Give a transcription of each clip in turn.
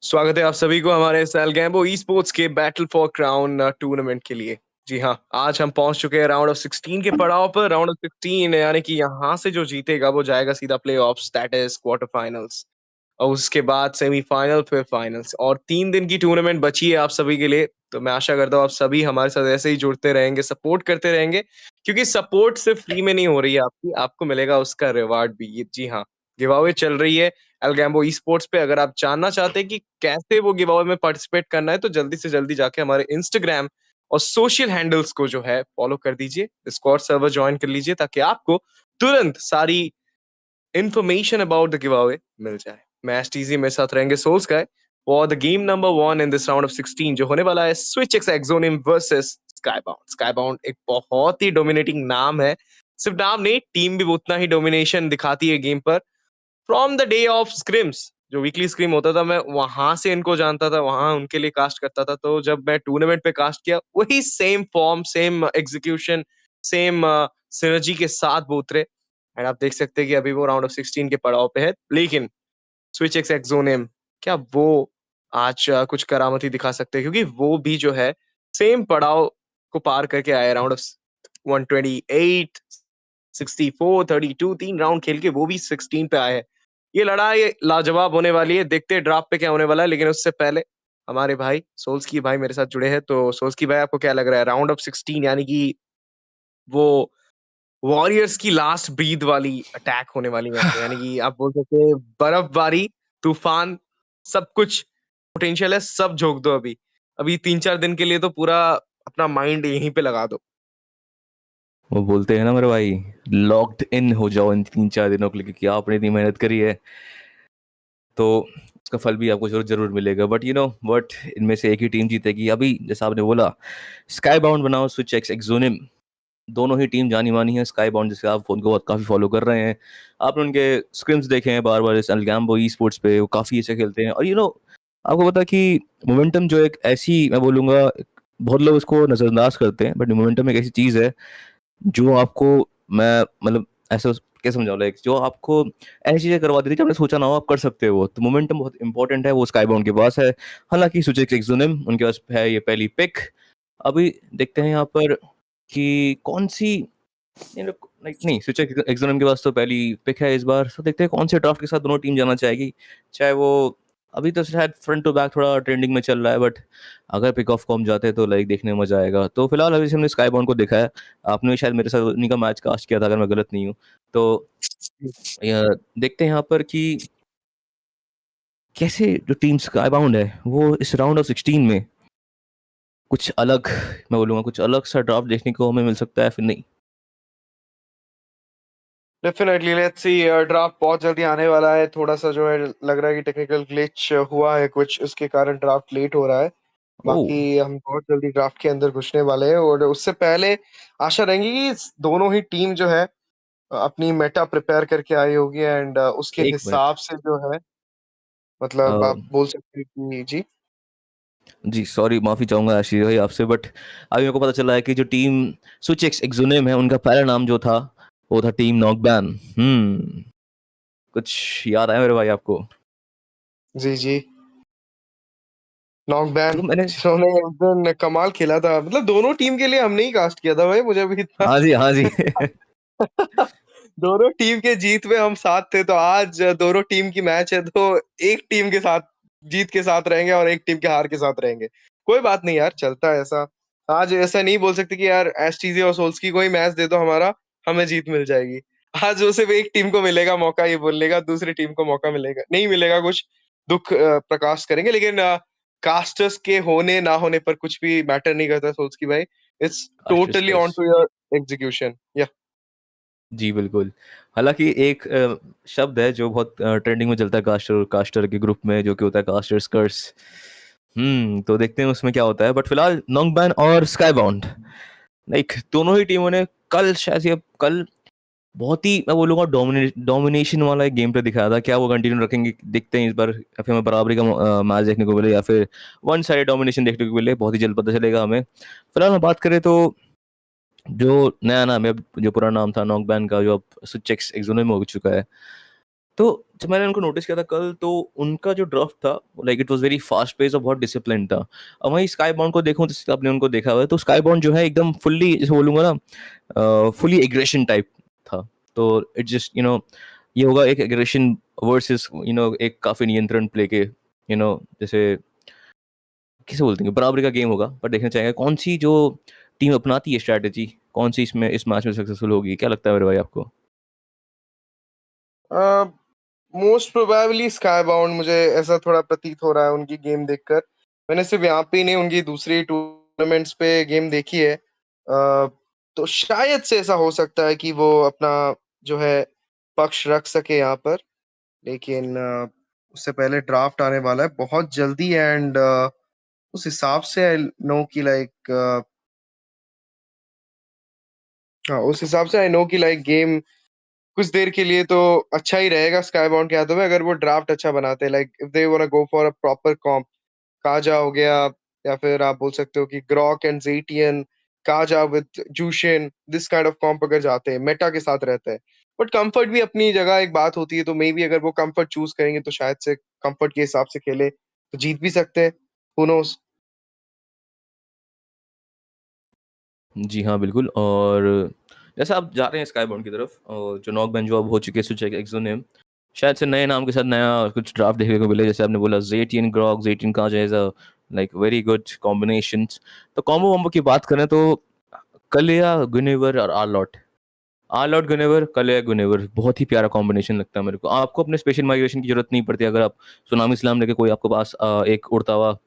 स्वागत है आप सभी को हमारे इस Algambo Esports के बैटल फॉर क्राउन टूर्नामेंट के लिए। जी हाँ, आज हम पहुंच चुके हैं राउंड ऑफ 16 के पड़ाव पर। राउंड ऑफ 16 यानी कि यहाँ से जो जीतेगा वो जाएगा सीधा playoffs, that is quarter finals. और उसके बाद सेमीफाइनल, फिर फाइनल्स और 3 दिन की टूर्नामेंट बची है आप सभी के लिए। तो मैं आशा करता हूँ आप सभी हमारे साथ ऐसे ही जुड़ते रहेंगे, सपोर्ट करते रहेंगे, क्योंकि सपोर्ट सिर्फ फ्री में नहीं हो रही है आपकी, आपको मिलेगा उसका रिवार्ड भी। जी हाँ, गिव अवे चल रही है Algambo Esports पे। अगर आप जानना चाहते हैं कि कैसे वो गिव अवे में पार्टिसिपेट करना है, तो जल्दी से जल्दी जाके हमारे इंस्टाग्राम और सोशल हैंडल्स को जो है फॉलो कर दीजिए, डिस्कॉर्ड सर्वर ज्वाइन कर लीजिए, ताकि आपको तुरंत सारी information about the giveaway मिल जाए। मैच टीजी मेरे साथ रहेंगे सोल्स का for the game number 1 in this round of 16, जो होने वाला है switch X exonym versus Skybound. Skybound एक बहुत ही डोमिनेटिंग नाम है, सिर्फ नाम नहीं, टीम भी उतना ही डोमिनेशन दिखाती है गेम पर। From the day of scrims, जो वीकली स्क्रीम होता था, मैं वहां से इनको जानता था, वहां उनके लिए कास्ट करता था। तो जब मैं टूर्नामेंट पे कास्ट किया, वही same form, same execution, same synergy के साथ वो उतरे। एंड आप देख सकते हैं कि अभी वो राउंड ऑफ 16 के पड़ाव पे है। लेकिन स्विच एक्स एक्सोनिम, क्या वो आज कुछ करामती दिखा सकते हैं? क्योंकि वो भी जो है सेम पड़ाव को पार करके आए। राउंड ऑफ 128, 64, 32, 3 राउंड खेल के वो भी 16 पे आए हैं। ये लड़ाई लाजवाब होने वाली है, देखते हैं ड्राफ्ट पे क्या होने वाला है। लेकिन उससे पहले हमारे भाई सोल्स्की भाई मेरे साथ जुड़े हैं। तो सोल्स्की भाई, आपको क्या लग रहा है राउंड ऑफ 16 यानी कि वो वॉरियर्स की लास्ट ब्रीथ वाली अटैक होने वाली यहाँ पे? यानी कि आप बोल सकते हैं बर्फबारी, तूफान, सब कुछ पोटेंशियल है, सब झोंक दो अभी। अभी 3-4 दिन के लिए तो पूरा अपना माइंड यहीं पे लगा दो। वो बोलते हैं ना मेरे भाई, लॉक्ड इन हो जाओ इन 3-4 दिनों के लिए, क्योंकि आपने इतनी मेहनत करी है तो उसका फल भी आपको जरूर जरूर मिलेगा। बट यू नो वट, इनमें से एक ही टीम जीतेगी। अभी जैसा आपने बोला, स्काई बाउंड बनाओ स्विच एक्स एक्सोनिम, दोनों ही टीम जानी मानी है। स्काई बाउंड जिससे आप उनको बहुत काफ़ी फॉलो कर रहे हैं, आपने उनके स्क्रिम्स देखे हैं बार बार इस अलगैम्बो ई स्पोर्ट्स पे, वो काफ़ी अच्छे खेलते हैं। और यू नो आपको पता है कि मोमेंटम जो एक ऐसी, मैं बोलूँगा, बहुत लोग इसको नज़रअंदाज करते हैं, बट मोमेंटम एक ऐसी चीज़ है जो आपको, मैं मतलब ऐसे कैसे समझाऊं, लाइक जो आपको ऐसी चीजें करवा देती है जो आपने सोचा ना हो आप कर सकते हो। तो मोमेंटम बहुत इंपॉर्टेंट है, वो स्काई बाउंड के पास है। हालांकि सुचेक एक्सोनिम उनके पास है ये पहली पिक। अभी देखते हैं यहाँ पर कि कौन सी, लाइक नहीं, सुचेक एक्सोनिम के पास तो पहली पिक है इस बार। तो देखते हैं कौन से ड्राफ्ट के साथ दोनों टीम जाना चाहेगी। चाहे वो अभी तो शायद फ्रंट टू बैक थोड़ा ट्रेंडिंग में चल रहा है, बट अगर पिक ऑफ कॉम जाते हैं तो लाइक देखने में मजा आएगा। तो फिलहाल अभी से हमने स्काई बाउंड को देखा है। आपने शायद मेरे साथ उन्हीं का मैच कास्ट किया था अगर मैं गलत नहीं हूँ। तो देखते हैं यहाँ पर कि कैसे जो टीम स्काई बाउंड है वो इस राउंड ऑफ 16 में कुछ अलग, मैं बोलूँगा कुछ अलग सा ड्राफ्ट देखने को हमें मिल सकता है फिर नहीं। Definitely let's see. ड्राफ्ट बहुत जल्दी आने वाला है। थोड़ा सा जो है लग रहा है कि टेक्निकल ग्लिच हुआ है कुछ, उसके कारण ड्राफ्ट लेट हो रहा है। ओह, बाकी हम बहुत जल्दी ड्राफ्ट के अंदर घुसने वाले हैं, और उससे पहले आशा रहेंगी कि दोनों ही टीम जो है अपनी मेटा प्रिपेयर करके आई होगी, एंड उसके एक मिनट। हिसाब से जो है, मतलब आप बोल सकते हैं कि जी। जी सॉरी, माफी चाहूंगा आशीष भाई आपसे, बट अभी मेरे को पता चला है कि जो टीम स्विच एक्स एक्सोनिम है उनका पहला नाम जो था वो था टीम नॉकबैन। कुछ याद आया मेरे भाई आपको? जी जी, नॉकबैन तो मैंने, जिन्होंने उस दिन कमाल खेला था। मतलब दोनों टीम के लिए हमने ही कास्ट किया था भाई, मुझे अभी इतना हाँ जी हाँ जी दोनों टीम के जीत में हम साथ थे। तो आज दोनों टीम की मैच है, तो एक टीम के साथ जीत के साथ रहेंगे और एक टीम के हार के साथ रहेंगे। कोई बात नहीं यार, चलता है ऐसा। आज ऐसा नहीं बोल सकते कि यार एसटीजी और सोल्स की कोई मैच दे दो हमारा, हमें जीत मिल जाएगी। आज वो सिर्फ एक टीम को मिलेगा मौका ये बोलने का, दूसरी टीम को मौका मिलेगा नहीं मिलेगा, कुछ दुख प्रकाश करेंगे। लेकिन कास्टर्स के होने ना होने पर कुछ भी मैटर नहीं करता सोल्स की भाई। It's totally on to your execution. या जी बिल्कुल। हालांकि एक शब्द है जो बहुत ट्रेंडिंग में चलता है कास्टर और कास्टर के ग्रुप में, जो कि होता है कास्टर्स कर्स। तो देखते हैं उसमें क्या होता है। बट फिलहाल नॉकबैन और स्काई बाउंड, लाइक दोनों ही टीमों ने कल शायद ये कल बहुत ही, मैं बोलूँगा, डोमिनेशन वाला एक गेम प्ले दिखाया था। क्या वो कंटिन्यू रखेंगे? देखते हैं इस बार, या फिर हमें बराबरी का मैच देखने को मिले या फिर वन साइड डोमिनेशन देखने को मिले, बहुत ही जल्द पता चलेगा हमें। फिलहाल हम बात करें तो जो नया नाम है, जो पुराना नाम था नॉकबैन का, जो अब स्विच एक्स एक्सोनिम हो चुका है, तो जब मैंने उनको नोटिस किया था कल, तो उनका जो ड्राफ्ट था like it was very fast pace और बहुत डिसिप्लिन था। अब वहीं स्काई बाउंड को देखूं, तो आपने उनको देखा हुआ है, तो स्काई बाउंड जो है एकदम फुल्ली, जैसे बोलूंगा ना, फुली एग्रेशन टाइप था। तो इट जस्ट ये होगा एक एग्रेशन वर्सेस एक काफी नियंत्रण प्ले के, जैसे किसे बोलते हैं, बराबरी का गेम होगा। पर देखना चाहेंगे कौन सी जो टीम अपनाती है स्ट्रैटेजी, कौन सी इसमें इस मैच में सक्सेसफुल होगी। क्या लगता है मेरे भाई आपको? मोस्ट प्रोबेबली स्काई बाउंड, मुझे ऐसा थोड़ा प्रतीत हो रहा है उनकी गेम देखकर। मैंने सिर्फ यहाँ पे ही नहीं, उनकी दूसरी टूर्नामेंट्स पे गेम देखी है। तो शायद से ऐसा हो सकता है कि वो अपना जो है पक्ष रख सके यहाँ पर। लेकिन उससे पहले ड्राफ्ट आने वाला है बहुत जल्दी, एंड उस हिसाब से आई नो कि लाइक, हाँ उस हिसाब से आई नो कि लाइक गेम कुछ देर के लिए तो अच्छा ही रहेगा स्काई बाउंड के हाथों में, अगर वो ड्राफ्ट अच्छा बनाते हैं। Like if they wanna go for a proper comp, Kaja हो गया, या फिर आप बोल सकते हो कि ग्रॉक एंड जेटियन, काजा विद जूशियन, दिस काइंड ऑफ कॉम्प अगर जाते हैं, मेटा के साथ रहते हैं। बट कंफर्ट भी अपनी जगह एक बात होती है, तो मे बी अगर वो कंफर्ट चूज करेंगे तो शायद से कंफर्ट के हिसाब से खेले तो जीत भी सकते हैं। Who knows. जी हाँ, बिल्कुल। और जैसे आप जा रहे हैं स्काई बाउंड की तरफ, और जो नॉक जो अब हो चुके हैं, स्विच एक्सो नेम, शायद से नए नाम के साथ नया कुछ ड्राफ्ट देखने को मिले। जैसे आपने बोला जेटिन ग्रॉक, जेटिन का जैसा लाइक वेरी गुड कॉम्बिनेशंस। तो कॉम्बो वॉम्बो की बात करें तो कलिया गुनेवर और आर्लॉट, आर्लॉट गुनेवर, कलिया गुनेवर, बहुत ही प्यारा कॉम्बिनेशन लगता है मेरे को। आपको अपने स्पेशल माइग्रेशन की जरूरत नहीं पड़ती अगर आप सुनामी इस्लाम लेके कोई आपके पास एक उड़ता हुआ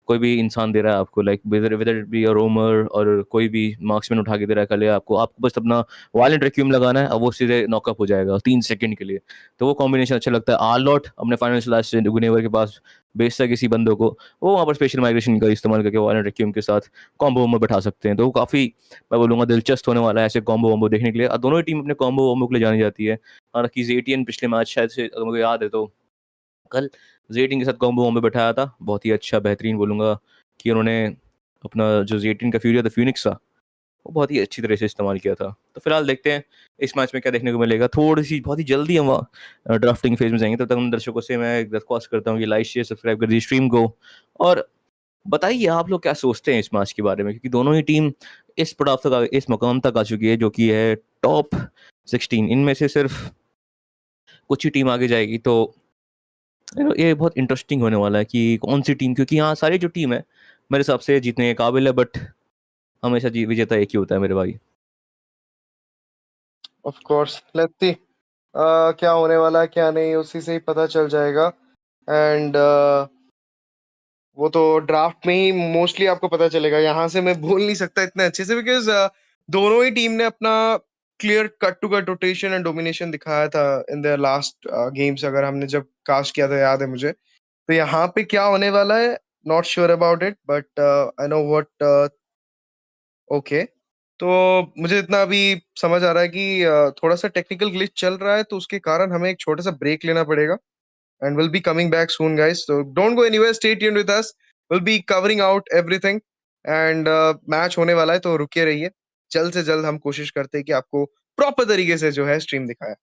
कोई भी इंसान दे रहा है आपको, like whether it be a roamer और कोई भी मार्क्समैन उठा के दे रहा है कलिया आपको, आपको बस अपना वायलेंट रिक्यूम लगाना है और वो सीधे नॉकअप हो जाएगा 3 सेकंड के लिए। तो वो कॉम्बिनेशन अच्छा लगता है। आर्लॉट अपने फाइनल लास्ट गुनेवर के पास बेचता है किसी बंदों को, वो वहाँ पर स्पेशल माइग्रेशन का इस्तेमाल करके वायलेंट रिक्यूम के साथ कॉम्बो में बैठा सकते हैं। तो वो काफ़ी, मैं बोलूंगा, दिलचस्प होने वाला है ऐसे कॉम्बो वॉम्बो देखने के लिए। और दोनों ही टीम अपने कॉम्बो वॉम्बो के लिए जानी जाती है। हालांकि जेटीएन पिछले मैच शायद से, अगर मुझे याद है तो, कल जेटीएन के साथ कॉम्बो वॉम्बो बैठाया था, बहुत ही अच्छा बेहतरीन बोलूंगा कि उन्होंने अपना जो जेटीएन का फ्यूरिया था, फिनिक्स था, वो बहुत ही अच्छी तरह से इस्तेमाल किया था। तो फिलहाल देखते हैं इस मैच में क्या देखने को मिलेगा। थोड़ी सी बहुत ही जल्दी हम ड्राफ्टिंग फेज में जाएंगे, तब तक उन दर्शकों से मैं एक दरख्वास्त करता हूँ कि लाइक शेयर सब्सक्राइब कर दीजिए स्ट्रीम को। और बताइए आप लोग क्या सोचते हैं इस मैच के बारे में, क्योंकि दोनों ही टीम इस पड़ाव तक इस मुकाम तक आ चुकी है जो कि है टॉप 16। इनमें से सिर्फ कुछ ही टीम आगे जाएगी। तो ये बहुत इंटरेस्टिंग होने वाला है कि कौन सी टीम, क्योंकि यहाँ सारी जो टीम है मेरे हिसाब से जीतने के काबिल है, बट हमेशा विजेता एक ही होता है मेरे भाई। ऑफ कोर्स, लेट्स सी क्या होने वाला है क्या नहीं, उसी से ही पता चल जाएगा। एंड वो तो ड्राफ्ट में ही मोस्टली आपको पता चलेगा। यहाँ से मैं बोल नहीं सकता इतने अच्छे से, बिकॉज दोनों ही टीम ने अपना clear cut to cut rotation and domination दिखाया था इन द लास्ट गेम्स, अगर हमने जब कास्ट किया था याद है मुझे। तो यहाँ पे क्या होने वाला है, not sure about it, but I know what. Okay, तो मुझे इतना अभी समझ आ रहा है कि थोड़ा सा टेक्निकल ग्लिच चल रहा है, तो उसके कारण हमें एक छोटा सा ब्रेक लेना पड़ेगा। And we'll be coming back soon, guys. So don't go anywhere. Stay tuned with us. We'll be covering out everything. And match होने वाला है, तो रुके रहिए। जल्द से जल्द हम कोशिश करते हैं कि आपको प्रॉपर तरीके से जो है स्ट्रीम दिखाएं।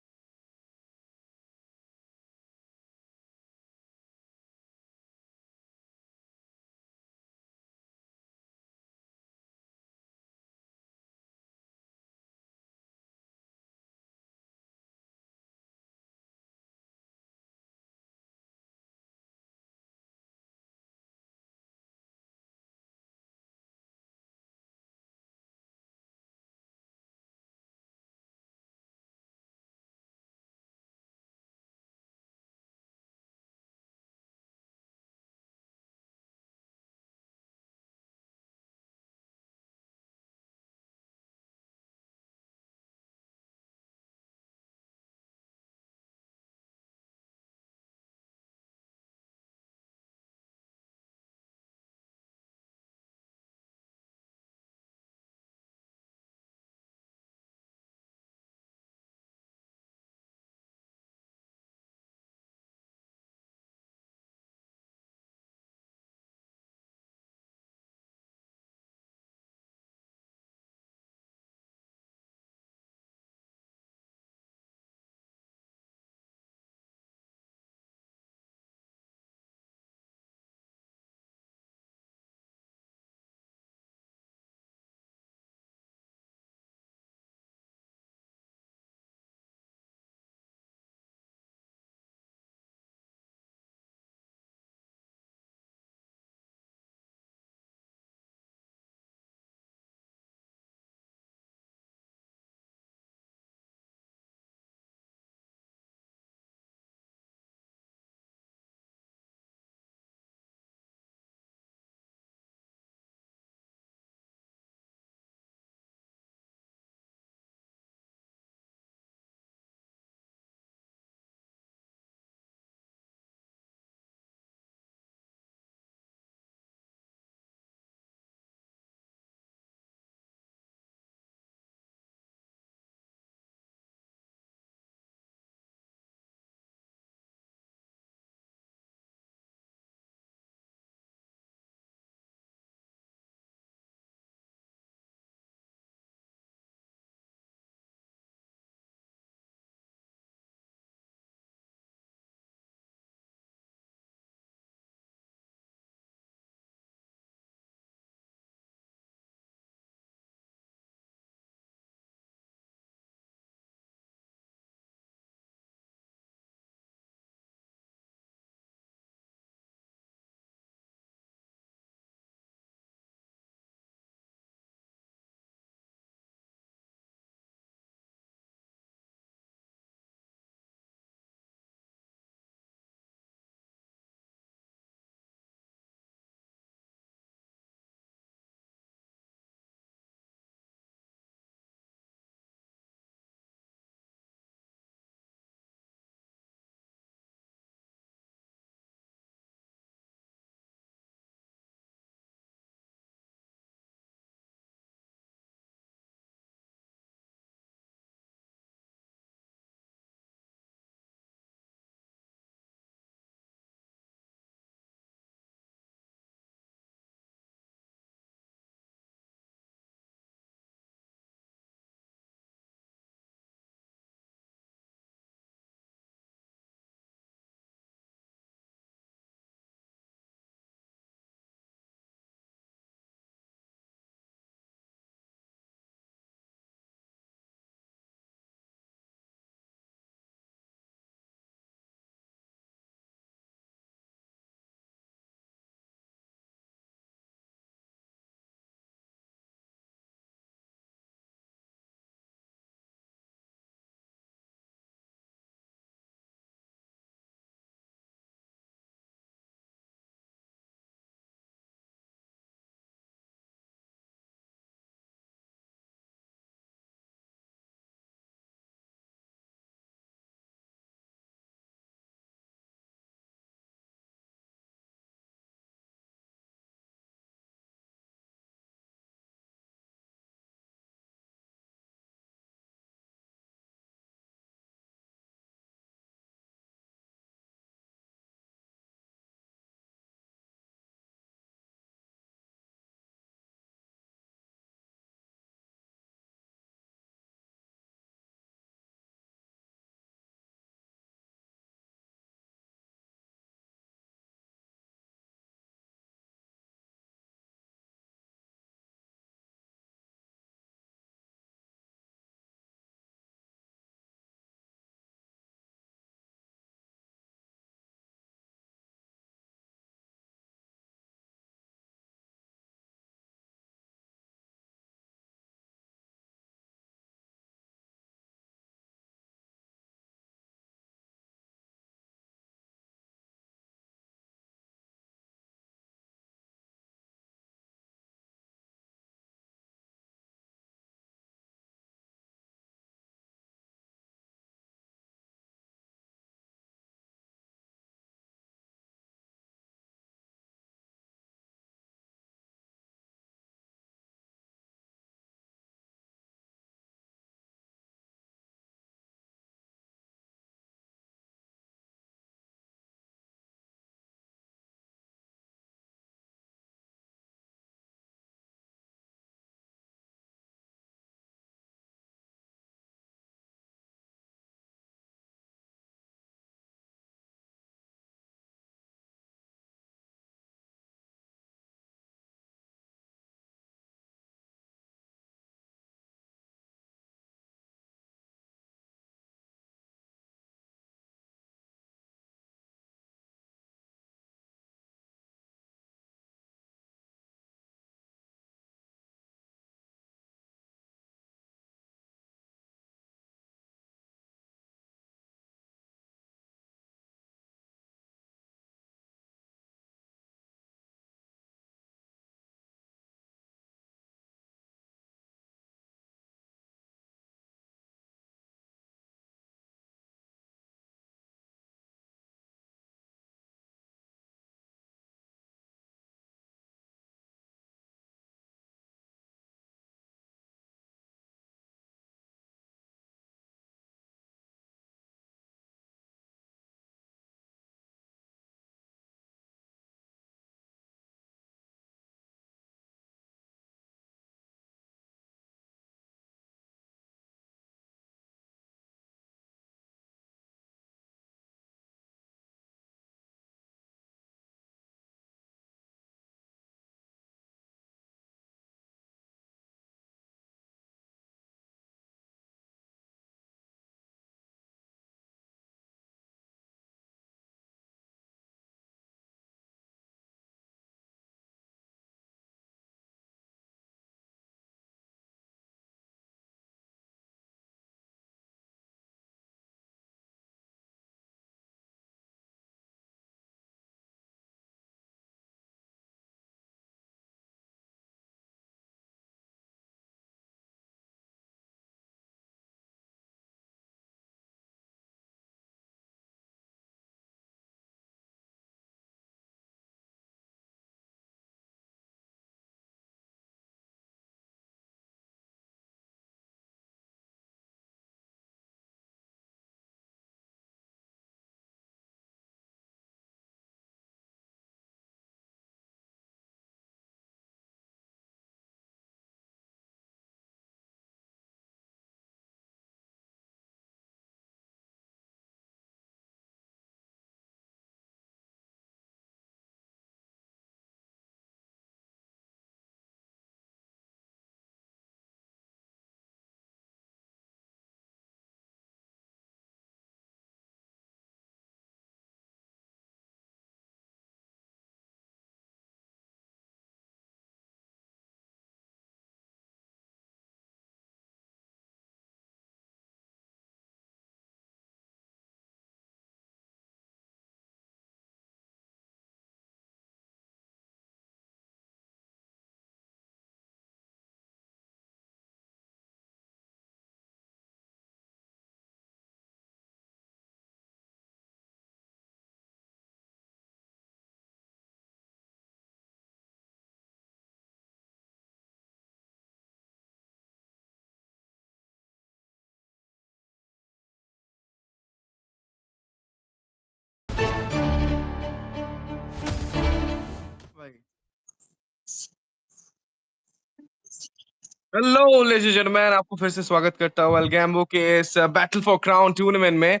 हेलो लेडीज एंड जेंटलमैन, आपको फिर से स्वागत करता हूँ अलगैम्बो के इस बैटल फॉर क्राउन टूर्नामेंट में।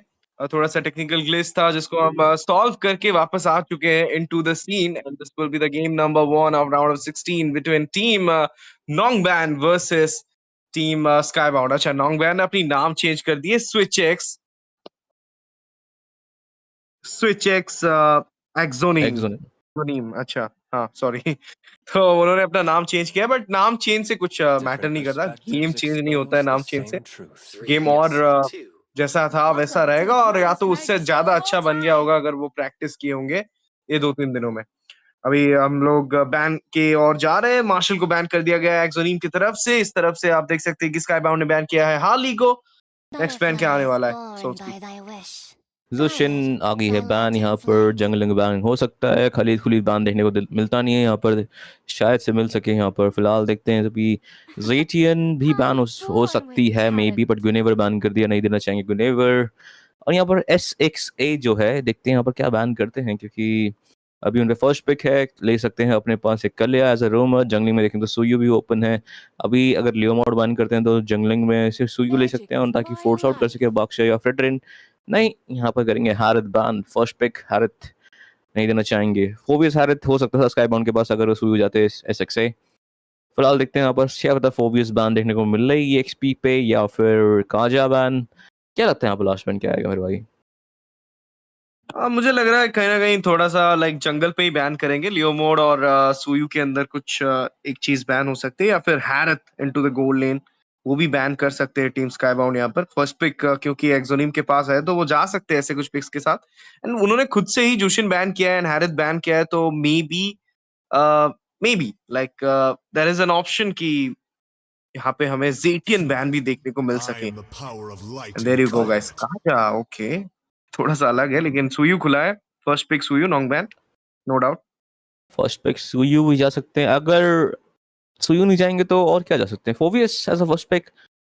थोड़ा सा टेक्निकल ग्लिच था जिसको हम सॉल्व करके वापस आ चुके हैं into the scene, and this will be the game number 1 of round of 16 between team नोंगबैन वर्सेस टीम स्काईबाउंड। अच्छा, नोंगबैन ने अपनी नाम चेंज कर दिए, switch X exonym Exon exonym. अच्छा, हाँ सॉरी। तो उन्होंने अपना नाम चेंज किया, बट नाम चेंज से कुछ मैटर नहीं करता, गेम चेंज नहीं होता है नाम चेंज से। गेम और जैसा था वैसा रहेगा, और या तो उससे ज्यादा अच्छा बन गया होगा अगर वो प्रैक्टिस किए होंगे ये 2-3 दिनों में। अभी हम लोग बैन के और जा रहे हैं। मार्शल को बैन कर दिया गया है एक्सोनीम की तरफ से। इस तरफ से आप देख सकते हैं कि स्काई बाउंड ने बैन किया है हार्ली को। नेक्स्ट बैन क्या आने वाला है, सोच की। जोशिन आ गई है बैन यहाँ पर। जंगलिंग बैन हो सकता है, खलीद खुलीद बैन देखने को मिलता नहीं है यहाँ पर, शायद से मिल सके यहाँ पर। फिलहाल देखते हैं अभी जेटियन भी बैन हो सकती है मे बी, बट गुनेवर बैन कर दिया, नहीं देना चाहेंगे गुनेवर। और यहाँ पर SXA जो है, देखते हैं यहाँ पर क्या बैन करते हैं, क्योंकि अभी उनका फर्स्ट पिक है, ले सकते हैं अपने पास एक कलिया एज अ रोमर। जंगलिंग में देखें तो सुयू भी ओपन है। अभी अगर लियो मोड बैन करते हैं तो जंगलिंग में सिर्फ सुयू ले सकते हैं, और ताकि फोर्स आउट कर सके बाक्शा या फ्रेडरिन। नहीं, यहाँ पर करेंगे हारिथ बैन। फर्स्ट पिक हारिथ नहीं देना चाहेंगे। फोबियस हारिथ हो सकता था स्काई बाउंड के पास अगर वो सुयू जाते SXA। फिलहाल देखते हैं यहाँ पर क्या पता फोबियस बैन देखने को मिल रही है XP पे, या फिर काजा बैन। क्या लगता है यहाँ पर लास्ट बैन क्या आएगा मेरे भाई? मुझे लग रहा है कहीं ना कहीं थोड़ा सा लाइक जंगल पे ही बैन करेंगे। लियो मोड और सुयू के अंदर कुछ एक चीज बैन हो सकती है, या फिर हैरत इनटू द गोल्ड लेन वो भी बैन कर सकते हैं टीम स्काईबाउंड यहाँ पर। फर्स्ट पिक क्योंकि एक्सोनिम के पास है तो वो जा सकते हैं ऐसे कुछ पिक्स के साथ। एंड उन्होंने खुद से ही जोशिन बैन किया है एंड हैरत बैन किया है, तो maybe like there is an option कि यहाँ पे हमें जेटियन बैन भी देखने को मिल सके। There you go guys. कहा जा, ओके, थोड़ा सा अलग है, लेकिन सुयू खुला है। फर्स्ट पिक सुयू, नॉन्ग बैन, no doubt. First pick Suyou भी जा सकते हैं। अगर सुयू नहीं जाएंगे तो और क्या जा सकते हैं? Phoveus as a first pick,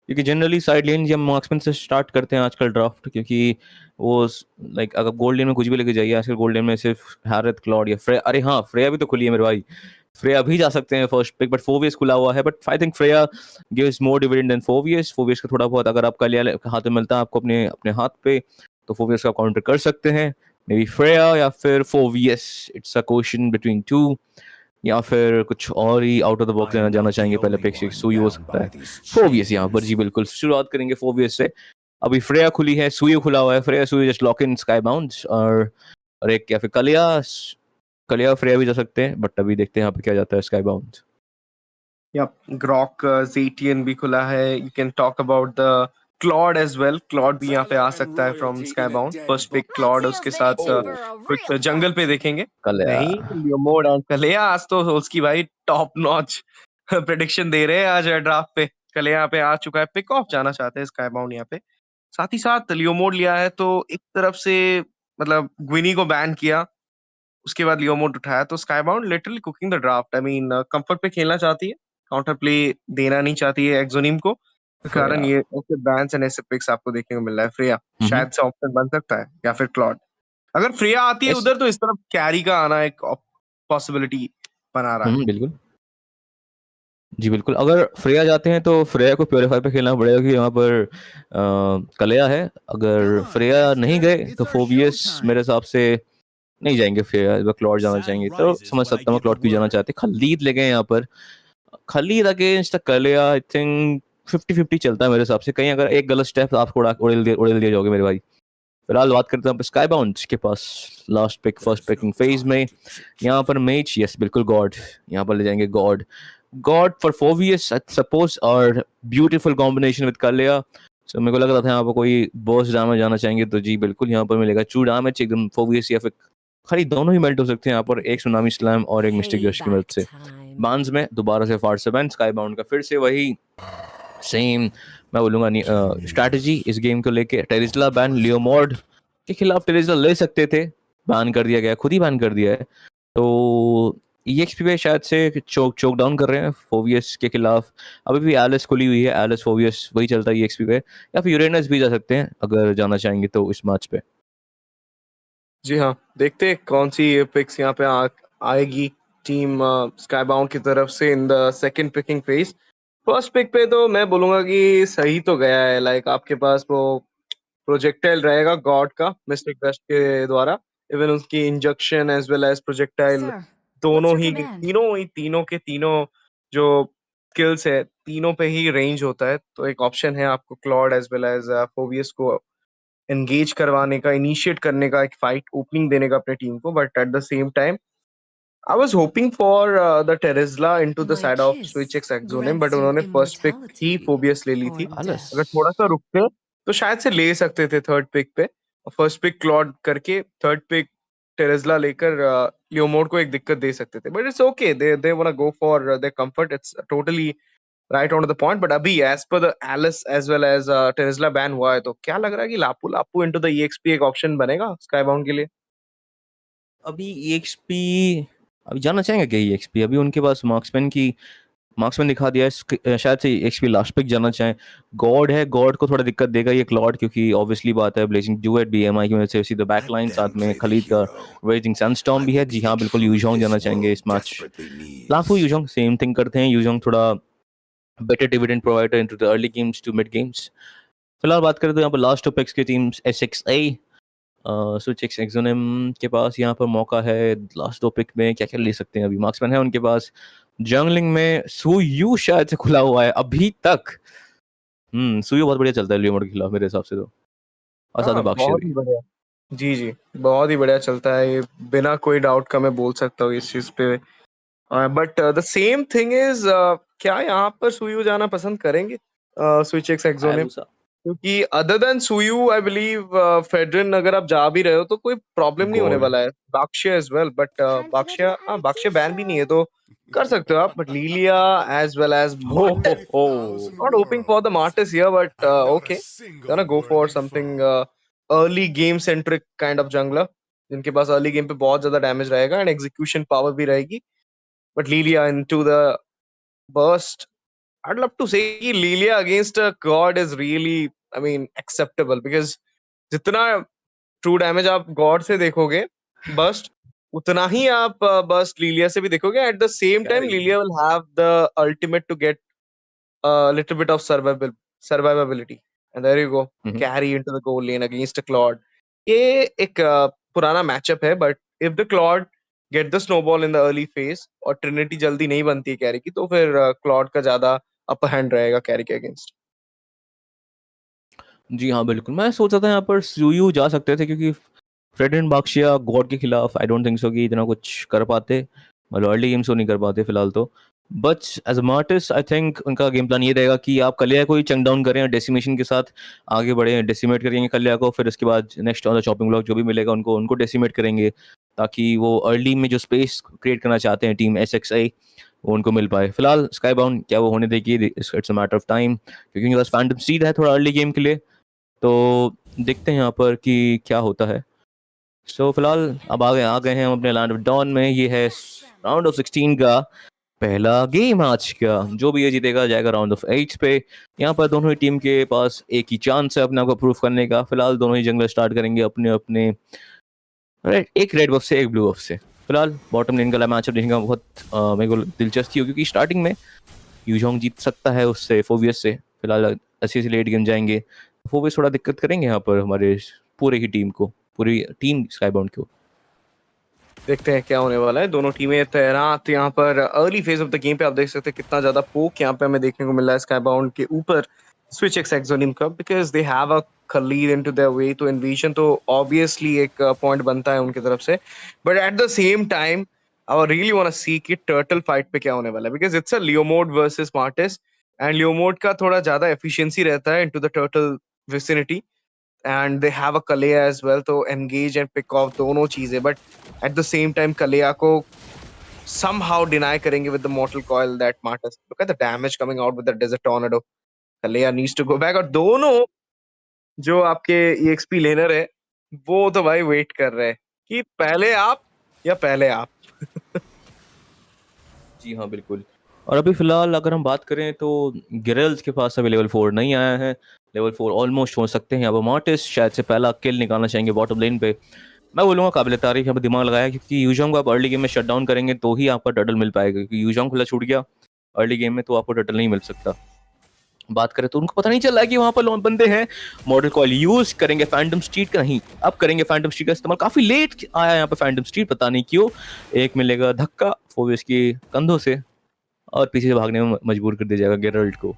क्योंकि जनरली साइड लेन या मार्क्समैन से स्टार्ट करते हैं आजकल ड्राफ्ट, क्योंकि वो लाइक अगर गोल्ड लेन में कुछ भी लेके जाइए आजकल, गोल्ड लेन में सिर्फ हैरत, क्लॉड या फ्रेया। अरे हाँ, फ्रेया भी तो खुली है मेरे भाई, फ्रेया भी जा सकते हैं फर्स्ट पिक, बट फोवियस खुला हुआ है। But I think Freya gives more dividend than Phoveus. Phoveus का थोड़ा बहुत अगर आपका लिया हाथ में मिलता है आपको अपने अपने हाथ पे, तो फोवियस का काउंटर कर सकते हैं। मे बी फ्रेया या फिर Phoveus, it's a question between two, या फिर कुछ और ही आउट ऑफ द बॉक्स लेना जाना चाहेंगे। पहले पिक सुई हो सकता है, फोवियस यहाँ पर जी बिल्कुल। शुरुआत करेंगे फोवियस से। अभी फ्रेया खुली है, सुई खुला हुआ है। फ्रेया सुई just lock in sky bound, और एक या फिर कलिया, कलिया फ्रेया भी जा सकते हैं, बट अभी देखते हैं यहाँ पे क्या जाता है Skybound. Yep, Grock Zetian भी खुला है। You can talk about the Claude as well. Claude भी यहाँ पे आ सकता है from Skybound. First pick Claude, उसके साथ कुछ जंगल पे देखेंगे। कलिया नहीं, लियोमोड एंड कलेया आज तो उसकी भाई टॉप नॉच प्रेडिक्शन दे रहे हैं आज ड्राफ्ट पे। कलेया यहाँ पे आ चुका है, पिक ऑफ जाना चाहते हैं स्काई बाउंड यहाँ पे। साथ ही साथ लियोमोड लिया है, तो एक तरफ से मतलब ग्विनी को बैन किया, उसके बाद लियो मोड उठाया, तो sky bound literally cooking the draft. I mean comfort पे खेलना चाहती है, काउंटर प्ले देना नहीं चाहती है एक्सोनिम को। तो कारण फ्रेया। ये ऐसे बैन्स एंड ऐसे पिक्स आपको देखने को मिल रहा है। फ्रेया शायद से ऑप्शन बन सकता है, या फिर क्लॉड। अगर फ्रेया आती है इस उधर, तो इस तरफ कैरी का आना एक पॉसिबिलिटी बना रहा है। बिल्कुल जी बिल्कुल। अगर फ्रेया जाते हैं तो फ्रेया को प्योरीफाई पे खेलना पड़ेगा, क्योंकि यहाँ पर कलेया है। अगर फ्रेया नहीं गए तो फोबियस मेरे हिसाब से नहीं जाएंगे। फ्रेया इस बार क्लॉड जाना चाहेंगे, तो समझ सकता हूँ क्लॉड क्यों जाना चाहते हैं। खलीद ले गए यहाँ पर। खलीद अगेंस्ट कलेया, आई थिंक 50-50 चलता है मेरे हिसाब से। कहीं अगर एक गलत स्टेप आपको उड़ेल दिया जाओगे मेरे भाई। फिलहाल बात करते हैं स्काई बाउंड के पास last pick first picking phase में। यहाँ पर मेज, यस बिल्कुल, गॉड यहाँ पर ले जाएंगे। गॉड, गॉड फॉर फोवियस सपोज, और ब्यूटीफुल कॉम्बिनेशन विद कलिया। सो मेरे को लग रहा था यहाँ पर कोई बॉस डैमेज जाना चाहेंगे, तो जी बिल्कुल यहाँ पर मिलेगा ट्रू डैमेज एकदम फोवियस, या फिर खाली दोनों ही मेल्ट हो सकते हैं यहाँ पर, एक सुनामी स्लैम और एक मिस्टिक जश की मदद से। बांस में दोबारा से फार से बैन, स्काई बाउंड का फिर से वही सेम मैं बोलूंगा स्ट्रैटेजी इस गेम को लेके। टेरिस्ला बैन, लियोमॉर्ड के खिलाफ टेरिस्ला ले सकते थे, बैन कर दिया गया, खुद ही बैन कर दिया है। तो EXP पे शायद से चोक डाउन कर रहे हैं फोवियस के खिलाफ। अभी भी एलिस खुली हुई है, एलिस फोवियस वही चलता है EXP पे, या फिर यूरेनस भी जा सकते हैं अगर जाना चाहेंगे तो इस मैच पे। जी हाँ, देखते हैं कौन सी पिक्स यहाँ पे आएगी टीम स्काई बाउंड की तरफ से in the second picking phase. First pick पे तो मैं बोलूंगा कि सही तो गया है। लाइक आपके पास वो प्रोजेक्टाइल रहेगा गॉड का मिस्टिक वेस्ट के द्वारा। इवन उसकी injection as well as projectile Sir, what's दोनों your ही command? तीनों के तीनों जो स्किल्स है तीनों पे ही रेंज होता है। तो एक ऑप्शन है आपको Claude as well as Phoveus को एंगेज करवाने का, इनिशिएट करने का, एक फाइट ओपनिंग देने का अपने टीम को। But at the same time I was hoping for the Terizla into the My side of switch kiss X exonym, but grants you उन्होंने फर्स्ट पिक ही immortality फोबियस ले ली or थी। आलस। अगर death. थोड़ा सा रुकते तो शायद से ले सकते थे थर्ड पिक पे। फर्स्ट पिक क्लॉड करके थर्ड पिक टेरेस्ला लेकर लियोमोड को एक दिक्कत दे सकते थे। But it's okay, they wanna go for their comfort, it's totally right on the point. But अभी एज पर the Alice as well as Terizla ban हुआ है, तो क्या लग रहा है कि Lapu Lapu into the EXP एक ऑप्शन बनेगा स्काईबाउंड के लिए? अभी ईएक्सपी अभी जाना चाहेंगे क्या? ईएक्सपी अभी उनके पास मार्क्समैन दिखा दिया है। शायद से ईएक्सपी लास्ट पिक जाना चाहें। गॉड है, गॉड को थोड़ा दिक्कत देगा ये क्लॉड, क्योंकि ऑब्वियसली बात है ब्लेजिंग डुएट बीएमआई की वजह से सीधा बैक लाइन, साथ में खलीद का रेजिंग सनस्टॉर्म भी है। जी हाँ, बिल्कुल यूजोंग जाना चाहेंगे इस मैच। लाफू यूजोंग सेम थिंग करते हैं। यूजोंग थोड़ा better dividend provider into the early games to mid games. फिलहाल बात करें तो यहाँ पर लास्ट टू पिक्स की teams SXA switch X Exonym के पास यहाँ पर मौका है। लास्ट दो पिक में क्या क्या ले सकते हैं? अभी मार्क्समैन है उनके पास। जंगलिंग में सुयू शायद से खुला हुआ है अभी तक। सुयू बहुत बढ़िया चलता है लियोमोड के खिलाफ मेरे हिसाब से तो, और साथ हाँ, में बाक्शे बहुत भी। ही बढ़िया। जी, जी, बहुत ही बढ़िया चलता है ये, बिना कोई डाउट का मैं बोल सकता हूँ इस चीज़ पे। But the same thing is, क्या यहाँ पर सुयू जाना पसंद करेंगे स्विच एक्स एक्सोनिम? हायाबुसा। क्योंकि अदर देन सुयू आई बिलीव फेडरन अगर आप जा भी रहे हो तो कोई प्रॉब्लम नहीं होने गॉड। वाला है। Baxia as well, but Time to go to the Baxia ban भी नहीं है arbitration. तो कर सकते हो आप। But Lilia as well as हो मार्टिस, हो। not hoping for the Martis here, but okay, gonna go for something early game centric kind of jungler, जिनके पास अर्ली गेम पे बहुत ज्यादा डैमेज रहेगा एंड एग्जीक्यूशन पावर भी रहेगी। But Lilia into the burst, I'd love to say कि Lilia against a Gord is really, I mean, acceptable, because जितना true damage आप गॉड से देखोगे बर्स्ट, उतना ही आप बर्स्ट लीलिया से भी देखोगे। At the same time carry. Lilia will have the ultimate to get little bit of survivability, and there you go, carry into the goal lane against a Claude. ये एक पुराना मैचअप है, but if the Claude get the snowball in the early phase और Trinity जल्दी नहीं बनती है carry की, तो फिर क्लॉड का ज्यादा अपर हैंड रहेगा कैरी के अगेंस्ट। जी हाँ, बिल्कुल। मैं सोच रहा था यहाँ पर सुयू जा सकते थे, क्योंकि फ्रेडरिन बाक्शिया गॉड के खिलाफ आई डोंट थिंक सो कि इतना कुछ कर पाते, मतलब अर्ली गेम्स तो नहीं कर पाते फिलहाल तो। But as a Martis I think उनका गेम प्लान ये रहेगा कि आप कलिया को ही चंक डाउन करें, डेसिमेशन के साथ आगे बढ़े, डेसिमेट करेंगे कलिया को, फिर उसके बाद next on the chopping block जो भी मिलेगा उनको उनको डेसिमेट करेंगे, ताकि वो अर्ली में जो स्पेस क्रिएट करना चाहते हैं टीम एसएक्सआई वो उनको मिल पाए। फिलहाल स्काई बाउंड क्या वो होने देगी? It's a matter of time, क्योंकि उनके पास फैंटम सीड है थोड़ा अर्ली गेम के लिए। तो देखते हैं यहाँ पर कि क्या होता है। सो फिलहाल अब आ गए हैं हम अपने लैंड ऑफ डॉन में। ये है राउंड ऑफ 16 का पहला गेम आज का। जो भी ये जीतेगा जाएगा राउंड ऑफ 8 पे। यहाँ पर दोनों ही टीम के पास एक ही चांस है अपने आप को प्रूव करने का। फिलहाल दोनों ही जंगल स्टार्ट करेंगे अपने अपने, एक रेड बफ से एक ब्लू बफ से। फिलहाल बॉटम लेन का मैचअप देखने का बहुत मेरे को दिलचस्पी हो, क्योंकि स्टार्टिंग में यूजोंग जीत सकता है उससे, फोबियस से। फिलहाल अच्छी से लेट गेम जाएंगे, फोबियस थोड़ा दिक्कत करेंगे यहाँ पर हमारे पूरे ही टीम को, पूरी टीम स्काईबाउंड को। देखते हैं क्या होने वाला है। दोनों टीमें तैनात यहाँ पर early phase of the game पे। आप देख सकते हैं कितना ज्यादा पोक यहाँ पे हमें देखने को मिल रहा है स्काईबाउंड के ऊपर स्विच एक्स एक्सोनिम का, because they have a lead into their way to invasion, तो ऑब्वियसली एक पॉइंट बनता है उनकी तरफ से। But at the same time I really want to see कि टर्टल फाइट पे क्या होने वाला है, because it's a Leomord versus Martis, and Leomord का थोड़ा ज्यादा एफिशिएंसी रहता है into the turtle vicinity, and they have a Kalea as well, तो engage and pick off दोनों चीजें। but at the same time Kalea को somehow deny करेंगे with the mortal coil that Martis, look at the damage coming out with the desert tornado. Kalea needs to go back, और दोनों जो आपके EXP learner है वो तो भाई वेट कर रहे हैं कि पहले आप या पहले आप। जी हाँ, बिल्कुल। और अभी फिलहाल अगर हम बात करें तो गिरेल्स के पास अभी लेवल 4 नहीं आया है। लेवल 4 ऑलमोस्ट हो सकते हैं। अब मार्टिस शायद से पहला किल निकालना चाहेंगे बॉटम लेन पे। मैं बोलूँगा काबिल तारीफ, यहाँ पर दिमाग लगाया, क्योंकि यूजोंग को आप अर्ली गेम में शट डाउन करेंगे तो ही आपका टर्टल मिल पाएगा, क्योंकि यूजोंग खुला छूट गया अर्ली गेम में तो आपको टर्टल नहीं मिल सकता। बात करें तो उनको पता नहीं चल रहा है कि वहां पर बंदे हैं। मॉडल कॉल यूज करेंगे फैंटम स्ट्रीट का, नहीं अब करेंगे फैंटम स्ट्रीट का इस्तेमाल। काफी लेट आया यहाँ पे फैंटम स्ट्रीट, पता नहीं क्यों। एक मिलेगा धक्का फोविस के कंधों से और पीछे से भागने में मजबूर कर दिया जाएगा गेरल्ट को।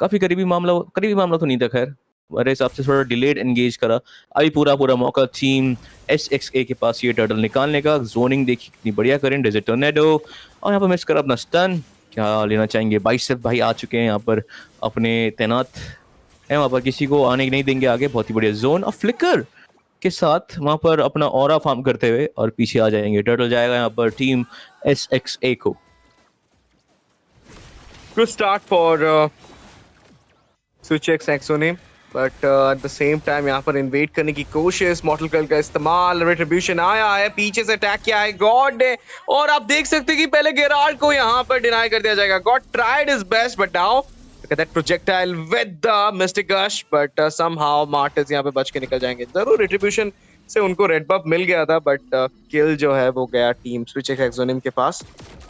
काफी करीबी मामला तो नहीं था खैर, मेरे हिसाब से थोड़ा डिलेड एंगेज करा। अभी पूरा मौका टीम SXA के पास ये टर्टल निकालने का। जोनिंग देखिए कितनी बढ़िया करें, डेजर्ट टोर्नेडो, और यहाँ पर मिस करा अपना स्टन। क्या लेना चाहेंगे, बाइसेप भाई आ चुके हैं यहाँ पर अपने तैनात है, वहाँ पर किसी को आने नहीं देंगे आगे। बहुत ही बढ़िया जोन और फ्लिकर के साथ वहाँ पर अपना ऑरा फार्म करते हुए और पीछे आ जाएंगे। टर्टल जाएगा यहाँ पर टीम SXA को। Good start for SwitchX Exonym, but at the same time यहाँ पर इन्वेट करने की कोशिश, मॉर्टल कल का इस्तेमाल, रिट्रिब्यूशन आया है, पीछे से अटैक किया है गॉड ने, और आप देख सकते हैं कि पहले गेराल्ड को यहाँ पर डिनाई कर दिया जाएगा। God tried his best but now look at that projectile with the Mystic Gush, but somehow Martis यहाँ पे बच के निकल जाएंगे। जरूर रिट्रिब्यूशन से उनको रेड बफ मिल गया था, बट किल जो है वो गया टीम SwitchX Exonym के पास।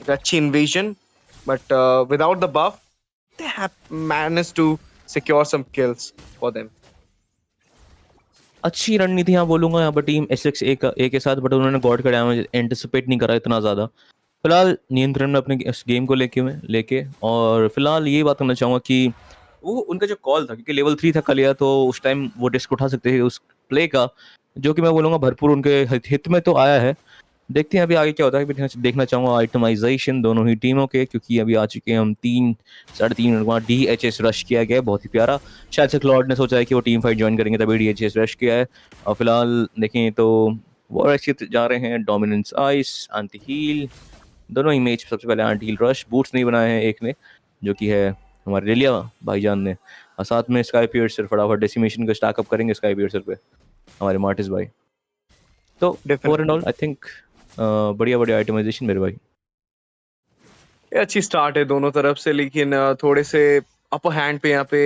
अच्छी invasion, but without the buff they have managed to secure some kills for them. अच्छी रणनीति यहाँ बोलूंगा यहाँ पर टीम SXA के साथ, बट उन्होंने गॉड का डैमेज एंटिसिपेट नहीं करा इतना ज्यादा। फिलहाल नियंत्रण में अपने इस गेम को लेके और फिलहाल ये बात करना चाहूंगा कि वो उनका जो कॉल था, क्योंकि लेवल 3 था कल या, तो उस टाइम वो रिस्क उठा सकते थे उस प्ले का, जो कि मैं बोलूंगा भरपूर उनके हित में तो आया है। देखते हैं अभी आगे क्या होता है। देखना चाहूंगा आइटमाइजेशन दोनों ही टीमों के, क्योंकि अभी आ चुके हैं हम 3-3.5 मिनट बाद। DHS रश किया गया, बहुत ही प्यारा। शायद से क्लॉड ने सोचा है कि वो टीम फाइट ज्वाइन करेंगे, तभी DHS रश किया है। और फिलहाल देखें तो वो जा रहे हैं डोमिनेंस आइस, एंटी हील, दोनों ही मैच। सबसे पहले एंटी हील रश, बूट्स नहीं बनाए हैं एक ने, जो कि है हमारे रेलिया भाईजान ने, और साथ में स्काई पियर्सर फटाफट डेसिमेशन का स्टैक अप करेंगे स्काई पियर्सर पे हमारे मार्टिस भाई। तो over and all I think बढ़िया आइटमाइजेशन मेरे भाई। ये अच्छी स्टार्ट है दोनों तरफ से, लेकिन थोड़े से अपर हैंड पे यहाँ पे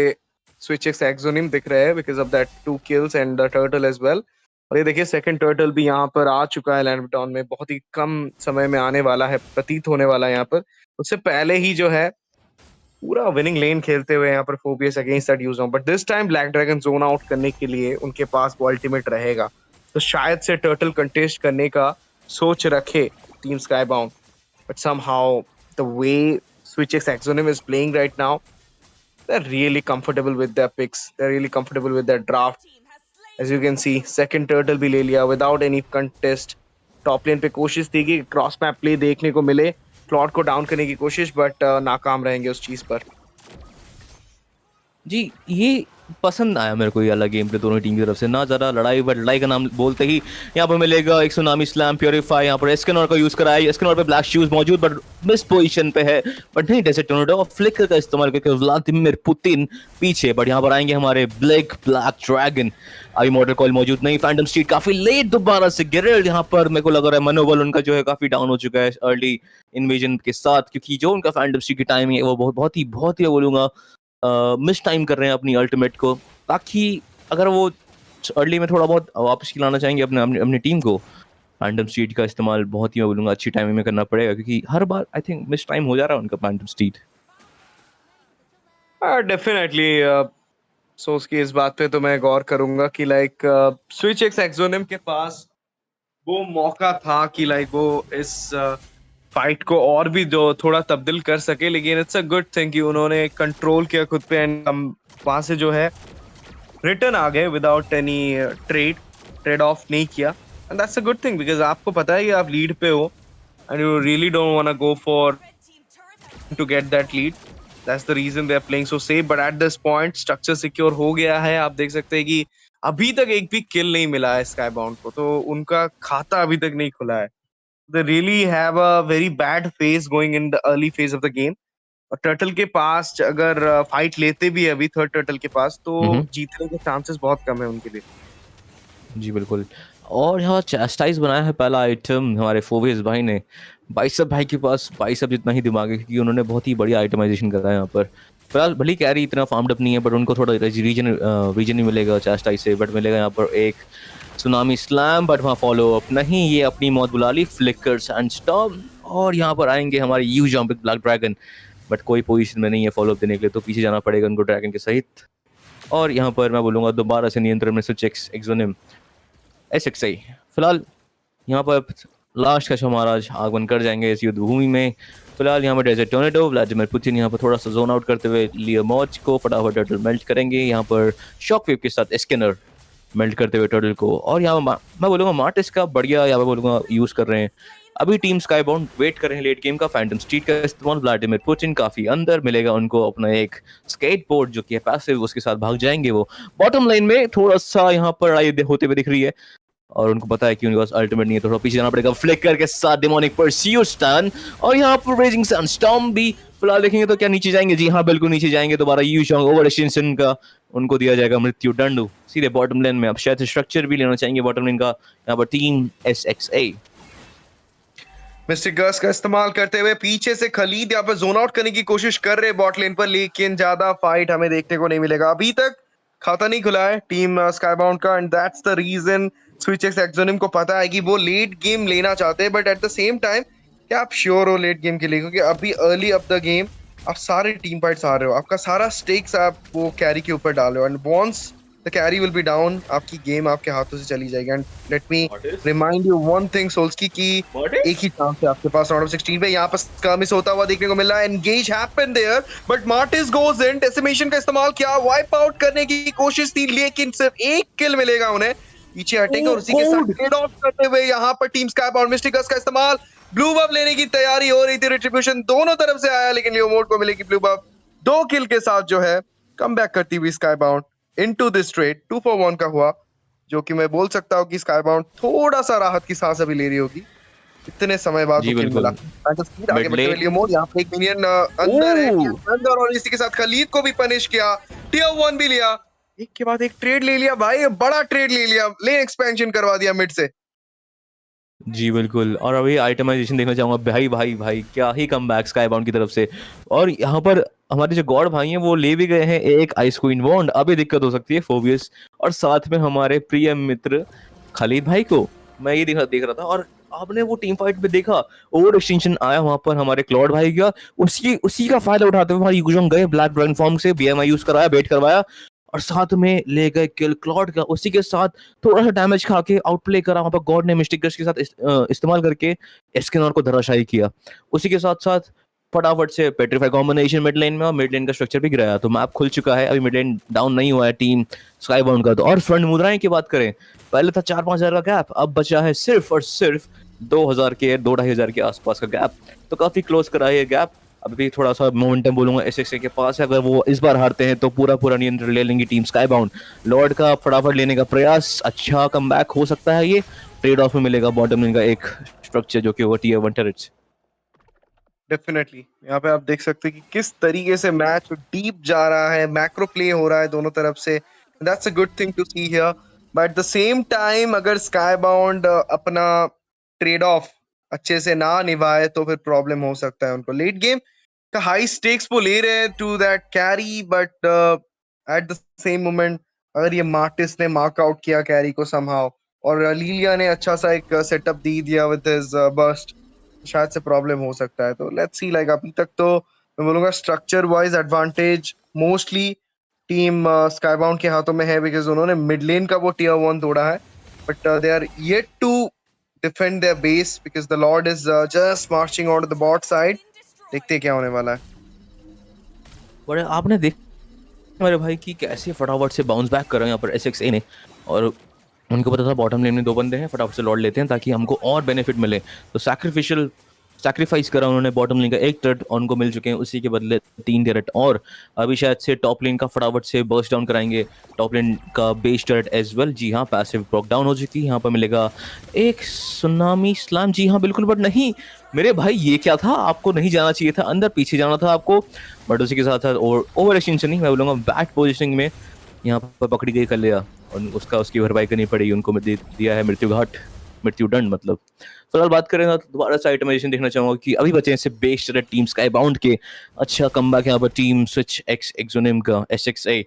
SwitchX Exonym दिख रहे हैं because of that 2 kills and the turtle as well. और ये देखिए सेकंड टर्टल भी यहाँ पर आ चुका है लैंडटाउन में, बहुत ही कम समय में आने वाला है, प्रतीत होने वाला है यहाँ पर। उससे पहले ही जो है पूरा विनिंग लेन खेलते हुए यहाँ पर phobias against that use on, but this time black dragon zone out करने के लिए उनके पास वो अल्टीमेट रहेगा, तो शायद से टर्टल कंटेस्ट करने का सोच रखे team Skybound. But somehow the way SwitchX Exonym is playing right now, they're really comfortable with their picks. They're really comfortable with their draft. As you can see, second turtle भी ले लिया without any contest. Top lane पे कोशिश थी कि cross map play देखने को मिले, क्लॉड को डाउन करने की कोशिश, बट नाकाम रहेंगे उस चीज पर। जी ये पसंद आया मेरे को ये अलग गेम प्ले दोनों टीम की तरफ से, ना ज़्यादा लड़ाई, बट लड़ाई का नाम बोलते ही यहाँ पर मिलेगा एक सुनामी स्लैम प्योरीफाई। यहाँ पर एस्केनोर का यूज कराया, एस्केनोर पे ब्लैक शूज मौजूद बट मिस पोजीशन पे है, बट नहीं डेजर्ट टोर्नेडो और फ्लिकर का इस्तेमाल करके व्लादिमीर पुतिन पीछे। बट यहाँ पर आएंगे हमारे ब्लैक ड्रैगन। अभी मॉडल कॉल मौजूद नहीं, फैंटम स्ट्रीट काफी लेट दोबारा से गिरल। यहाँ पर मेरे को लग रहा है मनोबल उनका जो है काफी डाउन हो चुका है अर्ली इन्वेजन के साथ, क्योंकि जो उनका फैंटम स्ट्रीट की टाइमिंग है वो बहुत ही बोलूंगा मिस टाइम कर रहे हैं अपनी अल्टीमेट को, ताकि अगर वो अर्ली में थोड़ा बहुत वापस खिलाना चाहेंगे अपनी टीम को, फैंटम स्ट्रीट का इस्तेमाल बहुत ही मैं बोलूँगा अच्छी टाइमिंग में करना पड़ेगा, क्योंकि हर बार आई थिंक मिस टाइम हो जा रहा है उनका फैंटम स्ट्रीट। डेफिनेटली सोच की इस बात पे तो मैं गौर करूंगा कि लाइक SwitchX Exonym के पास वो मौका था कि लाइक वो इस फाइट को और भी जो थोड़ा तब्दील कर सके, लेकिन इट्स अ गुड थिंग कि उन्होंने कंट्रोल किया खुद पे एंड वहां से जो है रिटर्न आ गए विदाउट एनी ट्रेड ऑफ नहीं किया, and that's a good thing because आपको पता है कि आप लीड पे हो and you really don't want to go for to get that lead, that's the reason they are playing so safe. But at this point structure secure हो गया है, आप देख सकते हैं कि अभी तक एक भी किल नहीं मिला है स्काईबाउंड को, तो उनका खाता अभी तक नहीं खुला है। They really have a very bad phase going in the early phase of the game. और टर्टल के पास अगर फाइट लेते भी है अभी थर्ड टर्टल के पास, तो जीतने के चांसेस बहुत कम है उनके लिए। जी बिल्कुल। और यहाँ चैस्टाइज बनाया है पहला आइटम हमारे फोविस भाई ने। बाइसेप भाई के पास बाइसेप जितना ही दिमाग है, क्योंकि उन्होंने बहुत ही बढ़िया आइटमाइजेशन करा है यहाँ पर। फिलहाल भले कैरी इतना फार्मड अप नहीं है, बट उनको थोड़ा रीजन ही मिलेगा चैस्टाइज से, बट मिलेगा यहाँ पर एक सुनामी स्लैम, बट वहाँ फॉलो अप नहीं, ये अपनी मौत बुला ली, फ्लिकर्स एंड स्टॉर्म। और यहाँ पर आएंगे हमारे you jump black dragon. But कोई पोजीशन में नहीं है फॉलो अप देने के लिए, तो पीछे जाना पड़ेगा उनको ड्रैगन के सहित। और यहाँ पर मैं बोलूँगा दोबारा से नियंत्रण में स्विच एक्सोनिम SXI। फिलहाल यहाँ पर लास्ट का महाराज आगमन कर जाएंगे इस युद्ध भूमि में। फिलहाल यहाँ पर डेजर्ट टोर्नेडो व्लादिमीर पुतिन यहाँ पर थोड़ा सा जोन आउट करते हुए लियो मॉच को फटाफट टर्टल मेल्ट करेंगे, यहाँ पर शॉक वेव के साथ स्कैनर मेल्ट करते हुए टर्टल को। और यहाँ मैं बोलूँगा मार्टिस का बढ़िया यहाँ पर बोलूँगा यूज़ कर रहे हैं। अभी टीम स्काईबाउंड वेट कर रहे हैं लेट गेम का, फैंटम स्ट्रीट का इस्तेमाल, व्लादिमीर पुतिन काफी अंदर मिलेगा उनको अपना एक स्केटबोर्ड जो कि है पैसिव, उसके साथ भाग जाएंगे वो। बॉटम लाइन में थोड़ा सा यहाँ पर लड़ाई होते हुए दिख रही है और उनको पता है कि उनके पास अल्टीमेट नहीं है, थोड़ा पीछे जाना पड़ेगा। फ्लिकर के साथ डेमोनिक परस्यूट स्टन और यहाँ पर रेजिंग सन स्टॉर्म भी फिलहाल देखेंगे तो क्या नीचे जाएंगे? जी हाँ बिल्कुल नीचे जाएंगे। दोबारा यू शॉन्ग ओवर एक्सटेंशन का उनको दिया जाएगा मृत्यु दंड सीधे बॉटम लाइन में। अब शायद स्ट्रक्चर भी लेना चाहेंगे बॉटम लाइन का यहाँ पर टीम SXA। मिस्टिक गस का इस्तेमाल करते हुए पीछे से खलीद यहाँ पर जोन आउट करने की कोशिश कर रहे बॉट लेन पर, लेकिन ज्यादा फाइट हमें देखने को नहीं मिलेगा। अभी तक खाता नहीं खुला है टीम स्काईबाउंड का, and that's the reason switch exonym को पता है कि वो लेट गेम लेना चाहते हैं, but at the same time क्या आप श्योर हो लेट गेम के लिए? क्योंकि अभी अर्ली अप द गेम आप सारे टीम फाइट्स आ रहे हो, आपका सारा स्टेक्स आप वो कैरी के ऊपर डाल रहे हो, and once the carry will be down आपकी गेम आपके हाथों से चली जाएगी। And let me remind you one thing सोल्स्की की एक ही चांस है आपके पास राउंड ऑफ 16 पे, यहाँ पर स्कर्मिश होता हुआ देखने को मिल रहा है। Engage happen there but Martis goes in, decimation का इस्तेमाल किया, वाइप आउट करने की कोशिश थी लेकिन सिर्फ एक किल मिलेगा उन्हें, पीछे हटेंगे और उसी के साथ ट्रेड ऑफ करते हुए यहाँ पर टीम स्काईबाउंड मिस्टिक गस का इस्तेमाल, ब्लू बफ लेने की तैयारी हो रही थी, रिट्रिब्यूशन दोनों तरफ से आया लेकिन लियोमोड को मिलेगी ब्लू बफ। 2 किल के साथ जो है कम बैक करती हुई स्काईबाउंड इनटू दिस ट्रेड 2 for 1 का हुआ, जो कि मैं बोल सकता हूँ कि स्काईबाउंड थोड़ा सा राहत की सांस अभी ले रही होगी इतने समय बाद जी मिला। आगे बढ़ते हुए लियोमोड यहाँ पे एक मिनियन अंदर है अंदर, और इसी के साथ खलीद को भी पनिश किया, टियर 1 भी लिया, एक के बाद एक ट्रेड ले लिया भाई, बड़ा ट्रेड ले लिया, लेन एक्सपेंशन करवा दिया मिड से। जी बिल्कुल। और अभी आइटमाइजेशन देखना चाहूंगा भाई भाई भाई क्या ही कमबैक स्काईबाउंड की तरफ से। और यहाँ पर हमारे जो गॉड भाई हैं वो ले भी गए हैं एक आइस क्वीन वॉन्ड, अभी दिक्कत हो सकती है फोबियस, और साथ में हमारे प्रिय मित्र खालिद भाई को मैं ये देख रहा था। और आपने वो टीम फाइट में देखा ओवर एक्सटेंशन आया वहां पर हमारे क्लॉड भाई का, उसी का फायदा उठाते हुए हमारे यूजोंग गए ब्लैक ड्रैगन फॉर्म से BMI यूज कराया, बेट करवाया और साथ में ले गए किल क्लॉड का, उसी के साथ थोड़ा सा डैमेज खा के आउटप्ले करा वहां पर गॉड ने मिस्टिक गश के साथ इस्तेमाल करके एस्केनर को धराशायी किया। उसी के साथ साथ फटाफट से पेट्रीफाई कॉम्बिनेशन मिड लेन में, और मिड लेन का स्ट्रक्चर भी गिराया, तो मैप खुल चुका है, अभी मिड लेन डाउन नहीं हुआ है टीम स्काईबाउंड का। तो और फ्रंट मुद्राएं की बात करें, पहले था 4-5 हजार का गैप, अब बचा है सिर्फ और सिर्फ 2,000 के 2-2,500 के आसपास का गैप, तो काफी क्लोज करा है ये गैप। अभी थोड़ा सा मोमेंटम बोलूंगा SXA के पास है, अगर वो इस बार हारते हैं तो पूरा नियंत्रण ले लेंगी टीम स्काईबाउंड। लॉर्ड का फटाफट लेने का प्रयास, अच्छा कमबैक हो सकता है, ये ट्रेड ऑफ में मिलेगा बॉटम लाइन का एक स्ट्रक्चर जो कि वो टियर 1 टर्रेट्स। डेफिनेटली यहाँ पे आप देख सकते हैं कि किस तरीके से मैच डीप जा रहा है, मैक्रो प्ले हो रहा है दोनों तरफ से, that's a good thing to see here. But at the same time अगर स्काईबाउंड अपना ट्रेड ऑफ अच्छे से ना निभाए तो फिर प्रॉब्लम हो सकता है उनको। लेट गेम का हाई स्टेक्स वो ले रहे हैं to that carry, but at the same moment अगर ये मार्टिस ने मार्क आउट किया कैरी को समहाउ, और लीलिया ने अच्छा सा एक सेटअप दी दिया विद हिज बर्स्ट, शायद से प्रॉब्लम हो सकता है। तो लेट्स सी, लाइक अभी तक तो मैं बोलूंगा structure wise advantage mostly team Skybound के हाथों में है, बिकॉज उन्होंने मिड लेन का वो टियर 1 तोड़ा है, but they are yet to defend their base because the lord is just marching on the bot side. देखते हैं क्या होने वाला है। बड़े आपने देख मेरे भाई की कैसे फटाफट से बाउंस बैक कर रहे हैं यहाँ पर SXA ने, और उनको पता था बॉटम लेन में 2 बंदे हैं, फटाफट से लॉर्ड लेते हैं ताकि हमको और बेनिफिट मिले, तो सैक्रिफाइस करा उन्होंने बॉटम लेन का एक टर्रेट, उनको मिल चुके हैं उसी के बदले 3 टर्रेट, और अभी शायद से टॉप लेन का फटाफट से बर्स्ट डाउन कराएंगे, टॉप लेन का बेस टर्रेट एज वेल। जी हाँ पैसिव ब्रोक डाउन हो चुकी है, यहाँ पर मिलेगा एक सुनामी स्लैम। जी हाँ बिल्कुल, बट नहीं मेरे भाई ये क्या था, आपको नहीं जाना चाहिए था अंदर, पीछे जाना था आपको, बट उसी के साथ साथ ओवर एक्सटेंशन नहीं, मैं बोलूँगा बैट पोजिशनिंग में यहाँ पर पकड़ी गई कर लिया, और उसकी भरपाई करनी पड़ी, उनको दिया है मृत्यु दंड मतलब। फिलहाल बात करें ना तो दोबारा से आइटमाइजेशन देखना चाहूंगा कि अभी बचे हैं सिर्फ बेस टर्रेट टीम स्काईबाउंड के। अच्छा कमबैक यहाँ पर टीम स्विच एक्सोनिम का SXA,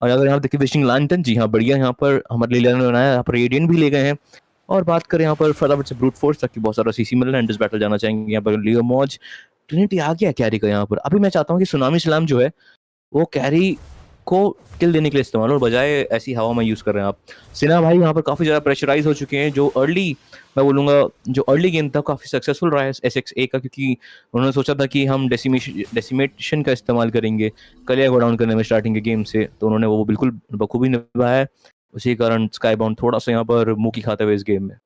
और अगर यहाँ देखिए विशिंग लैंटर्न, जी हाँ बढ़िया, यहाँ पर हमारे लीडर ने बनाया, यहाँ पर रेडियंट भी ले गए हैं। और बात करें यहाँ पर फटाफट से ब्रूट फोर्स तक की बहुत सारा CC मिल रहा है, एंडस बैटल जाना चाहेंगे यहाँ पर लियो मॉज ट्रिनिटी आ गया कैरी का यहाँ पर। अभी मैं चाहता हूँ कि सुनामी सलाम जो है वो कैरी को किल देने के लिए इस्तेमाल हो, और बजाय ऐसी हवा में यूज कर रहे हैं आप। सिन्हा भाई यहाँ पर काफी ज्यादा प्रेशराइज हो चुके हैं। जो अर्ली, मैं बोलूंगा जो अर्ली गेम था काफी सक्सेसफुल रहा है SXA का, क्योंकि उन्होंने सोचा था कि हम डेसिमेशन का इस्तेमाल करेंगे कलिया को डाउन करने में स्टार्टिंग के गेम से, तो उन्होंने वो बिल्कुल बखूबी निभाया है। उसी कारण स्काईबाउंड थोड़ा सा यहाँ पर मुंह की खाते हुए इस गेम में।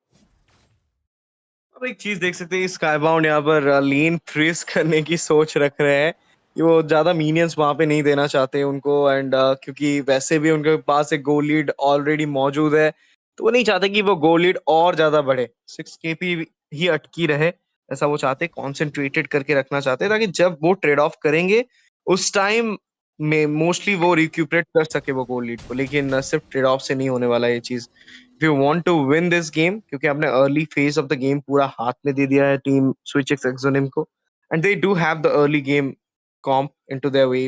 अब एक चीज देख सकते हैं, स्काईबाउंड यहाँ पर लेन फ्रीज करने की सोच रख रहे हैं कि वो ज्यादा मीनियंस वहां पे नहीं देना चाहते उनको, एंड क्योंकि वैसे भी उनके पास एक गोल लीड ऑलरेडी मौजूद है, तो वो नहीं चाहते कि वो गोल लीड और ज्यादा बढ़े, 6 KP ही अटकी रहे। ऐसा वो चाहते, कॉन्सेंट्रेटेड करके रखना चाहते हैं, ताकि जब वो ट्रेड ऑफ करेंगे उस टाइम में मोस्टली वो रिक्यूपरेट कर सके वो गोल लीड को। लेकिन सिर्फ ट्रेड ऑफ से नहीं होने वाला ये चीज। if you want to win this game, क्योंकि आपने early phase of the game पूरा हाथ में दे दिया है टीम स्विच एक्सोनिम को, and they do have the early game comp into their way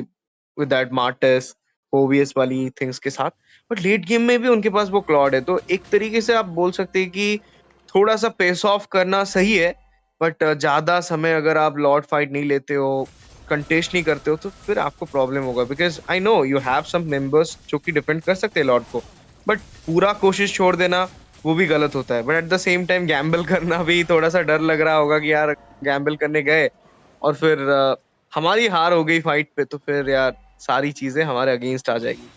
with that Martis ओवीएस वाली थिंग्स के साथ, बट लेट गेम में भी उनके पास वो क्लॉड है। तो एक तरीके से आप बोल सकते हैं कि थोड़ा सा पेस ऑफ करना सही है, बट ज्यादा समय अगर आप लॉर्ड फाइट नहीं लेते हो, कंटेस्ट नहीं करते हो, तो फिर आपको प्रॉब्लम होगा। Because I know you have some members जो कि डिफेंड कर सकते हैं लॉर्ड को, बट पूरा कोशिश छोड़ देना वो भी गलत होता है। But at the same time Gamble करना भी थोड़ा सा डर लग रहा होगा कि यार गैम्बल करने गए और फिर हमारी हार हो गई फाइट पे, तो फिर यार सारी चीजें हमारे अगेंस्ट आ जाएगी।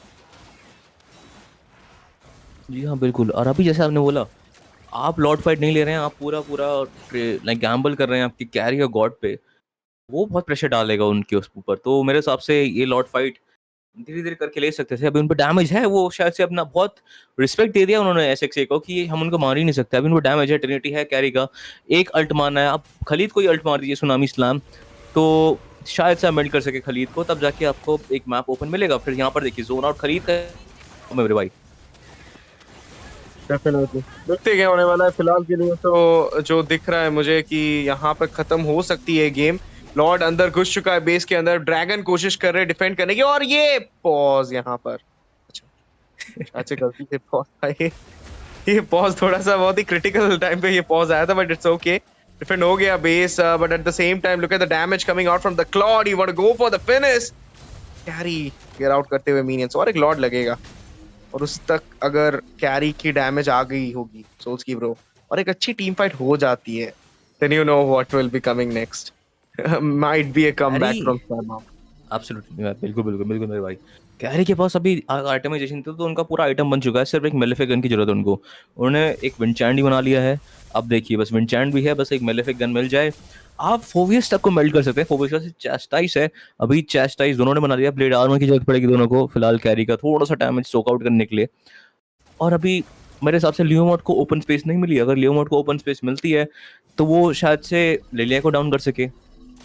जी हाँ बिल्कुल। और अभी जैसे आपने बोला, आप लॉर्ड फाइट नहीं ले रहे हैं, आप पूरा पूरा लाइक गैम्बल कर रहे हैं आपकी कैरी और गॉड पे, वो बहुत प्रेशर डालेगा उनके उस ऊपर। तो मेरे हिसाब से ये लॉर्ड फाइट धीरे धीरे करके ले सकते थे। अभी उन पर डैमेज है, वो शायद से अपना बहुत रिस्पेक्ट दे दिया उन्होंने SXA को कि हम उनको मार ही नहीं सकते। अभी उनको डैमेज है, ट्रिनिटी है कैरी का, एक अल्ट मारना है। आप खलीद को ही अल्ट मार दीजिए सुनामी इस्लाम, तो शायद से आप मेल्ट कर सके खलीद को, तब जाके आपको एक मैप ओपन मिलेगा। फिर यहाँ पर देखिए जोन आउट खलीद का मेरे भाई। डेफिनेटली देखते क्या होने वाला है। फिलहाल के लिए तो जो दिख रहा है मुझे कि यहाँ पर खत्म हो सकती है गेम। लॉर्ड अंदर घुस चुका है बेस के अंदर, ड्रैगन कोशिश कर रहे हैं डिफेंड करने की, और ये पॉज यहाँ पर, अच्छा अच्छा गलती से पॉज था ये पॉज थोड़ा सा बहुत ही क्रिटिकल टाइम पे ये पॉज आया था, बट इट्स ओके। डिफेंड हो गया base, but at the same time look at the damage coming out from the Claude. You want to go for the finish, carry get out करते हुए minions, और एक Lord लगेगा, और उस तक अगर कैरी की डैमेज आ गई होगी सोल्स की ब्रो, और एक अच्छी टीम फाइट हो जाती है, then you know what will be coming next. Might be a carry comeback from Starbound। Absolutely, बिल्कुल बिल्कुल बिल्कुल मेरे भाई। कैरी के पास अभी आइटमाइजेशन तो उनका पूरा आइटम बन चुका है, सिर्फ एक मेलेफिक गन की जरूरत है उनको। उन्होंने एक विंडचैंड ही बना लिया है। अब देखिए बस विंडचैंड भी है, बस एक मेलेफिक गन मिल जाए, आप फोवियस तक को मेल्ट कर सकते हैं। फोवियस का चैस्टाइस है, अभी चैस्टाइस दोनों ने बना लिया। ब्लेड आर्मर की जरूरत पड़ेगी दोनों को फिलहाल कैरी का थोड़ा सा डैमेज सोक आउट करने के लिए। और अभी मेरे हिसाब से लियोमोट को ओपन स्पेस नहीं मिली। अगर लियोमोट को ओपन स्पेस मिलती है तो वो शायद से लिलिया को डाउन कर सके।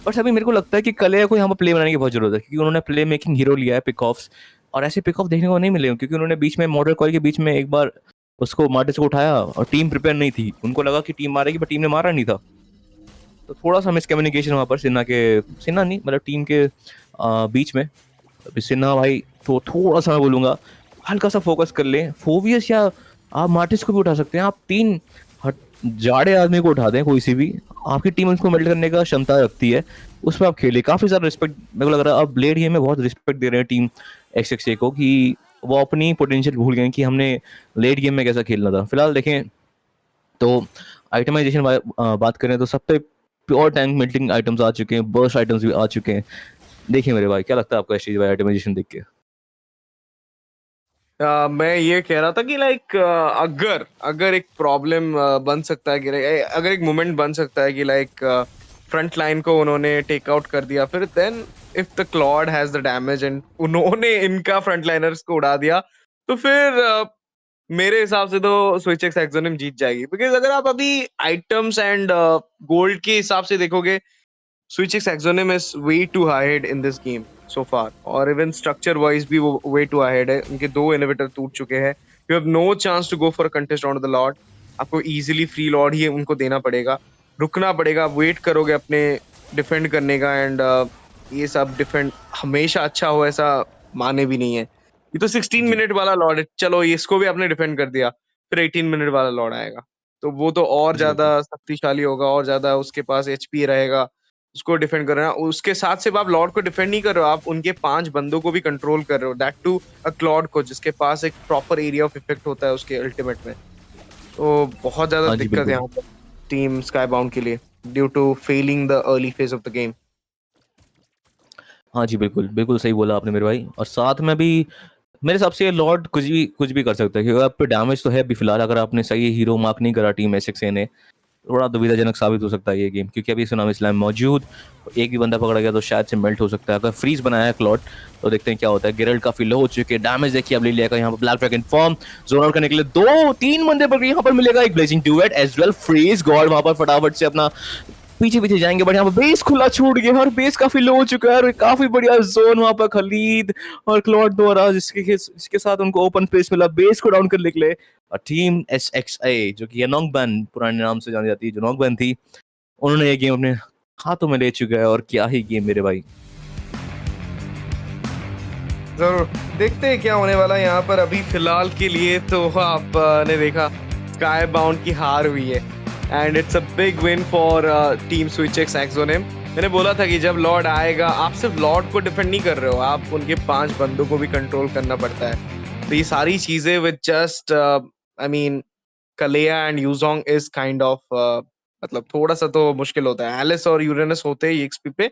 बट अभी मेरे को लगता है कि कलिया को यहाँ पर प्ले बनाने की बहुत जरूरत है, क्योंकि उन्होंने प्ले मेकिंग हीरो लिया है पिक ऑफ्स, और ऐसे पिक ऑफ देखने को नहीं मिले, क्योंकि उन्होंने बीच में मॉडल कॉल के बीच में एक बार उसको मार्टिस को उठाया और टीम प्रिपेयर नहीं थी, उनको लगा कि टीम मारेगी बट टीम ने मारा नहीं था। तो थोड़ा सा मिसकम्युनिकेशन वहाँ पर सिन्हा नहीं मतलब टीम के बीच में। अभी सिन्हा भाई तो थोड़ा सा मैं बोलूंगा हल्का सा फोकस कर ले। फोवियस या आप मार्टिस को भी उठा सकते हैं, आप तीन जाड़े आदमी को उठा दें कोई सी भी, आपकी टीम उसको मेल्ट करने का क्षमता रखती है, उस पर आप खेलिए। काफी सारा रिस्पेक्ट मेरे को लग रहा है अब ब्लेड गेम में बहुत रिस्पेक्ट दे रहे हैं टीम XXA को, कि वो अपनी पोटेंशियल भूल गए कि हमने लेट गेम में कैसा खेलना था। फिलहाल देखें तो आइटमाइजेशन बात करें तो सब पे प्योर टैंक मेल्टिंग आइटम्स आ चुके हैं, बर्स्ट आइटम्स भी आ चुके हैं। देखिए मेरे भाई क्या लगता है आपको इस चीज भाई आइटमाइजेशन देख के? मैं ये कह रहा था कि लाइक अगर अगर एक प्रॉब्लम बन सकता है कि अगर एक मोमेंट बन सकता है कि लाइक फ्रंट लाइन को उन्होंने टेक आउट कर दिया, फिर then if the Claude has the damage and उन्होंने इनका फ्रंट लाइनर्स को उड़ा दिया, तो फिर मेरे हिसाब से तो स्विच एक्स एक्सोनिम जीत जाएगी। बिकॉज अगर आप अभी आइटम्स एंड गोल्ड के हिसाब से देखोगे, Switch's Exonym is way too ahead in this game so far, और even structure wise भी वो way too ahead है। उनके दो inhibitor टूट चुके हैं। You have no chance to go for a contest round of the Lord। आपको easily free Lord ही उनको देना पड़ेगा, रुकना पड़ेगा, वेट करोगे अपने डिफेंड करने का, एंड ये सब डिफेंड हमेशा अच्छा हो ऐसा माने भी नहीं है। ये तो 16 जी मिनट वाला लॉर्ड है, चलो इसको भी आपने डिफेंड कर दिया, फिर 18 मिनट वाला लॉर्ड आएगा, तो वो तो और जी बिल्कुल। ज्यादा शक्तिशाली होगा, और ज्यादा उसके पास एचपी रहेगा। उसको डिफेंड कर रहे हो, उसके साथ सिर्फ आप लॉर्ड को डिफेंड नहीं कर रहे हो, आप उनके 5 बंदों को भी कंट्रोल कर रहे हो, दैट टू अ क्लॉड को, जिसके पास एक प्रॉपर एरिया ऑफ इफेक्ट होता है उसके अल्टीमेट में। तो बहुत ज्यादा हाँ जी, दिक्कत है बिल्कुल। यहाँ पर टीम स्काईबाउंड के लिए, due to failing the early phase of the game. हाँ जी, बिल्कुल, बिल्कुल सही बोला आपने मेरे भाई। और साथ में भी मेरे हिसाब से लॉर्ड कुछ भी कर सकता है, क्योंकि आप पे डैमेज तो है अभी फिलहाल, अगर आपने सही हीरो मार्क नहीं करा टीम एसएक्स ने, थोड़ा दुविधाजनक साबित हो सकता है ये गेम, क्योंकि अभी सुनामी स्लैम मौजूद, एक भी बंदा पकड़ा गया तो शायद से मेल्ट हो सकता है। अगर फ्रीज बनाया है क्लॉट, तो देखते हैं क्या होता है। गेरल्ट काफी लो हो चुके हैं, डैमेज देखिए अब ले लिया यहाँ पर black dragon form zone out करने के लिए 2-3 बंदे पर यहाँ पर मिलेगा एक blazing duet as well. Freeze god वहां पर फटाफट से अपना पीछे पीछे जाएंगे, बट यहाँ पर बेस खुला छूट गया और बेस काफी लो हो चुका है, और काफी बढ़िया जोन वहां पर खलीद और क्लॉट द्वारा, जिसके साथ उनको ओपन स्पेस मिला बेस को डाउन करने के लिए। और टीम एसएक्सए, जो कि नोंगबैन पुराने नाम से जानी जाती है, जो नोंगबैन थी, उन्होंने ये गेम अपने हाथों में ले चुका है। और क्या ही गेम मेरे भाई। जरूर देखते हैं क्या होने वाला है यहाँ पर। अभी फिलहाल के लिए तो आपने देखा स्काई बाउंड की हार हुई है, and it's a big win for team switch X exonym. मैंने बोला था कि जब लॉर्ड आएगा, आप सिर्फ लॉर्ड को डिफेंड नहीं कर रहे हो, आप उनके 5 बंदों को भी कंट्रोल करना पड़ता है। तो ये सारी चीजें विद जस्ट आई मीन कलेया and Yu Zhong is kind of मतलब थोड़ा सा तो मुश्किल होता है। एलिस और यूरेनस होते ही एक्सपी पे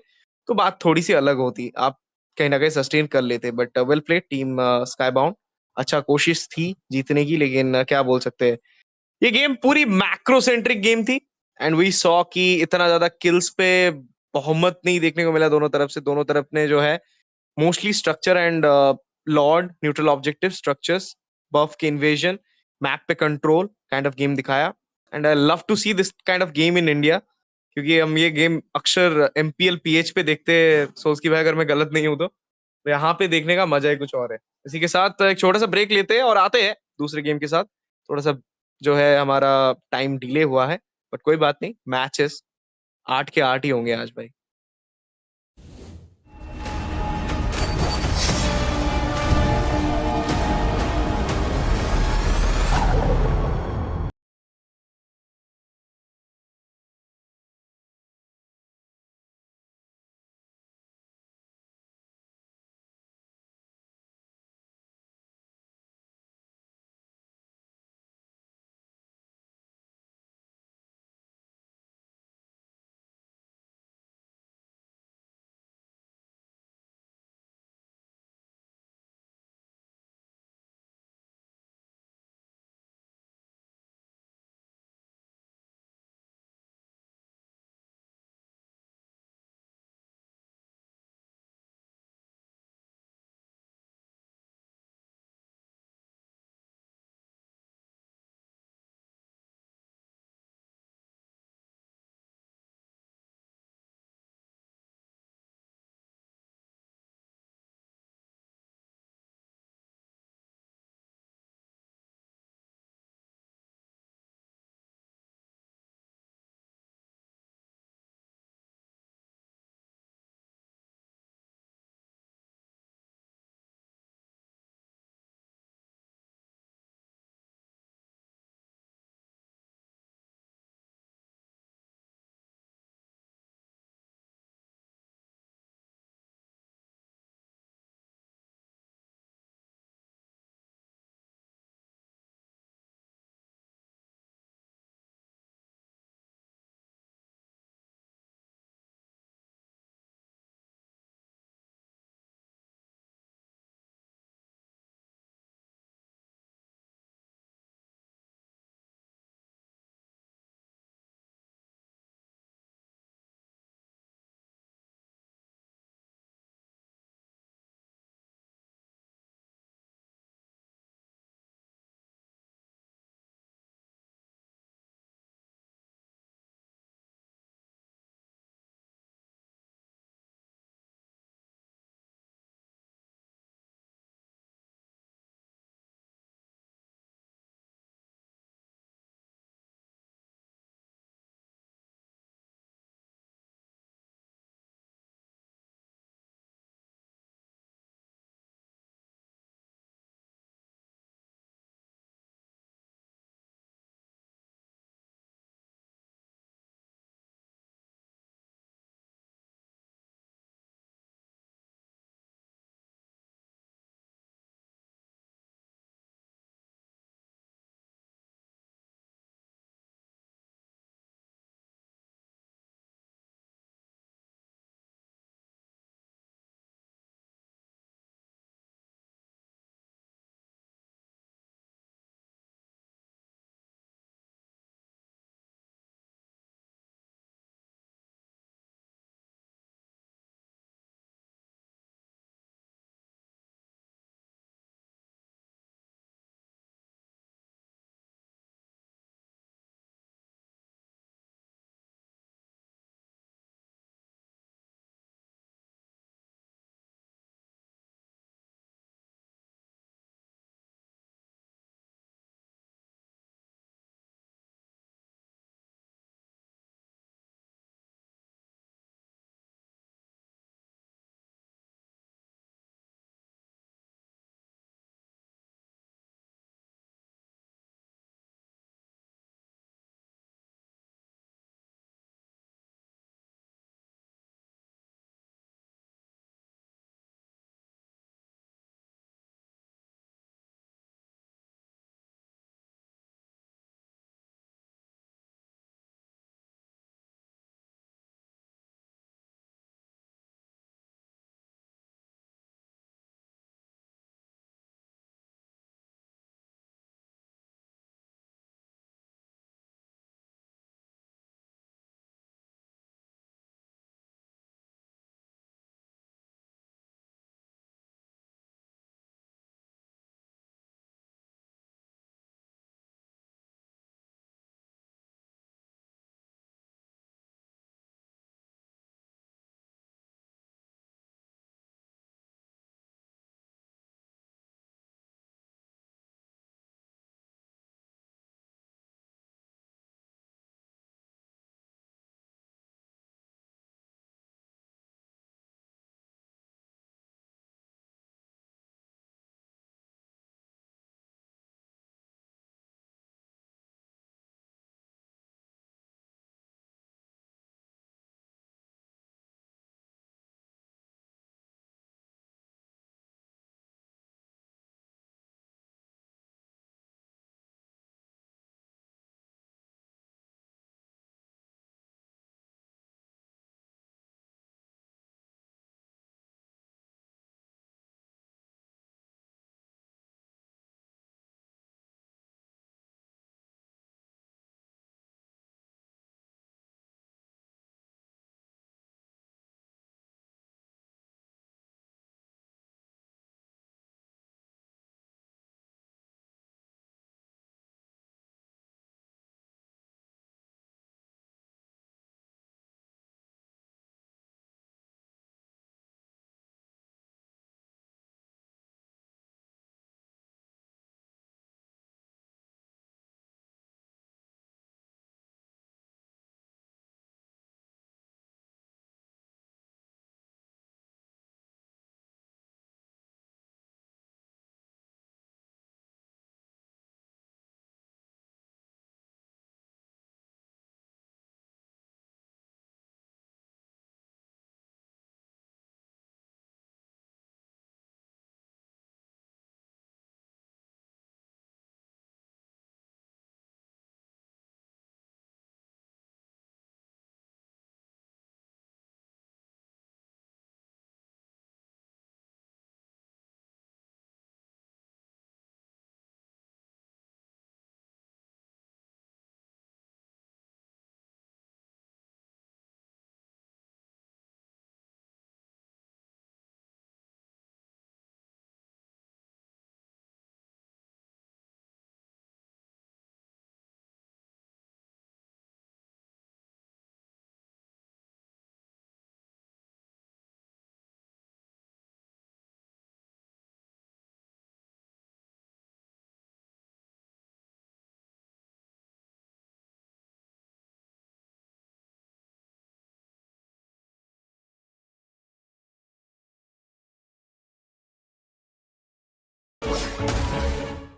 तो बात थोड़ी सी अलग होती, आप कहीं ना कहीं सस्टेन कर लेते। But well played team sky bound, अच्छा कोशिश थी जीतने की, लेकिन क्या बोल सकते हैं, ये गेम पूरी मैक्रोसेंट्रिक गेम थी। एंड वी सॉ कि इतना ज्यादा किल्स पे बहुमत नहीं देखने को मिला दोनों तरफ से। दोनों तरफ ने जो है mostly structure and lord neutral objective structures, buff के इन्वेजन, मैप पे कंट्रोल काइंड ऑफ गेम दिखाया। And I love to see this kind of game in India, क्योंकि हम ये गेम अक्सर एमपीएल पीएच पे देखते हैं। सोच की भाई अगर मैं गलत नहीं हूं तो यहाँ पे देखने का मजा ही कुछ और है। इसी के साथ एक छोटा सा ब्रेक लेते हैं और आते हैं दूसरे गेम के साथ। थोड़ा सा जो है हमारा टाइम डिले हुआ है, बट कोई बात नहीं, मैचेस 8 के 8 ही होंगे आज भाई।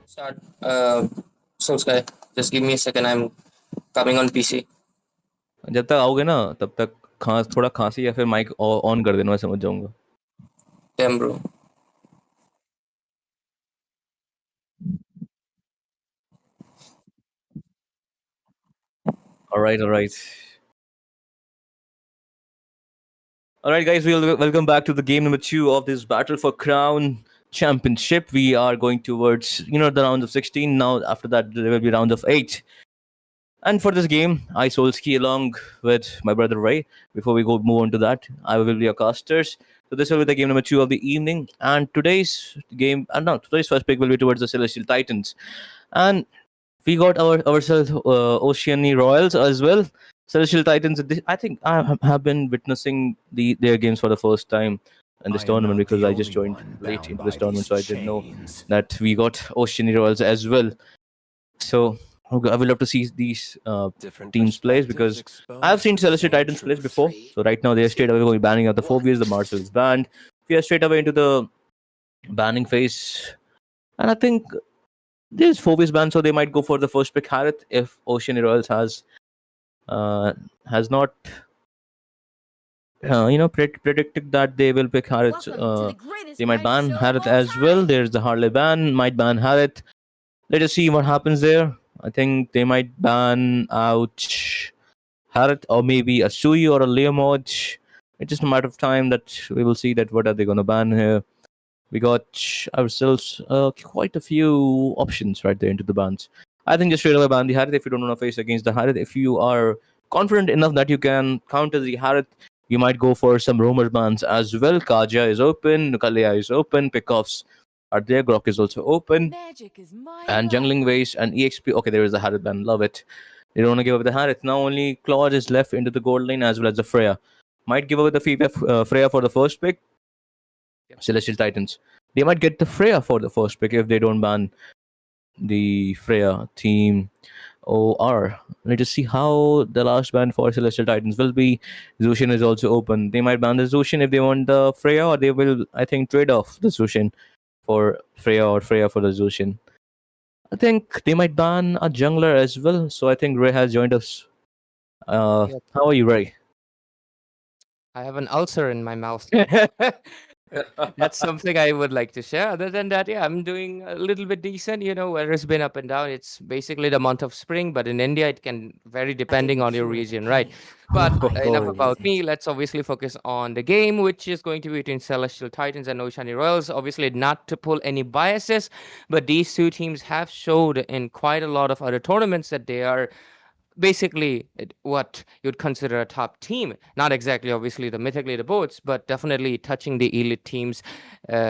Start. So Sky, just give me a second. I'm coming on PC. जब तक आओगे ना तब तक थोड़ा खांसी या फिर माइक ऑन कर देना, मैं समझ जाऊंगा. Damn, bro. All right. All right, guys, welcome back to the game number 2 of this Battle for Crown Championship. We are going towards, the rounds of 16. Now, after that, there will be rounds of 8. And for this game, I Solski along with my brother Ray. Before we move on to that, I will be your casters. So this will be the game number 2 of the evening. And today's first pick will be towards the Celestial Titans. And we got ourselves Oceania Royals as well. Celestial Titans, I think I have been witnessing their games for the first time in this tournament because I just joined late into this tournament, so I didn't know that we got Oceania Royals as well. So I would love to see these teams plays because I've seen Celestial Titans plays before. So right now they are straight away going banning out the phobias. The Marshall is banned. We are straight away into the banning phase, and I think there's phobias banned, so they might go for the first pick Harith if Ocean Royals has not predicted that they will pick Harith. They might ban Harith as well. There's the Harley ban, might ban Harith. Let us see what happens there. I think they might ban out Harith or maybe a Suyu or a Leomod. It's just a matter of time that we will see that what are they going to ban here. We got ourselves quite a few options right there into the bans. I think just straight away ban the Harith if you don't want to face against the Harith. If you are confident enough that you can counter the Harith, you might go for some roamer bans as well. Kaja is open, Nukalia is open, pickoffs are there, Grok is also open, and jungling waste and EXP. Okay, there is the Harith ban, love it. They don't want to give up the Harith. Now only Claude is left into the gold lane as well as the Freya. Might give away the Freya for the first pick. Celestial Titans. They might get the Freya for the first pick if they don't ban the Freya team OR. Let's just see how the last ban for Celestial Titans will be. Zushin is also open. They might ban the Zushin if they want the Freya, or they will, I think, trade off the Zushin for Freya or Freya for the Zushin. I think they might ban a jungler as well. So I think Ray has joined us. How are you, Ray? I have an ulcer in my mouth. That's something I would like to share. Other than that, yeah, I'm doing a little bit decent. Weather has been up and down. It's basically the month of spring, but in India, it can vary depending on your region, right? But enough about me. Let's obviously focus on the game, which is going to be between Celestial Titans and Oceania Royals. Obviously, not to pull any biases, but these two teams have showed in quite a lot of other tournaments that they are basically what you'd consider a top team. Not exactly, obviously, the mythic leaderboards, but definitely touching the elite teams,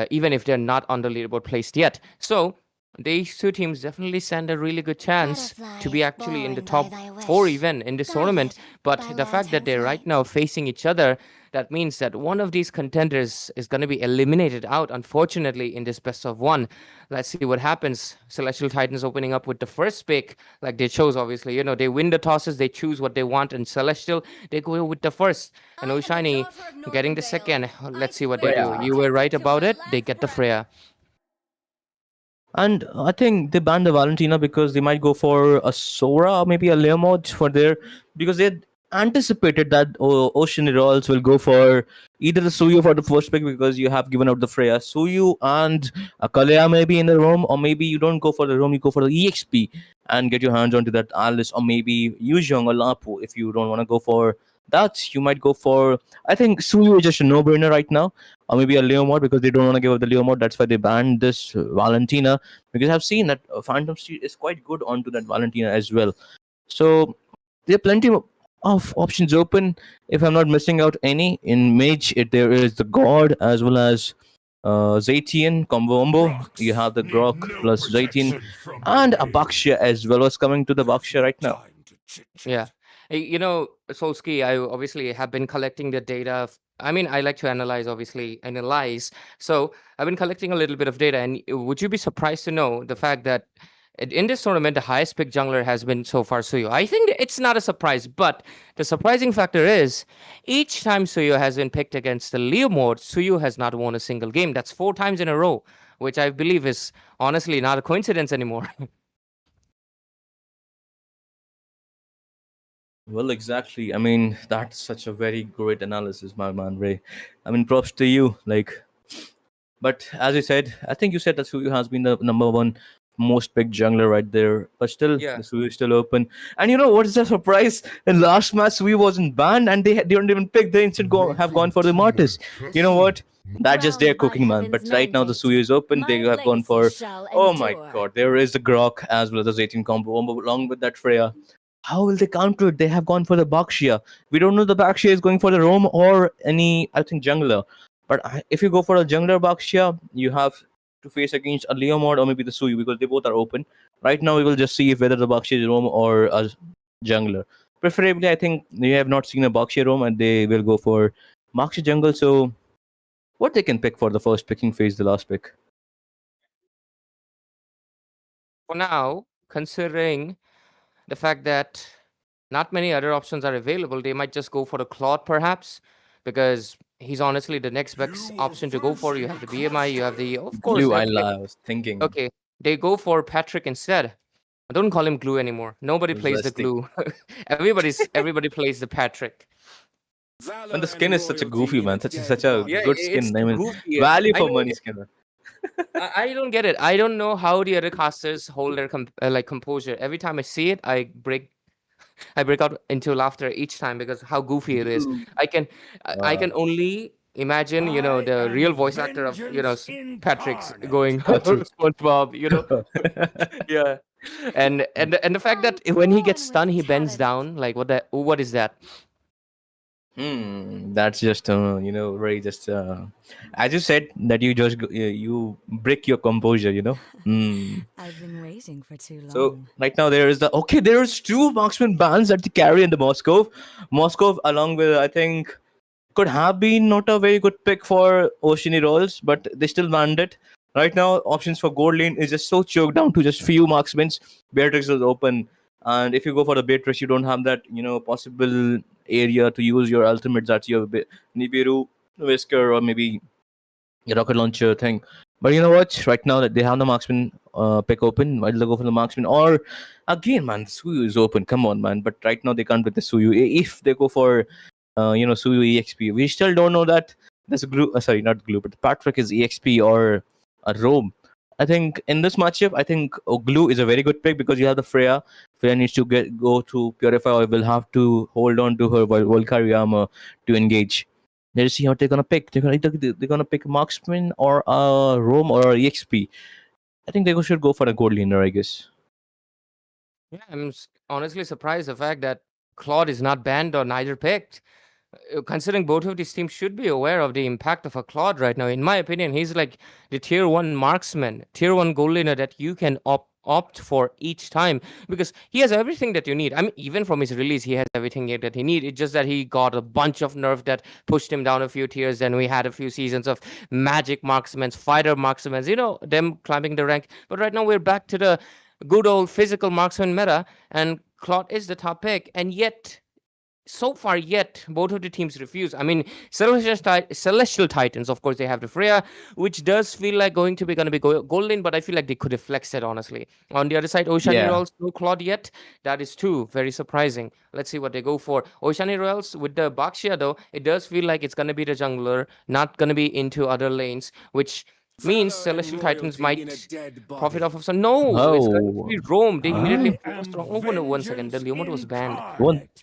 even if they're not on the leaderboard placed yet. So these two teams definitely stand a really good chance to be actually in the top 4 even in this tournament. But the fact that they're right now facing each other, that means that one of these contenders is going to be eliminated out, unfortunately, in this best of 1. Let's see what happens. Celestial Titans opening up with the first pick, like they chose, obviously. They win the tosses, they choose what they want, and Celestial, they go with the first. And Oshiny getting the second. Let's see what they do. You were right about it. They get the Freya. And I think they banned the Valentina because they might go for a Sora or maybe a Leomod for their, because they anticipated that Ocean Royals will go for either the Suyu for the first pick because you have given out the Freya. Suyu and a Kalea maybe in the room, or maybe you don't go for the room, you go for the EXP and get your hands onto that Alice, or maybe Yuzhong or Lapu. If you don't want to go for that, you might go for, I think Suyu is just a no-brainer right now, or maybe a Leomod because they don't want to give up the Leomod. That's why they banned this Valentina, because I've seen that Phantom Steed is quite good onto that Valentina as well. So there are plenty of options open. If I'm not missing out any, in Mage, there is the God as well as Zaytian combo. You have the Grok plus Zaytian and a Baksha as well. What's coming to the Baksha right now? Yeah. Solski, I obviously have been collecting the data. I like to analyze. So I've been collecting a little bit of data. And would you be surprised to know the fact that in this tournament, the highest picked jungler has been so far Suyu? I think it's not a surprise, but the surprising factor is each time Suyu has been picked against the Leo mode, Suyu has not won a single game. That's 4 times in a row. which I believe is honestly not a coincidence anymore. Well, exactly. I mean, that's such a very great analysis, my man, Ray. I mean, props to you. But as you said, I think you said that Suyu has been the number one most picked jungler right there. But still, Yeah. the Suyu is still open. And you know what is the surprise? In last match, Suyu wasn't banned, and they didn't even pick. They instead have gone for the Mortis. You know what? That's just their cooking, man. But right now, the Suyu is open. They have gone for. Oh my god, there is the Grok as well as the 18 combo along with that Freya. How will they counter it? They have gone for the Bakshia. We don't know the Bakshia is going for the roam or any, I think, jungler. But if you go for a jungler Bakshia, you have to face against a Leo mod or maybe the Suyu because they both are open. Right now, we will just see if whether the Bakshia is roam or a jungler. Preferably, I think we have not seen a Bakshia roam and they will go for Bakshia jungle. So, what they can pick for the first picking phase, the last pick? For now, considering the fact that not many other options are available, they might just go for the Claude perhaps, because he's honestly the next best option to go for. You have the BMI, you have the, of course, Glue, I was thinking. okay, they go for Patrick instead. Don't call him Glue anymore. Nobody plays the Interesting. Glue. Everybody plays the Patrick. And the skin is such a goofy, man. Such a Yeah, good it's skin. I mean, goofy. value I for don't money get- skin. I don't get it. I don't know how the other casters hold their composure. Every time I see it, I break out into laughter each time because how goofy it is. I can only imagine, the real voice actor of, Patrick's going SpongeBob, yeah. And the fact that when he gets stunned, he bends down. Like what is that? That's just very just as you said that you just you break your composure. I've been waiting for too long. So right now there's two marksman bans at the carry in the Moscow along with I think could have been not a very good pick for Oceany roles, but they still banned it. Right now, options for gold lane is just so choked down to just few marksmen. Beatrix is open, and if you go for the Beatrix, you don't have that possible area to use your ultimate. That's your Nibiru, Whisker, or maybe your rocket launcher thing. But you know what? Right now that they have the marksman pick open, might they go for the marksman? Or again, man, Suyu is open. Come on, man. But right now they can't with the Suyu. If they go for Suyu EXP. We still don't know that this glue, not glue, but Patrick is EXP or a Rome. I think in this matchup, I think glue is a very good pick because you have the Freya. Freya needs to go to Purify or will have to hold on to her Volcari armor to engage. Let's see how they're gonna pick. They're gonna pick Marksman or a Rome or a EXP. I think they should go for a gold laner, I guess. Yeah, I'm honestly surprised the fact that Claude is not banned or neither picked. Considering both of these teams should be aware of the impact of a Claude right now. In my opinion, he's like the tier 1 marksman, tier 1 gold laner that you can opt for each time because he has everything that you need. I mean, even from his release, he has everything that he needs. It's just that he got a bunch of nerf that pushed him down a few tiers. Then we had a few seasons of magic marksmen, fighter marksmen, them climbing the rank. But right now we're back to the good old physical marksman meta, and Claude is the top pick. And yet, so far both of the teams refuse. I mean, Celestial Titans, of course, they have the Freya, which does feel like going to be gold lane, but I feel like they could have flexed it, honestly. On the other side, Oceany Royals, no Claude yet. That is too very surprising. Let's see what they go for. Oceany Royals with the Bakshia, though, it does feel like it's going to be the jungler, not going to be into other lanes, which means Celestial Titans might profit off of some. No, it's going to be Rome. They immediately oh, no, 1 second. The Leomord was banned.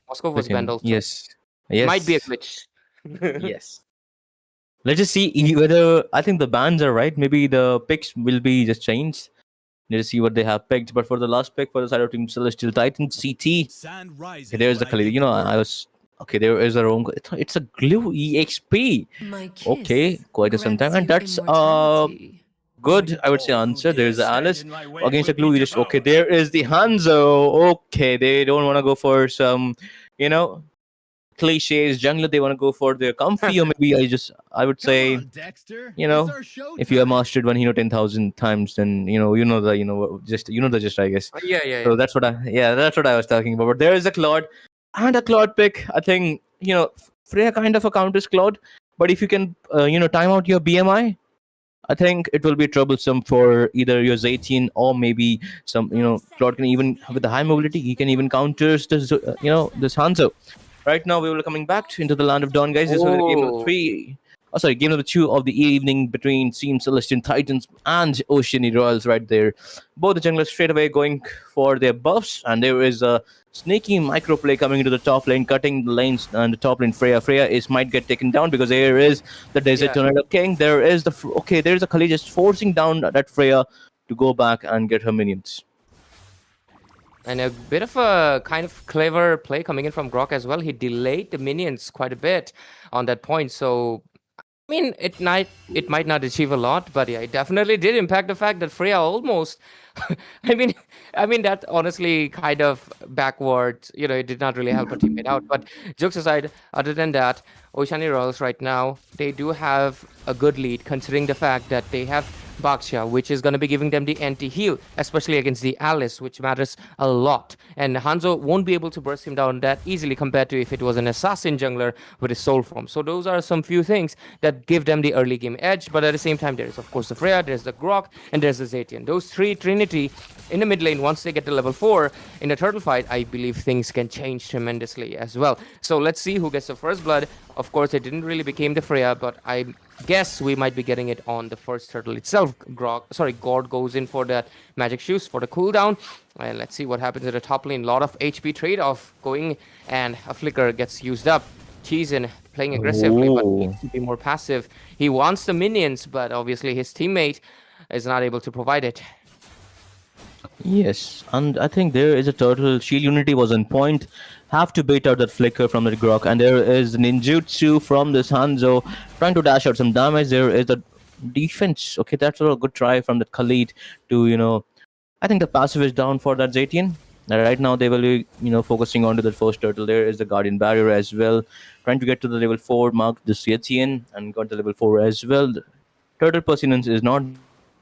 Moscow was banned also. Yes. Might be a glitch. Yes. Let's just see whether I think the bans are right. Maybe the picks will be just changed. Let's see what they have picked. But for the last pick for the side of Team Celestial Titans, CT. Okay, there's the Khalid. I was okay. There is a wrong. It's a glue EXP. Okay, quite some time, and that's good. I would say answer. There's the Alice against the glue. Okay, there is the Hanzo. Okay, they don't want to go for some, cliches jungler. They want to go for their comfy, or maybe I would say, if you have mastered one hero 10,000 times, then the gist, I guess. Yeah. So that's what I was talking about. But there is a Claude and a Claude pick. I think Freya kind of a counters Claude, but if you can time out your BMI, I think it will be troublesome for either your Zaytian or maybe some, Claude can even, with the high mobility, he can even counter this Hanzo. Right now, we will coming back into the land of Dawn, guys. This will be the game number Oh. 3. Oh, sorry, game number 2 of the evening between Team Celestian Titans and Oceany Royals right there. Both the junglers straight away going for their buffs, and there is a sneaky microplay coming into the top lane, cutting the lanes and the top lane. Freya might get taken down because there is the Desert Tornado King. There is there's a Kali just forcing down that Freya to go back and get her minions. And a bit of a kind of clever play coming in from Grok as well. He delayed the minions quite a bit on that point. So, I mean, it might not achieve a lot, but yeah, it definitely did impact the fact that Freya almost. I mean that honestly kind of backwards. It did not really help her teammate out. But jokes aside, other than that, Oceany Royals right now they do have a good lead considering the fact that they have Baksha, which is going to be giving them the anti-heal, especially against the Alice, which matters a lot. And Hanzo won't be able to burst him down that easily compared to if it was an assassin jungler with his soul form. So those are some few things that give them the early game edge. But at the same time, there is of course the Freya, there's the Grok, and there's the Zaytian. Those three Trinity in the mid lane, once they get to level 4 in the turtle fight, I believe things can change tremendously as well. So let's see who gets the first blood. Of course, it didn't really become the Freya, but I guess we might be getting it on the first turtle itself. God goes in for that magic shoes for the cooldown. And let's see what happens at the top lane. A lot of HP trade-off going, and a flicker gets used up. Cheesin playing aggressively, but needs to be more passive. He wants the minions, but obviously his teammate is not able to provide it. Yes, and I think there is a turtle. Shield Unity was on point. Have to bait out that flicker from the Grok, and there is ninjutsu from this Hanzo trying to dash out some damage. There is the defense. Okay, that's a good try from the Khalid to, I think the passive is down for that Zaytian. Right now they will be, focusing on to the first turtle. There is the Guardian Barrier as well. Trying to get to the level 4 mark, the Zaytian, and got to level 4 as well. The turtle Persinance is not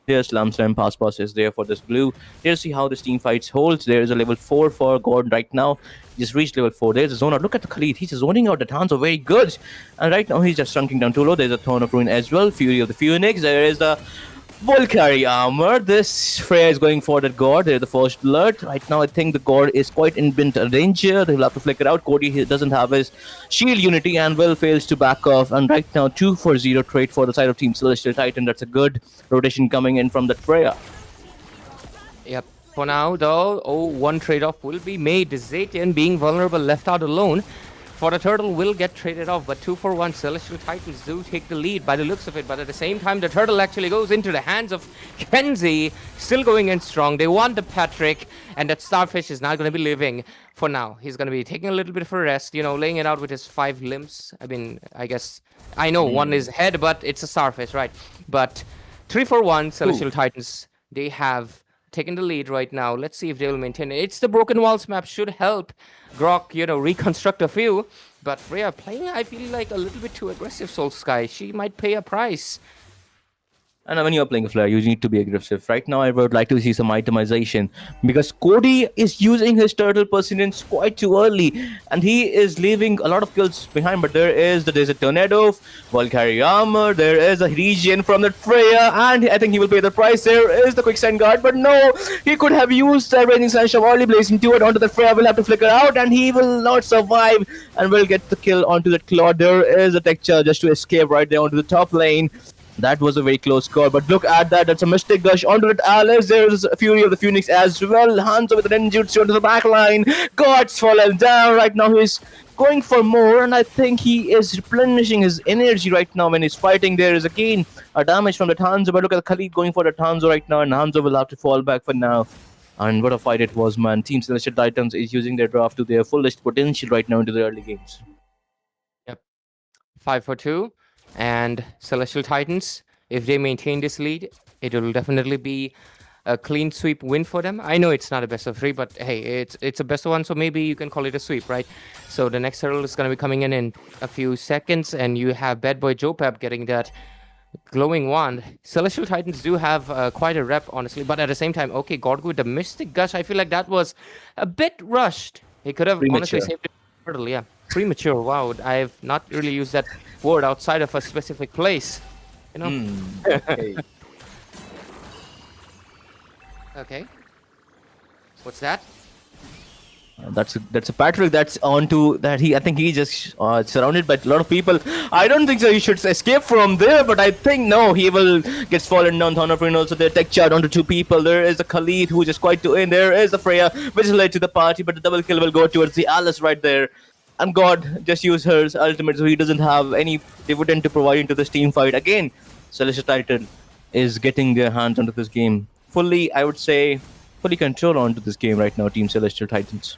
there. Slam Pass is there for this blue. Let's see how this team fights holds. There is a level 4 for God right now. He just reached level 4. There's a zone out. Look at the Khalid. He's just zoning out the Hanzo. Very good. And right now he's just chunking down too low. There's a Thorn of Ruin as well. Fury of the Phoenix. There is the Volcari armor. This Freya is going for that God. There's the first blood. Right now I think the God is quite in danger. They'll have to flicker out. Cody he doesn't have his shield unity and Will fails to back off. And right now 2-for-0 trade for the side of Team Celestial Titan. That's a good rotation coming in from that Freya. Yep. For now, though, one trade-off will be made. Zaytian being vulnerable, left out alone. For the turtle will get traded off, but 2-for-1 Celestial Titans do take the lead by the looks of it. But at the same time, the turtle actually goes into the hands of Kenzie, still going in strong. They want the Patrick, and that Starfish is not going to be living for now. He's going to be taking a little bit of a rest, laying it out with his 5 limbs. I mean, I know one is head, but it's a Starfish, right? But 3-for-1 Celestial Titans, they have taking the lead right now. Let's see if they will maintain it. It's the Broken Walls map, should help Grok, reconstruct a few. But Freya playing, I feel like, a little bit too aggressive, Soul Sky. She might pay a price. And when you're playing a flare, you need to be aggressive. Right now, I would like to see some itemization because Cody is using his turtle Persinance quite too early, and he is leaving a lot of kills behind. But there is the Desert Tornado, Volcari armor, there is a region from the Freya, and I think he will pay the price. There is the Quicksand Guard, but no, he could have used the Raging Slash of early blazing to it onto the Freya. Will have to flicker out, and he will not survive, and will get the kill onto that Claude. There is a tech charge just to escape right there onto the top lane. That was a very close score, but look at that. That's a Mystic Gush onto that Alice. There's a Fury of the Phoenix as well. Hanzo with the ninjutsu onto the back line. God's fallen down. Right now he's going for more, and I think he is replenishing his energy right now when he's fighting. There is again a damage from the Hanzo, but look at Khalid going for the Hanzo right now, and Hanzo will have to fall back for now. And what a fight it was, man. Team Celestial Titans is using their draft to their fullest potential right now into the early games. Yep. 5-for-2. And Celestial Titans, if they maintain this lead, it will definitely be a clean sweep win for them. I know it's not a best of 3, but hey, it's a best of 1, so maybe you can call it a sweep, right? So the next turtle is going to be coming in a few seconds, and you have Bad Boy Jopap getting that glowing wand. Celestial Titans do have quite a rep, honestly, but at the same time, okay, God with the Mystic Gush, I feel like that was a bit rushed. He could have honestly saved the turtle, yeah. Premature, wow. I've not really used that word outside of a specific place, Okay. Okay. What's that? That's a Patrick that's onto that. I think he just surrounded by a lot of people. I don't think so. He should escape from there, but I think no. He will gets fallen down. Thornfree also there. Tech charge onto two people. There is the Khalid who just quite to in. There is the Freya which is led to the party, but the double kill will go towards the Alice right there. And God just used her ultimate, so he doesn't have any dividend to provide into this team fight. Again, Celestial Titan is getting their hands onto this game fully. I would say fully control onto this game right now. Team Celestial Titans.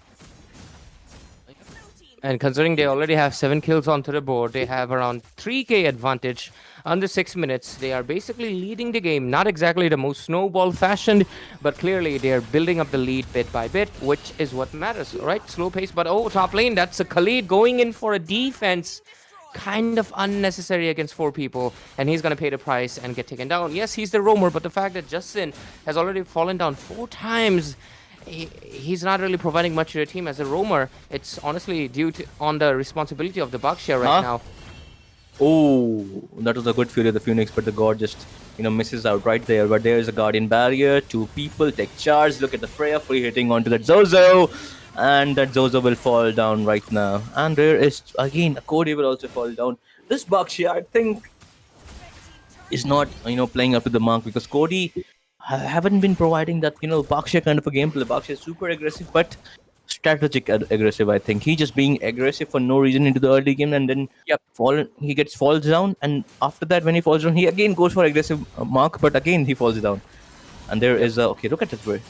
And considering they already have 7 kills onto the board, they have around 3k advantage under 6 minutes. They are basically leading the game, not exactly the most snowball fashioned, but clearly they are building up the lead bit by bit, which is what matters, right? Slow pace, but oh, top lane, that's a Khalid going in for a defense. Kind of unnecessary against 4 people, and he's gonna pay the price and get taken down. Yes, he's the roamer, but the fact that Justin has already fallen down 4 times, he's not really providing much to the team as a roamer. It's honestly due to on the responsibility of the Bakshia right now. Oh, that was a good fury of the Phoenix, but the God just misses out right there. But there is a Guardian Barrier, 2 people, tech charge. Look at the Freya free hitting onto that Zozo. And that Zozo will fall down right now. And there is, again, a Cody will also fall down. This Bakshi, I think, is not, playing up to the mark because Cody haven't been providing that, Bakshi kind of a gameplay. Bakshi is super aggressive, but strategic aggressive, I think. He just being aggressive for no reason into the early game and then he falls down. And after that, when he falls down, he again goes for aggressive mark, but again, he falls down. And there is a, okay, look at that way.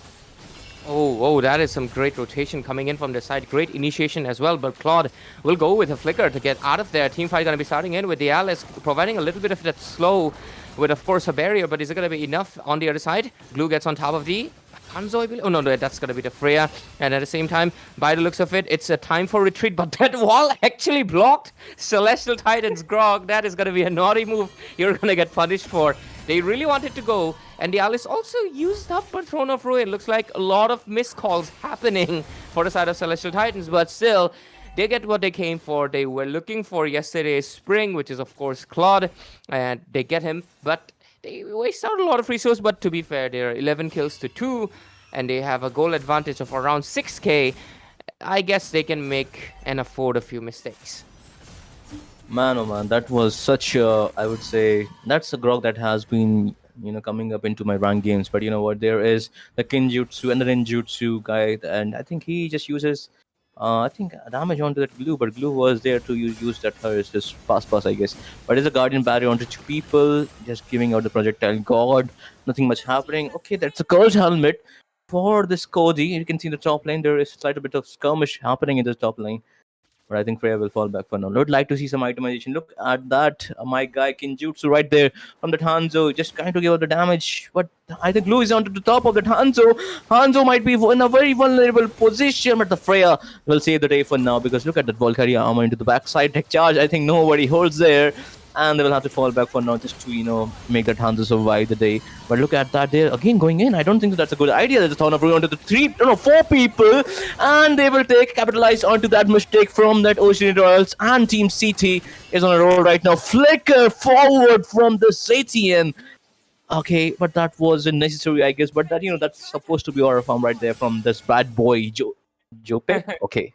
Oh, that is some great rotation coming in from the side. Great initiation as well, but Claude will go with a flicker to get out of there. Teamfight going to be starting in with the Alice, providing a little bit of that slow with, of course, a barrier, but is it going to be enough on the other side? Glue gets on top of the Hanzo, I believe. Oh, no, that's going to be the Freya. And at the same time, by the looks of it, it's a time for retreat, but that wall actually blocked Celestial Titan's Grog. That is going to be a naughty move you're going to get punished for. They really wanted to go, and the Alice also used up a Throne of Ruin. Looks like a lot of missed calls happening for the side of Celestial Titans, but still, they get what they came for. They were looking for yesterday's Spring, which is, of course, Claude, and they get him, but they waste out a lot of resources. But to be fair, they're 11 kills to 2, and they have a goal advantage of around 6k. I guess they can make and afford a few mistakes. Man, oh man, that was such a, I would say, that's a grog that has been, coming up into my rank games. But you know what, there is the Kinjutsu and the Ninjutsu guy, and I think he just uses, I think, damage onto that glue, but glue was there to use that hers, just pass, I guess. But there's a Guardian Barrier onto 2 people, just giving out the projectile God, nothing much happening. Okay, that's a Curse Helmet for this Cody. You can see in the top lane, there is a slight bit of skirmish happening in the top lane. But I think Freya will fall back for now. Would like to see some itemization. Look at that. My guy Kinjutsu right there from that Hanzo. Just trying to give out the damage. But I think Glue is onto the top of that Hanzo. Hanzo might be in a very vulnerable position. But the Freya will save the day for now. Because look at that Valkyrie armor into the backside. Tech charge. I think nobody holds there. And they will have to fall back for now just to, make that Hanzo survive the day. But look at that, they're again going in. I don't think that's a good idea. There's a ton of onto the 4 people. And they will capitalize onto that mistake from that Ocean Royals. And Team CT is on a roll right now. Flicker forward from the Satian. Okay, but that wasn't necessary, I guess. But that, that's supposed to be our farm right there from this bad boy, Jope. Okay.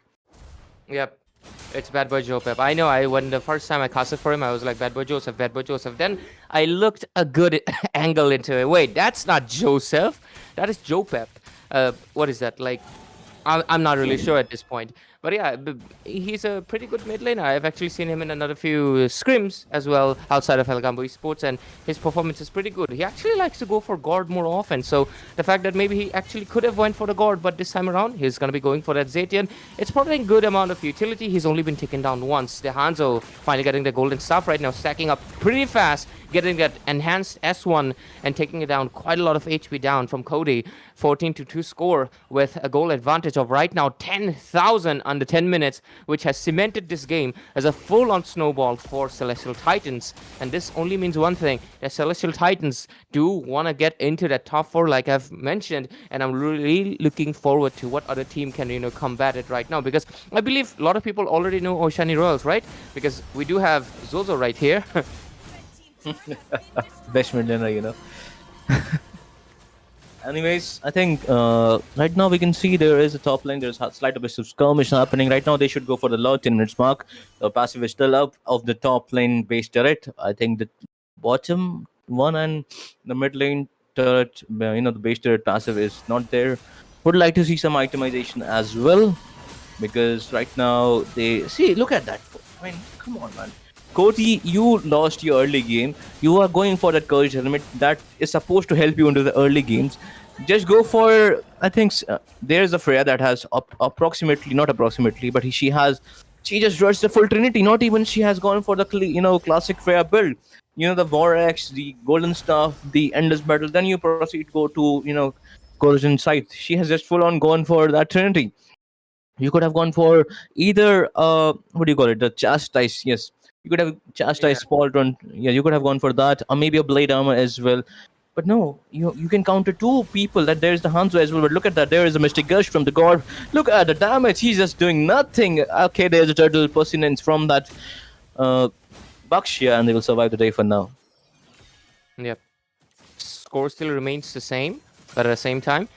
Yep. It's Bad Boy Joseph. I know, when the first time I casted for him, I was like, Bad Boy Joseph, Bad Boy Joseph. Then I looked a good angle into it. Wait, that's not Joseph. That is Jopep. What is that? Like, I'm not really sure at this point. But yeah, he's a pretty good mid laner. I've actually seen him in another few scrims as well outside of Algambo Esports, and his performance is pretty good. He actually likes to go for guard more often, so the fact that maybe he actually could have went for the guard, but this time around, he's going to be going for that Zatian. It's probably a good amount of utility. He's only been taken down once. The Hanzo finally getting the golden staff right now, stacking up pretty fast, getting that enhanced S1 and taking it down quite a lot of HP down from Cody. 14-2 score with a goal advantage of right now 10,000 under 10 minutes, which has cemented this game as a full-on snowball for Celestial Titans. And this only means one thing, that Celestial Titans do want to get into that top 4 like I've mentioned, and I'm really looking forward to what other team can combat it right now, because I believe a lot of people already know Oceani Royals, right? Because we do have Zozo right here. Best mid laner, Anyways, I think right now we can see there is a top lane. There's a slight bit of skirmish happening. Right now they should go for the low 10 minutes mark. The passive is still up of the top lane base turret. I think the bottom one and the mid lane turret, the base turret passive is not there. Would like to see some itemization as well, because right now they see, look at that. I mean, come on, man. Cody, you lost your early game. You are going for that courage helmet that is supposed to help you into the early games. Just go for, I think there's a Freya that has approximately, not approximately, but she just rushed the full Trinity. Not even she has gone for the classic Freya build. The Vorax, the Golden Staff, the Endless Battle. Then you proceed go to Corrosion Scythe. She has just full on gone for that Trinity. You could have gone for either what do you call it, the chastise. Yes, you could have chastise pauldron. Yeah, you could have gone for that, or maybe a blade armor as well. But no, you can counter two people. That there's the Hanzo as well. But look at that, there is a Mystic Gush from the god. Look at the damage, he's just doing nothing. Okay, there's a turtle persinence from that Bakshia, and they will survive the day for now. Yep. Score still remains the same, but at the same time,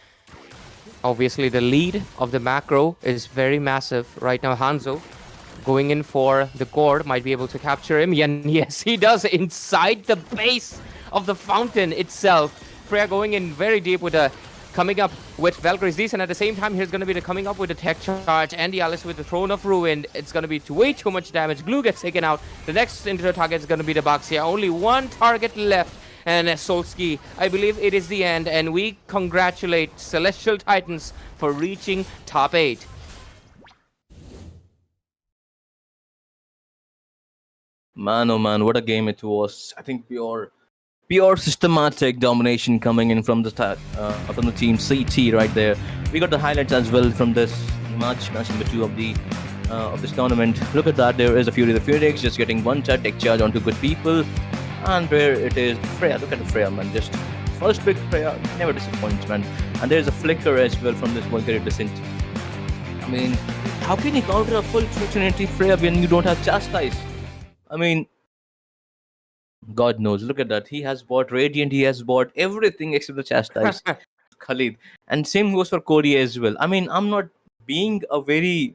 obviously the lead of the macro is very massive right now. Hanzo going in for the core, might be able to capture him. And yes, he does, inside the base of the fountain itself. Freya going in very deep with a coming up with Valkyrie's These, and at the same time here's going to be the coming up with the tech charge, and the Alice with the Throne of Ruin. It's going to be way too much damage. Glue gets taken out. The next into the target is going to be the Baxia. Only one target left. And Solsky, I believe it is the end, and we congratulate Celestial Titans for reaching top 8. Man, oh man, what a game it was. I think pure systematic domination coming in from the team CT right there. We got the highlights as well from this match number 2 of this tournament. Look at that, there is a Fury the Phoenix just getting one shot, take charge onto good people. And where it is, Freya, look at the Freya, man. Just first pick Freya, never disappoints, man. And there's a flicker as well from this Valkyrie Descent. I mean, how can you counter a full Trinity Freya when you don't have Chastise? I mean, God knows, look at that. He has bought Radiant, he has bought everything except the Chastise. Khalid. And same goes for Cody as well. I mean, I'm not being a very,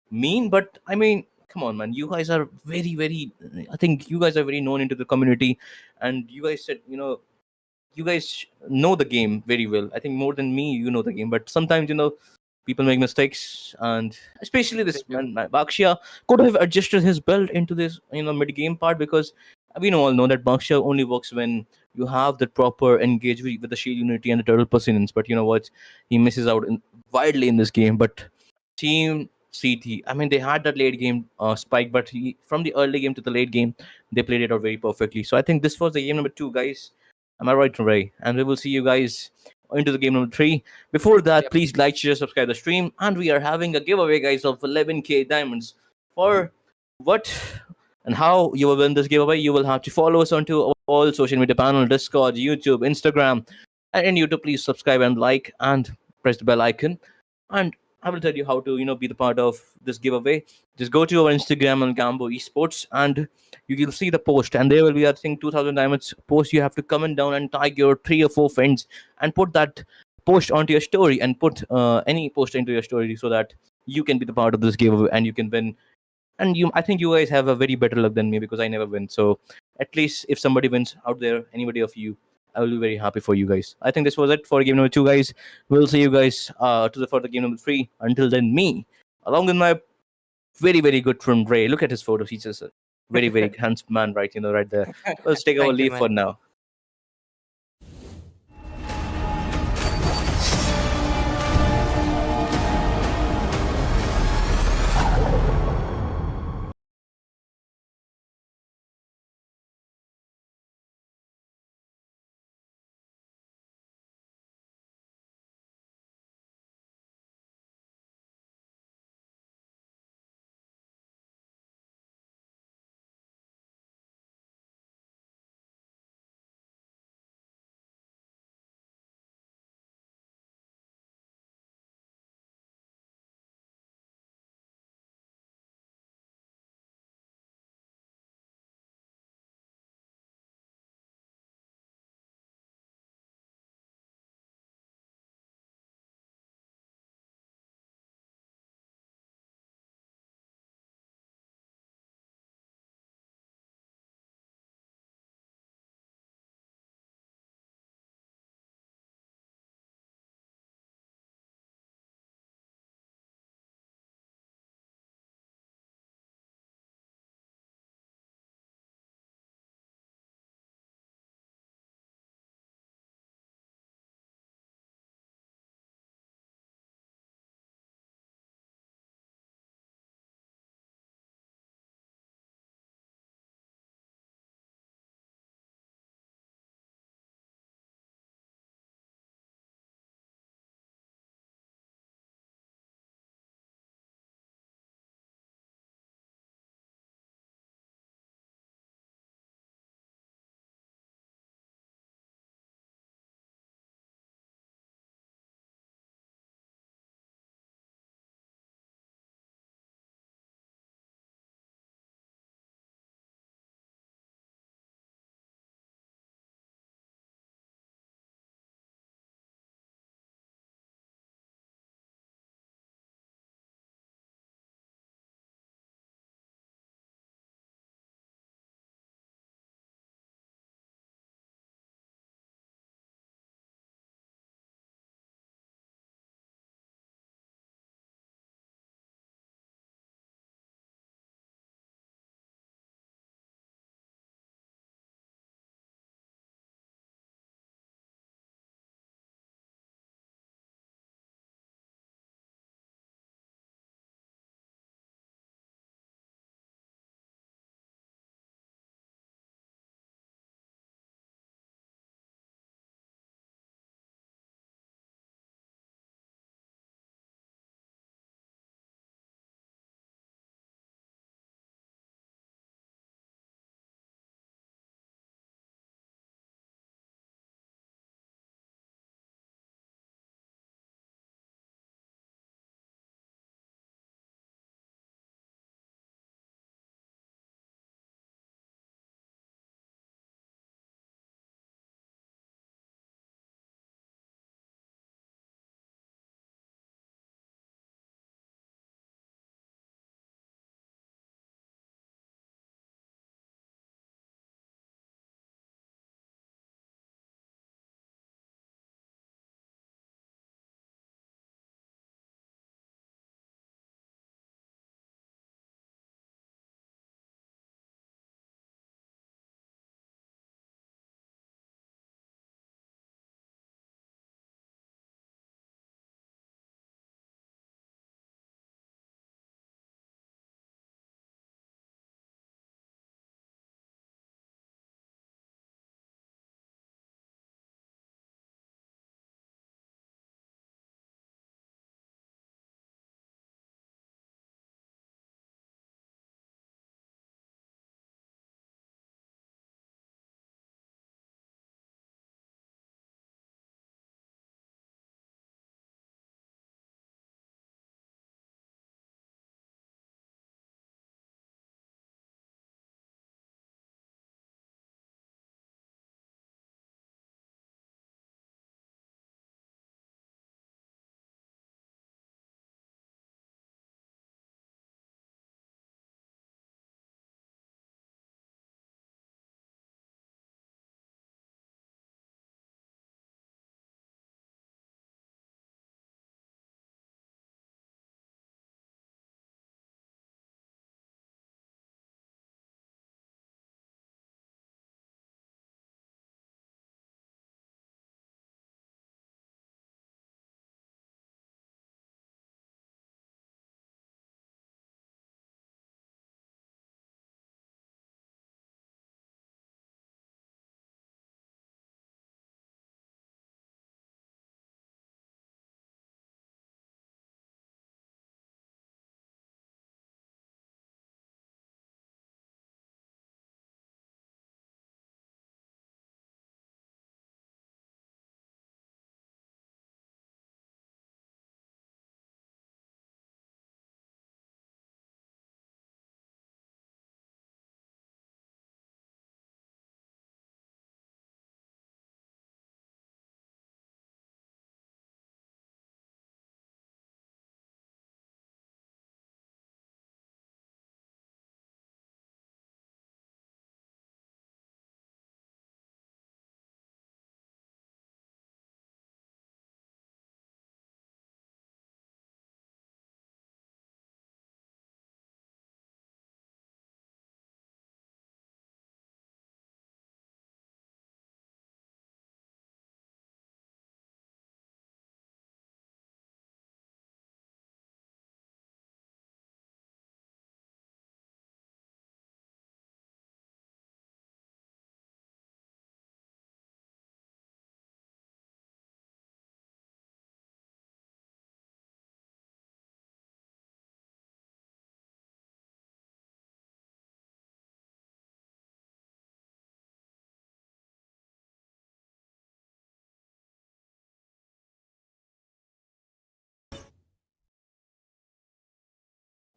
mean, but I mean, come on, man. You guys are very, very, I think you guys are very known into the community, and you guys said, you guys know the game very well. I think more than me, you know the game. But sometimes, people make mistakes, and especially this man, Bakshia could have adjusted his build into this, mid-game part, because we all know that Bakshia only works when you have the proper engagement with the shield unity and the turtle persinence. But you know what? He misses out widely in this game. But Team CT, I mean, they had that late game spike, but from the early game to the late game, they played it out very perfectly. So I think this was the game number 2, guys. Am I right, Ray? And we will see you guys into the game number 3. Before that, please like, share, subscribe the stream. And we are having a giveaway, guys, of 11k diamonds. For what and how you will win this giveaway, you will have to follow us onto all social media panel, Discord, YouTube, Instagram. And in YouTube, please subscribe and like and press the bell icon. And I will tell you how to, be the part of this giveaway. Just go to our Instagram and Algambo Esports, and you will see the post. And there will be, I think, 2,000 diamonds post. You have to comment down and tag your 3 or 4 friends and put that post onto your story, and put any post into your story, so that you can be the part of this giveaway and you can win. And I think you guys have a very better luck than me, because I never win. So at least if somebody wins out there, anybody of you, I will be very happy for you guys. I think this was it for game number 2, guys. We'll see you guys for the game number 3. Until then, me, along with my very, very good friend Ray. Look at his photos. He's just a very, very handsome man, right? Right there. Let's take our leave for now.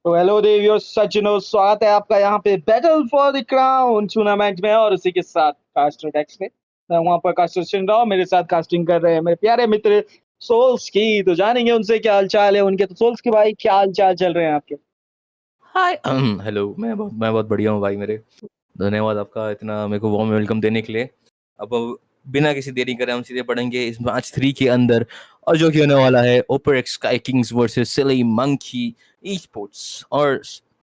तो hello देवियों, सज्जनों, स्वागत है आपका यहाँ पे battle for the crown tournament में और उसी के साथ कास्टर डेक्स में। मैं वहाँ पर कास्टर सुन रहा हूँ, मेरे साथ कास्टिंग कर रहे हैं मेरे प्यारे मित्र सोल्स की। तो जानेंगे उनसे क्या हाल चाल है उनके। तो सोल्स की भाई, क्या हाल चाल चल रहे हैं आपके? हाय हेलो, मैं बहुत बढ़िया हूँ भाई मेरे। धन्यवाद आपका इतना मेरे को वार्म वेलकम देने के लिए। अब बिना किसी देरी करे हम सीधे पढ़ेंगे इस मैच 3 के अंदर, और जो कि होने वाला है ओपर एक्स स्काई किंग्स वर्सेस सिली मंकी ई स्पोर्ट्स। और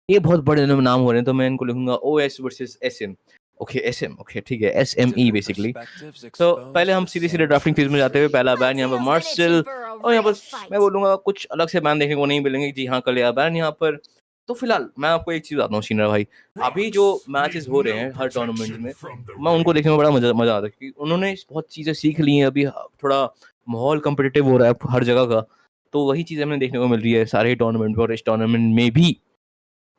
ये बहुत बड़े नाम हो रहे हैं, तो मैं इनको लिखूंगा OS versus SM. Okay SM, okay ठीक है, एसएमई बेसिकली। तो पहले हम सीधे सीधे ड्राफ्टिंग फेज में जाते हुए पहला बैन यहाँ पर मार्शल, और यहाँ पर मैं बोलूंगा कुछ अलग से बैन देखने को नहीं मिलेंगे। जी हाँ, कल बैन यहाँ पर। तो फिलहाल मैं आपको एक चीज बताता हूँ सीनियर भाई, अभी जो मैचेस हो रहे हैं हर टूर्नामेंट में, मैं उनको देखने में बड़ा मजा आता है, क्योंकि उन्होंने बहुत चीजें सीख ली हैं। अभी थोड़ा माहौल कम्पिटिटिव हो रहा है हर जगह का, तो वही चीजें हमें देखने को मिल रही है सारे टूर्नामेंट में और इस टूर्नामेंट में भी।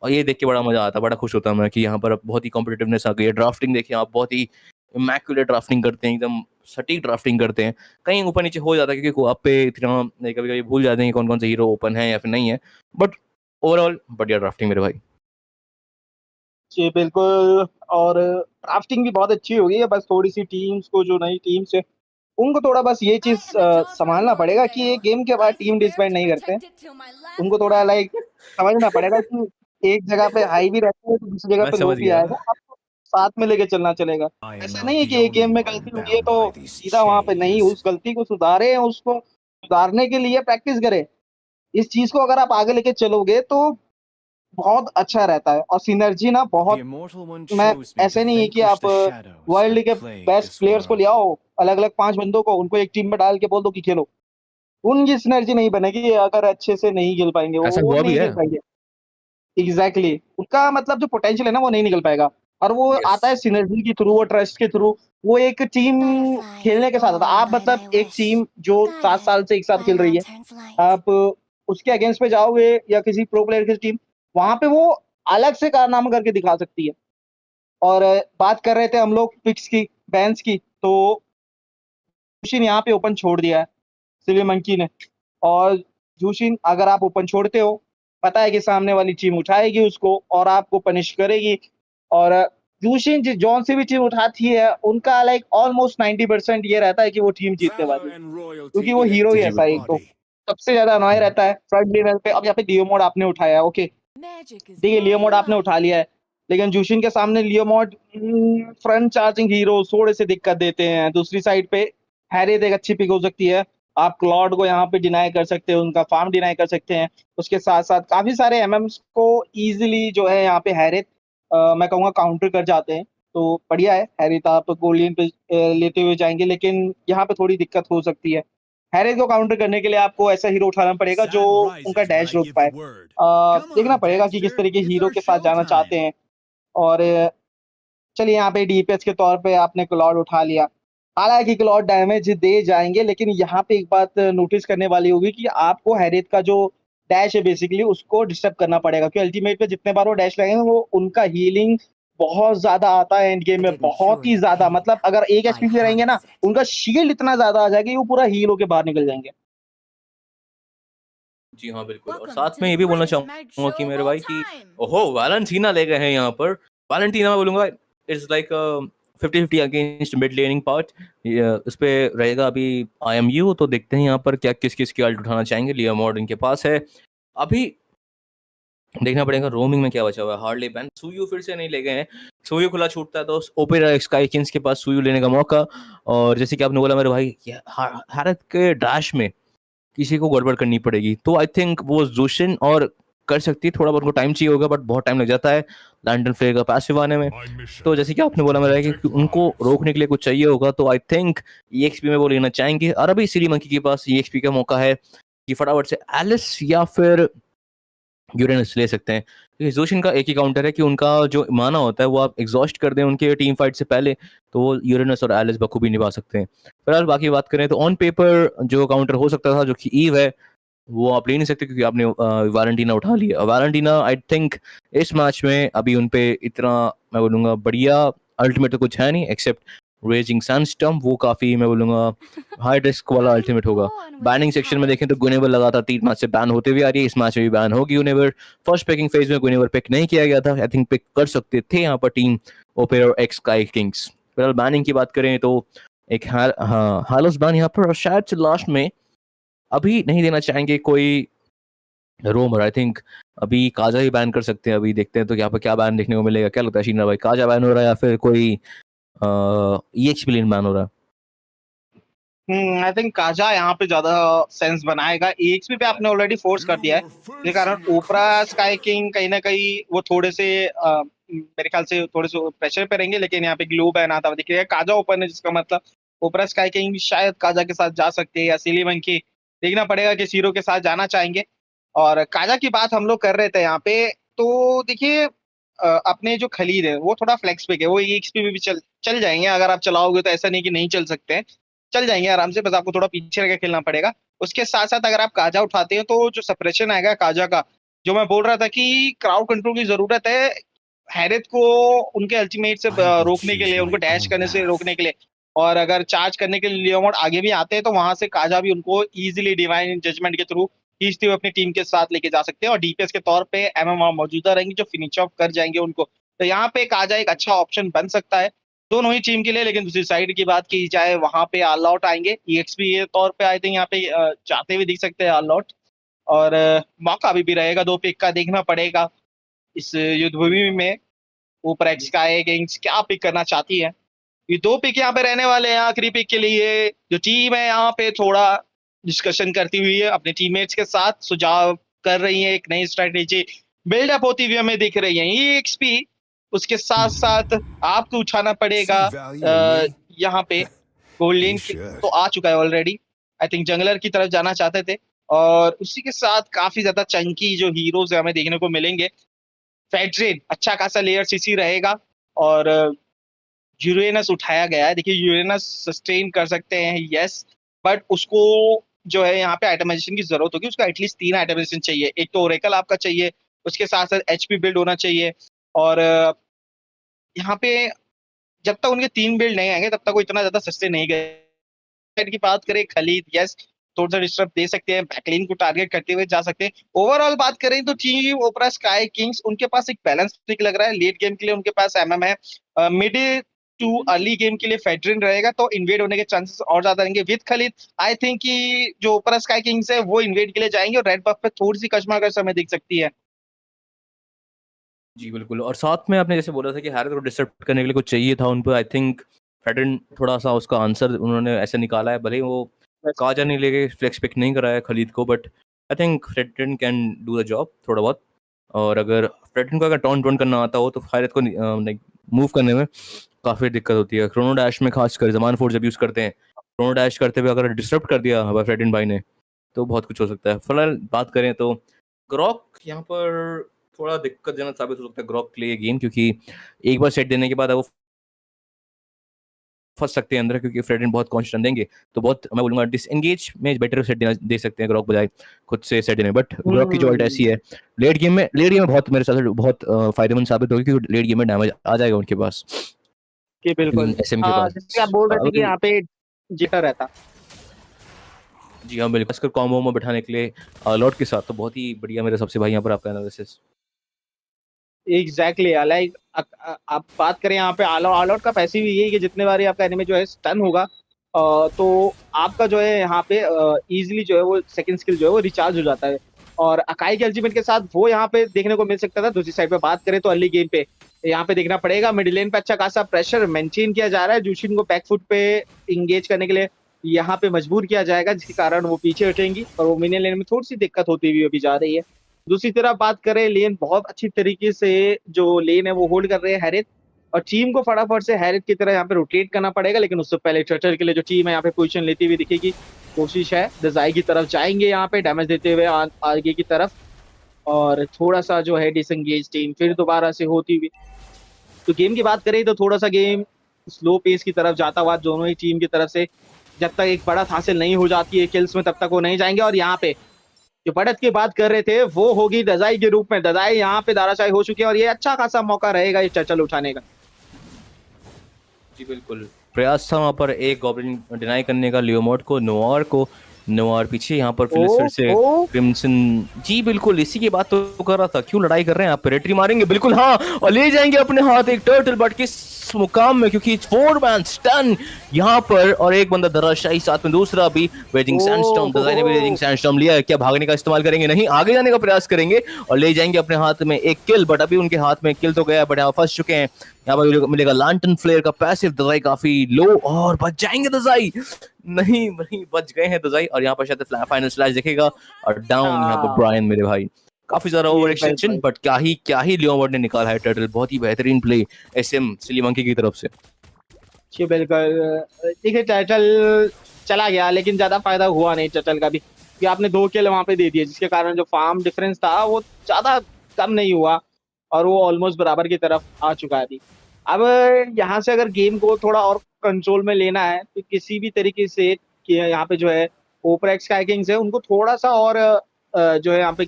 और ये देख के बड़ा मजा आता है, बड़ा खुश होता हूँ मैं कि यहाँ पर अब बहुत ही कॉम्पिटिटिवनेस आ गई है। ड्राफ्टिंग देखिए आप, बहुत ही इमैक्युलेट ड्राफ्टिंग करते हैं, एकदम सटीक ड्राफ्टिंग करते हैं। कहीं ऊपर नीचे हो जाता है क्योंकि आप पे इतना कभी कभी भूल जाते हैं कौन कौन से हीरो ओपन है या फिर नहीं है, बट ओवरऑल बढ़िया ड्राफ्टिंग मेरे भाई। जी बिल्कुल, और ड्राफ्टिंग भी बहुत अच्छी हो गई है। बस थोड़ी सी टीम्स को, जो नई टीम्स है उनको थोड़ा बस ये चीज संभालना पड़ेगा कि एक गेम के बाद टीम डिसबैंड नहीं करते हैं। उनको थोड़ा लाइक समझना पड़ेगा कि एक जगह पे हाई भी रहता है तो दूसरी जगह मैं पे लो समझ भी गया। आएगा, आपको साथ में लेके चलना चलेगा। ऐसा नहीं है कि एक गेम में गलती हुई है तो सीधा वहां पे नहीं, उस गलती को सुधारे, उसको सुधारने के लिए प्रैक्टिस करें। इस चीज को अगर आप आगे लेके चलोगे तो बहुत अच्छा रहता है। और सिनर्जी ना बहुत, मैं ऐसे नहीं है कि आप वर्ल्ड के बेस्ट प्लेयर्स को ले आओ, अलग अलग 5 बंदों को उनको एक टीम में डाल के बोल दो कि खेलो, उनकी सिनर्जी नहीं बनेगी अगर अच्छे से नहीं खेल पाएंगे, ऐसा वो हुआ भी नहीं है। खेल पाएंगे। एग्जैक्टली उनका मतलब जो पोटेंशियल है ना वो नहीं निकल पाएगा। और वो आता है सिनर्जी के थ्रू और ट्रस्ट के थ्रू। वो एक टीम खेलने के साथ आता है। आप मतलब एक टीम जो 7 साल से एक साथ खेल रही है, आप उसके अगेंस्ट पे जाओगे या किसी प्रो प्लेयर की टीम, वहां पे वो अलग से कारनामा करके दिखा सकती है। और बात कर रहे थे हम लोग पिक्स की, बैंस की, तो जूशिन यहाँ पे ओपन छोड़ दिया है सिल्वर मंकी ने। और जूशिन अगर आप ओपन छोड़ते हो, पता है कि सामने वाली टीम उठाएगी उसको और आपको पनिश करेगी। और जूशिन जौन सी भी टीम उठाती है उनका लाइक ऑलमोस्ट 90% ये रहता है कि वो टीम जीतने वाली है, क्योंकि वो हीरो ही जी ऐसा है। एक बिल्कुल। तो सबसे ज्यादा अनॉय रहता है फ्रंट लेवल पे। अब यहाँ पे लियो मोड आपने उठाया है, ओके ठीक है, लियो मोड आपने उठा लिया है, लेकिन जूशिन के सामने लियो मोड फ्रंट चार्जिंग हीरो थोड़े से दिक्कत देते हैं। दूसरी साइड पे हैरियत एक अच्छी पिक हो सकती है। आप क्लॉड को यहाँ पे डिनाई कर सकते हो, उनका फार्म डिनाई कर सकते हैं। उसके साथ साथ काफी सारे एमएम्स को इजीली जो है यहाँ पे हैरियत मैं कहूँगा काउंटर कर जाते हैं। तो बढ़िया है, हैरियत आप गोल्डन पे लेते हुए जाएंगे, लेकिन यहाँ पे थोड़ी दिक्कत हो सकती है। हैरियत को काउंटर करने के लिए आपको ऐसा हीरो उठाना पड़ेगा जो उनका डैश रोक पाए। देखना पड़ेगा कि किस तरीके हीरो के साथ जाना चाहते हैं। और चलिए यहाँ पे डीपीएस के तौर पे आपने क्लॉड उठा लिया। हालांकि क्लॉड डैमेज दे जाएंगे, लेकिन यहाँ पे एक बात नोटिस करने वाली होगी कि आपको हैरियत का जो डैश है बेसिकली उसको डिस्टर्ब करना पड़ेगा, क्योंकि अल्टीमेट पे जितने बार वो डैश लगेंगे वो उनका हीलिंग बहुत ज्यादा आता है एंड गेम में, बहुत ही ज्यादा। मतलब अगर 1 एचपी पे रहेंगे ना, उनका शील्ड इतना ज्यादा आ जाएगा कि वो पूरा हील होके बाहर निकल जाएंगे। जी हाँ बिल्कुल। और साथ में ये भी बोलना चाहूंगा कि मेरे भाई कि ओहो वैलेंटीना ले गए हैं यहाँ पर। वैलेंटीना मैं बोलूंगा it's like 50-50 against mid laning part. इस पे रहेगा अभी IMU, तो देखते हैं यहाँ पर क्या किस किस की अल्ट उठाना चाहेंगे। लिया मॉड इनके पास है। अभी देखना पड़ेगा रोमिंग में क्या बचा हुआ है। हार्डली बैन सुयू फिर से नहीं ले गए हैं। सुयू खुला छूटता है तो ओपेरा स्काई किंग्स के पास सुयू लेने का मौका। और जैसे कि आपने बोला मेरे भाई, भारत के डैश में किसी को गड़बड़ करनी पड़ेगी, तो आई थिंक वो जोशिन और कर सकती है। थोड़ा बहुत उनको टाइम चाहिए होगा, बट बहुत टाइम लग जाता है लैंडन फ्लेयर का पैसिव आने में। तो जैसे कि आपने बोला मेरा कि उनको रोकने के लिए कुछ चाहिए होगा, तो आई थिंक EXP में वो लेना चाहेंगे। और अभी सिली मंकी के पास EXP का मौका है कि फटाफट से एलिस या फिर यूरेनस ले सकते हैं, क्योंकि जोशिन का एक ही काउंटर है कि उनका जो माना होता है वो आप एग्जॉस्ट कर दें उनके टीम फाइट से पहले, तो वो यूरेनस और एलिस बखूबी निभा सकते हैं। फिलहाल बाकी बात करें तो ऑन पेपर जो काउंटर हो सकता था, जो कि ईव है, वो आप ले नहीं सकते क्योंकि आपने वैलेंटीना उठा लिया। वैलेंटीना आई थिंक इस मैच में अभी उनपे इतना मैं बोलूँगा बढ़िया अल्टीमेट तो कुछ है नहीं, एक्सेप्ट रेजिंग सैंडस्टॉर्म, वो काफी मैं बोलूंगा हाई रिस्क वाला अल्टीमेट होगा। बैनिंग सेक्शन में देखें तो गुनेवर लगातार 3 मैच से बैन होते हुए आ रही है, इस मैच में भी बैन होगी गुनेवर। फर्स्ट पिकिंग फेज में गुनेवर पिक नहीं किया गया था, आई थिंक पिक कर सकते थे यहाँ पर टीम ओपेर और एक्स स्काई किंग्स। फिलहाल बैनिंग की बात करें तो एक हालोस बैन यहाँ पर, और शायद से लास्ट में अभी नहीं देना चाहेंगे कोई रोमर, आई थिंक अभी काजा ही बैन कर सकते हैं। अभी देखते हैं तो यहाँ पर क्या बैन देखने को मिलेगा, क्या लगता है शीना भाई, काजा बैन हो रहा है या फिर कोई EXP लेन बैन हो रहा है? आई थिंक काजा यहाँ पे ज्यादा सेंस बनाएगा। EXP पे आपने ऑलरेडी फोर्स कर दिया है, जिस कारण ओपरा स्काई किंग कहीं ना कहीं वो थोड़े से मेरे ख्याल से थोड़े से प्रेशर पे रहेंगे, लेकिन यहाँ पे ग्लो बैन आता हुआ दिख रहा है। काजा ओपन है, जिसका मतलब ओपरा स्काई किंग भी शायद काजा के साथ जा सकते हैं, या सिली मंकी देखना पड़ेगा कि सीरो के साथ जाना चाहेंगे। और काजा की बात हम लोग कर रहे थे यहाँ पे, तो देखिए अपने जो खलीद है वो थोड़ा फ्लेक्स पिक है, वो EXP में भी चल जाएंगे अगर आप चलाओगे, तो ऐसा नहीं कि नहीं चल सकते हैं, चल जाएंगे आराम से, बस आपको थोड़ा पीछे रह के खेलना पड़ेगा। उसके साथ साथ अगर आप काजा उठाते हैं तो जो सप्रेशन आएगा काजा का, जो मैं बोल रहा था कि क्राउड कंट्रोल की जरूरत है हैरिथ को उनके अल्टीमेट से रोकने के लिए, उनको डैश करने से रोकने के लिए, और अगर चार्ज करने के लिए लियोमोड आगे भी आते हैं तो वहां से काजा भी उनको इजीली डिवाइन जजमेंट के थ्रू खींचते हुए अपनी टीम के साथ लेके जा सकते हैं, और DPS के तौर पे MM मौजूदा रहेंगे जो फिनिश ऑफ कर जाएंगे उनको। तो यहाँ पे काजा एक अच्छा ऑप्शन बन सकता है दोनों ही टीम के लिए। लेकिन दूसरी साइड की बात की जाए, वहां पे ऑल आउट आएंगे EXP के तौर पे, आई थिंक यहाँ पे जाते हुए दिख सकते हैं ऑल आउट, और मौका भी रहेगा 2 पिक का, देखना पड़ेगा इस युद्ध भूमि में ऊपर स्काई किंग्स क्या पिक करना चाहती है। ये 2 पिक यहाँ पे रहने वाले हैं आखिरी पिक के लिए। जो टीम है यहाँ पे थोड़ा डिस्कशन करती हुई है अपने टीममेट्स के साथ, सुझाव कर रही है, एक नई स्ट्रेटेजी बिल्डअप होती हुई हमें दिख रही है। EXP उसके साथ साथ आपको उठाना पड़ेगा यहाँ पे गोल्डन तो आ चुका है ऑलरेडी, आई थिंक जंगलर की तरफ जाना चाहते थे, और उसी के साथ काफी ज्यादा चंकी जो हीरोज हमें देखने को मिलेंगे। फेड्रेन अच्छा खासा लेयर CC रहेगा, और यूरेनस उठाया गया है। देखिए यूरेनस सस्टेन कर सकते हैं यस, बट उसको जो है यहाँ पे आइटमाइजेशन की जरूरत होगी, उसको एटलीस्ट 3 आइटमाइजेशन चाहिए। एक तो ओरेकल आपका चाहिए, उसके साथ साथ HP बिल्ड होना चाहिए, और यहाँ पे जब तक उनके 3 बिल्ड नहीं आएंगे तब तक वो इतना ज्यादा सस्ते नहीं गए। की बात करें खलीद यस थोड़ा सा डिस्टर्ब दे सकते हैं, बैकलाइन को टारगेट करते हुए जा सकते हैं। ओवरऑल बात करें तो टीम ओपरा स्काई किंग्स उनके पास एक बैलेंस पिक लग रहा है। लेट गेम के लिए उनके पास MM है, मिड टू अर्ली गेम के लिए फेड्रिन रहेगा, तो इन्वेड होने के चांसेस और ज्यादा रहेंगे। विद खलीद आई थिंक कि जो ओपरा स्काई किंग्स है वो इन्वेड के लिए जाएंगे, और रेड बफ पे थोड़ी सी कशमकश हमें दिख सकती है। जी बिल्कुल, और साथ में आपने जैसे बोला था कि हैरिथ को डिस्टर्ब करने के लिए कुछ चाहिए था उन पर, आई थिंक फेडरन थोड़ा सा उसका आंसर उन्होंने ऐसे निकाला है, भले ही वो काजा नहीं लेके फ्लेक्स पिक नहीं कराया खलीद को, but I think Fredrinn can do the job थोड़ा बहुत। और अगर फेडरन को अगर टॉन करना आता हो तो हैरिथ को मूव करने में काफ़ी दिक्कत होती है। क्रोनो डैश में खासकर जमान फोर्स जब यूज़ करते हैं, क्रोनो डैश करते हुए अगर डिस्टर्ब कर दिया फेडरन भाई ने तो बहुत कुछ हो सकता है। फिलहाल बात करें तो ग्रॉक यहाँ पर थोड़ा दिक्कतजनक साबित हो सकता है ग्रॉक के लिए गेम, क्योंकि एक बार सेट देने के बाद वो फंस सकते हैं अंदर, क्योंकि फ्रेडन बहुत कॉन्स्टेंट देंगे तो बहुत मैं बोलूंगा डिसएंगेज में बेटर सेट दे सकते हैं ग्रॉक बजाय खुद से सेट देने। बट ग्रॉक की जो अल्ट ऐसी है लेट गेम में बहुत मेरे साथ बहुत फायदेमंद साबित होगी, क्योंकि लेट गेम में डैमेज आ जाएगा उनके पास। कि बिल्कुल SM के पास जैसे आप बोल रहे थे कि यहाँ पे जिटर रहता। जी हाँ बिल्कुल, खासकर कॉम्बो में बैठाने के लिए लॉर्ड के साथ तो बहुत ही बढ़िया मेरे सबसे भाई यहाँ पर आपका एनालिसिस। एग्जैक्टली लाइक आप बात करें यहाँ पे ऑल आउट का पैसिव यही है कि जितने बार आपका एनिमी जो है स्टन होगा तो आपका जो है यहाँ पे इजीली जो है वो सेकंड स्किल जो है वो रिचार्ज हो जाता है, और अकाई के अल्टीमेट के साथ वो यहाँ पे देखने को मिल सकता था। दूसरी साइड पे बात करें तो अर्ली गेम पे यहाँ पे देखना पड़ेगा मिडिल लेन पे अच्छा खासा प्रेशर मेंटेन किया जा रहा है। जूशिन को बैकफुट पे इंगेज करने के लिए यहाँ पे मजबूर किया जाएगा, जिसके कारण वो पीछे हटेंगी और वो मिडिल लेन में थोड़ी सी दिक्कत होती हुई अभी जा रही है। दूसरी तरफ बात करें लेन बहुत अच्छी तरीके से जो लेन है वो होल्ड कर रहे हैं हैरिथ, और टीम को फटाफट से हैरिथ की तरह यहाँ पे रोटेट करना पड़ेगा। लेकिन उससे पहले चर्चर के लिए जो टीम है यहाँ पे पोजीशन लेती हुई दिखेगी, कोशिश है डिजाई की तरफ जाएंगे यहाँ पे डैमेज देते हुए आगे की तरफ, और थोड़ा सा जो है डिसएंगेज टीम फिर दोबारा से होती हुई। तो गेम की बात करें तो थोड़ा सा गेम स्लो पेस की तरफ जाता हुआ दोनों ही टीम की तरफ से, जब तक एक बढ़त हासिल नहीं हो जाती है किल्स में तब तक वो नहीं जाएंगे। और यहाँ पे जो बढ़त की बात कर रहे थे वो होगी दजाई के रूप में। दजाई यहाँ पे दाराशाही हो चुकी है और ये अच्छा खासा मौका रहेगा इस चर्चल उठाने का। जी बिल्कुल, प्रयास था वहाँ पर एक गॉब्लिन डिनाई करने का लियोमॉड को, नोआर पीछे यहाँ पर फिलिस्टर से क्रिम्सन। जी बिल्कुल, इसी की बात तो कर रहा था, क्यों लड़ाई कर रहे हैं आप? पेरेट्री मारेंगे बिल्कुल, हाँ, और ले जाएंगे अपने हाथ एक टर्टल, बट किस मुकाम में, क्योंकि 4 मैन स्टन यहाँ पर, और एक बंदा धराशायी, साथ में दूसरा भी रेजिंग सैंडस्टॉर्म। डिजाइन ने भी रेजिंग सैंडस्टॉर्म लिया है, क्या भागने का इस्तेमाल करेंगे? नहीं, आगे जाने का प्रयास करेंगे और ले जाएंगे अपने हाथ में एक किल, बट अभी उनके हाथ में किल तो गया, बट यहाँ फंस चुके हैं। यहाँ पर मिलेगा लैंटर्न फ्लेयर का पैसिव, दजाई काफी लो, और बच जाएंगे दजाई, नहीं बच गए हैं दजाई, और यहाँ पर शायद फाइनल स्लैश देखेगा, और डाउन यहाँ पर ब्रायन मेरे भाई। काफी ज्यादा ओवर एक्सटेंशन, बट क्या ही लियोमॉड ने निकाला है टर्टल, बहुत ही बेहतरीन प्ले एसएम सिली मंकी की तरफ से। जी बिल्कुल, देखिए टर्टल चला गया, लेकिन ज्यादा फायदा हुआ नहीं टर्टल का भी, कि आपने 2 किल वहां पे दे दिए, जिसके कारण जो फार्म डिफरेंस था वो ज्यादा कम नहीं हुआ, और वो ऑलमोस्ट बराबर की तरफ आ चुका है अभी। अब यहाँ से अगर गेम को थोड़ा और कंट्रोल में लेना है, तो किसी भी तरीके से कि यहाँ पे जो है ओपरा स्काई किंग्स है, उनको थोड़ा सा और जो है यहाँ पे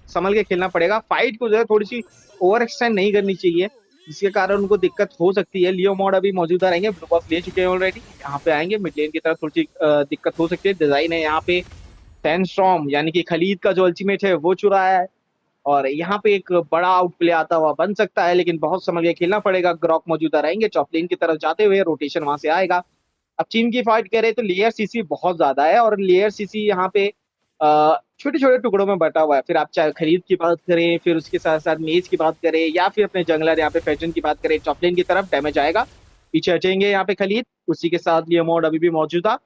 संभल के खेलना पड़ेगा। फाइट को जो है थोड़ी सी ओवर एक्सटेंड नहीं करनी चाहिए, जिसके कारण उनको दिक्कत हो सकती है। लियो मॉड अभी मौजूदा रहेंगे, ब्लू बफ ले चुके हैं ऑलरेडी, यहाँ पे आएंगे मिड लेन की तरफ, थोड़ी सी दिक्कत हो सकती है। डिजाइन है यहाँ पे सैंडस्टॉर्म यानी कि खलीद का जो अल्टीमेट है वो चुराया है, और यहाँ पे एक बड़ा आउट प्ले आता हुआ बन सकता है, लेकिन बहुत समझ के खेलना पड़ेगा। ग्रॉक मौजूदा रहेंगे, टॉप लेन की तरफ जाते हुए, रोटेशन वहां से आएगा। अब टीम की फाइट करें तो लेयर सीसी बहुत ज्यादा है, और लेयर सीसी यहाँ पे छोटे छोटे टुकड़ों में बटा हुआ है। फिर आप चाहे खरीद की बात करें, फिर उसके साथ साथ मेज की बात करें, या फिर अपने जंगलर यहाँ पे फैजन की बात करें, टॉप लेन की तरफ डैमेज आएगा, पीछे हटेंगे यहाँ पे खलीद, उसी के साथ लियोमॉड अभी भी मौजूदा,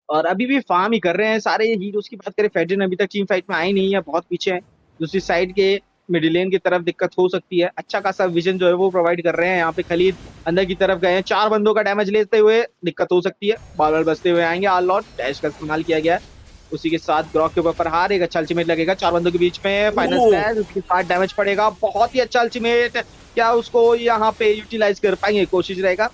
और अभी भी फार्म ही कर रहे हैं सारे हीरोज की बात करें। फेडरन अभी तक टीम फाइट में आई नहीं है, बहुत पीछे है। दूसरी साइड के मिडिल लेन की तरफ दिक्कत हो सकती है, अच्छा खासा विजन जो है वो प्रोवाइड कर रहे हैं। यहाँ पे खलीद अंदर की तरफ गए हैं, 4 बंदों का डैमेज लेते हुए, दिक्कत हो सकती है। बाल बाल बचते हुए आएंगे, आल लॉर्ड डैश का इस्तेमाल किया गया है, उसी के साथ ग्रॉक के ऊपर हार, एक अच्छा अल्टीमेट लगेगा 4 बंदों के बीच में, फाइनल स्लैश, उसके साथ डैमेज पड़ेगा, बहुत ही अच्छा अल्टीमेट, क्या उसको यहाँ पे यूटिलाइज कर पाएंगे? कोशिश रहेगा,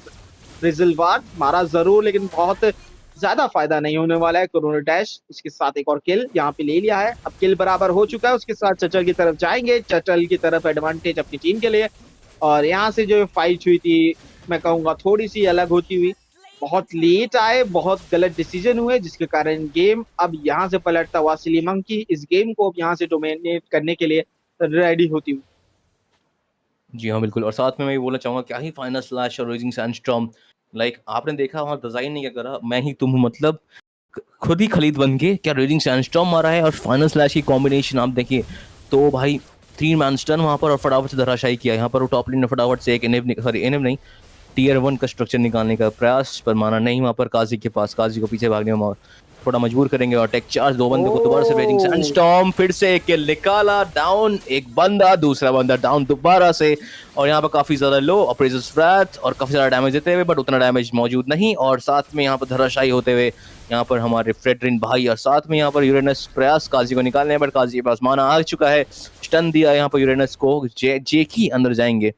रिजल्वार मारा जरूर, लेकिन बहुत ज्यादा फायदा नहीं होने वाला है। कोरोना डैश, इसके साथ एक और किल यहाँ पे ले लिया है, अब किल बराबर हो चुका है। उसके साथ चचल की तरफ जाएंगे, चचल की तरफ एडवांटेज अपनी टीम के लिए, और यहाँ से जो फाइट हुई थी मैं कहूंगा थोड़ी सी अलग होती हुई, बहुत लेट आए, बहुत गलत डिसीजन हुए, जिसके कारण गेम अब यहाँ से पलटता हुआ सिली मंकी इस गेम को अब यहाँ से डोमिनेट करने के लिए रेडी होती हुई। जी हाँ बिल्कुल, और साथ में मैं ये बोलना चाहूंगा, क्या ही फाइनल स्लैश और रेजिंग सैंडस्टॉर्म, लाइक आपने देखा वहाँ डिजाइन नहीं क्या करा, मैं ही तुम हूँ, मतलब खुद ही खलीद बन के क्या रेजिंग सैंडस्टॉर्म मारा है, और फाइनल स्लैश की कॉम्बिनेशन आप देखिए तो भाई 3 मैन स्टन वहाँ पर, और फटाफट से धराशायी किया। यहाँ पर वो टॉप लेन ने फटाफट से एक एनएव नहीं टियर 1 का स्ट्रक्चर निकालने का प्रयास, पर माना नहीं वहाँ पर काजी के पास, काजी को पीछे भागने में थोड़ा मजबूर करेंगे, और टेक चार्ज 2 बंदों को दोबारा से रेजिंग सैंडस्टॉर्म, फिर से एक किल निकाला, डाउन एक बंदा, दूसरा बंदा डाउन दोबारा से, और यहाँ पर काफी ज्यादा लो अप्रेजर्स रैथ, और काफी ज्यादा डैमेज देते हुए, बट उतना डैमेज मौजूद नहीं, और साथ में यहाँ पर धराशायी होते हुए यहाँ पर हमारे फ्रेडरिन भाई, और साथ में यहाँ पर यूरेनस प्रयास काजी को निकालने, बट काजी के पास माना आ चुका है, स्टन दिया यहाँ पर यूरेनस को, जेकी अंदर जाएंगे।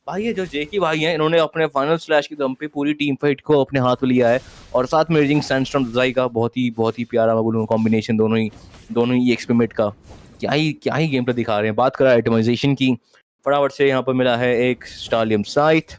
भाई ये जो जेकी भाई हैं, इन्होंने अपने फाइनल स्लैश की दम पे पूरी टीम फाइट को अपने हाथ में लिया है, और साथ में रेजिंग सैंडस्टॉर्म दजाई का बहुत ही प्यारा मैं बोलूँ कॉम्बिनेशन, दोनों ही एक्सपेरिमेंट का क्या ही गेम प्ले दिखा रहे हैं। बात करें आइटमाइजेशन की, फटाफट से यहाँ पर मिला है एक स्टालियम साइट,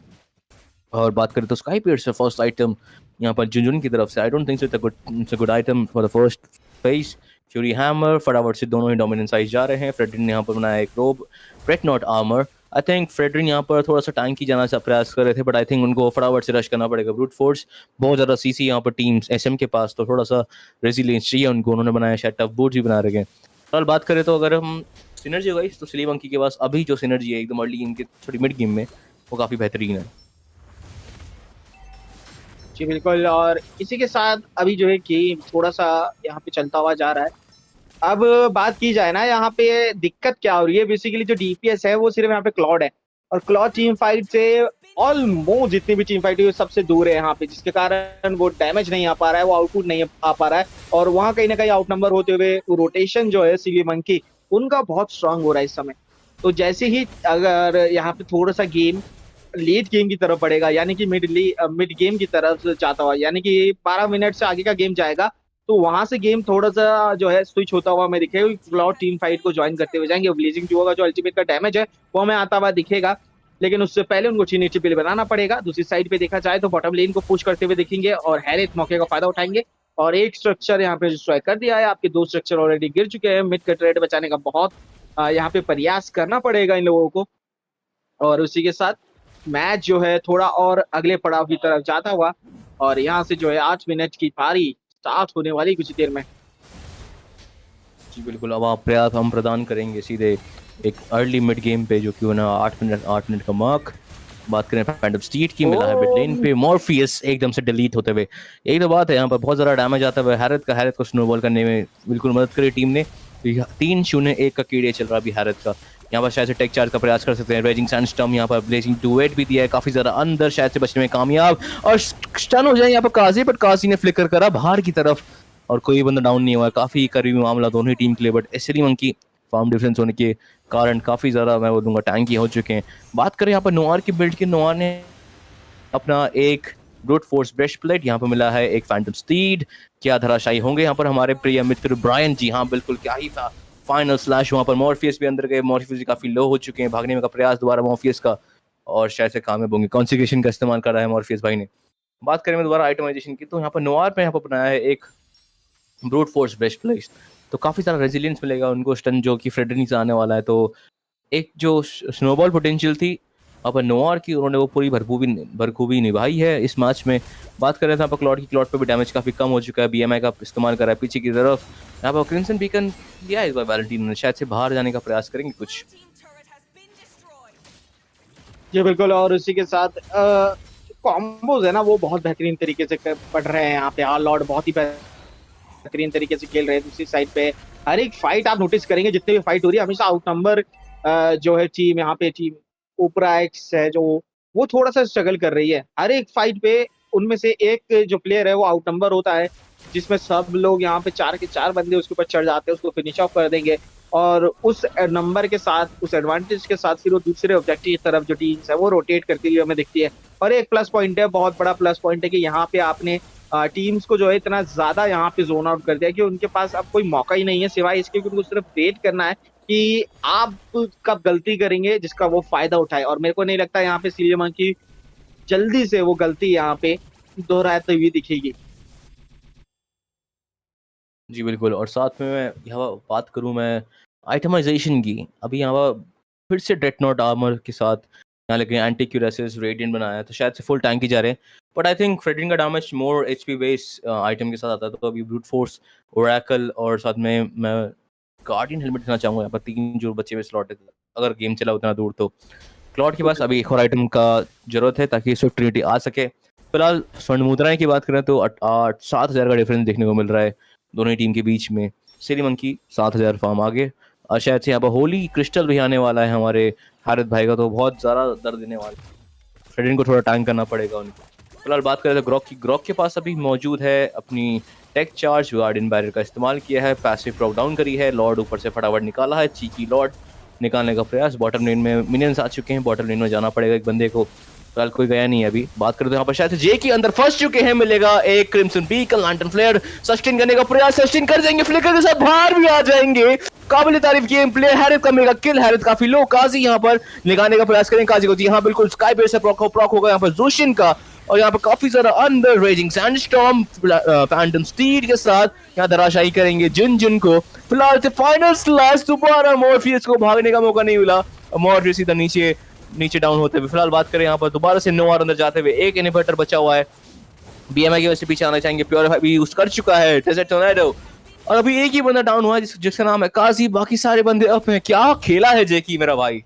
और बात करें तो स्काई पेयर से फर्स्ट आइटम यहाँ पर जुनजुन की तरफ से, I don't think it's a good item for the first phase. Fury hammer, फटाफट से दोनों ही डोमिनेंट साइज जा रहे हैं। फ्रेडरिन ने यहाँ पर बनाया एक robe, break not armour. I think Fredrinn यहाँ पर थोड़ा सा टाइम की जाना से प्रयास कर रहे थे, बट आई थिंक उनको फटाफट से रश करना पड़ेगा। ब्रूट फोर्स बहुत ज़्यादा सीसी यहाँ पर टीम्स एसएम के पास, तो थोड़ा सा रेजिलियंस चाहिए उनको, उन्होंने बनाया शायद टफ बूट भी बना रहे हैं। फिलहाल बात करें तो अगर हम सिनर्जी होगा तो सिली मंकी के पास अभी जो सिनर्जी है एकदम अर्ली गेम के थोड़ी मिड गेम में, वो काफ़ी बेहतरीन है। जी बिल्कुल, और इसी के साथ अभी जो है गेम थोड़ा सा यहाँ पे चलता हुआ जा रहा है। अब बात की जाए ना, यहाँ पे दिक्कत क्या हो रही है, बेसिकली जो डीपीएस है वो सिर्फ यहाँ पे क्लॉड है, और क्लॉड टीम फाइट से ऑलमोस्ट जितनी भी टीम फाइट हुई सबसे दूर है यहाँ पे, जिसके कारण वो डैमेज नहीं आ पा रहा है, वो आउटपुट नहीं आ पा रहा है, और वहाँ कहीं ना कहीं आउट नंबर होते हुए रोटेशन जो है सिली मंकी उनका बहुत स्ट्रांग हो रहा है इस समय। तो जैसे ही अगर यहाँ पे थोड़ा सा गेम लेट गेम की तरफ बढ़ेगा, यानी कि मिड गेम की तरफ जाता हुआ, यानी कि 12 मिनट से आगे का गेम जाएगा, तो वहां से गेम थोड़ा सा जो है स्विच होता हुआ हमें दिखेगा। क्लाउड टीम फाइट को ज्वाइन करते हुए जाएंगे, ब्लेजिंग जुआ का जो अल्टीमेट का डैमेज है वो हमें आता हुआ दिखेगा। लेकिन उससे पहले उनको चीनी चिपली बनाना पड़ेगा। दूसरी साइड पे देखा जाए तो बॉटम लेन को पुश करते हुए दिखेंगे और हैरिथ मौके का फायदा उठाएंगे और एक स्ट्रक्चर यहाँ पे डिस्ट्रॉय कर दिया है। आपके 2 स्ट्रक्चर ऑलरेडी गिर चुके हैं। मिड का ट्रेड बचाने का बहुत यहाँ पे प्रयास करना पड़ेगा इन लोगों को और उसी के साथ मैच जो है थोड़ा और अगले पड़ाव की तरफ जाता हुआ और यहाँ से जो है 8 मिनट की पारी स्टार्ट होने वाली कुछ देर में। जी बिल्कुल, अब आप प्रयास हम प्रदान करेंगे सीधे एक अर्ली मिड गेम पे जो कि ना 8 मिनट का मार्क। बात करें फैंटम स्टीड की, मिला है मिड लेन पे मॉर्फियस एकदम से डिलीट होते हुए। एक तो बात है यहाँ पर बहुत ज़्यादा डैमेज आता है हैरिथ को स्नोबॉल करने में बिल्कुल मदद करी टीम ने। 3-0-1 का कीड़े चल रहा अभी हैरिथ का। यहाँ पर शायद से टेक चार्ज का प्रयास कर सकते हैं। रेजिंग सैंडस्टॉर्म यहाँ पर ब्लेजिंग डुएट भी दिया है, काफी ज्यादा अंदर, शायद से बचने में कामयाब और स्टन हो जाए यहाँ पर काजी, बट काजी ने फ्लिकर करा बाहर की तरफ और कोई बंदा डाउन नहीं हुआ। काफी करीबी मामला दोनों ही टीम के लिए, बट एसली मंकी फार्म डिफरेंस होने के कारण काफी ज्यादा मैं बोलूंगा टैंकी हो चुके हैं। बात करें यहाँ पर नोआर की बिल्ड की, नोआर ने अपना एक ब्रूट फोर्स ब्रेस्ट प्लेट, यहाँ पर मिला है एक फैंटम स्टीड। क्या धराशायी होंगे यहाँ पर हमारे प्रिय मित्र ब्रायन जी? हाँ बिल्कुल, क्या ही था फाइनल स्लैश। वहाँ पर मॉर्फियस भी अंदर गए, मॉर्फियस काफी लो हो चुके हैं, भागने में का प्रयास दोबारा मॉर्फियस का और शायद से कामयाब होंगे। कॉन्सिक्रेशन का इस्तेमाल कर रहा है मॉर्फियस भाई ने। बात करें दोबारा आइटमाइजेशन की, तो यहाँ पर नोआर पे यहाँ पर बनाया है एक ब्रूट फोर्स ब्रेस्ट प्लेट, तो काफी सारा रेजिलियंस मिलेगा उनको स्टन जो कि फ्रेडरिक से आने वाला है। तो एक जो स्नोबॉल पोटेंशियल थी अब नोआर की, उन्होंने वो पूरी भरखूबी निभाई है इस मैच में। बात कर रहे थे यहाँ पर क्लॉड की, क्लॉड पे भी डैमेज काफी कम हो चुका है। बीएमआई का इस्तेमाल कर रहा है पीछे की तरफ। यहाँ पर क्रिम्सन बीकन दिया है इस बार वैलेंटीन ने, शायद से बाहर जाने का प्रयास करेंगे कुछ। जी बिल्कुल, और उसी के साथ कॉम्बोज है ना वो बहुत बेहतरीन तरीके से पढ़ रहे हैं यहाँ पे। आर लॉर्ड बहुत ही बेहतरीन तरीके से खेल रहे हैं। दूसरी साइड पे हर एक फाइट आप नोटिस करेंगे, जितने भी फाइट हो रही है हमेशा आउट नंबर जो है टीम, यहाँ पे टीम ओपरा एक्स है जो वो थोड़ा सा स्ट्रगल कर रही है। हर एक फाइट पे उनमें से एक जो प्लेयर है वो आउट नंबर होता है, जिसमें सब लोग यहाँ पे 4 के 4 बंदे उसके ऊपर चढ़ जाते हैं, उसको फिनिश ऑफ कर देंगे और उस नंबर के साथ, उस एडवांटेज के साथ फिर वो दूसरे ऑब्जेक्टिव की तरफ जो टीम्स है वो रोटेट करती हुई हमें दिखती है। और एक प्लस पॉइंट है, बहुत बड़ा प्लस पॉइंट है कि यहाँ पे आपने टीम्स को जो है इतना ज्यादा यहाँ पे जोन आउट कर दिया कि उनके पास अब कोई मौका ही नहीं है सिवाय इसके कि उनको सिर्फ वेट करना है कि आप कब गलती करेंगे जिसका वो फायदा उठाए। और मेरे को नहीं लगता यहाँ पे सीलियमन की जल्दी से वो गलती यहाँ पे दोहराते हुई दिखेगी। जी बिल्कुल, और साथ में मैं यहाँ बात करूँ मैं आइटमाइजेशन की, अभी यहाँ फिर से डेटनॉट आर्मर के साथ यहाँ लेकिन एंटी क्यूरेसिस रेडियंट बनाया है, तो शायद से फुल टैंक ही जा रहे हैं। बट आई थिंक फ्रेडरिक का डैमेज मोर एचपी बेस आइटम के साथ आता है, तो अभी ब्रूट फोर्स, ओरेकल और साथ में मैं गार्डियन हेलमेट देना चाहूँगा। यहाँ पर 3 जो बचे हुए स्लॉट है, अगर गेम चला उतना दूर तो क्लॉड के पास अभी एक और आइटम का जरूरत है ताकि स्विफ्ट ट्रिनिटी आ सके। फिलहाल स्वर्ण मुद्राएं की बात करें तो 7,000 का डिफरेंस देखने को मिल रहा है दोनों ही टीम के बीच में। सिलीमन की 7,000 फार्म आगे, और शायद से यहाँ पर होली क्रिस्टल भी आने वाला है हमारे हारिथ भाई का, तो बहुत ज़्यादा दर्द देने वाला है। फ्रेडरिक को थोड़ा टैंक करना पड़ेगा उनको। फिलहाल बात करें तो ग्रॉक की, ग्रॉक के पास अभी मौजूद है अपनी टेक चार्ज, गार्डियन बैरियर का इस्तेमाल किया है, पैसिव ड्रॉप डाउन करी है, लॉर्ड ऊपर से फटाफट निकाला है, चीकी लॉर्ड निकालने का प्रयास। बॉटम लेन में मिनियंस आ चुके हैं, बॉटम लेन में जाना पड़ेगा एक बंदे को, फिलहाल कोई गया नहीं है अभी। बात करें तो यहाँ पर शायद जे की अंदर फंस चुके हैं, मिलेगा एक crimson beacon, lantern flare sustain करने का प्रयास, सस्टेन कर जाएंगे, फ्लिकर के साथ बाहर भी आ जाएंगे। काबिल तारीफ गेम प्ले, हैरिथ का मेगा किल, हैरिथ काफी लो, काजी यहाँ पर निकालने का प्रयास करें काजी को। जी हाँ बिल्कुल, स्काई बेस से प्रॉक होगा यहाँ पर जोशिन का, और यहाँ पर काफी ज्यादा अंदर रेजिंग सैंडस्टॉर्म फैंटम स्टीड के साथ यहाँ धराशायी करेंगे जिन को। फिलहाल से फाइनल स्लैश, दोबारा मॉर्फियस को भागने का मौका नहीं मिला, मॉर्फियस सीधा नीचे डाउन होते हुए। फिलहाल बात करें यहाँ पर दोबारा से नोआर अंदर जाते हुए, एक इनवर्टर बचा हुआ है, बीएमआई की वजह से पीछे आना चाहेंगे, प्योरीफाई भी यूज कर चुका है डेजर्ट टोर्नेडो, और अभी एक ही बंदा डाउन हुआ है जिसका नाम है काजी, बाकी सारे बंदे अप हैं। क्या खेला है जेकी मेरा भाई,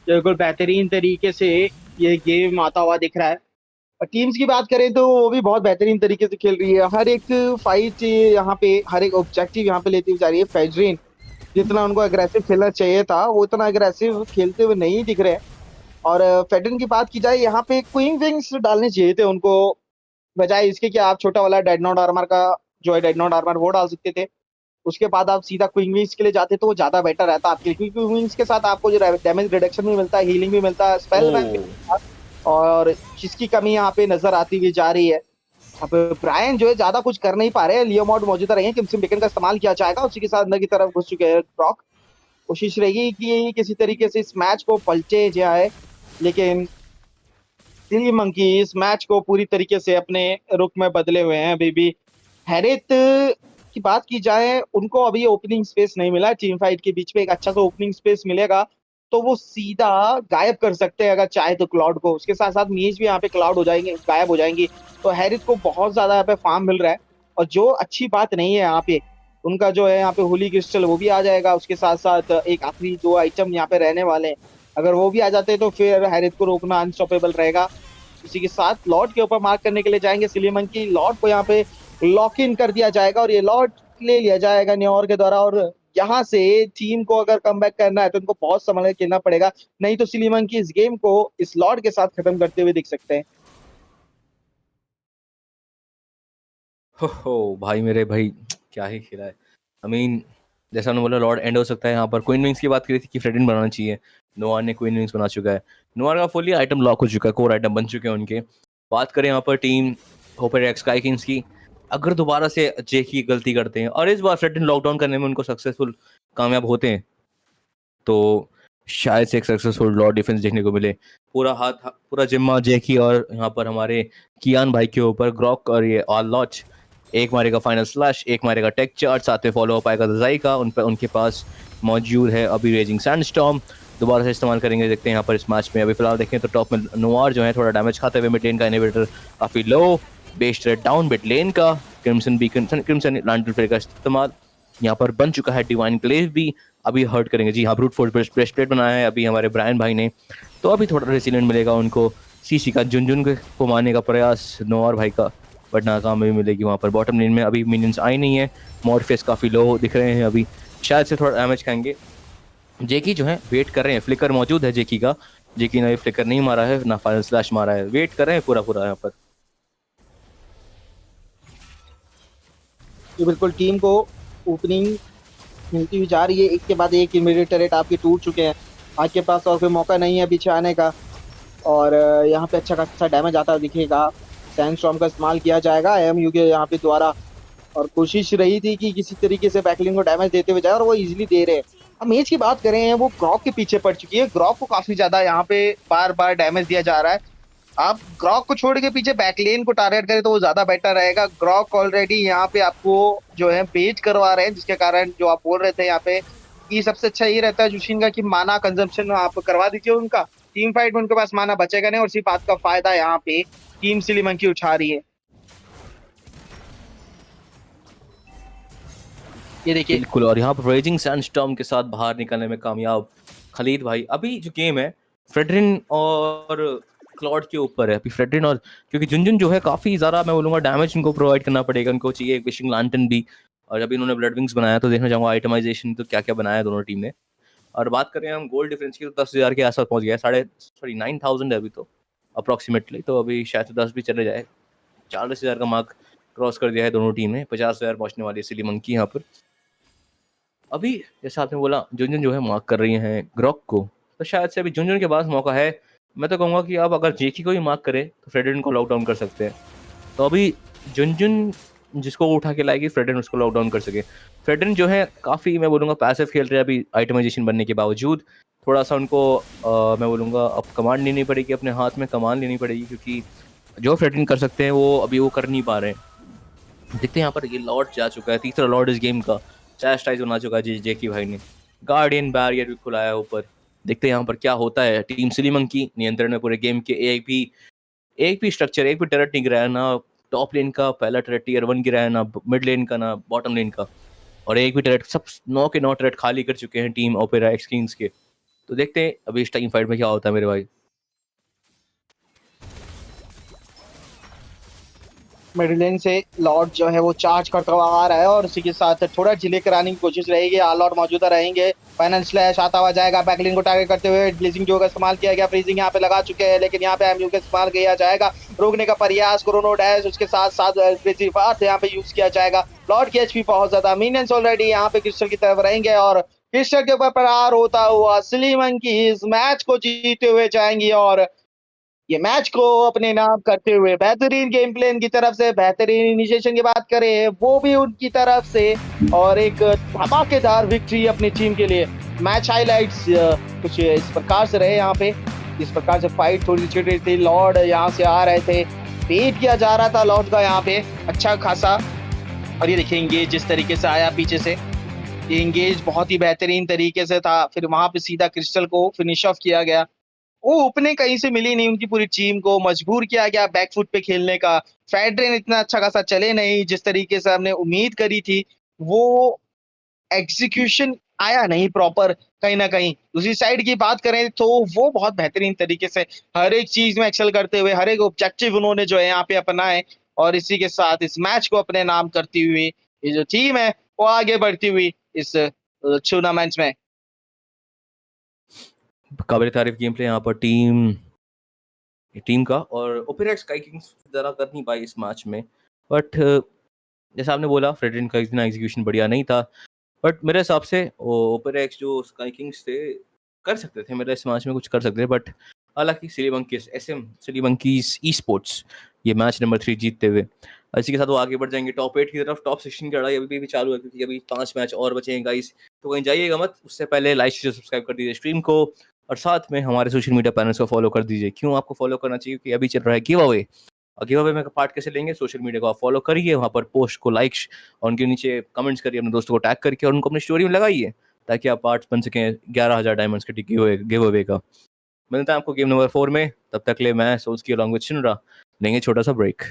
बिल्कुल बेहतरीन तरीके से ये गेम आता हुआ दिख रहा है। और टीम्स की बात करें तो वो भी बहुत बेहतरीन तरीके से खेल रही है। हर एक फाइट यहाँ पे, हर एक ऑब्जेक्टिव यहाँ पे लेती हुई जा रही है। फेडरिन जितना उनको अग्रेसिव खेलना चाहिए था वो इतना अग्रेसिव खेलते हुए नहीं दिख रहे हैं। और फेडरिन की बात की जाए, यहाँ पे क्वीन विंग्स डालने चाहिए थे उनको, बजाय इसके कि आप छोटा वाला डेड नॉट आर्मर का जो है डेड नॉट आर्मर वो डाल सकते थे, उसके बाद आप सीधा क्वीन विंग्स के लिए जाते तो वो ज्यादा बेटर रहता आपके लिए, क्योंकि क्वीन विंग्स के साथ आपको जो डैमेज रिडक्शन भी मिलता है, हीलिंग भी मिलता है, स्पेल बैंक, और जिसकी कमी यहाँ पे नजर आती हुई जा रही है। अब ब्रायन जो है ज्यादा कुछ कर नहीं पा रहे हैं, लियो मोड मौजूदा रहे हैं, क्रिम्सन बीकन का इस्तेमाल किया जाएगा, उसी के साथ अंदर की तरफ घुस चुके हैं ब्रॉक। कोशिश रहेगी कि किसी तरीके से इस मैच को पलटे जाए, लेकिन सिली मंकी इस मैच को पूरी तरीके से अपने रुख में बदले हुए हैं अभी भी। हैरिथ की बात की जाए, उनको अभी ओपनिंग स्पेस नहीं मिला। टीम फाइट के बीच में एक अच्छा सा ओपनिंग स्पेस मिलेगा तो वो सीधा गायब कर सकते हैं अगर चाहे तो क्लाउड को। उसके साथ साथ मीज भी यहाँ पे क्लाउड हो जाएंगे, गायब हो जाएंगी। तो हैरिथ को बहुत ज्यादा यहाँ पे फार्म मिल रहा है, और जो अच्छी बात नहीं है यहाँ पे, उनका जो है यहाँ पे होली क्रिस्टल वो भी आ जाएगा। उसके साथ साथ एक आखिरी 2 आइटम यहाँ पे रहने वाले हैं, अगर वो भी आ जाते हैं तो फिर हैरिथ को रोकना अनस्टॉपेबल रहेगा। इसी के साथ लॉर्ड के ऊपर मार्क करने के लिए जाएंगे सिलीमन की। लॉर्ड को यहाँ पे लॉक इन कर दिया जाएगा और ये लॉर्ड ले लिया जाएगा न्योर के द्वारा। और यहाँ से टीम को अगर कमबैक करना है तो उनको बहुत संभल के खेलना पड़ेगा, नहीं तो सिलीमन की इस गेम को इस लॉर्ड के साथ खत्म करते हुए दिख सकते हैं। हो भाई मेरे भाई, क्या ही खेला है। आई मीन जैसा उन्होंने बोला लॉर्ड एंड हो सकता है। यहाँ पर क्वीन विंग्स की बात करी थी कि फ्रेडिन बनाना चाहिए, नोआर ने क्वीन विंग्स बना चुका है। नोआर का फुली आइटम लॉक हो चुका है, कोर आइटम बन चुके हैं उनके। बात करें यहाँ पर team hopper x sky Kings की, अगर दोबारा से जे की गलती करते हैं और इस बार फ्रेडिन लॉकडाउन करने में उनको सक्सेसफुल कामयाब होते हैं तो शायद से एक सक्सेसफुल लॉर्ड डिफेंस देखने को मिले। पूरा जिम्मा जेकी और यहाँ पर हमारे कियान भाई के ऊपर। ग्रॉक और ये ऑल लॉच, एक मारेगा फाइनल स्लैश, एक मारेगा टेक चार्ज, साथ में फॉलो अप आएगा दजाई का। उनके पास मौजूद है अभी रेजिंग सैंडस्टॉर्म, दोबारा से इस्तेमाल करेंगे। देखते हैं यहाँ पर इस मैच में। अभी फिलहाल देखें तो टॉप में नोआर जो है थोड़ा डैमेज खाते हुए, मिड लेन का इनहिबिटर काफी लो, बेस्ट रेड डाउन मिड लेन का, क्रिम्सन लैंडल फ्लेयर का इस्तेमाल यहाँ पर बन चुका है। डिवाइन क्लेव भी अभी हर्ट करेंगे। जी हाँ, ब्रूट फोर्स ब्रेस्ट प्लेट बनाया है अभी हमारे ब्रायन भाई ने, तो अभी थोड़ा रेसिलेंट मिलेगा उनको। सीसी का झुनझुन को मारने का प्रयास नोआर भाई का, बट नाकाम भी मिलेगी वहाँ पर। बॉटम लेन में अभी मिनियंस आई नहीं है, मॉडफेस काफ़ी लो दिख रहे हैं अभी, शायद से थोड़ा डैमेज खाएंगे। जेकी जो है वेट कर रहे हैं, फ्लिकर मौजूद है जेकी का। जेकी ने फ्लिकर नहीं मारा है ना फाइनल स्लैश मारा है, वेट कर रहे हैं पूरा यहाँ पर। ये बिल्कुल टीम को ओपनिंग मिलती हुई जा रही है, एक के बाद एक इमीडिएट टरेट आपके टूट चुके हैं। आपके पास और कोई मौका नहीं है पीछे आने का, और यहाँ पे अच्छा खासा डैमेज आता दिखेगा। सैंडस्टॉर्म का इस्तेमाल किया जाएगा एमयू के यहाँ पे द्वारा, और कोशिश रही थी कि किसी तरीके से बैकलिंग को डैमेज देते हुए जाए, और वो इजीली दे रहे हैं। अब मैच की बात करें, वो ग्रॉक के पीछे पड़ चुकी है। ग्रॉक को काफी ज्यादा यहाँ पे बार बार डैमेज दिया जा रहा है। आप ग्रॉक को छोड़ के पीछे बैकलेन को टारगेट करें तो वो ज्यादा बेटर रहेगा। ग्रॉक ऑलरेडी यहाँ पे आपको जो है बेच करवा रहे हैं, जिसके कारण जो आप बोल रहे थे यहाँ पे कि सबसे अच्छा ये रहता है जुशिन का कि माना कंजम्पशन आप करवा दीजिए उनका। टीम फाइट में उनके पास माना बचेगा नहीं, और इसी बात का फायदा यहाँ पे टीम सिलीमन की उठा रही है। ये देखिए बिल्कुल, और यहाँ पर रेजिंग सैंडस्टॉर्म के साथ बाहर निकलने में कामयाब खलीद भाई। अभी जो गेम है फ्रेडरिन और क्लॉड के ऊपर है अभी। फ्रेडरिन और क्योंकि झुनझुन जो है काफी ज्यादा मैं बोलूंगा डैमेज इनको प्रोवाइड करना पड़ेगा, उनको चाहिए एक विशिंग लैंटर्न भी। और अभी इन्होंने ब्लड विंग्स बनाया तो देखना चाहूंगा आइटमाइजेशन तो क्या क्या बनाया दोनों टीम ने। और बात करें हम गोल्ड डिफरेंस की तो 10,000 के आसपास पहुंच गया है। 9,000 है अभी तो अप्रोक्सीमेटली, तो अभी शायद 10 भी चले जाए। 40,000 का मार्क क्रॉस कर दिया है दोनों टीम ने। 50,000 पहुंचने वाली है सिली मंकी यहाँ पर। अभी जैसा आपने बोला झुनझुन जो है मार्क कर रही हैं ग्रॉक को, तो शायद से अभी झुनझुन के पास मौका है। मैं तो कहूँगा कि आप अगर जेकी को ही मार्क करें तो फ्रेडरिन को लॉकडाउन कर सकते हैं। तो अभी झुनझुन जिसको उठा के लाएगी फ्रेडरिन उसको लॉकडाउन कर सके। फ्रेडरिन जो है काफ़ी मैं बोलूँगा पैसिव खेल रहे हैं अभी आइटमाइजेशन बनने के बावजूद। थोड़ा सा उनको मैं बोलूँगा अब कमांड लेनी पड़ेगी, अपने हाथ में कमान लेनी पड़ेगी, क्योंकि जो फ्रेडरिन कर सकते हैं वो अभी वो कर नहीं पा रहे हैं। देखते हैं यहाँ पर ये लॉर्ड जा चुका है, तीसरा लॉर्ड इस गेम का चैस्टाइज बना चुका है जेकी भाई ने। गार्डियन बैरियर भी खुलाया है ऊपर। देखते हैं यहाँ पर क्या होता है। टीम सिलीमन की नियंत्रण में पूरे गेम के। एक भी स्ट्रक्चर, एक भी टरेट नहीं गिराया, ना टॉप लेन का पहला टरेट टियर 1 गिराया, ना मिड लेन का, ना बॉटम लेन का, और एक भी टरेट, सब 9 के 9 टरेट खाली कर चुके हैं टीम ओपेरा एक्स किंग्स के। तो देखते हैं अभी इस टाइम फाइट में क्या होता है मेरे भाई। मिडलेन से लॉर्ड जो है वो चार्ज करता हुआ आ रहा है, और उसी के साथ थोड़ा डिले कराने की कोशिश रहेगी। लॉर्ड मौजूदा रहेंगे। फाइनल स्लैश आता हुआ जाएगा बैकलिन को टारगेट करते हुए। ब्लेजिंग जो का इस्तेमाल किया गया, फ्रीजिंग यहाँ पे लगा चुके हैं, लेकिन यहाँ पे एमयू का इस्तेमाल किया जाएगा रोकने का प्रयास। क्रोनो डैश उसके साथ साथ यहाँ पे यूज किया जाएगा। लॉर्ड की एचपी बहुत ज्यादा, मिनियंस ऑलरेडी यहाँ पे क्रिस्टल की तरफ रहेंगे, और क्रिस्टल के ऊपर प्रहार होता हुआ सिलीमन की इस मैच को जीते हुए जाएंगी, और ये मैच को अपने नाम करते हुए बेहतरीन गेम प्लान की तरफ से, बेहतरीन इनिशिएशन की बात करें वो भी उनकी तरफ से, और एक धमाकेदार विक्ट्री अपनी टीम के लिए। मैच हाइलाइट्स कुछ इस प्रकार से रहे यहाँ पे। इस प्रकार से फाइट थोड़ी छिड़ थी, लॉर्ड यहाँ से आ रहे थे, वेट किया जा रहा था लॉर्ड का यहाँ पे अच्छा खासा। और ये देखिए एंगेज जिस तरीके से आया पीछे से, ये एंगेज बहुत ही बेहतरीन तरीके से था। फिर वहां पे सीधा क्रिस्टल को फिनिश ऑफ किया गया। वो ओपनिंग कहीं से मिली नहीं उनकी पूरी टीम को, मजबूर किया गया बैकफुट पे खेलने का। फेडरेन इतना अच्छा खासा चले नहीं जिस तरीके से हमने उम्मीद करी थी, वो एग्जीक्यूशन आया नहीं प्रॉपर कहीं ना कहीं। दूसरी साइड की बात करें तो वो बहुत बेहतरीन तरीके से हर एक चीज में एक्सेल करते हुए, हर एक ऑब्जेक्टिव उन्होंने जो है यहाँ पे अपनाए, और इसी के साथ इस मैच को अपने नाम करती हुई ये जो टीम है वो आगे बढ़ती हुई इस टूर्नामेंट में। काबिल तारीफ गेम प्ले यहाँ पर टीम का, और ओपेरा स्काई किंग्स ज़रा कर नहीं पाई इस मैच में। बट जैसा आपने बोला, फ्रेडरिन का इतना एग्जीक्यूशन बढ़िया नहीं था, बट मेरे हिसाब से ओपेरा एक्स जो स्काई किंग्स थे कर सकते थे, मेरे इस मैच में कुछ कर सकते थे। बट हालांकि सिली मंकीज ई स्पोर्ट्स ये मैच नंबर 3 जीतते हुए इसी के साथ वो आगे बढ़ जाएंगे टॉप 8 की तरफ। टॉप 16 की लड़ाई अभी भी चालू है, क्योंकि अभी 5 मैच और बचे हैं गाइस, तो कहीं जाइएगा मत। उससे पहले लाइक शेयर सब्सक्राइब कर दीजिए स्ट्रीम को, और साथ में हमारे सोशल मीडिया पैनल्स को फॉलो कर दीजिए। क्यों आपको फॉलो करना चाहिए? क्योंकि अभी चल रहा है गिव अवे, और गिव अवे में पार्ट कैसे लेंगे? सोशल मीडिया को आप फॉलो करिए, वहाँ पर पोस्ट को लाइक और उनके नीचे कमेंट्स करिए, अपने दोस्तों को टैग करके, और उनको अपनी स्टोरी में लगाइए, ताकि आप पार्ट्स बन सकें 11,000 डायमंड्स के गिव अवे का। मिलता है आपको गेम नंबर 4 में, तब तक ले मैं सोच की अलॉन्ग विद शिनरा लेंगे छोटा सा break.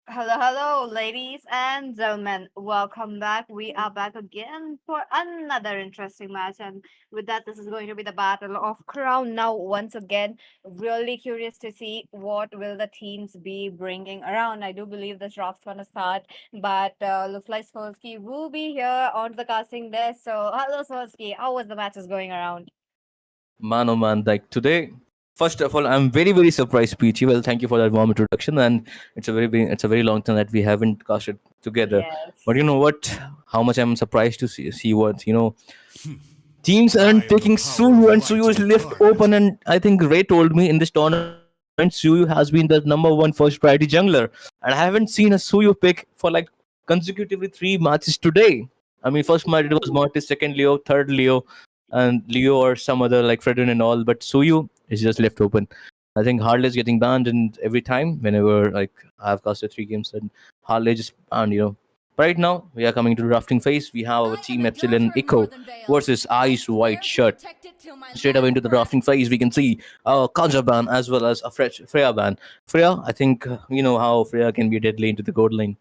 Hello, ladies and gentlemen. Welcome back. We are back again for another interesting match. And with that, this is going to be the Battle of Crown. Now, once again, really curious to see what will the teams be bringing around. I do believe the draft's going to start, but looks like Skolsky will be here on the casting desk. So, hello, Skolsky. How was the matches going around? Man, oh man, like today, first of all, I'm very, very surprised, Peachy. Well, thank you for that warm introduction. And it's a very long time that we haven't casted together. But you Yes. know what? How much I'm surprised to see what, teams aren't taking Suyu, and Suyu is left open. And I think Ray told me in this tournament, Suyu has been the number one first priority jungler. And I haven't seen a Suyu pick for like consecutively 3 matches today. I mean, first match it was Mortis, second Leo, third Leo, and Leo or some other like Fredrin and all. But Suyu is just left open. I think Harley is getting banned, and every time whenever like I've casted 3 games, and Harley just banned. Right now, we are coming to the drafting phase. We have our team Epsilon Echo versus Ice White Shirt. Straight away into the drafting phase, we can see Kanja ban as well as a Freya ban. Freya, I think you know how Freya can be deadly into the gold lane.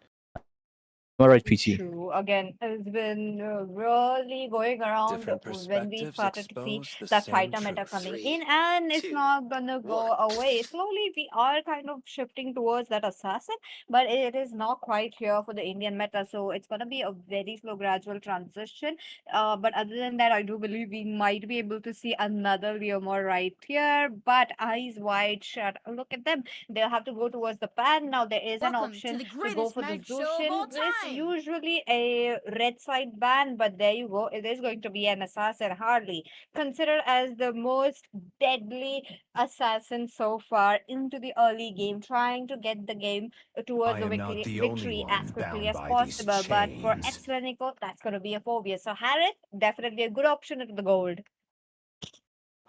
Am I right, Peachy? True. Again, it's been really going around Different when we perspectives started to see expose the that same fighter meta truth. coming 3, in, and it's 2, not gonna go 1. away. Slowly, we are kind of shifting towards that assassin, but it is not quite here for the Indian meta, so it's gonna be a very slow, gradual transition. But other than that, I do believe we might be able to see another Leomore right here. But eyes wide shut. Look at them. They'll have to go towards the pan. Now there is an option to go for the Zushin. It's usually a red side ban, but there you go. It is going to be an assassin, Harley, considered as the most deadly assassin so far into the early game, trying to get the game towards the victory as quickly as possible. But for Etslenico, that's going to be a phobia. So Harriet, definitely a good option into the gold.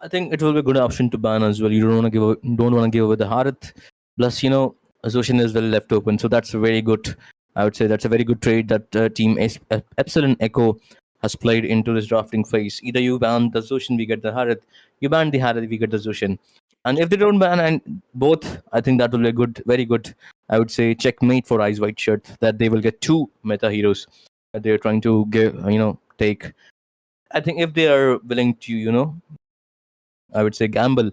I think it will be a good option to ban as well. You don't want to give away the Harith. Plus, Zoshin is well left open, so that's a very good. I would say that's a very good trade that team Epsilon Echo has played into this drafting phase. Either you ban the Zoshin, we get the Harith. You ban the Harith, we get the Zoshin. And if they don't ban and both, I think that will be a good, very good. I would say checkmate for Eyes White Shirt that they will get 2 meta heroes that they're trying to take. I think if they are willing to, I would say gamble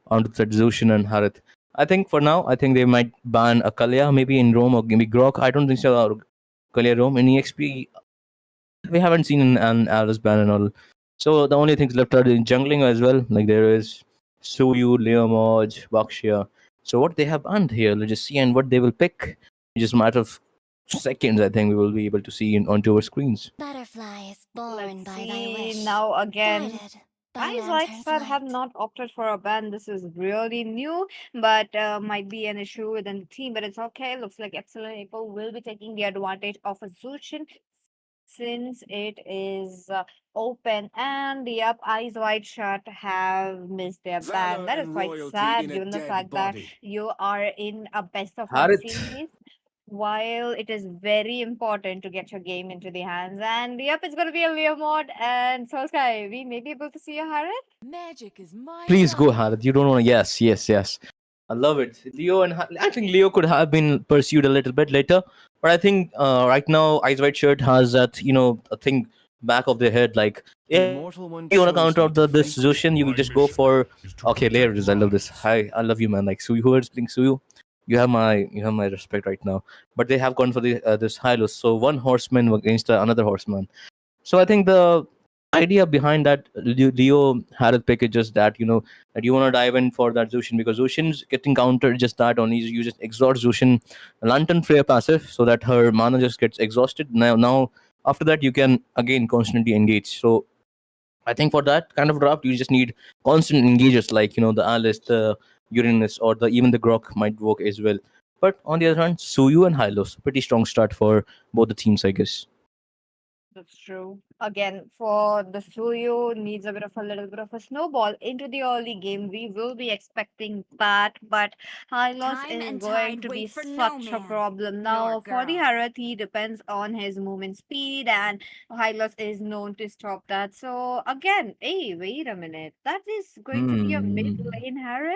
onto Zoshin and Harith. I think for now, I think they might ban a Kalia maybe in Rome or maybe Grok. I don't think so. Kalia Rome in EXP, we haven't seen an Alice ban and all. So the only things left are in jungling as well. Like there is Suyu, Leomoj, Bakshia. So what they have banned here, let's just see, and what they will pick. It's just a matter of seconds. I think we will be able to see onto our screens. Butterflies born Let's by thy see wish, now again. guided by Eyes White lantern's Star have light. not opted for a ban. This is really new, but might be an issue within the team. But it's okay. Looks like Epsilon Echo will be taking the advantage of a Zushin since it is open. And yep, Eyes Wide Shut have missed their ban. That is quite sad given the fact that you are in a best of 1 Harith, series. While it is very important to get your game into the hands. And yep, it's going to be a Leo mod. And so, Sky, we may be able to see a Harith. Magic is my please go, delight. Harith. You don't want to. Yes, yes, yes. I love it. Leo and I think Leo could have been pursued a little bit later, but I think right now Ice White Shirt has that a thing back of their head like if Immortal One you want to chose counter me out to this face this Zushin, you will just go for okay. Layer it is. I love this. Hi, I love you, man. Like Suyu, whoever's playing Suyu, you have my respect right now. But they have gone for the this Hylos. So one horseman against another horseman. So I think the idea behind that Leo Harith pick is just that that you want to dive in for that Zushin because Zushin's getting countered just that only you just exhaust Zushin Lantern Freya passive so that her mana just gets exhausted. Now after that you can again constantly engage. So I think for that kind of draft you just need constant engagers like the Alice, the Uranus, or even the Grok might work as well. But on the other hand, Suyu and Hylos, pretty strong start for both the teams, I guess. That's true. Again, for the Suyo needs a little bit of a snowball into the early game. We will be expecting that, but high loss Time is and going tide to be wait for no such a man, problem. nor Now, for the girl. Harath, he depends on his movement speed, and high loss is known to stop that. So, again, hey, wait a minute. That is going to be a mid Hmm. lane Harath?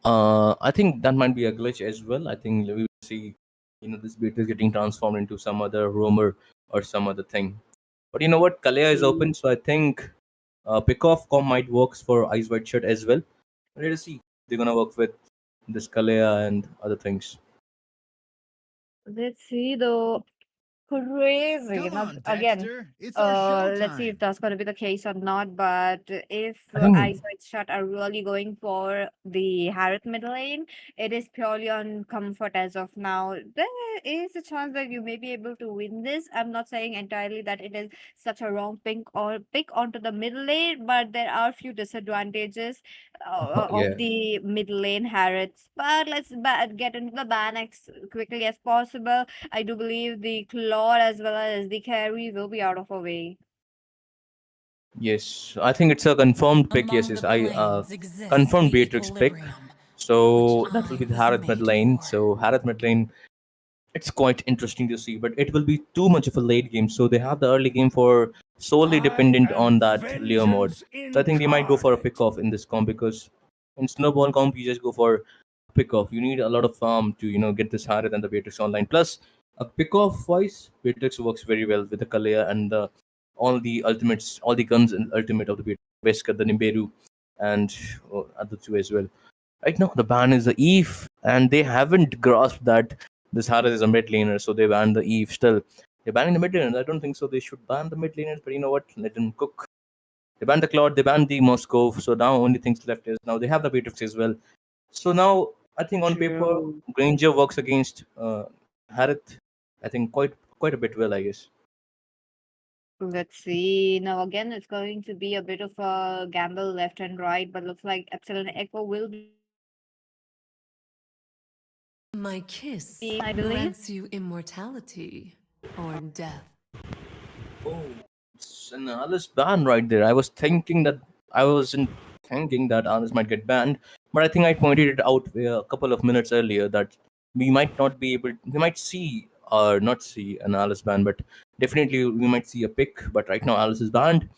I think that might be a glitch as well. I think we will see, this Beatrice getting transformed into some other roamer or some other thing. But you know what? Kalea is open, so I think pickoff com might works for Ice White Shirt as well. Let us see. They're gonna work with this Kalea and other things. Let's see though. Crazy. Come Now, on, again, Dexter. It's our let's see if showtime. that's going to be the case or not. But if I think Ice White Shot are really going for the Harith mid lane, it is purely on comfort as of now. There is a chance that you may be able to win this. I'm not saying entirely that it is such a wrong pick onto the mid lane, but there are few disadvantages yeah. of the mid lane Hariths. But let's get into the ban as quickly as possible. I do believe the Claw as well as the carry will be out of our way. Yes, I think it's a confirmed pick. Yes, yes. I confirmed Beatrix pick. So that will be the Harith mid lane. So Harith mid lane, it's quite interesting to see, but it will be too much of a late game. So they have the early game for solely dependent on that Leo mode. So I think they might go for a pick off in this comp, because in snowball comp you just go for pick off. You need a lot of farm to get this Harith and the Beatrix online. Plus a pick off wise, Beatrix works very well with the Kalea and all the ultimates, all the guns and ultimate of the Beatrix, Wesker, the Nimberu, and other two as well. Right now, the ban is the Eve, and they haven't grasped that this Harris is a mid laner, so they banned the Eve still. They're banning the mid laners. I don't think so. They should ban the mid laners, but you know what? Let them cook. They banned the Cloud, they banned the Moscow, so now only things left is now they have the Beatrix as well. So now, I think on paper, True. Granger works against Harith, I think quite a bit well, I guess. Let's see. Now again, it's going to be a bit of a gamble left and right, but looks like Epsilon Echo will be, My kiss I believe. grants you immortality or death. Oh, it's an Alice ban right there. I wasn't thinking that Alice might get banned, but I think I pointed it out a couple of minutes earlier that we might not be able. We might see or not see an Alice ban, but definitely we might see a pick. But right now Alice is banned.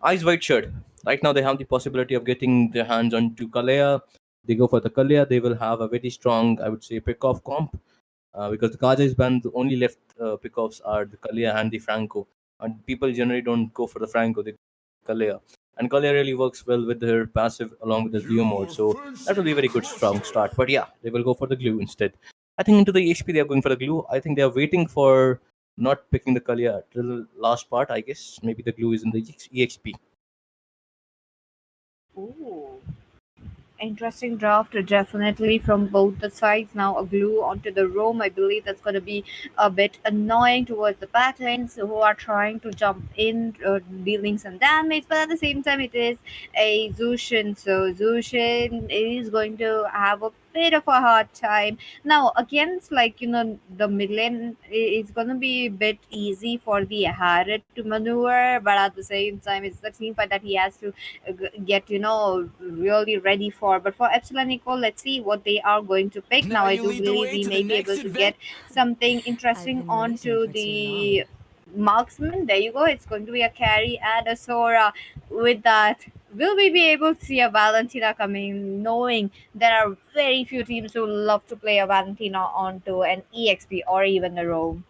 Ice White Shirt. Right now they have the possibility of getting their hands onto Kalea. They go for the Kalea. They will have a very strong, I would say, pick off comp. Because the Kaja is banned, the only left pickoffs are the Kalia and the Franco. And people generally don't go for the Franco, they go for Kalia. And Kalia really works well with her passive along with the Leo mode. So that will be a very good strong start. But yeah, they will go for the glue instead. I think into the HP they are going for the glue. I think they are waiting for not picking the Kalia till the last part, I guess. Maybe the glue is in the EXP. Ooh. Interesting draft, definitely from both the sides. Now a glue onto the roam. I believe that's going to be a bit annoying towards the back lanes who are trying to jump in, dealing some damage. But at the same time, it is a Zushin, so Zushin is going to have a bit of a hard time. Now against the mid lane, it's going to be a bit easy for the Harriet to maneuver, but at the same time, it's the team fight that he has to get really ready for. But for Epsilon Equal, let's see what they are going to pick. Now I do believe we may be able to get something interesting been onto waiting for the marksman. There you go. It's going to be a carry and a Sora. With that, will we be able to see a Valentina coming, knowing there are very few teams who love to play a Valentina onto an EXP or even a Roam?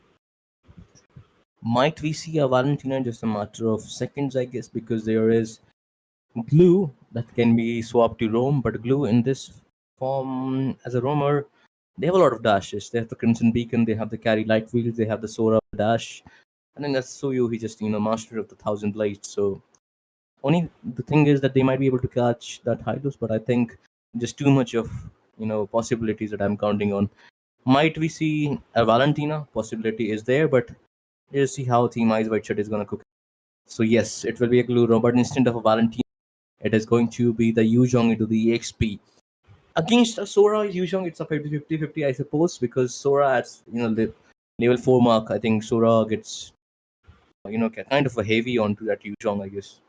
Might we see a Valentina in just a matter of seconds, I guess, because there is glue that can be swapped to roam, but glue in this form as a roamer, they have a lot of dashes. They have the Crimson Beacon, they have the carry light wheels, they have the Sora dash. And then that's Suyu, he just master of the Thousand Blades. So only the thing is that they might be able to catch that Hylos, but I think just too much of possibilities that I'm counting on. Might we see a Valentina? Possibility is there, but let's see how Team Ice White Shirt is gonna cook. So yes, it will be a glue roam, but instead of a Valentina, it is going to be the Yuzhong into the EXP. Against a Sora Yuzhong, it's a 50-50, I suppose, because Sora at the level 4 mark, I think Sora gets kind of a heavy onto that Yuzhong, I guess.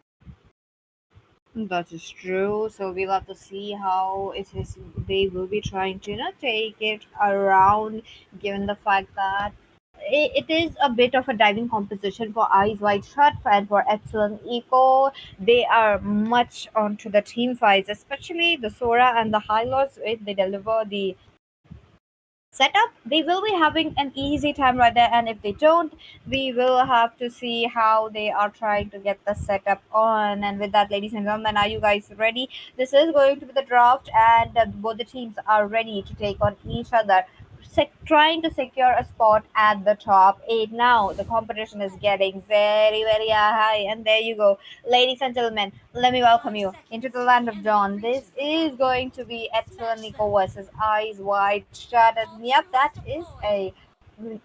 That is true. So we'll have to see how it is they will be trying to take it around, given the fact that it is a bit of a diving composition for Eyes Wide Shut and for Epsilon Eco. They are much onto the team fights, especially the Sora and the Hylos. If they deliver the setup, they will be having an easy time right there. And if they don't, we will have to see how they are trying to get the setup on. And with that, ladies and gentlemen, are you guys ready? This is going to be the draft, and both the teams are ready to take on each other. Trying to secure a spot at the top 8 now. The competition is getting very, very high. And there you go. Ladies and gentlemen, let me welcome you into the land of Dawn. This is going to be Epsilon Nico versus Eyes Wide Shut. And yep, that is a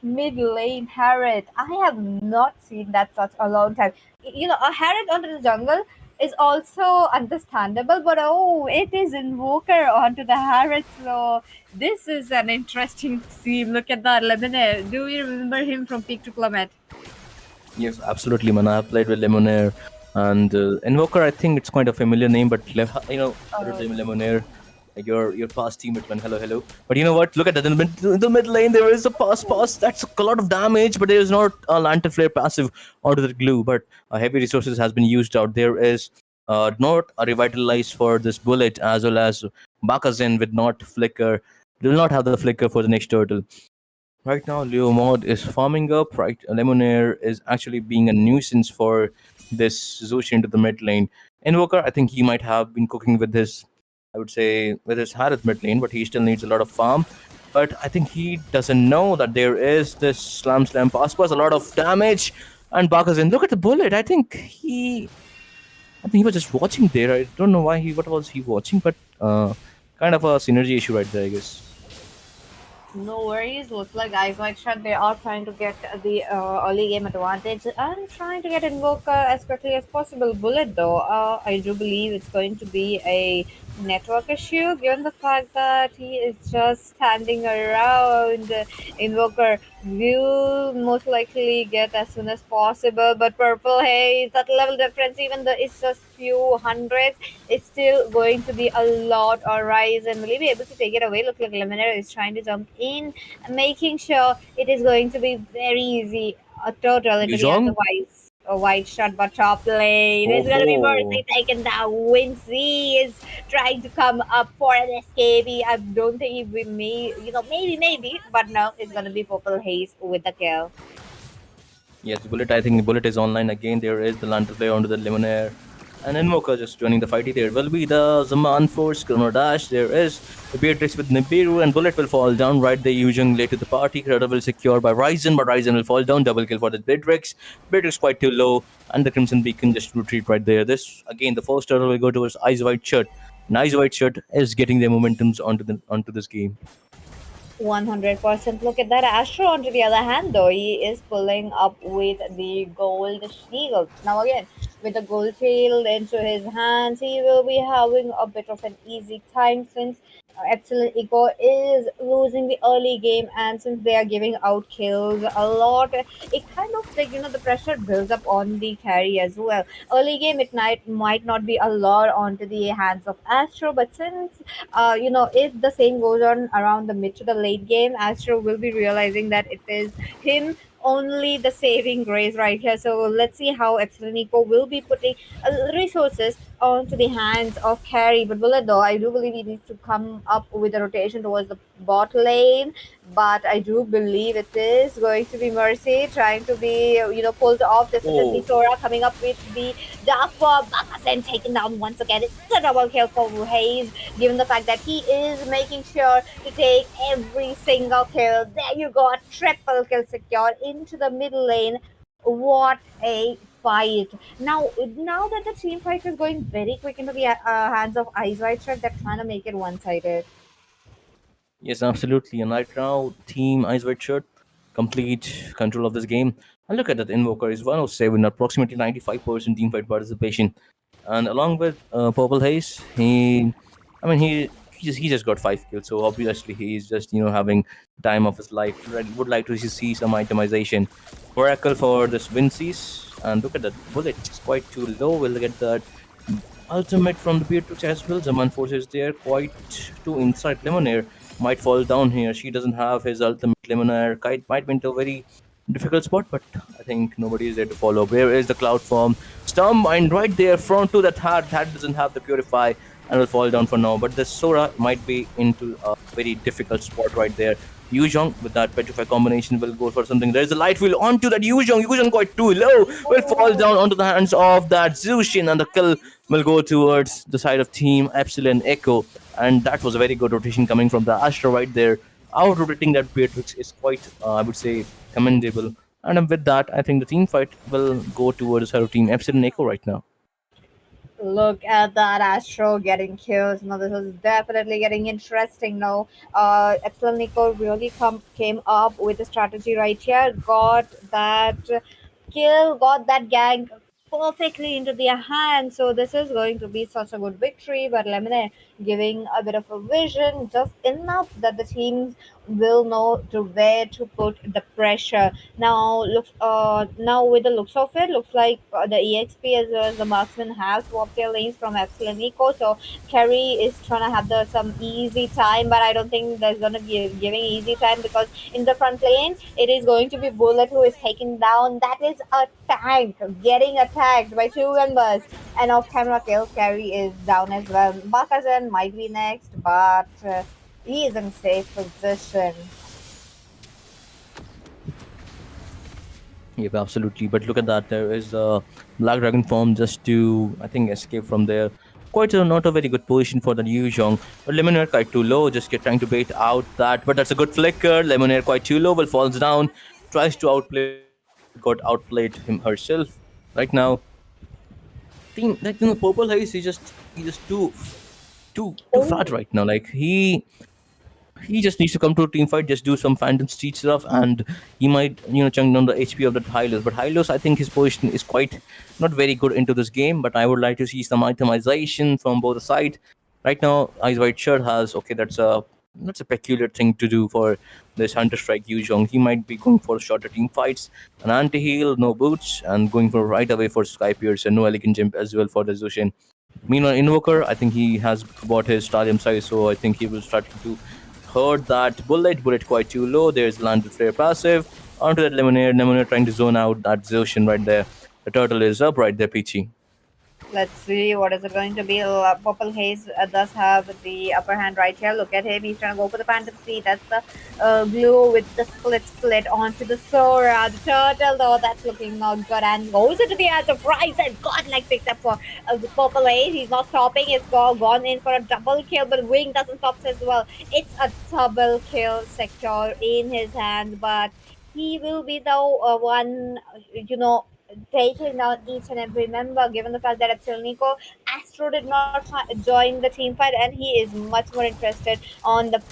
mid lane Harriet. I have not seen that such a long time. A Harriet onto the jungle is also understandable, but oh, it is Invoker onto the Harriet. So this is an interesting scene. Look at that, Lemonade. Do you remember him from Peak to Plummet? Yes, absolutely, man. I've played with Lemonade and Invoker. I think it's quite a familiar name, but Lemonade, your past teammate, man. Hello. But you know what? Look at that. In the mid lane, there is a pass. That's a lot of damage, but there is not a Lantern Flare passive onto the glue. But heavy resources has been used out. There is not a revitalize for this bullet, as well as Bakazin with not flicker. Will not have the flicker for the next turtle. Right now, Leo Mod is farming up. Right, Lemonade is actually being a nuisance for this Zushi into the mid lane. Invoker, I think he might have been cooking with his, I would say, with his Harith mid lane, but he still needs a lot of farm. But I think he doesn't know that there is this slam pass, a lot of damage, and Bakazin. Look at the bullet. I think he was just watching there. I don't know what was he watching, but kind of a synergy issue right there, I guess. No worries. Looks like Eyes Wide Shut, they are trying to get the early game advantage and trying to get Invoker as quickly as possible. Bullet, though, I do believe it's going to be a network issue given the fact that he is just standing around. Invoker will most likely get as soon as possible, but Purple Haze, that level difference, even though it's just few hundreds, it's still going to be a lot. Or Rise, and will he be able to take it away? Look like Lemonade is trying to jump in, making sure it is going to be very easy. A total into the hands of Ice. A Wide Shut, but top lane. It's gonna be Mercy taken down. Wincy is trying to come up for an escape. I don't think he will maybe, but no, it's gonna be Purple Haze with the kill. Yes, Bullet. I think Bullet is online again. There is the Lantern Flare onto the Lemonade. And Invoker just joining the fighty. There will be the Zaman Force, Chrono Dash. There is the Beatrix with Nibiru, and Bullet will fall down right there, using late to the party. Cradle will secure by Ryzen, but Ryzen will fall down. Double kill for the Beatrix. Beatrix quite too low, and the Crimson Beacon just retreat right there. This, again, the first turtle will go towards Eyes Wide Shut. And Eyes Wide Shut is getting their momentums onto this game. 100%. Look at that. Astro, on the other hand, though, he is pulling up with the gold shield. Now, again, with the gold shield into his hands, he will be having a bit of an easy time since Epsilon Eco is losing the early game, and since they are giving out kills a lot, it kind of like the pressure builds up on the carry as well. Early game it might not be a lot onto the hands of Astro, but since if the same goes on around the mid to the late game, Astro will be realizing that it is him only the saving grace right here. So let's see how Epsilon Eco will be putting resources onto the hands of carry. But Bullet, though, I do believe he needs to come up with a rotation towards the bot lane. But I do believe it is going to be Mercy trying to be, pulled off. This is Sora coming up with the Dark Bomb. Bakasen taken down once again. It's a double kill for Haze, given the fact that he is making sure to take every single kill. There you go, a triple kill secured into the middle lane. What a fight. Now that the team fight is going very quick into the hands of Eyes Wide Shut, they're trying to make it one-sided. Yes, absolutely. And right now, Team Eyes Wide Shut, complete control of this game. And look at that, Invoker is 107, approximately 95% team fight participation. And along with Purple Haze, he just got 5 kills. So obviously, he's just having time of his life. Would like to see some itemization. Oracle for this Vince's, and look at that bullet. It's quite too low. We'll get that ultimate from the Beatrix as well. Zaman Force is there, quite too inside. Lemonade might fall down here. She doesn't have his ultimate. Lemonade Kite might be into a very difficult spot, but I think nobody is there to follow. Where is the cloud form? Storm Mind right there, front to that hat. Hat doesn't have the purify and will fall down for now. But the Sora might be into a very difficult spot right there. Yuzhong with that petrify combination will go for something. There's a light wheel onto that Yuzhong. Yuzhong quite too low. Will fall down onto the hands of that Zushin, and the kill will go towards the side of Team Epsilon Echo. And that was a very good rotation coming from the Astra right there. Out rotating that Beatrix is quite, I would say, commendable. And with that, I think the team fight will go towards her team Epsilon Echo right now. Look at that Astro getting kills. No, this is definitely getting interesting now. Epsilon Nico really came up with a strategy right here. Got that kill, got that gang perfectly into their hands. So this is going to be such a good victory. But Lemonade giving a bit of a vision, just enough that the teams will know to where to put the pressure. Now with the looks of it, looks like the EXP as well as the marksman have swapped their lanes from Epsilon Eco. So Kerry is trying to have some easy time, but I don't think there's gonna be giving easy time because in the front lane it is going to be Bullet who is taken down. That is a tank getting attacked by two members, and off camera kill Kerry is down as well. Bakazan might be next, but he is in safe position. Yep, absolutely. But look at that. There is a Black Dragon form just to, I think, escape from there. Quite a not a very good position for the Yuzhong. But Lemonade quite too low, just trying to bait out that. But that's a good flicker. Lemonade quite too low, will falls down, tries to outplay, but got outplayed him herself. Right now, team like Purple Haze, he just too fat right now. Like he just needs to come to a team fight, just do some Phantom Street stuff, and he might, chunk down the HP of that Hylos. But Hylos, I think his position is quite not very good into this game, but I would like to see some itemization from both sides. Right now, Ice White Shirt has, okay, that's a peculiar thing to do for this Hunter Strike Yuzhong. He might be going for shorter team fights, an anti-heal, no boots, and going for right away for Sky Pierce and no elegant jump as well for the Zushin. Meanwhile, Invoker, I think he has bought his stadium size, so I think he will start to hurt that bullet quite too low. There's landed flare passive onto that Lemonade trying to zone out that Zoshin right there. The turtle is up right there, Peachy. Let's see what is it going to be. Purple Haze does have the upper hand right here. Look at him. He's trying to go for the Phantom Seed. That's the glue with the split onto the Sora. The turtle, though, that's looking not good and goes into the hands of Rise and Godlike picked up for the Purple Haze. He's not stopping. It's gone in for a double kill, but Wing doesn't stop as well. It's a double kill sector in his hands, but he will be the one, taking down each and every member, given the fact that Epsilon Nico Astro did not join the team fight and he is much more interested on the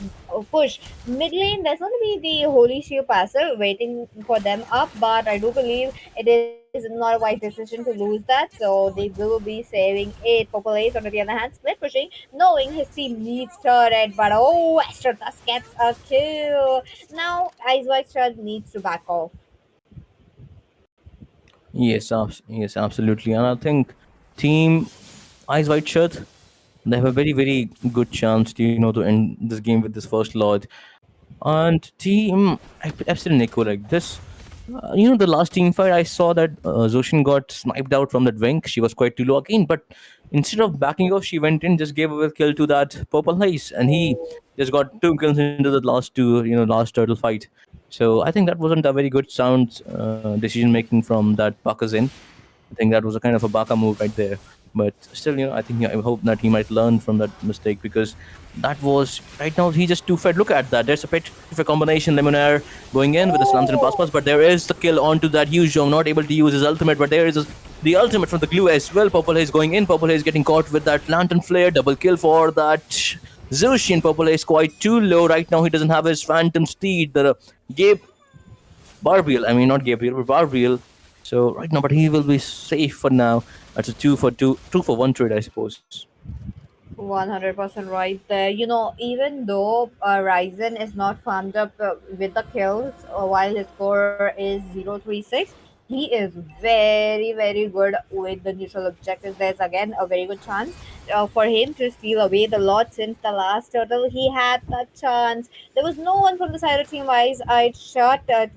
push. Mid lane, there's going to be the Holy Shield passive waiting for them up, but I do believe it is not a wise decision to lose that, so they will be saving it. Purple Ace, on the other hand, split pushing, knowing his team needs turret, but oh, Astro thus gets a kill. Now, Ice White Shirt needs to back off. Yes, absolutely. And I think Team Ice White Shirt, they have a very, very good chance to, to end this game with this first Lord. And Team Epsilon Echo, like this, the last team fight, I saw that Zoshin got sniped out from that wing. She was quite too low again, but instead of backing off, she went in, just gave away a kill to that Purple Haze, and he just got two kills into the last turtle fight. So I think that wasn't a very good sound decision making from that Bakazin. I think that was a kind of a Baka move right there. But still, I think I hope that he might learn from that mistake, because that was right now he just too fed. Look at that. There's a petrify combination, Lemonaire going in with the slams and pass, but there is the kill onto that Yuzhong, not able to use his ultimate, but there is the ultimate from the glue as well. Purple Haze going in. Purple Haze getting caught with that lantern flare. Double kill for that Zushin. Purple Haze quite too low right now. He doesn't have his Phantom Steed. The Gabe Barbiel, I mean not Gabriel, but Barbiel. So right now, but he will be safe for now. That's a 2-for-1 trade, I suppose. 100% right there. Even though Ryzen is not farmed up with the kills while his score is 036, he is very, very good with the neutral objectives. There's again a very good chance for him to steal away the lot since the last turtle. He had that chance. There was no one from the side of Team Wise. I shot at,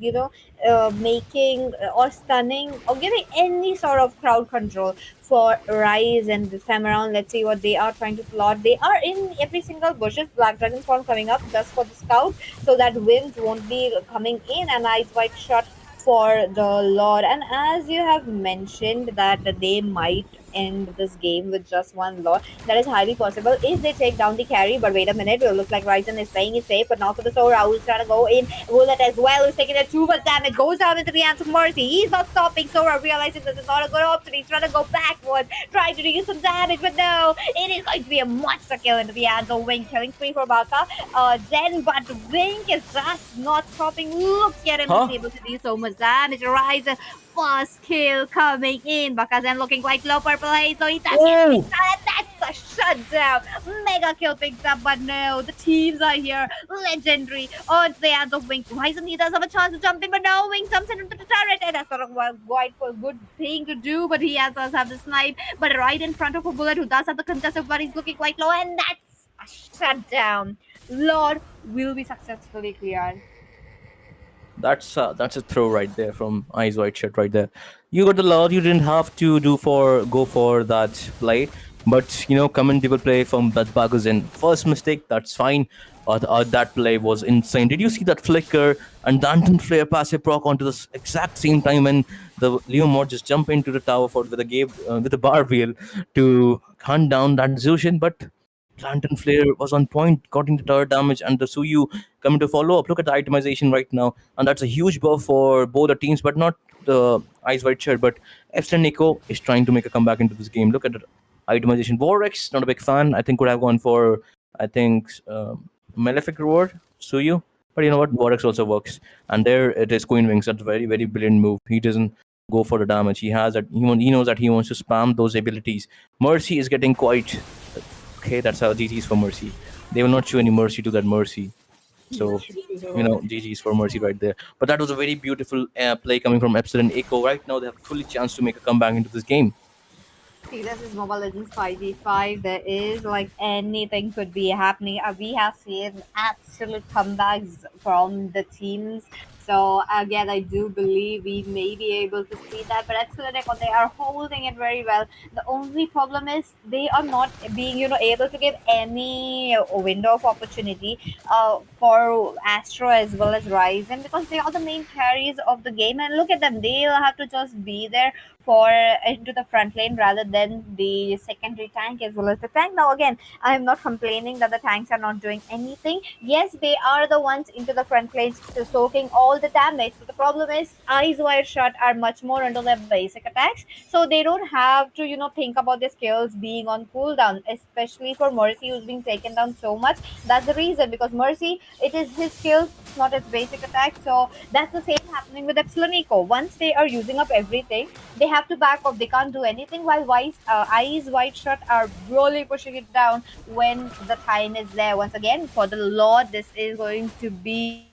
making or stunning or giving any sort of crowd control for Rise. And this time around, let's see what they are trying to plot. They are in every single bushes. Black Dragon form coming up just for the scout so that winds won't be coming in. And Ice White shot for the Lord. And as you have mentioned that they might end this game with just one Lord, that is highly possible if they take down the carry. But wait a minute, it looks like Ryzen is playing it safe, but not for the Sora, who's trying to go in. Bullet as well, who's taking it too much damage, goes down into the hands of Mercy. He's not stopping. Sora realizing this is not a good option. He's trying to go backwards, trying to do some damage, but no, it is going to be a monster kill into the hands of Wing. Killing spree for Baka. Zen, but Wink is just not stopping. Look at him, he's able to do so much damage. Rise, first kill coming in. Baka Zen looking quite low purple haze, so he does get picked up. That's a shutdown. Mega kill picked up, but no, the teams are here. Legendary on the hands of Wink. Ryzen, he does have a chance to jump in, but no, Wink jumps into the turret, and that's not a quite a good thing to do, but he does have the snipe, but right in front of a Bullet who does have the contested, but he's looking quite low, and that's a shutdown. Lord will be successfully cleared. That's a throw right there from Eyes White Shirt right there. You got the Lord. You didn't have to go for that play, but commendable play from that Baguzin. First mistake, that's fine. That play was insane. Did you see that flicker and Danton flare passive proc onto the exact same time when the Leo Mod just jump into the tower for with the bar wheel to hunt down that Zushin, but Lantern Flare was on point, got into turret damage, and the Suyu coming to follow up. Look at the itemization right now, and that's a huge buff for both the teams, but not the Ice White Shirt. But Epstein Nico is trying to make a comeback into this game. Look at the itemization. Vorex, not a big fan. I think would have gone for, I think, Malefic Reward, Suyu. But you know what? Vorex also works. And there it is, Queen Wings. That's a very, very brilliant move. He doesn't go for the damage. He has that. He knows that he wants to spam those abilities. Mercy is getting quite okay. That's how GG's for Mercy. They will not show any mercy to that Mercy. So, GG's for Mercy right there. But that was a very beautiful play coming from Epsilon Echo. Right now, they have fully chance to make a comeback into this game. See, this is Mobile Legends 5v5. There is like anything could be happening. We have seen absolute comebacks from the teams. So again, I do believe we may be able to see that. But Epsilon Echo, they are holding it very well. The only problem is they are not being, able to give any window of opportunity for Astro as well as Ryzen, because they are the main carries of the game. And look at them, they'll have to just be there for into the front lane rather than the secondary tank as well as the tank. Now again, I am not complaining that the tanks are not doing anything. Yes, they are the ones into the front lanes to soaking all the damage, but the problem is Eyes Wide Shut are much more into their basic attacks, so they don't have to think about their skills being on cooldown, especially for Mercy who's being taken down so much. That's the reason, because Mercy, it is his skills, not his basic attacks. So that's the same happening with Epsilon Eco. Once they are using up everything, they have to back off. They can't do anything, while Eyes White Shut are really pushing it down when the time is there. Once again, for the Lord, this is going to be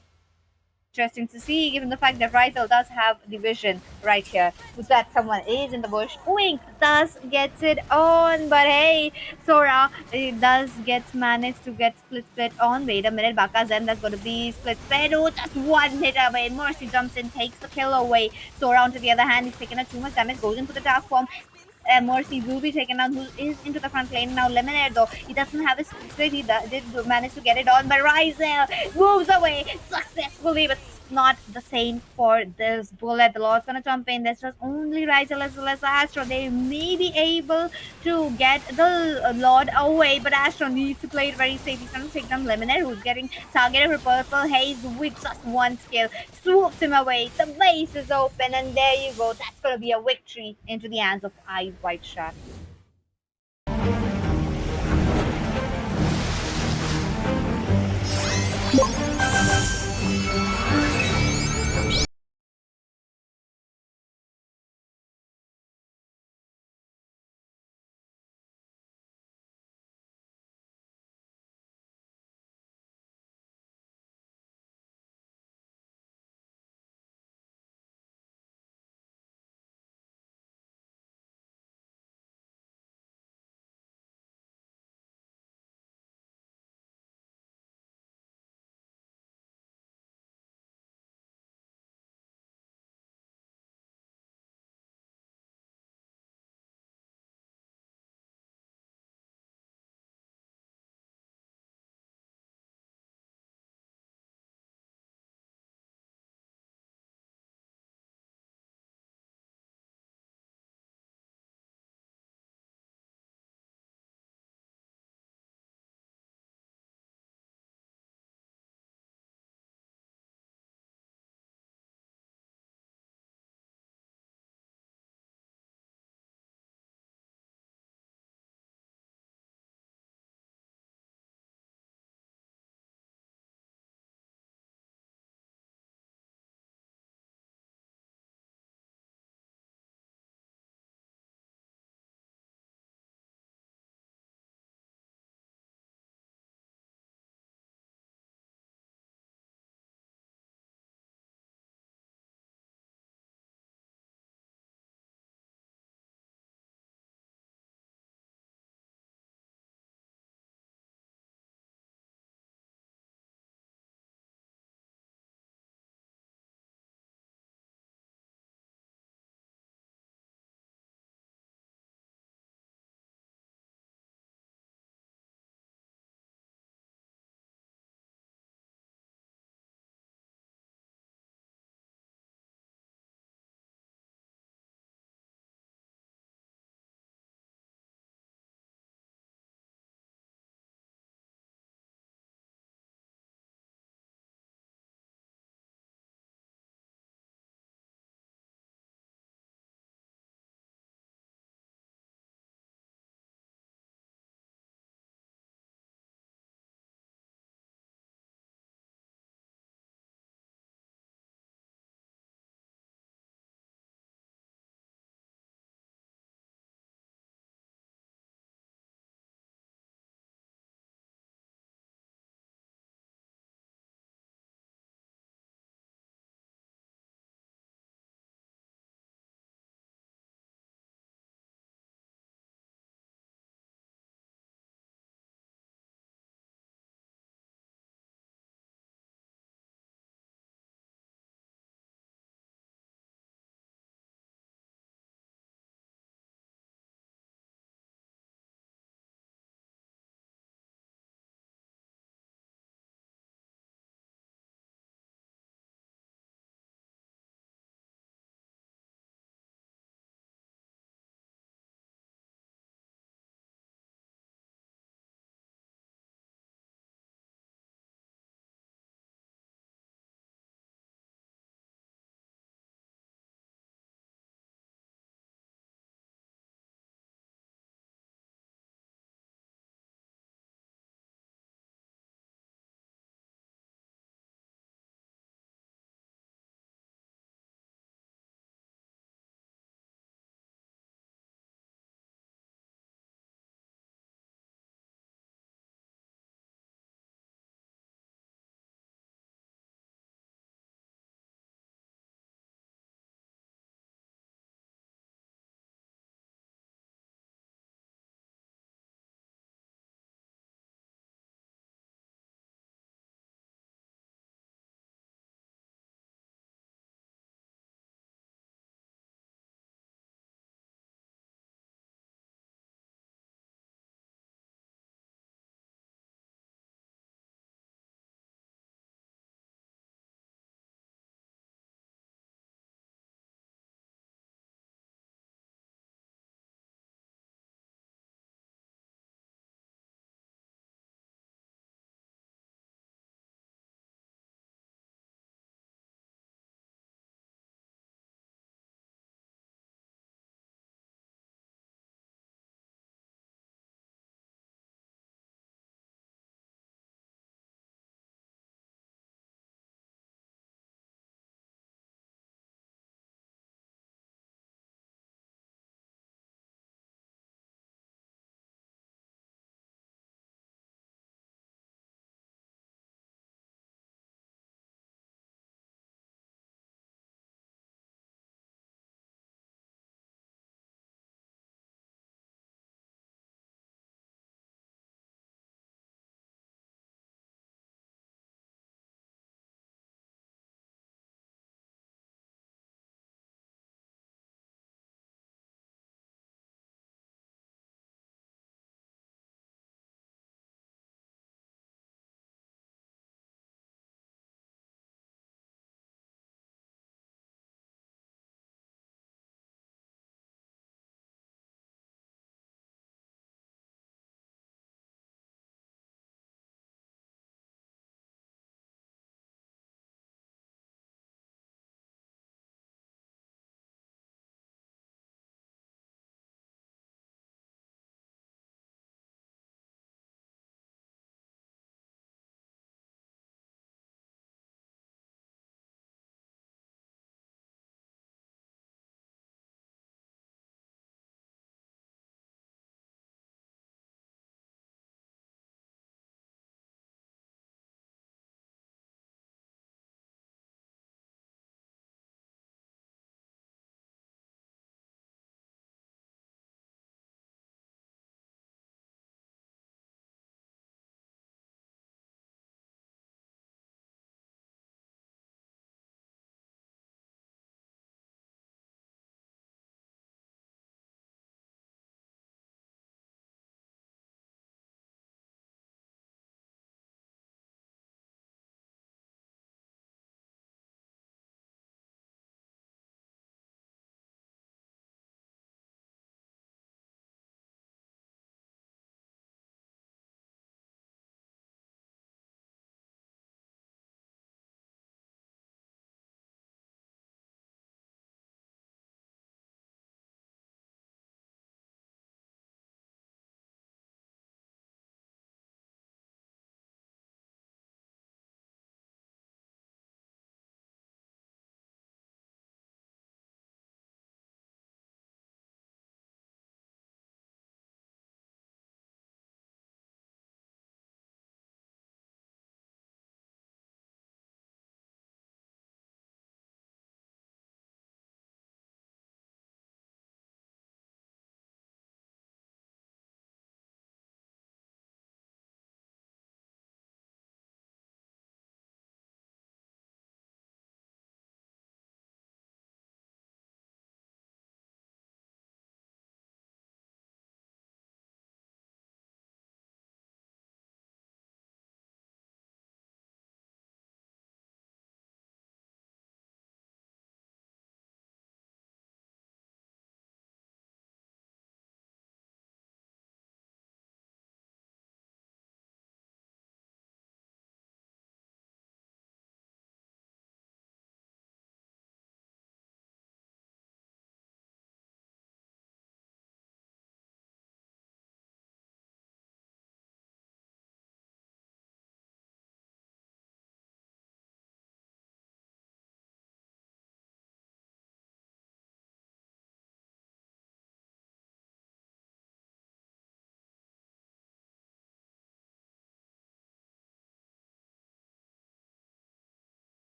interesting to see, given the fact that Rysel does have the vision right here. With that, someone is in the bush. Wink does gets it on, but hey, Sora does get managed to get split on. Wait a minute, Baka Zen, that's going to be split. Oh, just one hit away. Mercy jumps in, takes the kill away. Sora, on to the other hand, he's taking too much damage, goes into the dark form. Mercy will be taken down, who is into the front lane now. Lemonade, though, he doesn't have his split. He did manage to get it on, but Ryzel moves away successfully, but not the same for this Bullet. The Lord's gonna jump in. There's just only Ryzel as well as Astro. They may be able to get the Lord away, but Astro needs to play it very safe. He's gonna take down Lemonade, who's getting targeted with Purple Haze with just one skill. Swoops him away. The base is open, and there you go. That's gonna be a victory into the hands of Eyes White Shot.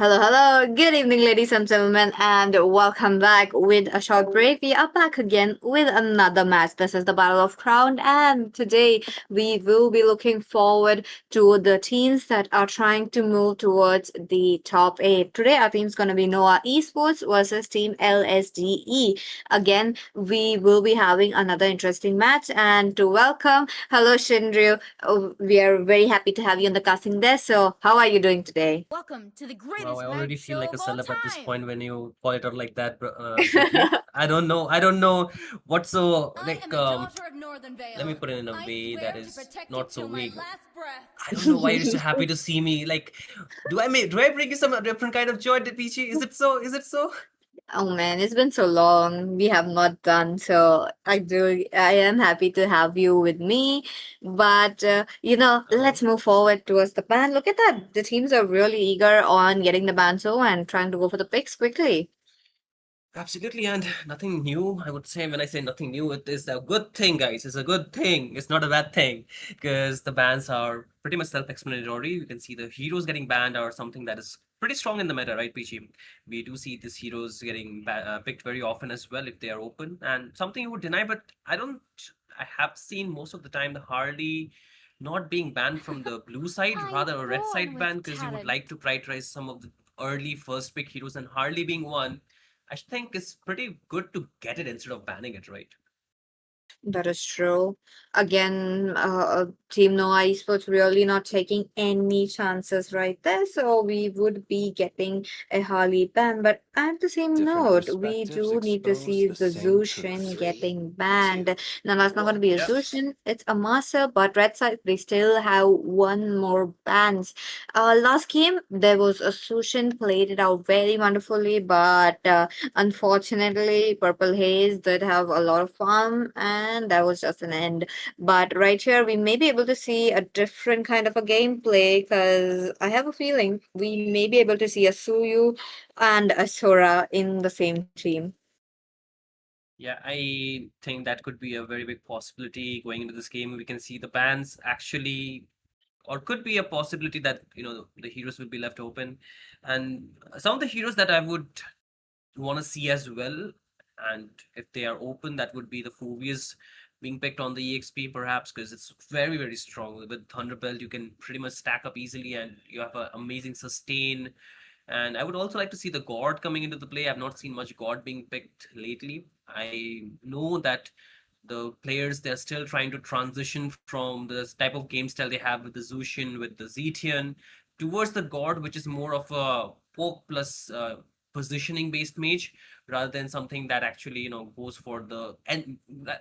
Hello. Good evening, ladies and gentlemen, and welcome back. With a short break, we are back again with another match. This is the Battle of Crown, and today we will be looking forward to the teams that are trying to move towards the top 8. Today, our team is going to be Noah Esports versus Team LSDE. Again, we will be having another interesting match, and to welcome, hello, Shinryu. We are very happy to have you on the casting desk. So, how are you doing today? Welcome to the greatest Wow, I already night feel show like a of all celeb at this time. point when you call it out like that, Preeti. I don't know. I don't know what's so I like. am the daughter of Northern Vale. Let me put it in a I way swear that to is protect not it so till my vague. last breath. I don't know why you're so happy to see me. Like, do I bring you some different kind of joy, Peachy? Is it so? Is it so? Oh man, it's been so long. We have not done so. I am happy to have you with me. But, let's move forward towards the ban. Look at that. The teams are really eager on getting the banzo and trying to go for the picks quickly. Absolutely, and nothing new. I would say when I say nothing new, it is a good thing, guys. It's a good thing. It's not a bad thing because the bans are pretty much self-explanatory. You can see the heroes getting banned are something that is pretty strong in the meta, right, Peachy? We do see these heroes getting picked very often as well if they are open, and something you would deny, but I don't. I have seen most of the time the Harley not being banned from the blue side, I'm rather a red born side with ban because you would talent. like to prioritize some of the early first pick heroes, and Harley being one. I think it's pretty good to get it instead of banning it, right? That is true. Again, Team Noah Esports really not taking any chances right there. So we would be getting a Harley ban. But at the same Different note, we perspectives do need to expose see the the same Zushin truth. getting 2, banned. Now that's not going to be a Yep. Zushin, it's a Master. But Red Side, they still have one more bans. Last game, there was a Zushin, played it out very wonderfully. But unfortunately, Purple Haze did have a lot of fun, and that was just an end. But right here, we may be able to see a different kind of a gameplay because I have a feeling we may be able to see a Suyu and a Sora in the same team. Yeah, I think that could be a very big possibility going into this game. We can see the bans actually, or could be a possibility that the heroes will be left open, and some of the heroes that I would want to see as well, and if they are open, that would be the Phobius being picked on the EXP perhaps because it's very very strong. With Thunderbelt, you can pretty much stack up easily, and you have an amazing sustain. And I would also like to see the God coming into the play. I've not seen much God being picked lately. I know that the players, they're still trying to transition from this type of game style they have with the Zushin, with the Zetian, towards the God, which is more of a poke plus positioning based mage rather than something that actually goes for the and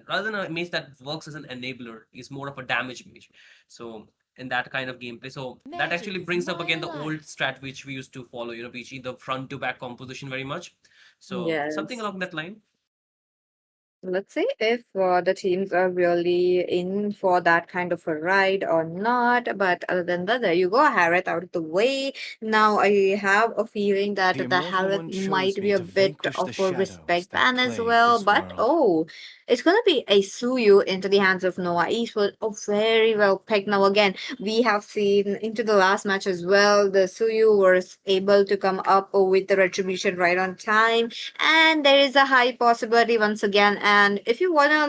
rather than a mage that works as an enabler, is more of a damage mage. So in that kind of gameplay. So that Magic actually is brings up my again the life. old strat which we used to follow, PG, the front to back composition very much. So something Yes. along that line. Let's see if the teams are really in for that kind of a ride or not. But other than that, there you go, Harriet out of the way. Now I have a feeling that The the Immortal Harriet One might chose be me a to bit vanquish the of a shadows respect that ban as plague well. this But world. oh, it's gonna be a Suyu into the hands of Noah Eastwood. Oh, very well picked. Now again, we have seen into the last match as well, the Suyu was able to come up with the retribution right on time, and there is a high possibility once again. And if you wanna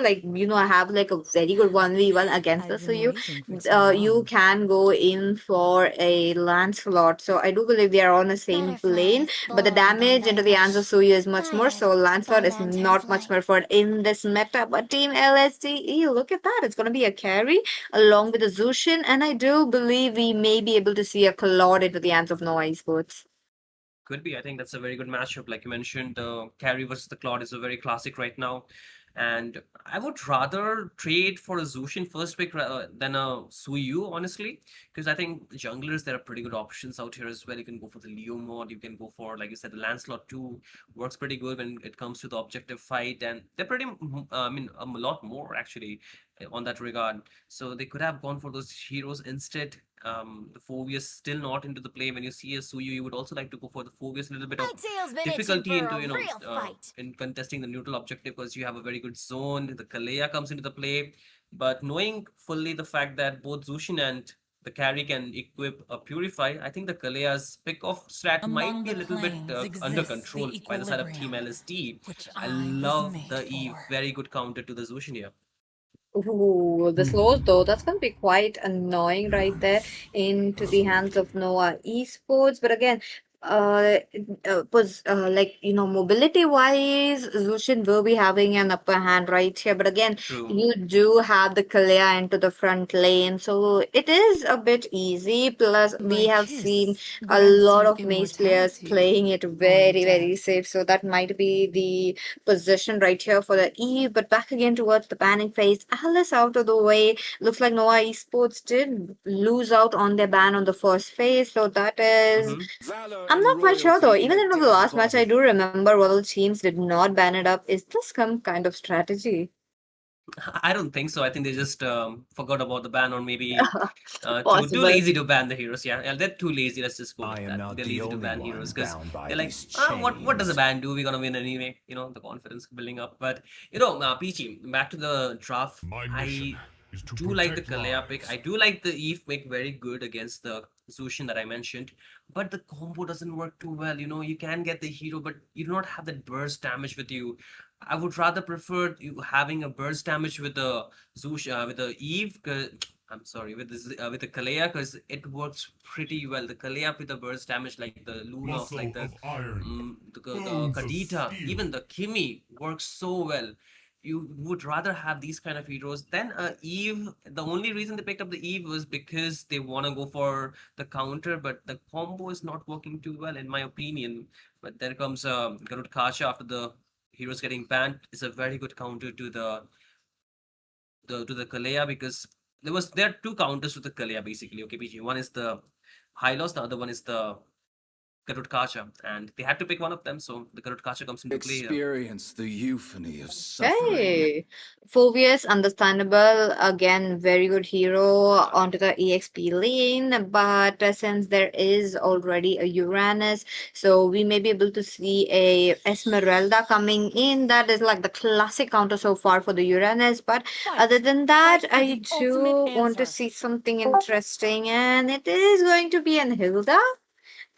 have like a very good 1v1 against the I've been Suyu, waiting for so you long. can go in for a Lancelot. So I do believe they are on the same plane, Butterflies but the born by damage my into the hands of wish, Suyu is much more. guided So Lancelot by is not lantern's much light. more for in this meta. But Team LSDE, look at that, it's gonna be a carry along with the Zushin, and I do believe we may be able to see a Claude into the hands of Noah Esports. Could be. I think that's a very good matchup. Like you mentioned, the carry versus the Claude is a very classic right now. And I would rather trade for a Zushin first pick than a Suyu, honestly. Because I think junglers, there are pretty good options out here as well. You can go for the Leo mod. You can go for, like you said, the Lancelot too. Works pretty good when it comes to the objective fight. And they're pretty, a lot more actually on that regard. So they could have gone for those heroes instead. The Phobius still not into the play. When you see a Suyu, you would also like to go for the Phobius, a little bit My of tail's been itching difficulty for into a real fight. in contesting the neutral objective because you have a very good zone. The Kalea comes into the play, but knowing fully the fact that both Zushin and the carry can equip a Purify, I think the Kalea's pick-off strat might be a little bit under control by the side of Team LSD. I love the Eve, very good counter to the Zushin here. Ooh, the slows though, that's gonna be quite annoying right there into the hands of Noah Esports. But again, was like mobility wise, Zushin will be having an upper hand right here. But again, True. you do have the Kalea into the front lane, so it is a bit easy. Plus, we My have kiss seen a grants lot you of Mace players immortality playing it or very, very death. safe. So that might be the position right here for the Eve. But back again towards the banning phase. Alice out of the way. Looks like Noah Esports did lose out on their ban on the first phase. So that is. I'm not quite sure though. Even in the last match, I do remember World Teams did not ban it up. Is this some kind of strategy? I don't think so. I think they just forgot about the ban, or maybe too Possible. lazy to ban the heroes. Yeah, they're too lazy. Let's just go with that. They're lazy to ban heroes because they're like, what does a ban do? We're gonna win anyway. The confidence building up. But Peachy, back to the draft. I do like the Kalea pick. I do like the Eve pick, very good against the Zushin that I mentioned. But the combo doesn't work too well. You can get the hero, but you do not have that burst damage with you. I would rather prefer you having a burst damage with the with the Eve. I'm sorry, with the Kalea, because it works pretty well. The Kalea with the burst damage, like the Lunos, like the Kadita, even the Kimi works so well. You would rather have these kind of heroes than Eve. The only reason they picked up the Eve was because they want to go for the counter, but the combo is not working too well, in my opinion. But there comes Garud Kasha after the heroes getting banned. Is a very good counter to the Kalea, because there are two counters to the Kalea basically. Okay, PG. One is the high loss, the other one is the Garud Kasha, and they had to pick one of them, so the Garud Kasha comes into play here. Experience the euphony of suffering. Hey, Phobius, understandable. Again, very good hero onto the EXP lane. But since there is already a Uranus, so we may be able to see a Esmeralda coming in. That is like the classic counter so far for the Uranus. But other than that, I do want to see something interesting, and it is going to be an Hilda.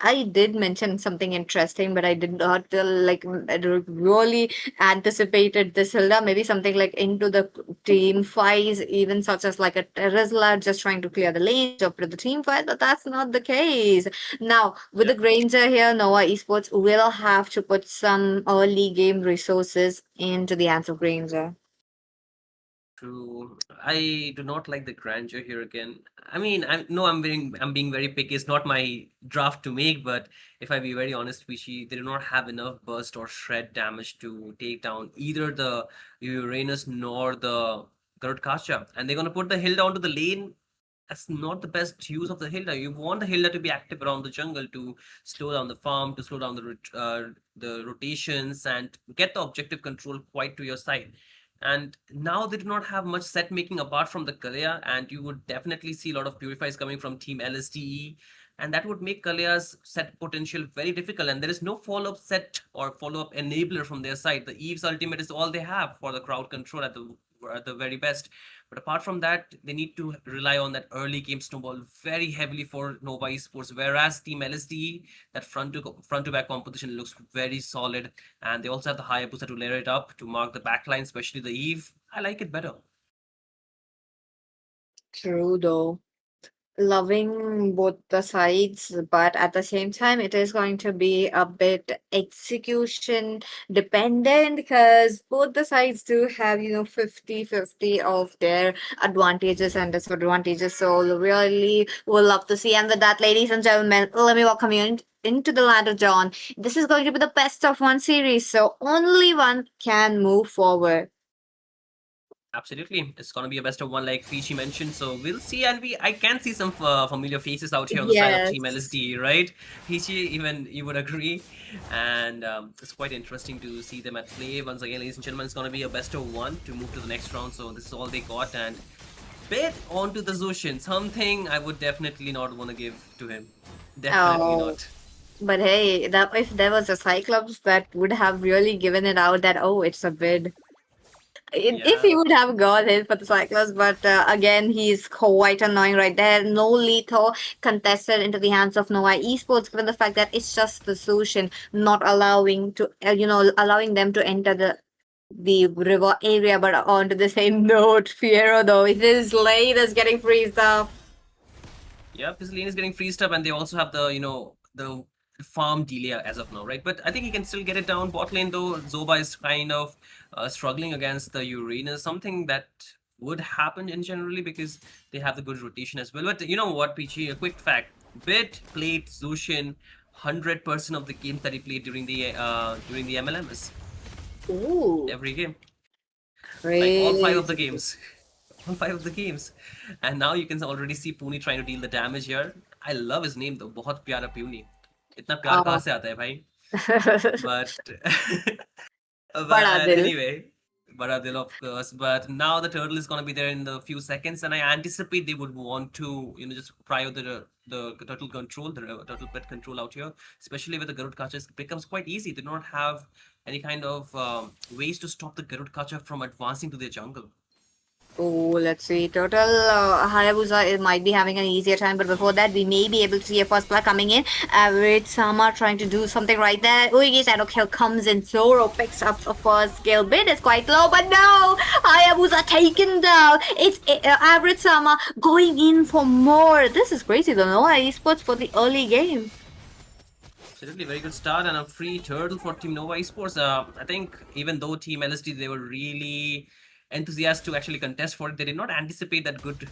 I did mention something interesting, but I did not really anticipated this Hilda. Maybe something like into the team fights, even such as like a Terizla just trying to clear the lane, jump to the team fight, but that's not the case. Now, with the Granger here, Noah Esports will have to put some early game resources into the hands of Granger. True. I do not like the grandeur here again. I mean, I'm being very picky. It's not my draft to make, but if I be very honest, Vichy, they do not have enough burst or shred damage to take down either the Uranus nor the Garud Kasha. And they're gonna put the Hilda onto the lane. That's not the best use of the Hilda. You want the Hilda to be active around the jungle to slow down the farm, to slow down the rotations, and get the objective control quite to your side. And now they do not have much set making apart from the Kalea, and you would definitely see a lot of purifies coming from Team LSTE, and that would make Kalea's set potential very difficult. And there is no follow-up set or follow-up enabler from their side. The Eve's ultimate is all they have for the crowd control at the very best. But apart from that, they need to rely on that early game snowball very heavily for Nova Esports. Whereas Team LSD, that front to back composition looks very solid, and they also have the higher booster to layer it up to mark the backline, especially the Eve. I like it better. True though. Loving both the sides, but at the same time, it is going to be a bit execution dependent because both the sides do have 50-50 of their advantages and disadvantages. So really would love to see. And with that, ladies and gentlemen, let me welcome you into the land of John. This is going to be the best of one series, so only one can move forward. Absolutely, it's gonna be a best of one, like Peachy mentioned. So we'll see, and I can see some familiar faces out here on the side of Team LSD, right? Peachy, even you would agree, and it's quite interesting to see them at play once again, ladies and gentlemen. It's gonna be a best of one to move to the next round. So this is all they got, and bet onto the Zushin, something I would definitely not want to give to him. Definitely not. But hey, that if there was a Cyclops, that would have really given it out that it's a bid. If he would have got it for the Cyclops, but again, he's quite annoying right there. No lethal contested into the hands of Nova Esports, given the fact that it's just the Sushin not allowing to, allowing them to enter the river area. But onto the same note, Fiero though, his lane is getting freezed up. Yep, his lane is getting freezed up, and they also have the farm delay as of now, right? But I think he can still get it down. Bot lane though, Zoba is kind of struggling against the Uranus, something that would happen in generally because they have the good rotation as well. But you know what, Peachy? A quick fact: Bit played Zushin 100% of the games that he played during the MLMS. Ooh, Every game, crazy. like all 5 of the games. All 5 of the games. And now you can already see Puni trying to deal the damage here. I love his name though. बहुत प्यारा Puni. इतना प्यार कहाँ से आता है भाई? But anyway, Bada Dil of course. But now the turtle is gonna be there in the few seconds, and I anticipate they would want to, just pry out the turtle control, the turtle pet control out here, especially with the Garud Kacha. It becomes quite easy. They do not have any kind of ways to stop the Garud Kacha from advancing to their jungle. Oh, let's see. Total Hayabusa might be having an easier time, but before that, we may be able to see a first player coming in. Average Sama trying to do something right there. Uigi's Kill comes in. Zoro picks up a first skill. Bid is quite low, but no! Hayabusa taken down. It's Average Sama going in for more. This is crazy though. No Esports for the early game. Absolutely, very good start and a free turtle for Team Nova Esports. I think even though Team LSD, they were really enthusiastic to actually contest for it, they did not anticipate that good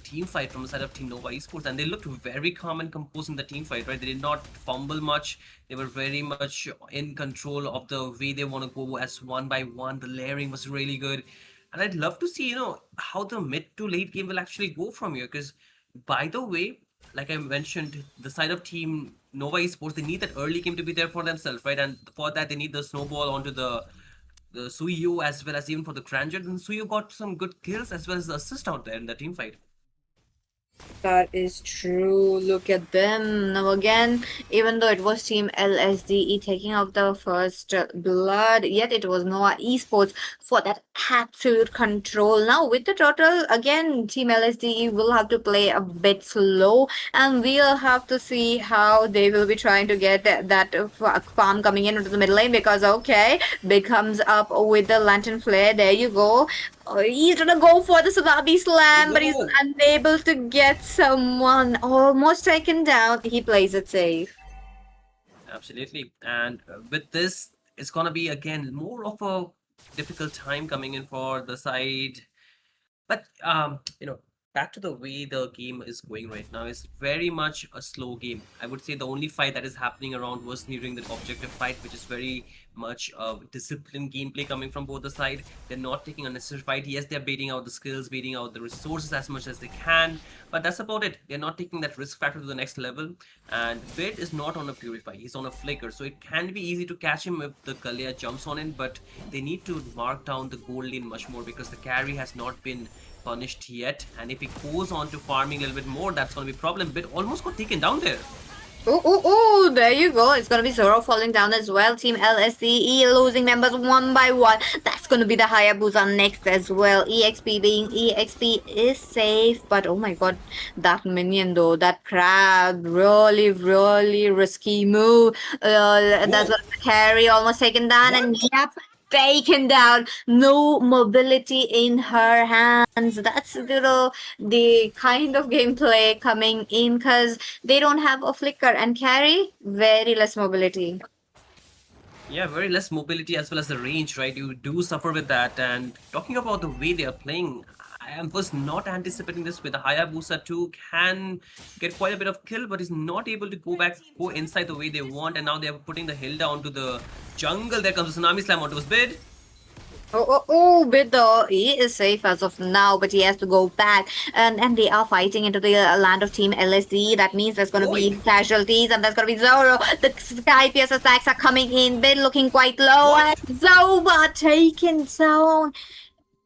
team fight from the side of Team Nova Esports, and they looked very calm and composed in the team fight, right? They did not fumble much. They were very much in control of the way they want to go as one by one. The layering was really good, and I'd love to see, how the mid to late game will actually go from here, because by the way, like I mentioned, the side of Team Nova Esports, they need that early game to be there for themselves, right? And for that, they need the snowball onto the Suyu as well as even for the Grandeur. And Suyu got some good kills as well as the assist out there in the team fight. That is true. Look at them. Now again, even though it was Team LSDE taking out the first blood, yet it was Nova Esports for that absolute control. Now with the total, again, Team LSDE will have to play a bit slow, and we'll have to see how they will be trying to get that farm coming in into the middle lane, because okay, Big comes up with the lantern flare. There you go. He's gonna go for the Tsunami Slam, but he's unable to get someone. Almost taken down. He plays it safe. Absolutely. And with this, it's gonna be again more of a difficult time coming in for the side. But back to the way the game is going right now, is very much a slow game. I would say the only fight that is happening around was during the objective fight, which is very much disciplined gameplay coming from both the side. They're not taking unnecessary fight. Yes, they're baiting out the skills, baiting out the resources as much as they can, but that's about it. They're not taking that risk factor to the next level. And Bit is not on a Purify, he's on a Flicker, so it can be easy to catch him if the Kalia jumps on him, but they need to mark down the gold lane much more, because the carry has not been punished yet, and if he goes on to farming a little bit more, that's going to be a problem. Bit almost got taken down there. Oh, there you go. It's going to be Zoro falling down as well. Team LSCE losing members one by one. That's going to be the Hayabusa next as well. EXP being EXP is safe, but oh my god, that minion though, that crab, really, really risky move. That's what the carry almost taken down, and yep, taken down. No mobility in her hands. That's the kind of gameplay coming in, because they don't have a flicker, and carry very less mobility. Yeah, very less mobility as well as the range, right? You do suffer with that. And talking about the way they are playing, I was not anticipating this. With the Hayabusa 2 can get quite a bit of kill, but is not able to go inside the way they want. And now they are putting the hill down to the jungle. There comes the Tsunami Slam onto his Bid. Bid though, he is safe as of now, but he has to go back, and they are fighting into the land of Team LSD. That means there's going to be casualties, and there's going to be Zoro. The Sky Pierce attacks are coming in. Bid looking quite low, and Zoba taken down.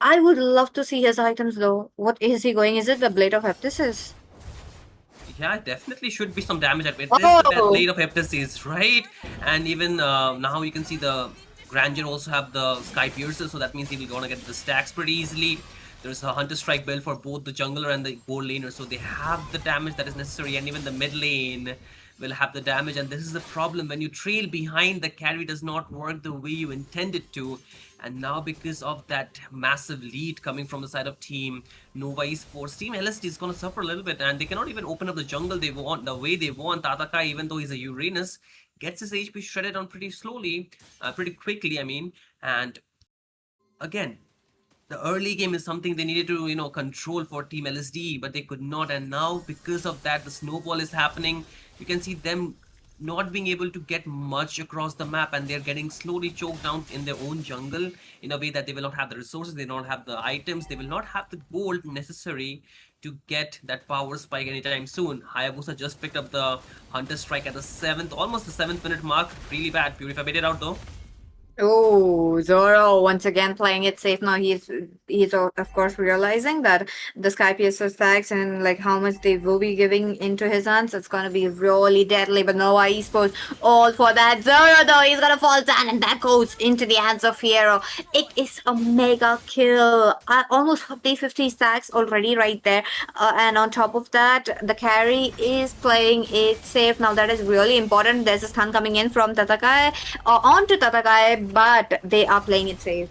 I would love to see his items though. What is he going? Is it the Blade of Heptasis? Yeah, definitely should be some damage at it. This is the Blade of Heptasis, right? And even now you can see the Grandeur also have the Sky Piercer, so that means he will gonna get the stacks pretty easily. There's a Hunter Strike build for both the jungler and the gold laner, so they have the damage that is necessary, and even the mid lane will have the damage. And this is the problem: when you trail behind, the carry does not work the way you intend it to. And now, because of that massive lead coming from the side of Team Nova Esports, Team LSD is going to suffer a little bit, and they cannot even open up the jungle they want the way they want. Tatakai, even though he's a Uranus, gets his HP shredded on pretty slowly, pretty quickly, I mean. And again, the early game is something they needed to, control for Team LSD, but they could not. And now, because of that, the snowball is happening. You can see them not being able to get much across the map, and they're getting slowly choked down in their own jungle in a way that they will not have the resources, they don't have the items, they will not have the gold necessary to get that power spike anytime soon. Hayabusa just picked up the Hunter Strike at the almost the 7th minute mark. Really bad. Purify made it out though. Oh, Zoro once again playing it safe. Now he's of course realizing that the Sky Piercer stacks and like how much they will be giving into his hands, it's gonna be really deadly. But Nova Esports all for that. Zoro though, he's gonna fall down, and that goes into the hands of Fiero. It is a mega kill. Almost 50 stacks already right there. And on top of that, the carry is playing it safe. Now that is really important. There's a stun coming in from Tatakai onto Tatakai, but they are playing it safe.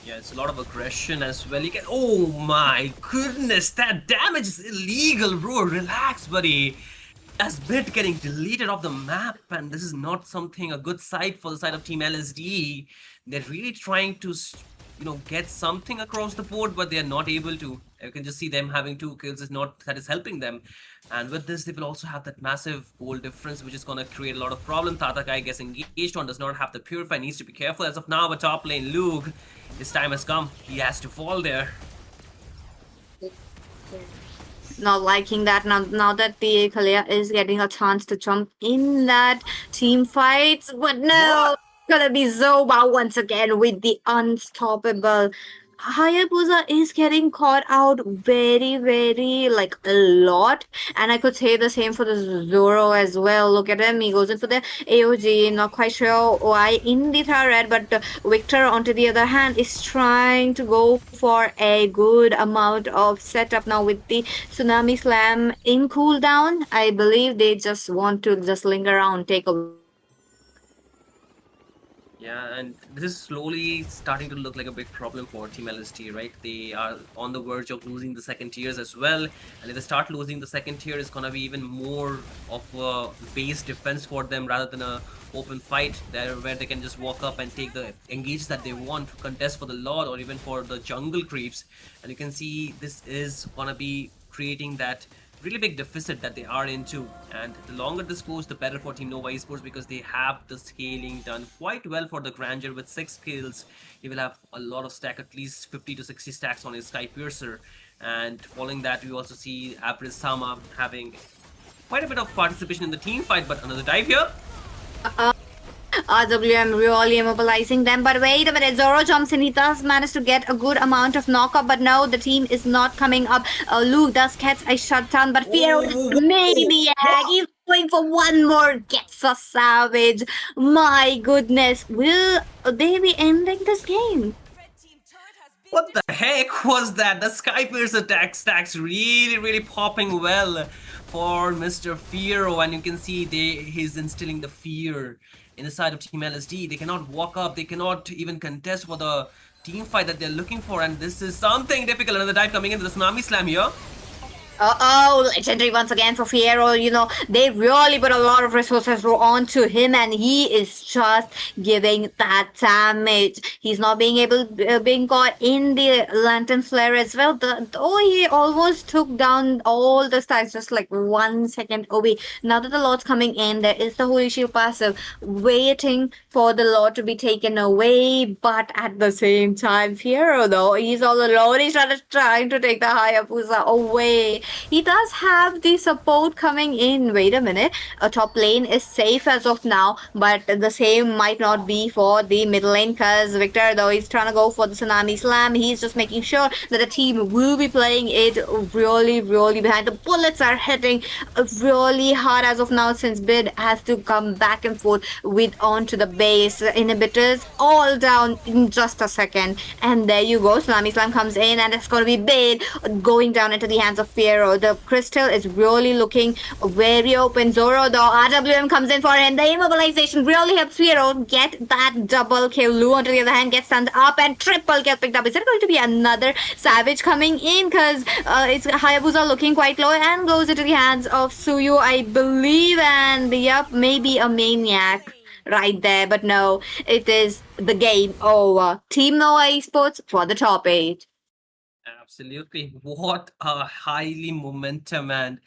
Yeah, it's a lot of aggression as well. You can. Oh my goodness, that damage is illegal, bro. Relax, buddy. As bit getting deleted off the map, and this is not a good sight for the side of Team LSD. They're really trying to, get something across the board, but they're not able to. You can just see them having 2 kills that is helping them. And with this, they will also have that massive goal difference, which is going to create a lot of problem. Tatakai gets engaged on, does not have the Purify, needs to be careful as of now. But top lane, Luke, his time has come. He has to fall there. Not liking that. Now that the Kalia is getting a chance to jump in that team fights, but no, gonna be Zoba once again with the unstoppable. Hayabusa is getting caught out very, very like a lot, and I could say the same for the Zoro as well. Look at him, he goes in for the AOG. Not quite sure why in the turret, but Victor, onto the other hand, is trying to go for a good amount of setup now with the Tsunami Slam in cooldown. I believe they just want to just linger around, take a. Yeah, and this is slowly starting to look like a big problem for Team LST, right? They are on the verge of losing the second tiers as well. And if they start losing the second tier, it's going to be even more of a base defense for them rather than a open fight there where they can just walk up and take the engage that they want to contest for the Lord or even for the jungle creeps. And you can see this is going to be creating that really big deficit that they are into, and the longer this goes, the better for Team Nova Esports, because they have the scaling done quite well for the Grandeur. With 6 kills, he will have a lot of stack, at least 50 to 60 stacks on his Sky Piercer. And following that, we also see Abris-sama having quite a bit of participation in the team fight. But another dive here. RWM really immobilizing them, but wait a minute, Zoro jumps in, he does manage to get a good amount of knockup, but no, the team is not coming up. Luke does catch a shutdown, but Fiero maybe he's going for one more, gets a savage. My goodness, will they be ending this game? What the heck was that? The Sky Pierce attack stacks really popping well for Mr. Fiero, and you can see he's instilling the fear in the side of Team LSD. They cannot walk up, they cannot even contest for the team fight that they're looking for, and this is something difficult. Another dive coming into the Tsunami Slam here. Legendary once again for Fiero. They really put a lot of resources onto him, and he is just giving that damage. He's not being caught in the Lantern Flare as well. He almost took down all the stacks, just like 1 second away. Now that the Lord's coming in, there is the Holy Shield passive waiting for the Lord to be taken away, but at the same time, Fiero though, he's all alone. He's trying to take the Hayabusa away. he does have the support coming in. Wait a minute. A top lane is safe as of now, but the same might not be for the mid lane because Victor, though he's trying to go for the Tsunami Slam, he's just making sure that the team will be playing it really, really behind. The bullets are hitting really hard as of now since Bid has to come back and forth with onto the base. Inhibitors all down in just a second. And there you go. Tsunami Slam comes in and it's going to be Bid going down into the hands of Fiero. The crystal is really looking very open. Zoro, though, RWM comes in for him. The immobilization really helps Fiero get that double kill. Lu, on the other hand, gets stunned up and triple kill picked up. Is there going to be another Savage coming in? Because it's Hayabusa looking quite low and goes into the hands of Suyu, I believe. And yep, maybe a Maniac right there. But no, it is the game over. Team Noah Esports for the top 8. Absolutely. What a highly momentum and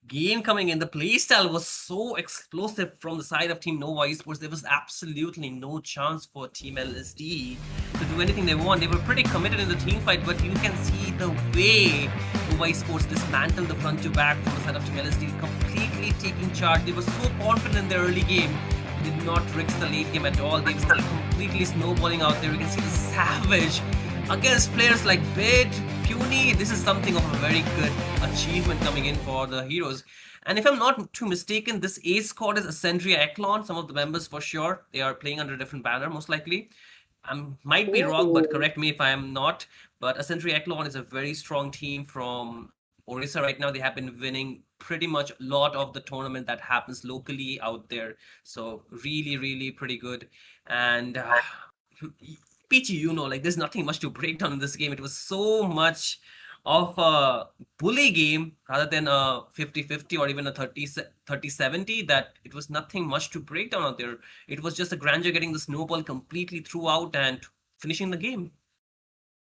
game coming in. The playstyle was so explosive from the side of Team Nova Esports. There was absolutely no chance for Team LSD to do anything they want. They were pretty committed in the team fight, but you can see the way Nova Esports dismantled the front to back from the side of Team LSD, completely taking charge. They were so confident in their early game. They did not risk the late game at all. They were completely snowballing out there. You can see the savage against players like Bid, Puny. This is something of a very good achievement coming in for the heroes. And if I'm not too mistaken, this A squad is Ascendria Eklon. Some of the members for sure. They are playing under a different banner, most likely. I might be wrong, but correct me if I am not. But Ascendria Eklon is a very strong team from Orissa right now. They have been winning pretty much a lot of the tournament that happens locally out there. So really, really pretty good. And Peachy, you know, like there's nothing much to break down in this game. It was so much of a bully game rather than a 50-50 or even a 30-70 that it was nothing much to break down out there. It was just a Grandeur getting the snowball completely throughout and finishing the game.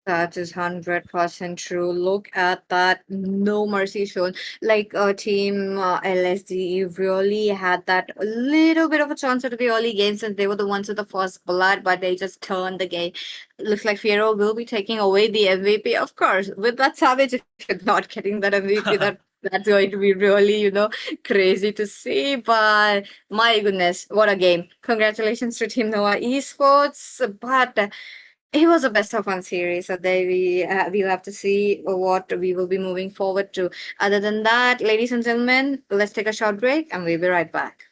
That is 100% true. Look at that. No mercy shown. Like team LSD really had that little bit of a chance at the early game since they were the ones with the first blood, but they just turned the game. Looks like Fiero will be taking away the MVP. Of course, with that Savage, if you're not getting that MVP, that's going to be really, crazy to see. But my goodness, what a game. Congratulations to Team Noah Esports. But it was a best of one series, so there we'll have to see what we will be moving forward to. Other than that, ladies and gentlemen, let's take a short break and we'll be right back.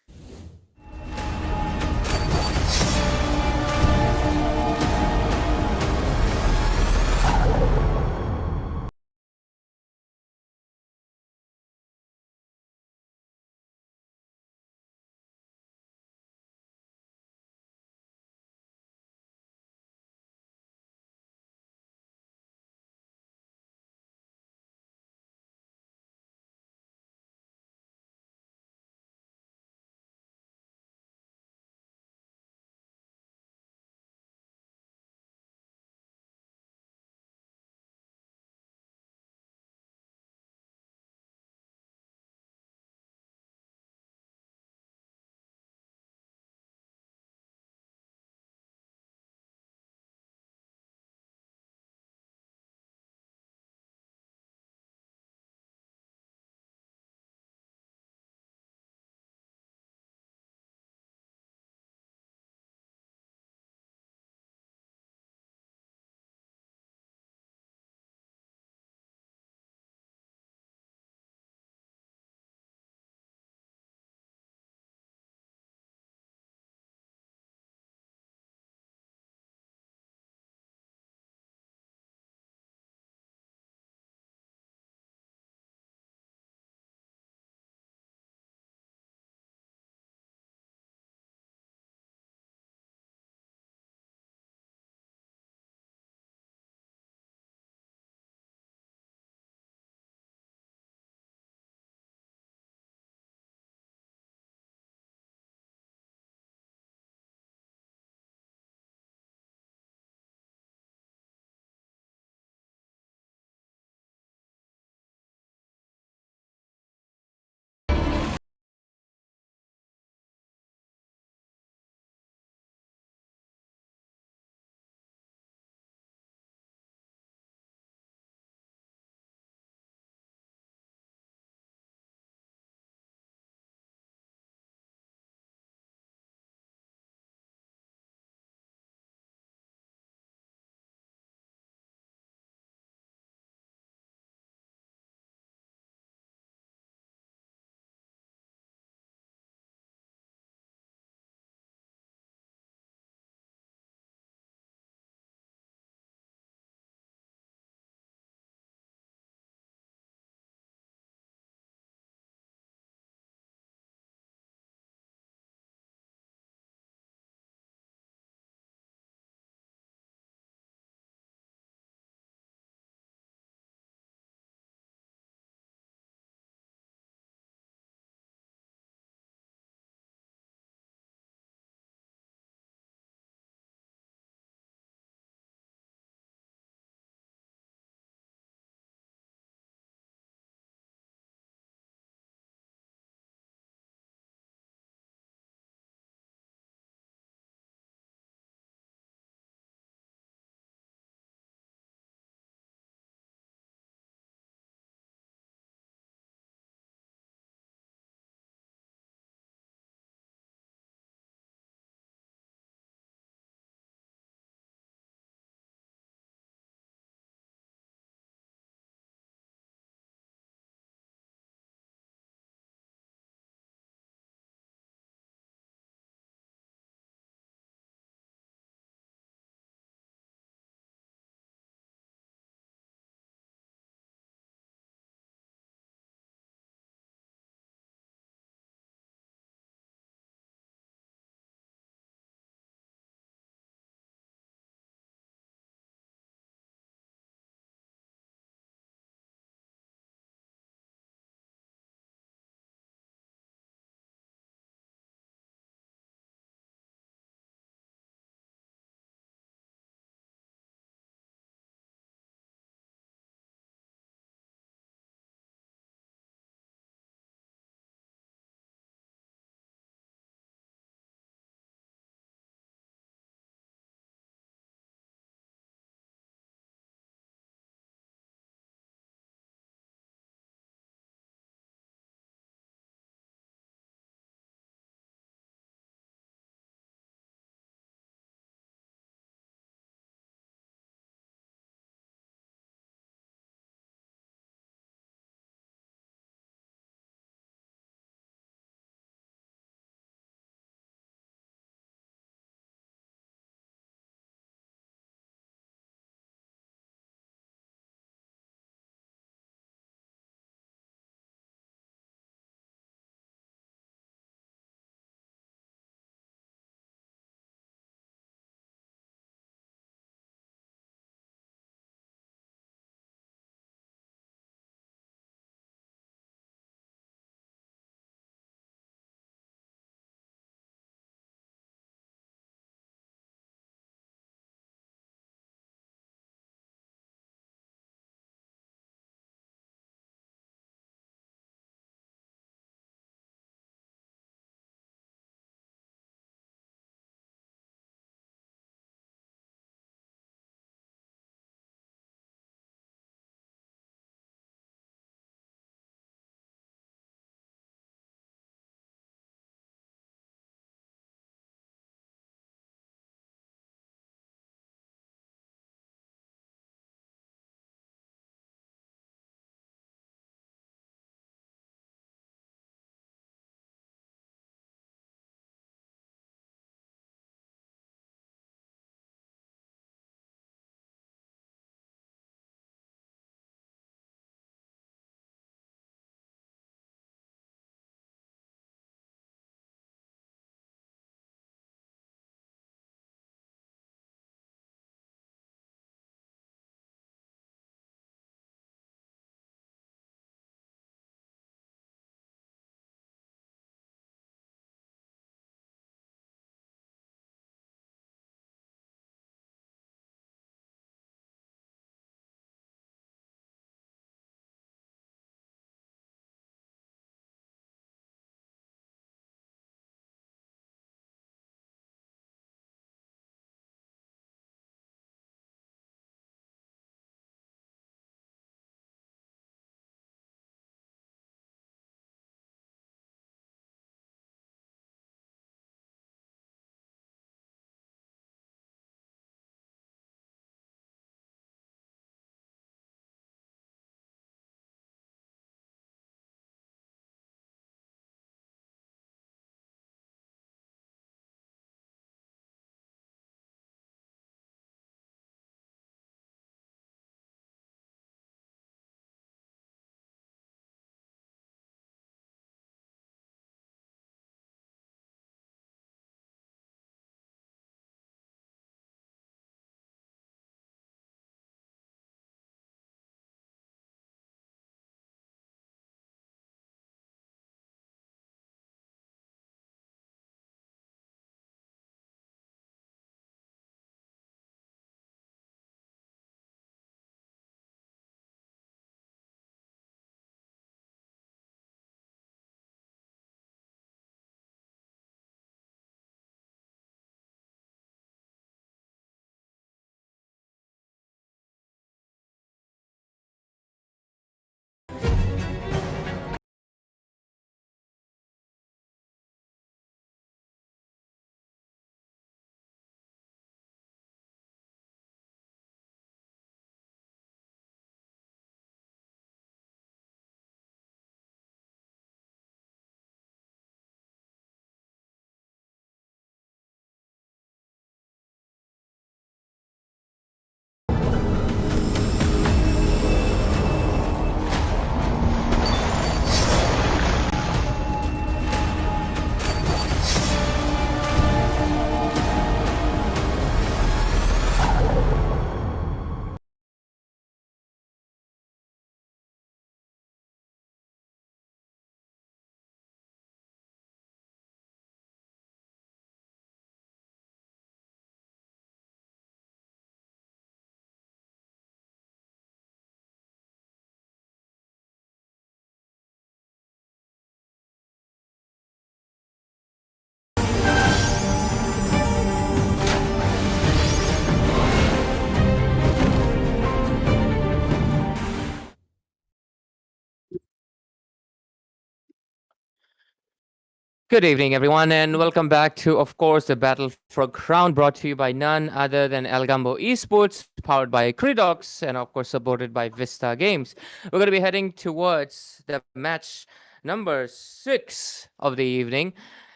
Good evening, everyone, and welcome back to, of course, the Battle for Crown, brought to you by none other than Algambo Esports, powered by Cridox, and of course supported by Vista Games. We're going to be heading towards the match number 6 of the evening,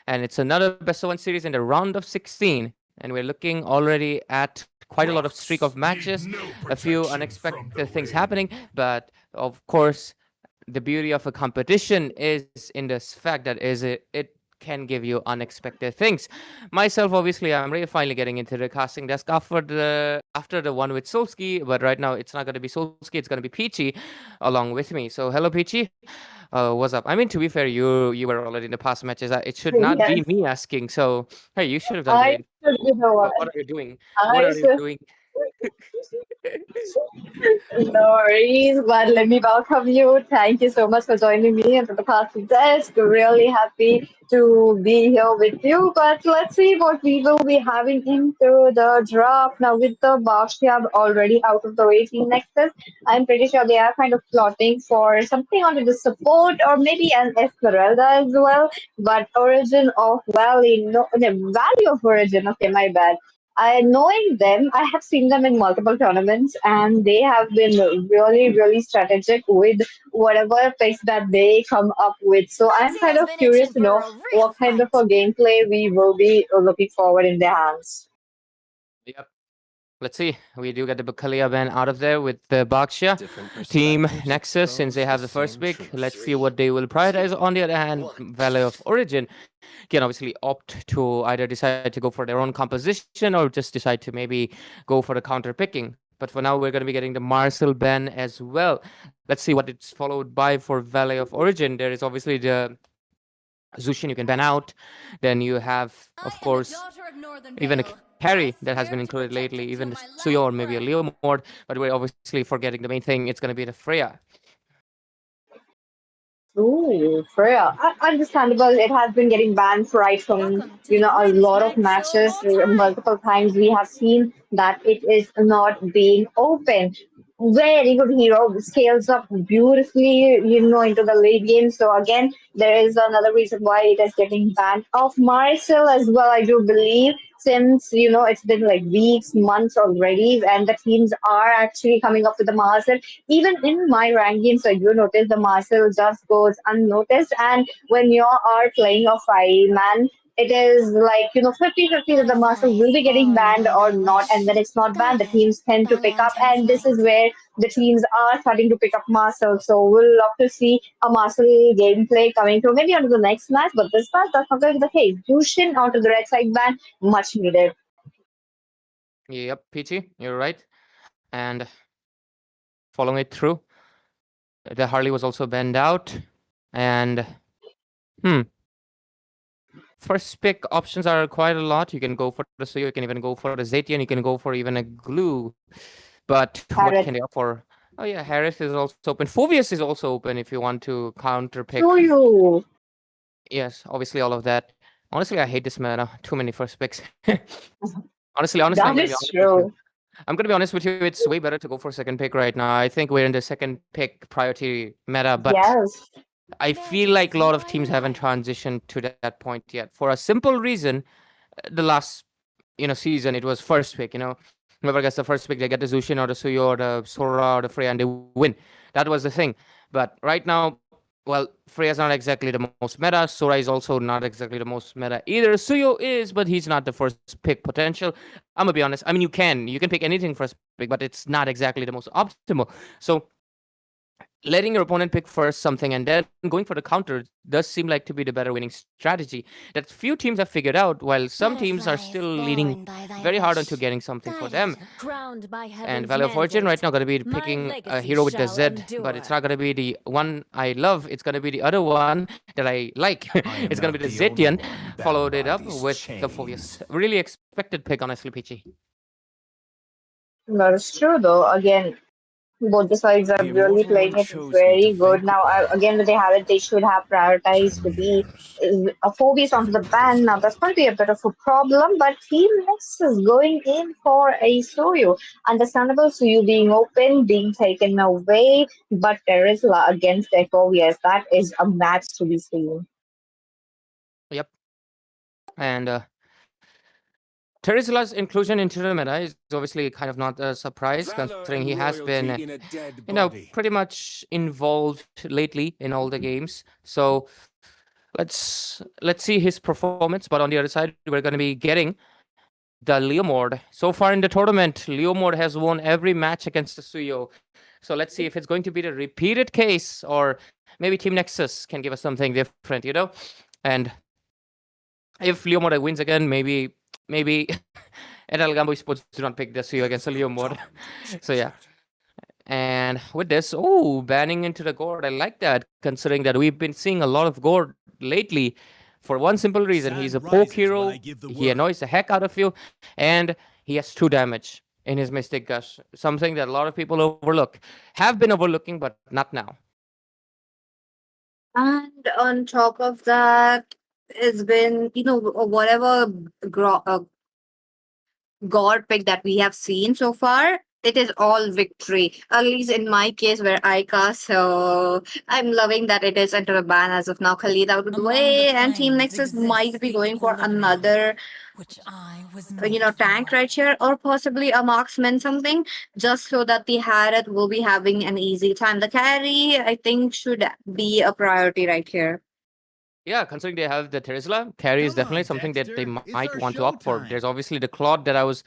and it's another best-of-1 series in the round of 16, and we're looking already at quite a lot of streak of matches, a few unexpected things happening, but of course, the beauty of a competition is in this fact that it can give you unexpected things. Myself, obviously, I'm really finally getting into the casting desk after the one with Solski, but right now it's not going to be Solski, it's going to be Peachy along with me. So hello, Peachy. What's up? I mean, to be fair, you were already in the past matches. It should not be Yes, me asking. So hey, you should have done I the. should be the one. What are you doing? What I are you should. doing? No worries, but let me welcome you. Thank you so much for joining me into the party desk. Really happy to be here with you. But let's see what we will be having into the draft now with the Barshiab already out of the way team Nexus. I'm pretty sure they are kind of plotting for something under the support or maybe an Esmeralda as well. But Origin of Valley, no, the Valley of Origin. Okay, my bad. I knowing them, I have seen them in multiple tournaments, and they have been really, really strategic with whatever picks that they come up with. So I'm Foxy kind has of been curious itching to for know a real what kind of fight. a gameplay we will be looking forward in their hands. Yep. Let's see. We do get the Bakalia ban out of there with the Baksha. Team Nexus, since they have the first pick, let's see what they will prioritize. On the other hand, Valley of Origin can obviously opt to either decide to go for their own composition or just decide to maybe go for the counter picking. But for now, we're going to be getting the Marcel ban as well. Let's see what it's followed by for Valley of Origin. There is obviously the Zushin you can ban out. Then you have, of course, even a carry that has been included lately, even the Suyo or maybe a Leo mode. But we're obviously forgetting the main thing. It's going to be the Freya. Ooh, Freya. Understandable. It has been getting banned right from, Welcome to the a greatest lot of night show of matches. all time. Multiple times we have seen that it is not being open. Very good hero. Scales up beautifully, into the late game. So again, there is another reason why it is getting banned. Of Marcel as well, I do believe, since, it's been like weeks, months already, and the teams are actually coming up with the Marcel. Even in my rank games, I do notice the Marcel just goes unnoticed. And when you are playing a 5-man, it is like, 50-50 that the Marcel will Butterflies be getting born banned by or my not. And when wish. it's not Go banned, the ahead, teams tend to burn pick up. Lantain's And this is light. where the teams are starting to pick up Marcel. So we'll love to see a Marcel gameplay coming through maybe onto the next match. But this match, that's not going to be the case. Jushin onto the red side ban, much needed. Yep, Peachy, you're right. And following it through, the Harley was also banned out. And first pick options are quite a lot. You can go for the Suyo, you can even go for the Zetian, you can go for even a Glue. But what Harris. can they offer? Oh yeah, Harris is also open. Phobius is also open if you want to counter pick. To you. Yes, obviously all of that. Honestly, I hate this meta. Too many first picks. honestly, I'm That gonna be is honest with you. true. I'm gonna be honest with you. It's way better to go for second pick right now. I think we're in the second pick priority meta, but Yes. I feel like a lot of teams haven't transitioned to that point yet. For a simple reason, the last season it was first pick. Whoever gets the first pick, they get the Zushin or the Suyo or the Sora or the Freya, and they win. That was the thing. But right now, well, Freya's not exactly the most meta. Sora is also not exactly the most meta either. Suyo is, but he's not the first pick potential. I'm gonna be honest. I mean, you can pick anything first pick, but it's not exactly the most optimal. So letting your opponent pick first something and then going for the counter does seem like to be the better winning strategy that few teams have figured out, while some teams are still leaning very hard onto getting something for them. And Valley of Origin right now going to be picking a hero with the Z, but it's not going to be the one I love. It's going to be the other one that I like. It's going to be the Zetian, followed it up with the Phobius. Really expected pick, honestly, Peachy. That is true, though. Again, both the sides are really playing it very good. Now, again, when they have it, they should have prioritized the Phobius onto the ban. Now, that's going to be a bit of a problem, but Team Next is going in for a Suyu. Understandable, Suyu being open, being taken away, but there is against Echo. Yes, that is a match to be seen. Yep. And Terizla's inclusion into the meta is obviously kind of not a surprise, considering he has been, pretty much involved lately in all the games. So let's see his performance. But on the other side, we're going to be getting the Leo mode. So far in the tournament, Leo mode has won every match against the Suyo. So let's see if it's going to be the repeated case, or maybe Team Nexus can give us something different, And if Leo mode wins again, maybe at Algambo Esports do not pick the Suyo against the Leo mode. So yeah. And with this, banning into the Gord. I like that, considering that we've been seeing a lot of Gord lately. For one simple reason, he's a poke hero, he annoys the heck out of you, and he has 2 damage in his Mystic Gush. Something that a lot of people have been overlooking, but not now. And on top of that, it's been, whatever God pick that we have seen so far, it is all victory. At least in my case where I cast, so I'm loving that it is under a ban as of now. Khalid out of the way, and Team Nexus might be going for another tank right here, or possibly a marksman something, just so that the Harith will be having an easy time. The carry, I think, should be a priority right here. Yeah, considering they have the Terizla, carry is definitely something that they might want to opt for. There's obviously the Claude that I was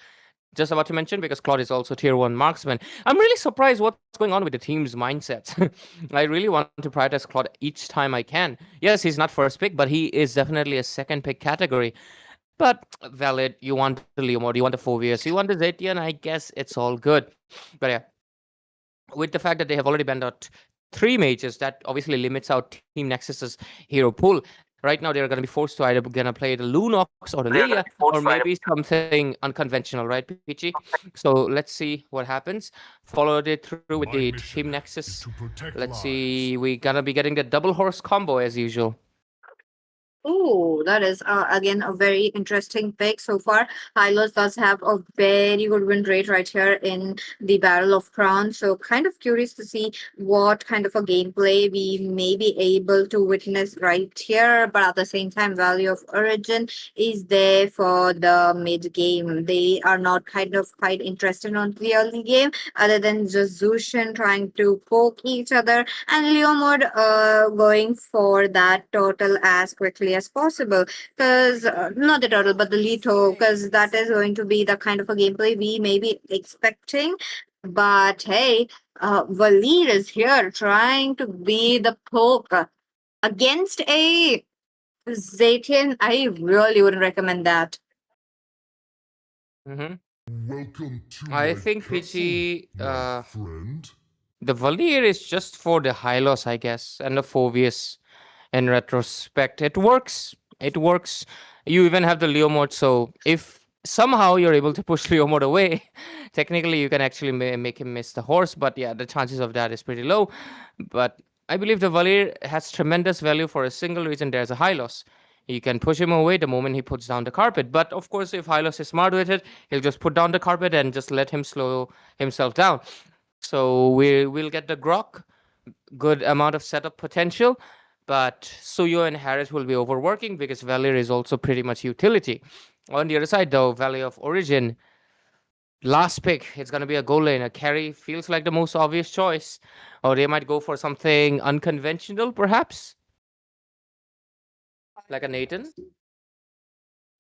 just about to mention, because Claude is also tier 1 marksman. I'm really surprised what's going on with the team's mindsets. I really want to prioritize Claude each time I can. Yes, he's not first pick, but he is definitely a second pick category. But valid, you want the Leo mode, you want the Phobius, you want the Zetian, I guess it's all good. But yeah, with the fact that they have already banned out 3 mages, that obviously limits out Team Nexus's hero pool. Right now, they're going to be forced to either gonna play the Lunox or the Lilia, or maybe something unconventional, right, Pichi? So let's see what happens. Followed it through with the Team Nexus. Let's see, we're gonna be getting the double horse combo as usual. Oh, that is again a very interesting pick so far. Hylos does have a very good win rate right here in the Battle of Crowns. So kind of curious to see what kind of a gameplay we may be able to witness right here. But at the same time, Value of Origin is there for the mid game. They are not kind of quite interested on the early game, other than just Zushin trying to poke each other, and Leomod going for that turtle as quickly as possible, because not the turtle but the Leto, because that is going to be the kind of a gameplay we may be expecting. But hey, Valir is here trying to be the poke against a Zetian. I really wouldn't recommend that. Welcome to I think Pichi, the Valir is just for the Hylos, I guess, and the Phobius. In retrospect, it works. You even have the Leo mode, so if somehow you're able to push Leo mode away, technically you can actually make him miss the horse. But yeah, the chances of that is pretty low. But I believe the Valir has tremendous value for a single reason. There's a Hylos. You can push him away the moment he puts down the carpet. But of course, if Hylos is smart with it, he'll just put down the carpet and just let him slow himself down. So we'll get the Grok, good amount of setup potential. But Suyo and Harris will be overworking, because Valir is also pretty much utility. On the other side, though, Value of Origin, last pick, it's going to be a goal lane. A carry feels like the most obvious choice. Or they might go for something unconventional, perhaps? Like a Nathan?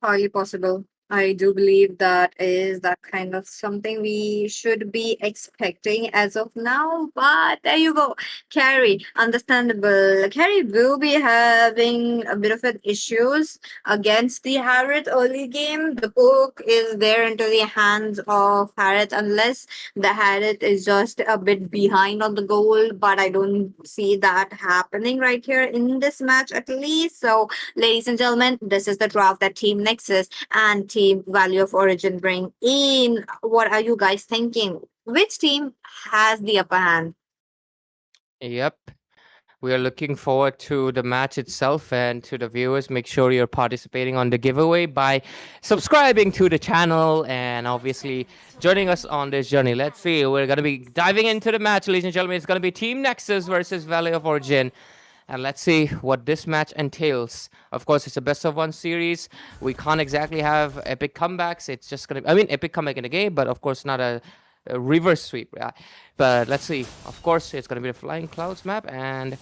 Highly possible. I do believe that is that kind of something we should be expecting as of now. But there you go. Carry, understandable. Carry will be having a bit of an issues against the Harith early game. The poke is there into the hands of Harith, unless the Harith is just a bit behind on the goal. But I don't see that happening right here in this match, at least. So, ladies and gentlemen, this is the draft that Team Nexus and Team Value of Origin bring in. What are you guys thinking? Which team has the upper hand? Yep. We are looking forward to the match itself, and to the viewers, make sure you're participating on the giveaway by subscribing to the channel and obviously joining us on this journey. Let's see, we're going to be diving into the match, ladies and gentlemen. It's going to be Team Nexus versus Value of Origin. And let's see what this match entails. Of course, it's a best of one series. We can't exactly have epic comebacks. It's just gonna, I mean, epic comeback in a game, but of course not a reverse sweep. Yeah. But let's see. Of course, it's gonna be the Flying Clouds map, and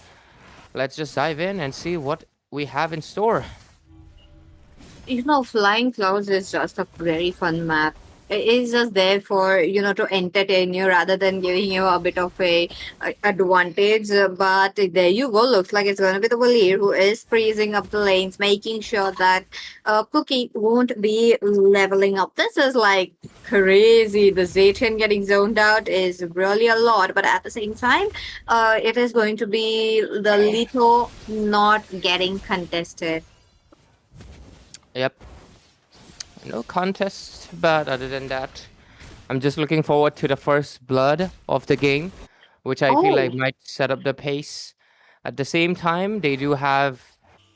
let's just dive in and see what we have in store. Flying Clouds is just a very fun map. It is just there for, to entertain you rather than giving you a bit of a advantage. But there you go. Looks like it's going to be the Valier who is freezing up the lanes, making sure that Cookie won't be leveling up. This is like crazy. The Zaytian getting zoned out is really a lot. But at the same time, it is going to be the Lito not getting contested. Yep. No contest, but other than that, I'm just looking forward to the first blood of the game, which I feel like might set up the pace. At the same time,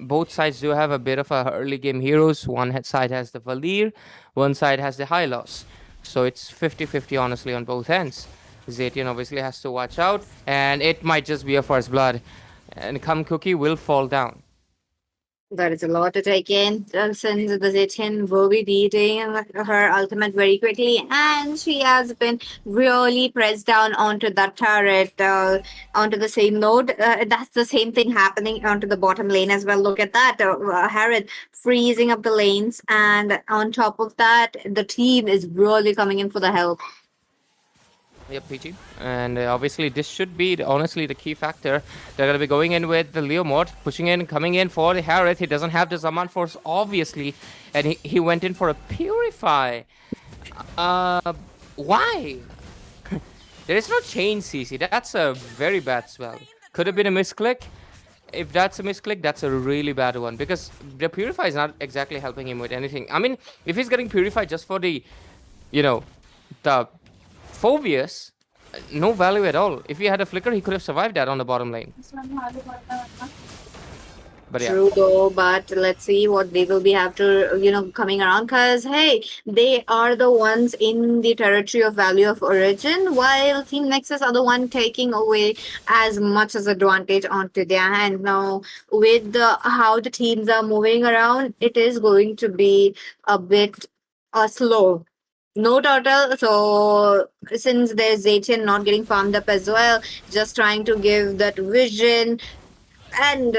both sides do have a bit of a early game heroes. One side has the Valir, one side has the Hylos. So it's 50-50 honestly on both ends. Zaytian obviously has to watch out, and it might just be a first blood. And come Cookie will fall down. That is a lot to take in, since the Zaytian will be beating her ultimate very quickly, and she has been really pressed down onto that turret, onto the same node. That's the same thing happening onto the bottom lane as well. Look at that, Harrod freezing up the lanes, and on top of that, the team is really coming in for the help. Yep, PG. And obviously this should be honestly the key factor. They're going to be going in with the Leo mod, pushing in, coming in for the Harith. He doesn't have the Zaman Force, obviously. And he went in for a Purify. Why? There is no chain, CC. That's a very bad spell. Could have been a misclick. If that's a misclick, that's a really bad one. Because the Purify is not exactly helping him with anything. I mean, if he's getting Purify just for the, the Phobius, no value at all. If he had a flicker, he could have survived that on the bottom lane. But yeah. True though, but let's see what they will be after, coming around, because hey, they are the ones in the territory of value of origin, while Team Nexus are the one taking away as much as advantage onto their hand. Now, with how the teams are moving around, it is going to be a bit slow. No turtle, so since there's Zaytian not getting farmed up as well, just trying to give that vision, and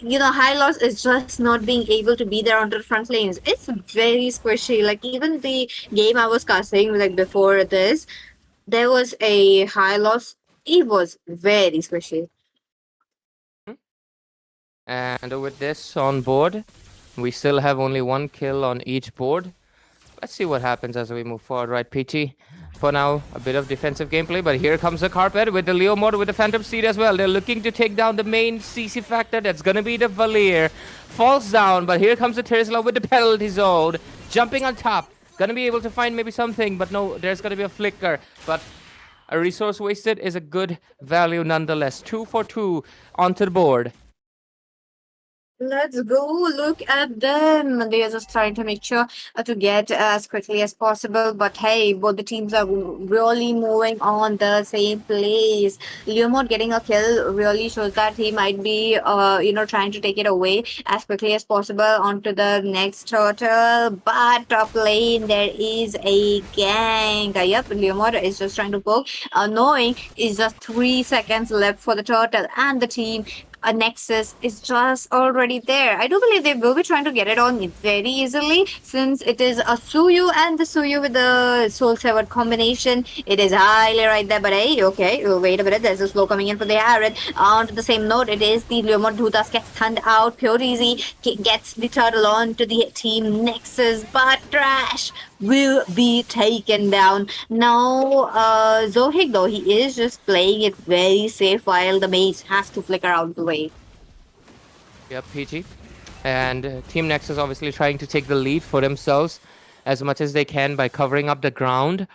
Hylos is just not being able to be there onto the front lanes. It's very squishy. Like even the game I was casting like before this, there was a Hylos. It was very squishy. And with this on board, we still have only one kill on each board. Let's see what happens as we move forward, right, PT? For now, a bit of defensive gameplay, but here comes the Carpet with the Leo mod with the Phantom Seed as well. They're looking to take down the main CC factor. That's going to be the Valier. Falls down, but here comes the Terizla with the penalty zone. Jumping on top. Going to be able to find maybe something, but no, there's going to be a flicker. But a resource wasted is a good value nonetheless. 2 for 2 onto the board. Let's go look at them. They are just trying to make sure to get as quickly as possible. But hey, both the teams are really moving on the same place. Leomod getting a kill really shows that he might be, trying to take it away as quickly as possible onto the next turtle. But top lane, there is a gang. Yep, Leomod is just trying to poke, knowing it's just 3 seconds left for the turtle, and the team a Nexus is just already there. I do believe they will be trying to get it on very easily, since it is a Suyu and the Suyu with the Soul Severed combination. It is highly right there, but hey, okay, wait a minute, there's a slow coming in for the Harrod. Onto the same note, it is the Leomod who thus gets stunned out. Pure Easy gets the turtle on to the Team Nexus, but Trash will be taken down. Now, Zohig, though, he is just playing it very safe while the maze has to flicker out the way. Yep, PG. And Team Nexus obviously trying to take the lead for themselves as much as they can by covering up the ground.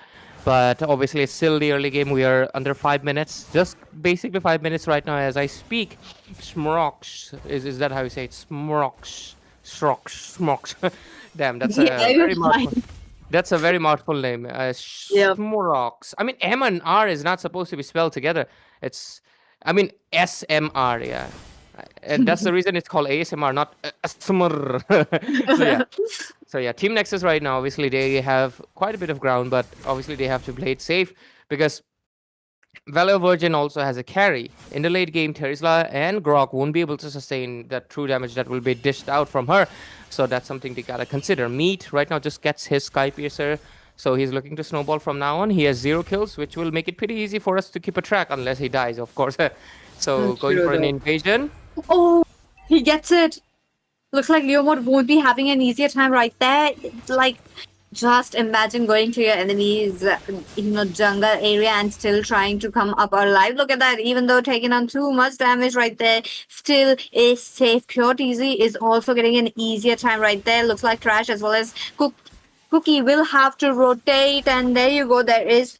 But obviously it's still the early game. We are under 5 minutes. Just basically 5 minutes right now as I speak. Smrox. Is that how you say it? Smrox. Smrox. Damn, that's a very mouthful. That's a very mouthful name. Smrox. I mean, M and R is not supposed to be spelled together. It's, SMR, yeah. and that's the reason it's called ASMR, not ASMR. So yeah, Team Nexus right now, obviously they have quite a bit of ground, but obviously they have to play it safe because Valor Virgin also has a carry. In the late game, Terizla and Grok won't be able to sustain that true damage that will be dished out from her. So that's something they gotta consider. Meat right now just gets his Sky Piercer, so he's looking to snowball from now on. He has 0 kills, which will make it pretty easy for us to keep a track, unless he dies, of course. So going for an invasion. Oh, he gets it. Looks like Leomord won't be having an easier time right there. Like, just imagine going to your enemy's, jungle area and still trying to come up alive. Look at that. Even though taking on too much damage right there, still is safe. Pure TZ is also getting an easier time right there. Looks like Trash as well as Cookie will have to rotate, and there you go. There is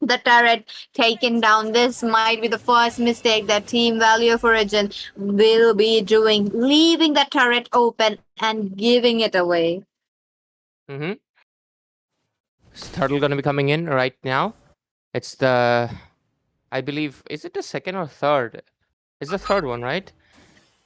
the turret taken down. This might be the first mistake that Team Value of Origin will be doing, leaving the turret open and giving it away. Mm-hmm. Is Turtle gonna be coming in right now? It's the, I believe, is it the second or third? It's the third one, right?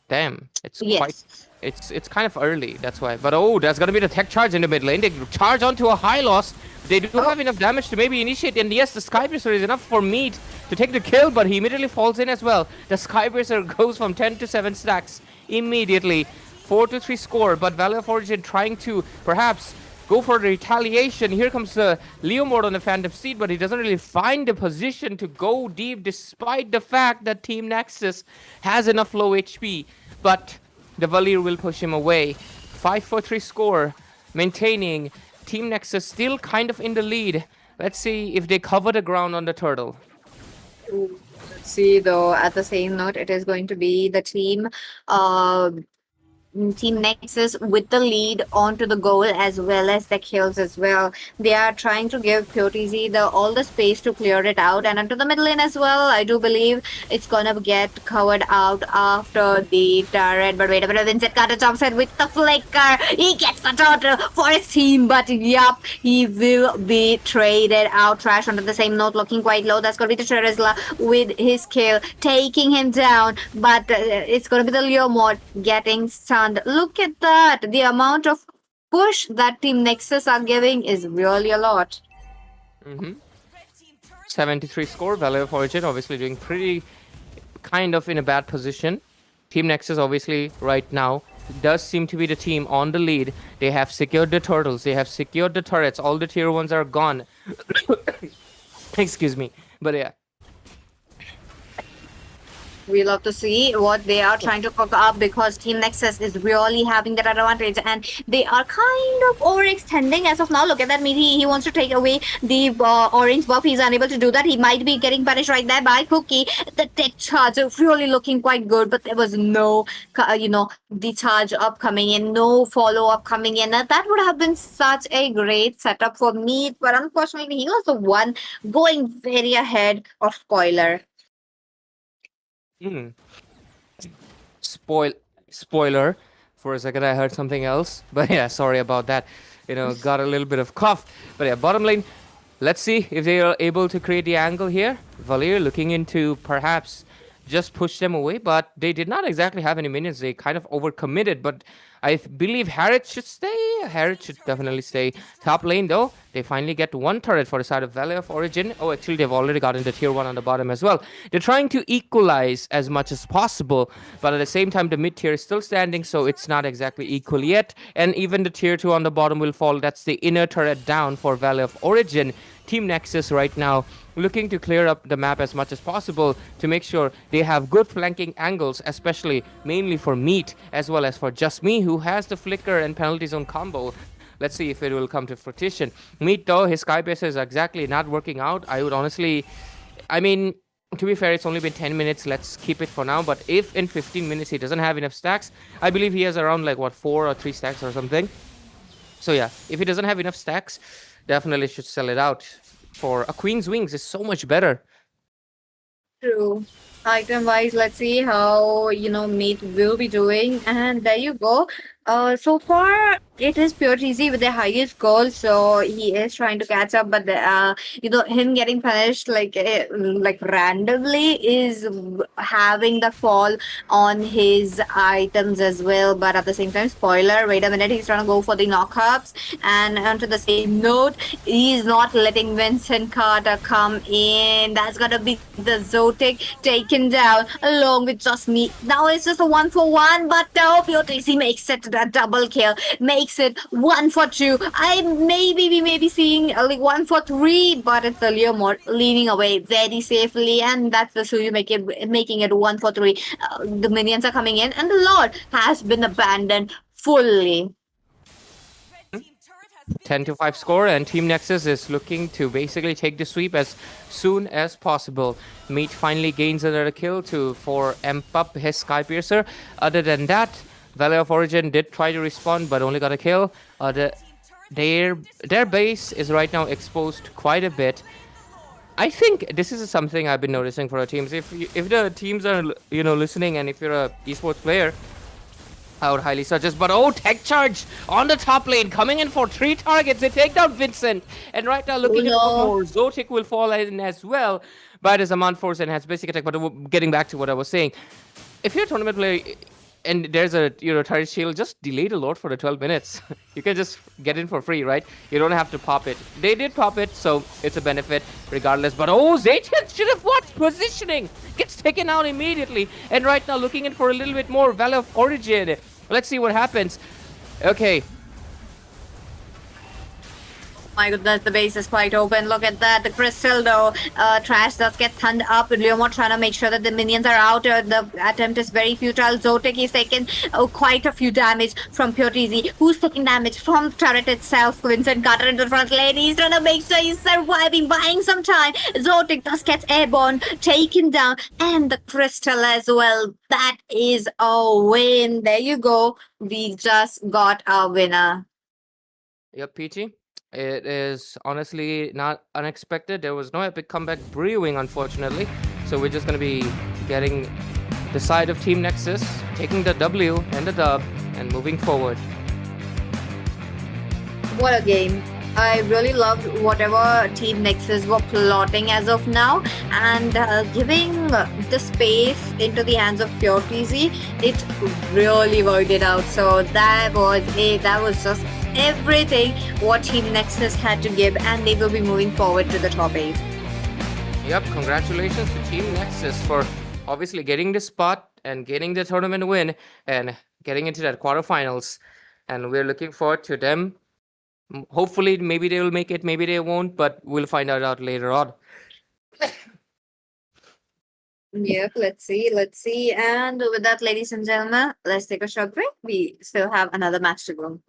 Damn, it's quite, it's kind of early, that's why. But oh, there's gonna be the tech charge in the mid lane. They charge onto a high loss. They do have enough damage to maybe initiate, and yes, the Sky Piercer is enough for Meat to take the kill, but he immediately falls in as well. The Sky Piercer goes from 10 to 7 stacks immediately. 4-3 score, but Valor of Origin trying to perhaps go for the retaliation. Here comes Leomord on the Phantom Steed, but he doesn't really find the position to go deep despite the fact that Team Nexus has enough low HP. But the Valir will push him away. 5-4-3 score, maintaining. Team Nexus still kind of in the lead. Let's see if they cover the ground on the Turtle. Let's see, though, at the same note, it is going to be the team Team Nexus with the lead onto the goal as well as the kills as well. They are trying to give PureTZ all the space to clear it out, and onto the middle lane as well. I do believe it's gonna get covered out after the turret. But wait a minute, Vincent Carter jumps in with the flicker. He gets the turtle for his team, but yup, he will be traded out. Trash onto the same note, looking quite low. That's gonna be the Terizla with his kill, taking him down. But it's gonna be the Leomord getting stunned. Look at that. The amount of push that Team Nexus are giving is really a lot. 73 score. Valor of Origin obviously doing pretty kind of in a bad position. Team Nexus obviously right now does seem to be the team on the lead. They have secured the turtles. They have secured the turrets. All the tier 1s are gone. Excuse me. But yeah. We love to see what they are trying to cook up, because Team Nexus is really having that advantage, and they are kind of overextending as of now. Look at that, Meaty. He wants to take away the orange buff. He's unable to do that. He might be getting punished right there by Cookie. The tech charge really looking quite good, but there was no, the charge up coming in, no follow up coming in. That would have been such a great setup for Meat, but unfortunately, he was the one going very ahead of Spoiler. Spoiler. For a second, I heard something else. But yeah, sorry about that. Got a little bit of cough. But yeah, bottom lane. Let's see if they are able to create the angle here. Valir looking into perhaps just push them away, but they did not exactly have any minions. They kind of overcommitted, but I believe Harriet should stay. Harriet should definitely stay. Top lane, though, they finally get one turret for the side of Valor of Origin. Oh, actually, they've already gotten the tier 1 on the bottom as well. They're trying to equalize as much as possible, but at the same time, the mid tier is still standing, so it's not exactly equal yet. And even the tier 2 on the bottom will fall. That's the inner turret down for Valor of Origin. Team Nexus right now looking to clear up the map as much as possible to make sure they have good flanking angles, especially mainly for Meat as well as for Just Me, who has the flicker and penalty zone combo. Let's see if it will come to fruition. Meat, though, his Sky Base is exactly not working out. I would honestly, to be fair, it's only been 10 minutes. Let's keep it for now. But if in 15 minutes he doesn't have enough stacks, I believe he has around 4 or 3 stacks or something. So yeah, if he doesn't have enough stacks, definitely should sell it out. For a Queen's Wings is so much better. True. Item wise, let's see how Meat will be doing. And there you go. So far it is pure easy with the highest goal, so he is trying to catch up, but him getting punished like randomly is having the fall on his items as well. But at the same time, spoiler, wait a minute, he's trying to go for the knockups. And onto the same note, he's not letting Vincent Carter come in. That's gonna be the Zotic taken down along with just me. Now it's just a 1-for-1, but POTC makes it a double kill, makes it 1-for-2. We may be seeing like 1-for-3, but it's the Leomord leaning away very safely, and that's the Suyu making it 1-for-3. The minions are coming in, and the Lord has been abandoned fully. 10-5 score, and Team Nexus is looking to basically take the sweep as soon as possible. Meat finally gains another kill for amp up his Skypiercer. Other than that, Valley of Origin did try to respawn but only got a kill. Their base is right now exposed quite a bit. I think this is something I've been noticing for our teams. If the teams are listening, and if you're a esports player, I would highly suggest. But tech charge on the top lane, coming in for 3 targets. They take down Vincent, and right now looking for more. Zotic will fall in as well, but as a Force and has basic attack. But getting back to what I was saying, if you're a tournament player and there's a turret shield, just delay the load for the 12 minutes. You can just get in for free, right? You don't have to pop it. They did pop it, so it's a benefit regardless. But Zaytian should have watched positioning. Gets taken out immediately. And right now looking in for a little bit more. Valley of Origin. Let's see what happens. Okay. My goodness, the base is quite open. Look at that. The crystal, though, Trash does get stunned up. Leomord trying to make sure that the minions are out. The attempt is very futile. Zotic is taking quite a few damage from Pure Easy, who's taking damage from turret itself. Vincent Carter in the front lane. He's trying to make sure he's surviving, buying some time. Zotic thus gets airborne, taken down, and the crystal as well. That is a win. There you go. We just got our winner. Yep, Peachy. It is honestly not unexpected. There was no epic comeback brewing, unfortunately. So we're just going to be getting the side of Team Nexus, taking the W and the dub, and moving forward. What a game. I really loved whatever Team Nexus were plotting as of now, and giving the space into the hands of Pure TZ, it really worked it out. So that was it. That was just everything what Team Nexus had to give, and they will be moving forward to the top 8. Yep, congratulations to Team Nexus for obviously getting the spot and getting the tournament win and getting into that quarterfinals. And we're looking forward to them. Hopefully, maybe they will make it, maybe they won't, but we'll find out later on. Yep, let's see. And with that, ladies and gentlemen, let's take a short break. We still have another match to go.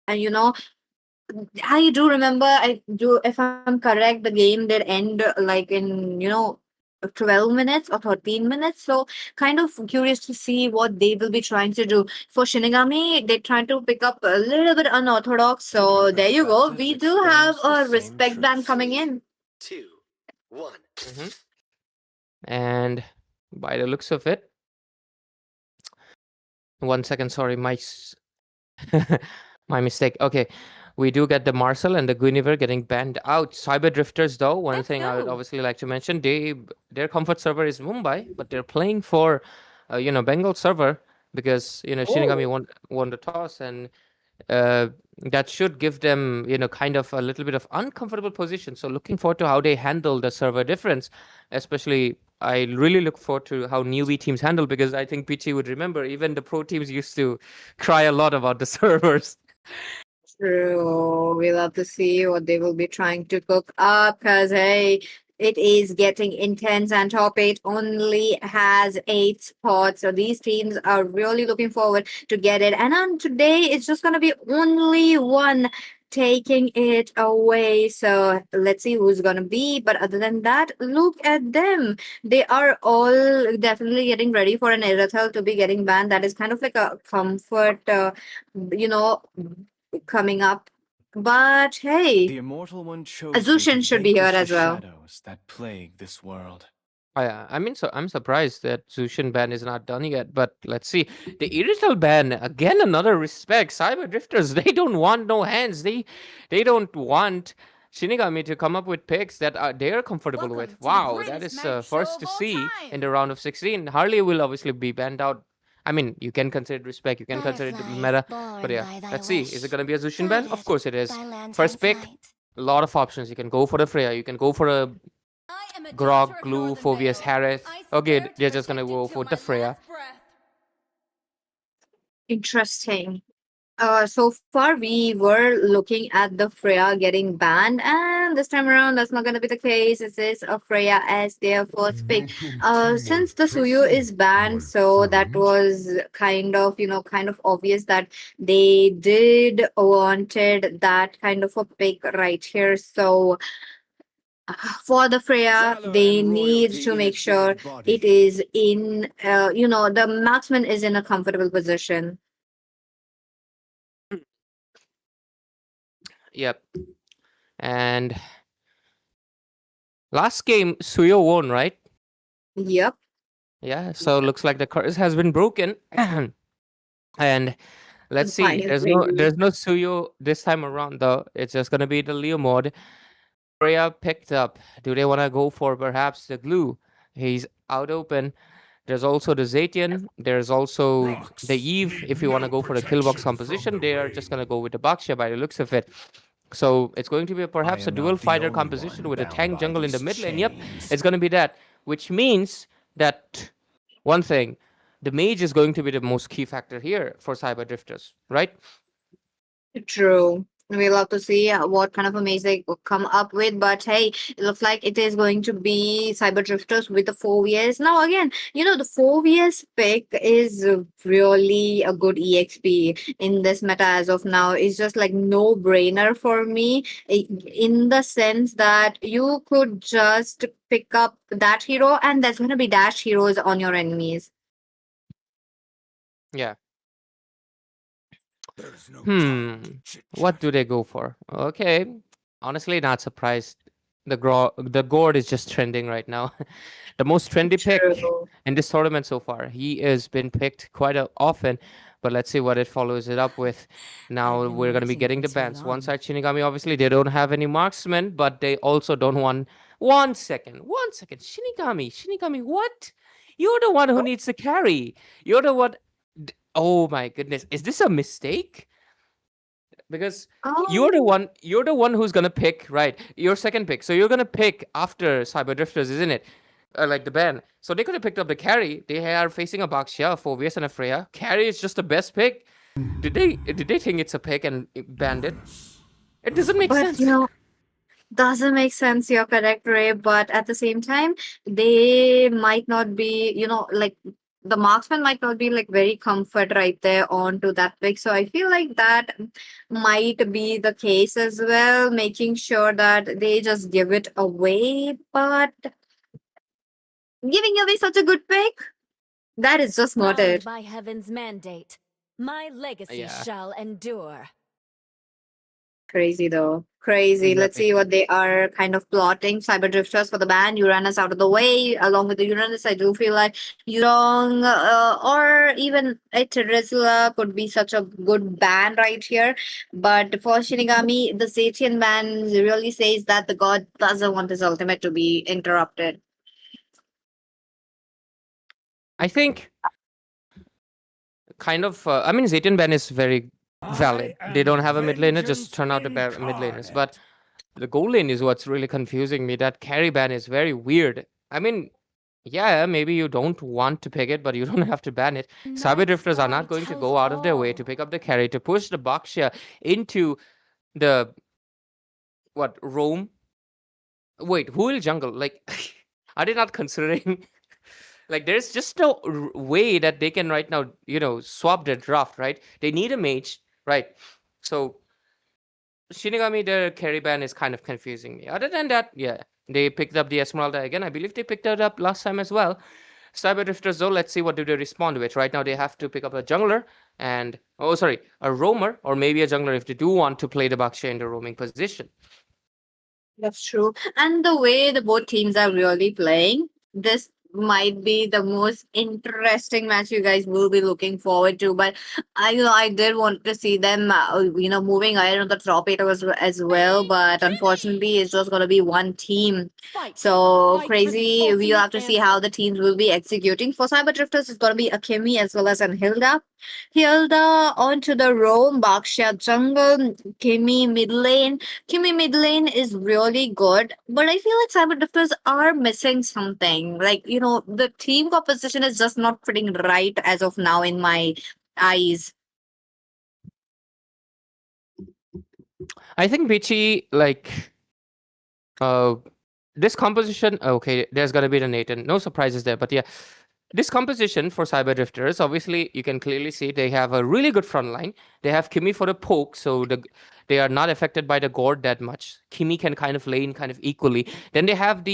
And I do remember, if I'm correct, the game did end like in 12 minutes or 13 minutes. So kind of curious to see what they will be trying to do. For Shinigami, they try to pick up a little bit unorthodox. So there you go. We do have a respect ban coming in. 2, 1. And by the looks of it, 1 second, sorry, my mistake. Okay, we do get the Marcel and the Guinevere getting banned out. Cyber Drifters, though, one thing I would obviously like to mention, their comfort server is Mumbai, but they're playing for, Bengal server because Shinigami won the toss, and that should give them kind of a little bit of uncomfortable position. So looking forward to how they handle the server difference, especially. I really look forward to how newbie teams handle, because I think Pichi would remember even the pro teams used to cry a lot about the servers. True. We'll have to see what they will be trying to cook up, because hey, it is getting intense, and top 8 only has 8 spots. So these teams are really looking forward to get it. And on today, it's just going to be only one taking it away. So let's see who's going to be. But other than that, look at them. They are all definitely getting ready for an Erathel to be getting banned. That is kind of like a comfort, coming up. But hey, The immortal one chose Azushin me to should be here vanquish as the well. shadows that plague this world. I'm surprised that Zushin ban is not done yet, but let's see. The Irrital ban, again, another respect. Cyber Drifters, they don't want no hands. They don't want Shinigami to come up with picks that they're comfortable with. Wow, that is first to see in the round of 16. Harley will obviously be banned out. I mean, you can consider it respect, you can consider it the meta, but yeah, let's see. Is it going to be a Zushin ban? Of course it is. First pick, a lot of options. You can go for the Freya, you can go for a Grog, Glue, Phobius, Harris. Okay, they're just gonna go for the Freya. Interesting. So far we were looking at the Freya getting banned, and this time around that's not gonna be the case. It is a Freya as their first pick. Since the Suyu is banned, so that was kind of obvious that they did wanted that kind of a pick right here. So for the Freya, they need to make sure it is in, the marksman is in a comfortable position. Yep. And last game, Suyo won, right? Yep. Yeah, so looks like the curse has been broken. And let's see. There's no Suyo this time around, though. It's just gonna be the Leo mod. Freya picked up. Do they want to go for perhaps the Glue? He's out open. There's also the Zatian. There's also the Eve. If you want to go for the killbox composition, they are just going to go with the Baksha by the looks of it. So it's going to be perhaps a dual fighter composition with a tank jungle in the middle. And yep, it's going to be that. Which means that one thing, the mage is going to be the most key factor here for Cyber Drifters, right? True. We'll have to see what kind of a maze they come up with. But hey, it looks like it is going to be Cyber Drifters with the 4Vs. Now, again, the 4Vs pick is really a good EXP in this meta as of now. It's just like no brainer for me, in the sense that you could just pick up that hero and there's going to be dash heroes on your enemies. Yeah. What do they go for? Okay. Honestly, not surprised. The Gord is just trending right now. The most trendy pick in this tournament so far. He has been picked quite often, but let's see what it follows it up with. Now we're going to be getting the bans. One side Shinigami, obviously, they don't have any marksmen, but they also don't want... One second. Shinigami, what? You're the one who needs to carry. You're the one... Oh my goodness. Is this a mistake? Because you're the one who's gonna pick, right? Your second pick. So you're gonna pick after Cyber Drifters, isn't it? Like the ban. So they could have picked up the carry. They are facing a Baksha, a Phobius, and a Freya. Carry is just the best pick. Did they think it's a pick and banned it? It doesn't make sense. Doesn't make sense. You're correct, Ray. But at the same time, they might not be, the marksman might not be like very comfort right there onto that pick. So I feel like that might be the case as well, making sure that they just give it away. But giving away such a good pick, that is just not Bound it. by heaven's mandate, my legacy Yeah. shall endure. Crazy though. Crazy. Let's Exactly. see what they are kind of plotting. Cyber drifters for the ban. Uranus out of the way. Along with the Uranus, I do feel like Yurong or even a Terizla could be such a good ban right here. But for Shinigami, the Satian ban really says that the god doesn't want his ultimate to be interrupted. I think kind of. I mean, Zaytian ban is very valid. They don't have a mid laner, just turn out the mid laners. But the goal lane is what's really confusing me. That carry ban is very weird. I mean, yeah, maybe you don't want to pick it, but you don't have to ban it. Cyber drifters are not going to go out of their way to pick up the carry to push the Bakshia into the roam. Wait, who will jungle? Like, are they not considering? Like, there's just no way that they can right now, swap their draft, right? They need a mage, right? So Shinigami, the carry ban is kind of confusing me. Other than that, yeah, they picked up the Esmeralda again. I believe they picked it up last time as well. Cyber drifters, though, let's see what do they respond with. Right now, they have to pick up a jungler and a roamer, or maybe a jungler if they do want to play the Bakshia in the roaming position. That's true. And the way the both teams are really playing, this might be the most interesting match you guys will be looking forward to. But I did want to see them, moving ahead on the top 8 as well. But unfortunately, it's just going to be one team. So crazy. We'll have to see how the teams will be executing. For Cyber Drifters, it's going to be Akemi as well as an Hilda. Hilda onto the roam, Bakshia jungle, Kimi mid lane. Kimi mid lane is really good, but I feel like Cyber Drifters are missing something. Like, the team composition is just not fitting right as of now in my eyes. I think Bichi, this composition, okay, there's gonna be the Nathan. No surprises there, but yeah. This composition for Cyber Drifters, obviously, you can clearly see they have a really good front line. They have Kimi for the poke, so they are not affected by the Gord that much. Kimi can kind of lane kind of equally. Then they have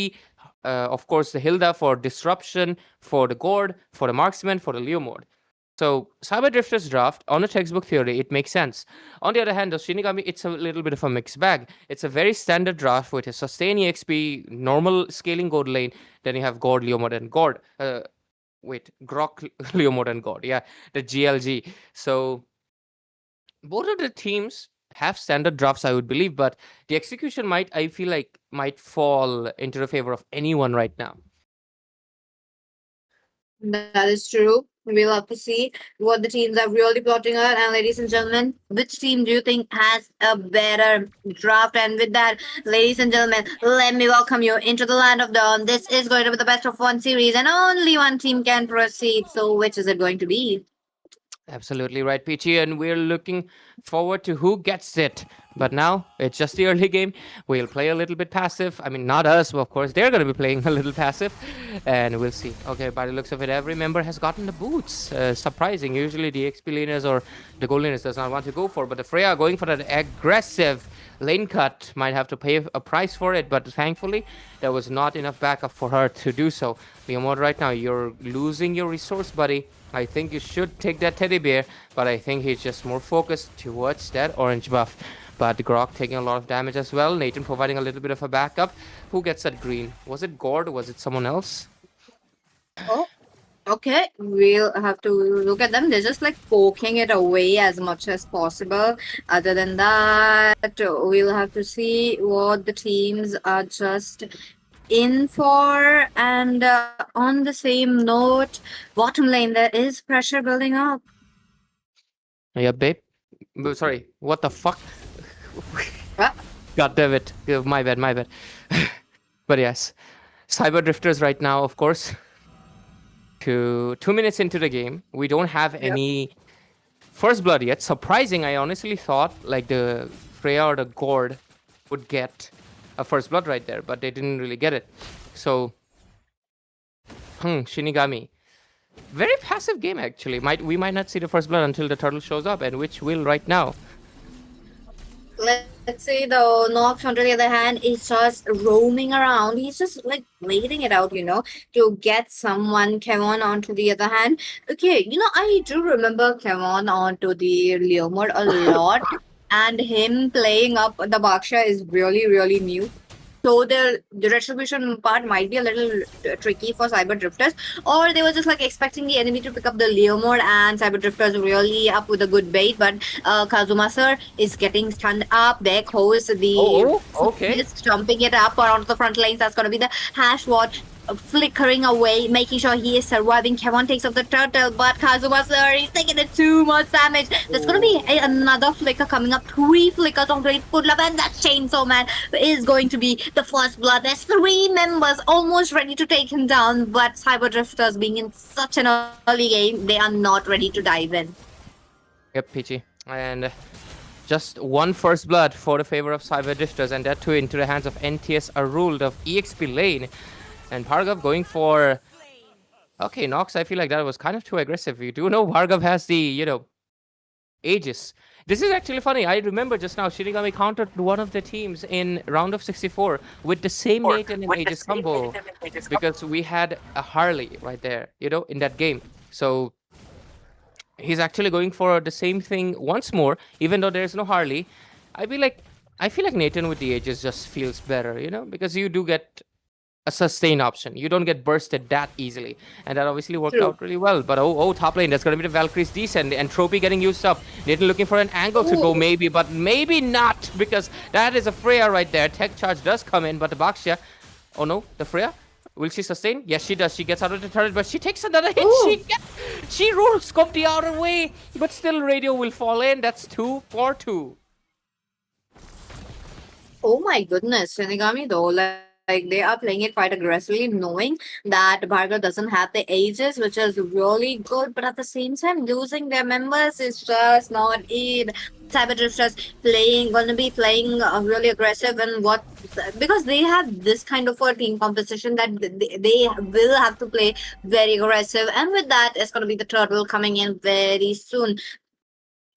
of course, the Hilda for disruption, for the Gord, for the marksman, for the Leomord. So Cyber Drifters draft, on a textbook theory, it makes sense. On the other hand, the Shinigami, it's a little bit of a mixed bag. It's a very standard draft with a sustain EXP, normal scaling gold lane. Then you have Gord, Leomord, and Gord. Grok, Leomord, and God. Yeah, the GLG. So both of the teams have standard drafts, I would believe, but the execution I feel like, might fall into the favor of anyone right now. That is true. We'll have to see what the teams are really plotting on. And ladies and gentlemen, which team do you think has a better draft? And with that, ladies and gentlemen, let me welcome you into the land of dawn. This is going to be the best of 1 series, and only one team can proceed. So which is it going to be? Absolutely right, Peachy, and we're looking forward to who gets it. But now, it's just the early game. We'll play a little bit passive. I mean, not us, but of course. They're going to be playing a little passive, and we'll see. Okay, by the looks of it, every member has gotten the boots. Surprising. Usually, the XP laners or the gold laners does not want to go for, but the Freya are going for that aggressive lane cut. Might have to pay a price for it, but thankfully, there was not enough backup for her to do so. Leomord, right now, you're losing your resource, buddy. I think you should take that teddy bear, but I think he's just more focused towards that orange buff. But Grok taking a lot of damage as well. Nathan providing a little bit of a backup. Who gets that green? Was it Gord or was it someone else? Oh, okay. We'll have to look at them. They're just like poking it away as much as possible. Other than that, we'll have to see what the teams are just in for. And on the same note, bottom lane, there is pressure building up. Yeah, babe. Sorry, what the fuck? What? God damn it. My bad. But yes, Cyber Drifters right now, of course. 2 minutes into the game, we don't have any first blood yet. Surprising, I honestly thought like the Freya or the Gord would get a first blood right there, but they didn't really get it. So, Shinigami, Very passive game, actually. We might not see the first blood until the turtle shows up, and which will right now. Let's say the Nox, on the other hand, is just roaming around. He's just like waiting it out, to get someone. Kevon, onto the other hand. Okay, I do remember Kevon onto the Leo mode a lot, and him playing up the Baksha is really, really new. So the retribution part might be a little tricky for Cyber Drifters, or they were just like expecting the enemy to pick up the Leo mode, and Cyber Drifters really up with a good bait. But Kazuma sir is getting stunned up. There goes the okay. Is jumping it up around the front lanes. That's gonna be the hash watch. Flickering away, making sure he is surviving. Kevon takes off the turtle, but Kazuma sir is taking it too much damage. There's gonna be another flicker coming up. 3 flickers on Great Pudlap, and that Chainsaw Man is going to be the first blood. There's 3 members almost ready to take him down, but Cyber Drifters, being in such an early game, they are not ready to dive in. Yep, Peachy. And just 1 first blood for the favor of Cyber Drifters, and that too into the hands of NTS Arul of EXP lane. And Bhargav going for... Okay, Nox, I feel like that was kind of too aggressive. You do know Bhargav has the, Aegis. This is actually funny. I remember just now Shinigami countered one of the teams in round of 64 with the same Nathan and Aegis combo. Because we had a Harley right there, in that game. So he's actually going for the same thing once more, even though there's no Harley. I feel like Nathan with the Aegis just feels better, because you do get a sustain option. You don't get bursted that easily. And that obviously worked out really well. But top lane, that's going to be the Valkyrie's descent. And Trophy getting used up. Nathan looking for an angle to go maybe, but maybe not, because that is a Freya right there. Tech charge does come in, but the Baksha... Oh no, the Freya? Will she sustain? Yes, she does. She gets out of the turret, but she takes another hit. She rolls scope the outer way, but still Radio will fall in. That's 2 for 2. Oh my goodness, Shinigami though, like they are playing it quite aggressively, knowing that Bhargav doesn't have the ages, which is really good, but at the same time, losing their members is just not it. Cyber Drifters gonna be playing really aggressive, and because they have this kind of a team composition that they will have to play very aggressive, and with that, it's gonna be the turtle coming in very soon.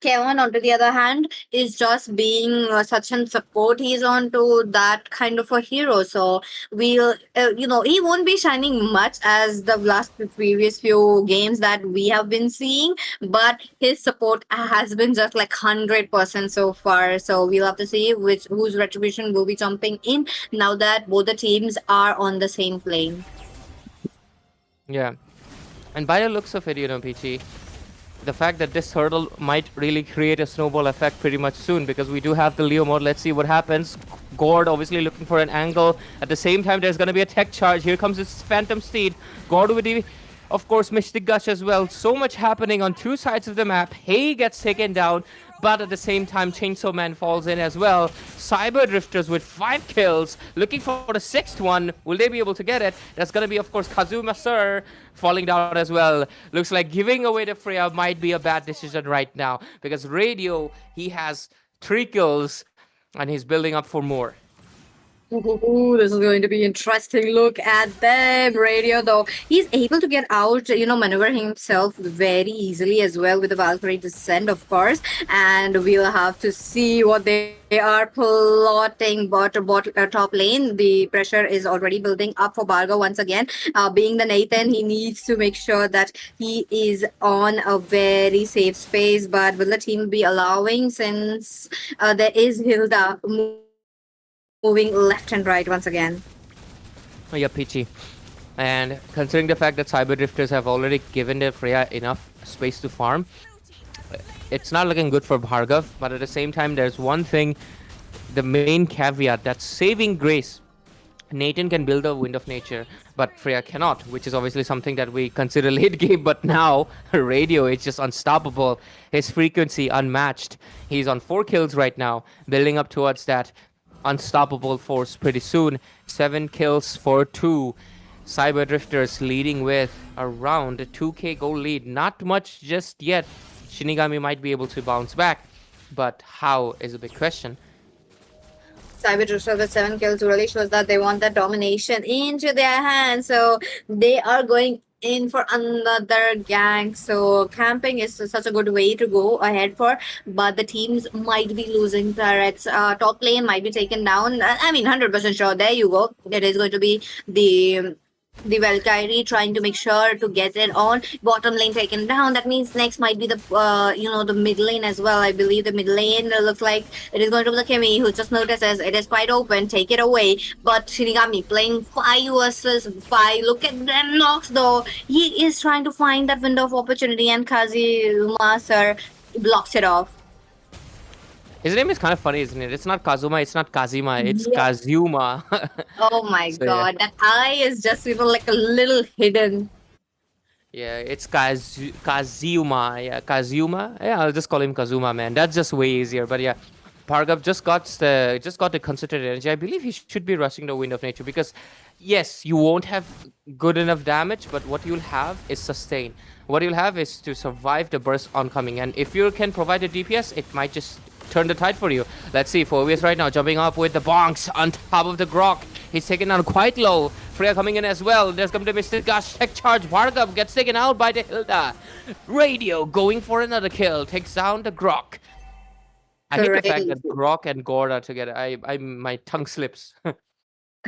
Kevon, on the other hand, is just being such an support. He's on to that kind of a hero. So we'll, he won't be shining much as the previous few games that we have been seeing, but his support has been just like 100% so far. So we'll have to see whose retribution will be jumping in now that both the teams are on the same plane. Yeah. And by the looks of it, Peachy, the fact that this hurdle might really create a snowball effect pretty much soon, because we do have the Leo mode. Let's see what happens. Gord obviously looking for an angle. At the same time, there's going to be a tech charge. Here comes this Phantom Steed. Gord with the, of course, Mystic Gush as well. So much happening on 2 sides of the map. Hay gets taken down, but at the same time, Chainsaw Man falls in as well. Cyber Drifters with 5 kills, looking for the 6th one. Will they be able to get it? That's going to be, of course, Kazuma Sir falling down as well. Looks like giving away the Freya might be a bad decision right now, because Radio, he has 3 kills, and he's building up for more. Ooh, this is going to be interesting. Look at them. Radio, though, he's able to get out, maneuver himself very easily as well with the Valkyrie descent, of course. And we'll have to see what they are plotting. Top lane, the pressure is already building up for Bhargav once again. Being the Nathan, he needs to make sure that he is on a very safe space. But will the team be allowing, since there is Hilda moving left and right once again? Oh, yeah, Peachy. And considering the fact that Cyber Drifters have already given their Freya enough space to farm, it's not looking good for Bhargav. But at the same time, there's one thing, the main caveat, that's saving grace. Nathan can build a Wind of Nature, but Freya cannot, which is obviously something that we consider late game. But now, Radio is just unstoppable. His frequency unmatched. He's on 4 kills right now, building up towards that unstoppable force pretty soon. 7 kills for 2. Cyber Drifters leading with around a 2k goal lead. Not much just yet. Shinigami might be able to bounce back, but how is a big question. Cyber Drifters with 7 kills really shows that they want that domination into their hands. So they are going in for another gank. So camping is such a good way to go ahead for, but the teams might be losing turrets. Top lane might be taken down. I mean, 100% sure. There you go. It is going to be the Valkyrie trying to make sure to get it on. Bottom lane taken down. That means next might be the the mid lane as well. I believe the mid lane looks like it is going to be the Kimi, who just notices it is quite open. Take it away. But Shinigami playing 5 versus 5. Look at that Nox though. He is trying to find that window of opportunity, and Kazuma sir blocks it off. His name is kind of funny, isn't it? It's not Kazuma, it's not Kazuma, it's Yeah. Kazuma. Oh my So, god, that eye is just like a little hidden. Yeah, it's Kazuma. Yeah, Kazuma. Yeah, I'll just call him Kazuma, man. That's just way easier. But yeah, Bhargav just got the concentrated energy. I believe he should be rushing the Wind of Nature because, yes, you won't have good enough damage, but what you'll have is sustain. What you'll have is to survive the burst oncoming, and if you can provide a DPS, it might just turn the tide for you. Let's see, Phobius right now jumping up with the bonks on top of the Grok. He's taken down quite low. Freya coming in as well. There's come to Mystic Gush. Tech charge. Bhargav gets taken out by the Hilda. Radio going for another kill. Takes down the Grok. I hate the fact that Grok and Gord are together. My tongue slips.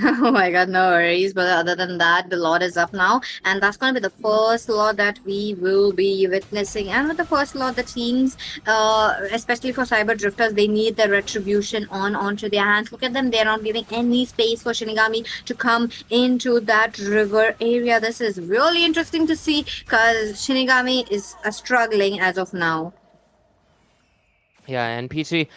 Oh my god, no worries. But other than that, the lot is up now, and that's going to be the first lot that we will be witnessing. And with the first lot, the teams, especially for Cyber Drifters, they need the retribution onto their hands. Look at them; they're not giving any space for Shinigami to come into that river area. This is really interesting to see because Shinigami is struggling as of now. Yeah, and PC,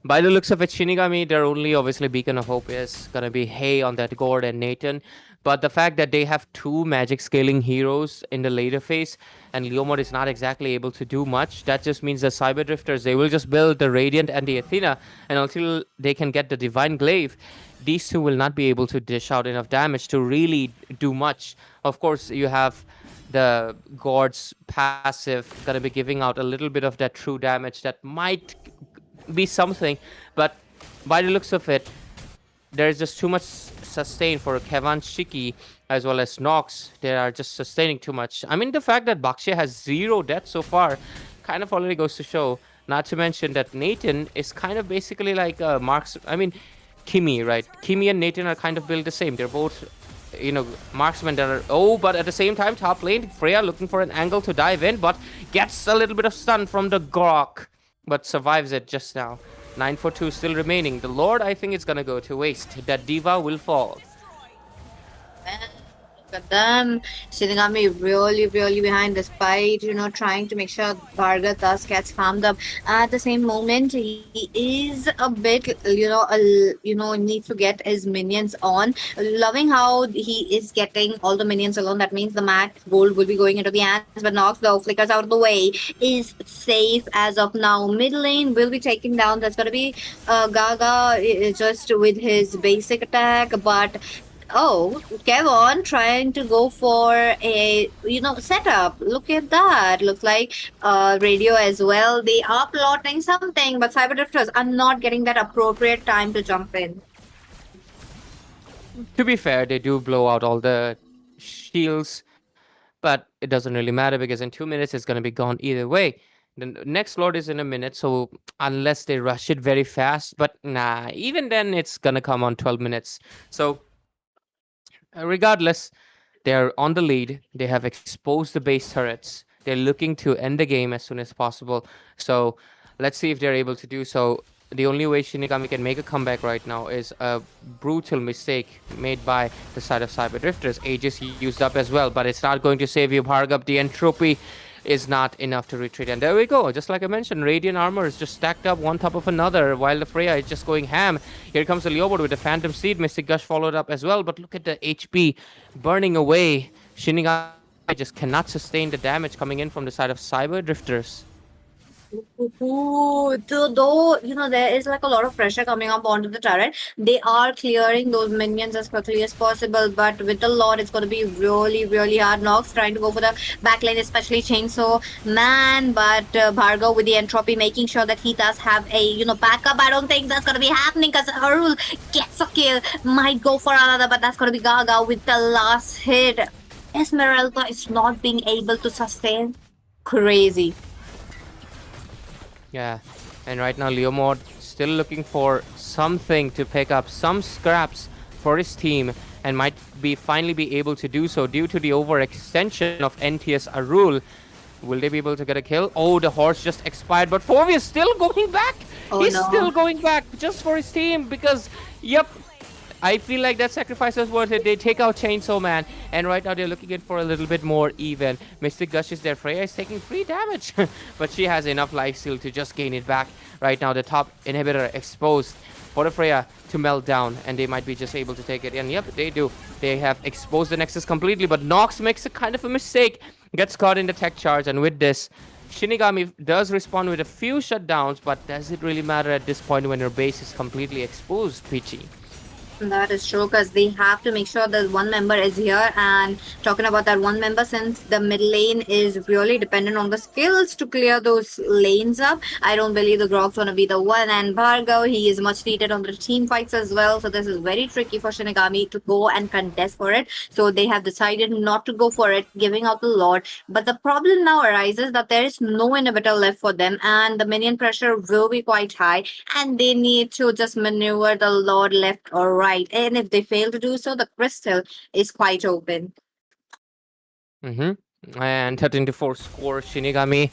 by the looks of it, Shinigami, their only obviously beacon of hope is gonna be Hay on that Gord and Nathan. But the fact that they have 2 magic scaling heroes in the later phase and Leomord is not exactly able to do much, that just means the Cyber Drifters, they will just build the Radiant and the Athena, and until they can get the Divine Glaive, these two will not be able to dish out enough damage to really do much. Of course, you have the Gord's passive gonna be giving out a little bit of that true damage that might be something, but by the looks of it, there's just too much sustain for Kevan, Shiki, as well as Nox. They are just sustaining too much. I mean, the fact that Baksha has 0 death so far kind of already goes to show. Not to mention that Nathan is kind of basically like Kimi, right? Kimi and Nathan are kind of built the same. They're both, marksmen that are... but at the same time, top lane, Freya looking for an angle to dive in, but gets a little bit of stun from the Grok, but survives it just now. 9 for 2 still remaining. The Lord, I think, is gonna go to waste. That Diva will fall. Look at them. Shinigami really behind, despite trying to make sure Bhargav thus gets farmed up. At the same moment, he is a bit needs to get his minions on. Loving how he is getting all the minions alone. That means the max gold will be going into the hands, but Nox though flickers out of the way, is safe as of now. Mid lane will be taken down. That's gonna be Gaga just with his basic attack, but Kevon trying to go for a setup. Look at that. Looks like radio as well. They are plotting something, but Cyber Drifters are not getting that appropriate time to jump in. To be fair, they do blow out all the shields, but it doesn't really matter because in 2 minutes it's gonna be gone either way. The next Lord is in a minute, so unless they rush it very fast, but nah, even then it's gonna come on 12 minutes. So regardless, they're on the lead. They have exposed the base turrets. They're looking to end the game as soon as possible. So let's see if they're able to do so. The only way Shinigami can make a comeback right now is a brutal mistake made by the side of Cyber Drifters. Aegis used up as well, but it's not going to save you, Bhargav. The entropy is not enough to retreat. And there we go. Just like I mentioned, Radiant armor is just stacked up one top of another while the Freya is just going ham. Here comes the Leopard with the Phantom Seed. Mystic Gush followed up as well. But look at the HP burning away. Shinigami just cannot sustain the damage coming in from the side of Cyber Drifters. Though there is like a lot of pressure coming up onto the turret, they are clearing those minions as quickly as possible, but with the Lord it's going to be really hard. Nox trying to go for the backlane, especially Chainsaw Man, but Bhargav with the entropy making sure that he does have a backup. I don't think that's going to be happening because Arul gets a kill, might go for another, but that's going to be Gaga with the last hit. Esmeralda is not being able to sustain. Crazy. Yeah, and right now Leomord still looking for something to pick up, some scraps for his team, and might be finally be able to do so due to the overextension of NTS Arul. Will they be able to get a kill? Oh, the horse just expired, but Fovi is still going back. Oh He's no. still going back just for his team because, yep, I feel like that sacrifice is worth it. They take out Chainsaw Man, and right now they're looking in for a little bit more even. Mystic Gush is there. Freya is taking free damage, but she has enough lifesteal to just gain it back. Right now, the top inhibitor exposed for the Freya to melt down, and they might be just able to take it. And yep, they do. They have exposed the Nexus completely, but Nox makes a kind of a mistake, gets caught in the tech charge, and with this, Shinigami does respond with a few shutdowns, but does it really matter at this point when her base is completely exposed, Peachy? That is true because they have to make sure that one member is here. And talking about that one member, since the mid lane is really dependent on the skills to clear those lanes up, I don't believe the Grog's gonna be the one. And Bhargav, he is much needed on the team fights as well. So this is very tricky for Shinigami to go and contest for it. So they have decided not to go for it, giving out the Lord. But the problem now arises that there is no inhibitor left for them, and the minion pressure will be quite high, and they need to just maneuver the Lord left or right. And if they fail to do so, the crystal is quite open. And 13-4 score, Shinigami.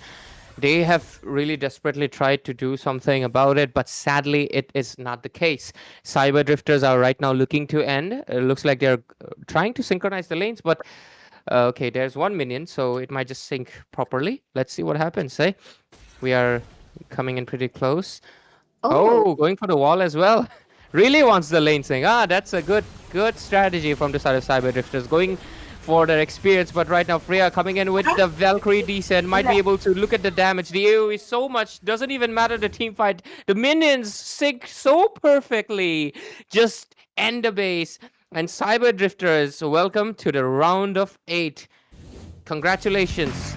They have really desperately tried to do something about it, but sadly, it is not the case. Cyber Drifters are right now looking to end. It looks like they're trying to synchronize the lanes, but okay, there's one minion, so it might just sync properly. Let's see what happens, eh? We are coming in pretty close. Oh, going for the wall as well. Really wants the lane sync. That's a good strategy from the side of Cyber Drifters. Going for their experience, but right now Freya coming in with the Valkyrie descent, might be able to look at the damage. The AoE is so much, doesn't even matter the team fight. The minions sync so perfectly. Just end the base. And Cyber Drifters, welcome to the round of 8. Congratulations.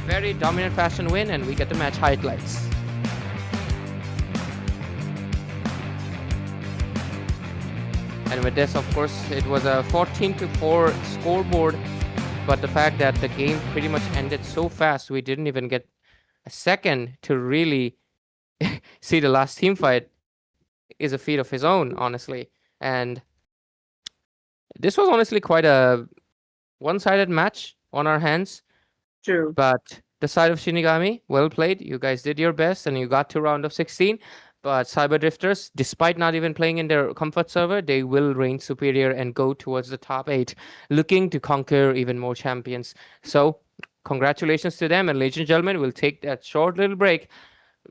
Very dominant fashion win, and we get the match highlights. And with this, of course, it was a 14-4 scoreboard. But the fact that the game pretty much ended so fast, we didn't even get a second to really see the last team fight, is a feat of his own, honestly. And this was honestly quite a one-sided match on our hands. True. But the side of Shinigami, well played. You guys did your best, and you got to round of 16. But Cyber Drifters, despite not even playing in their comfort server, they will reign superior and go towards the top 8, looking to conquer even more champions. So, congratulations to them. And ladies and gentlemen, we'll take that short little break.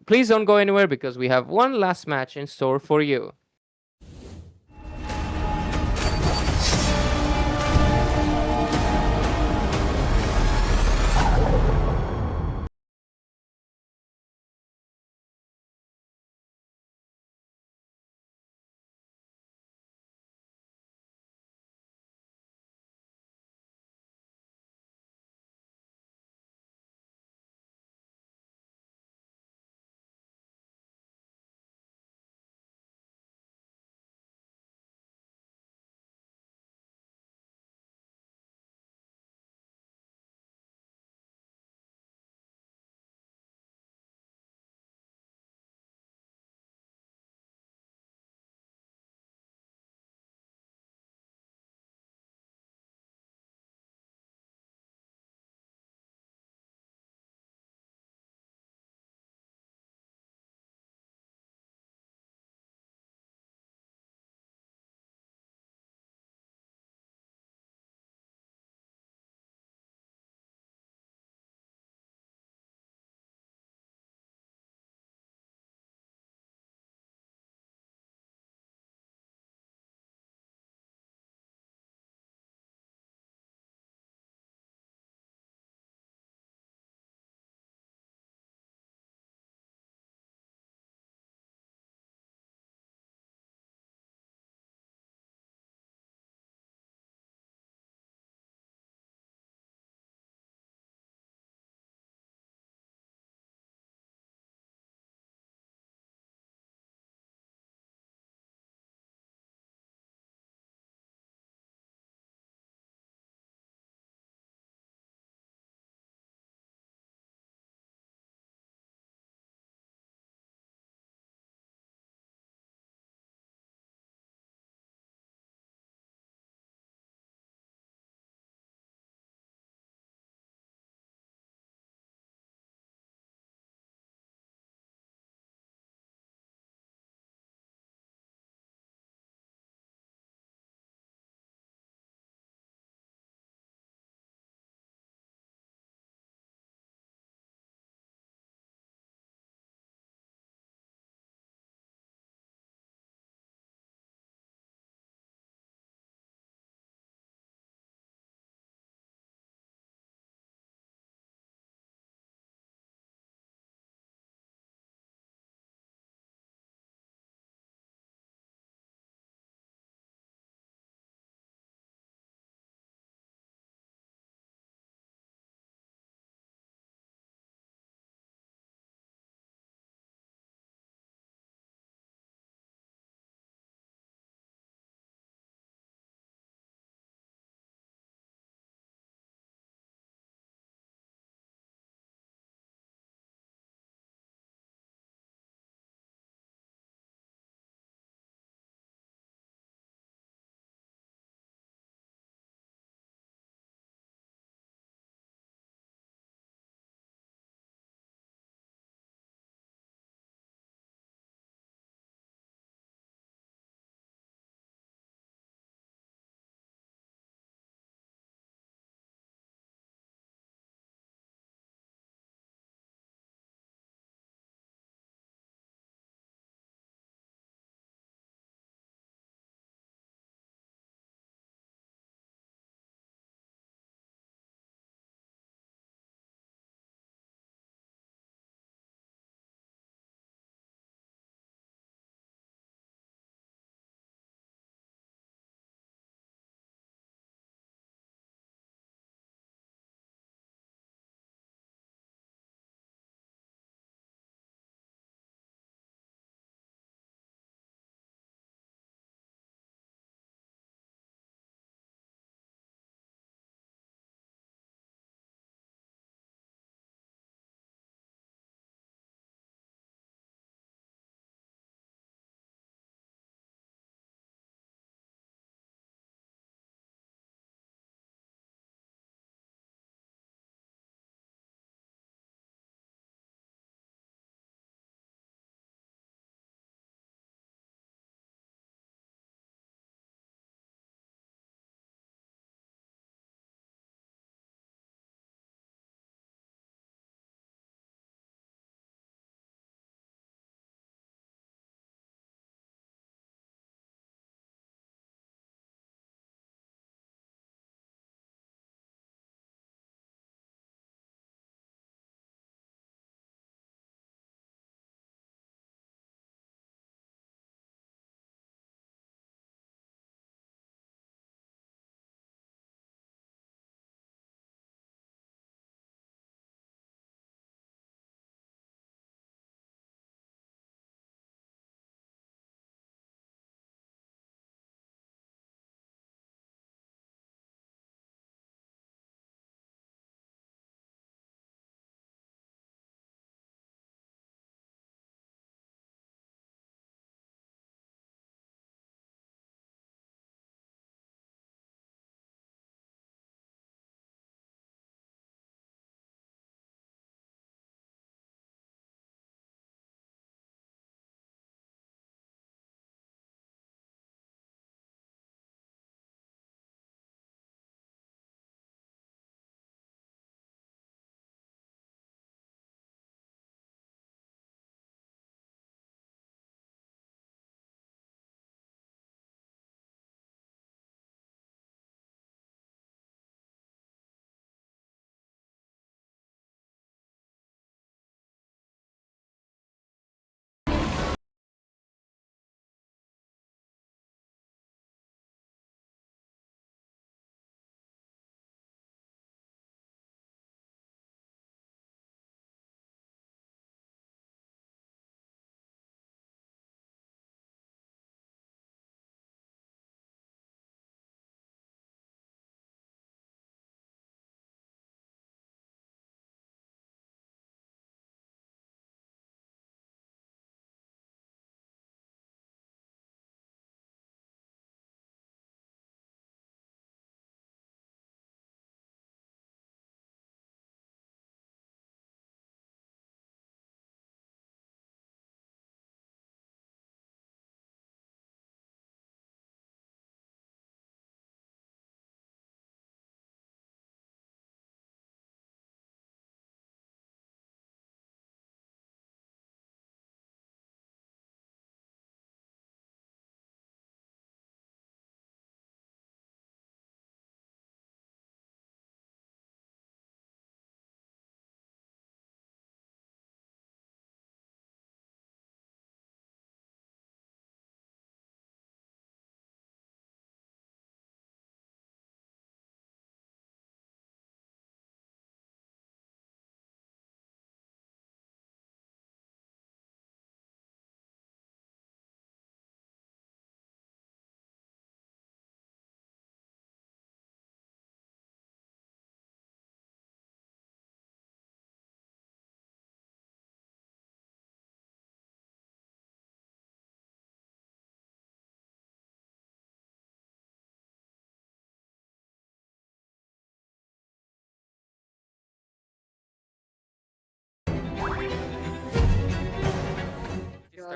Please don't go anywhere because we have one last match in store for you.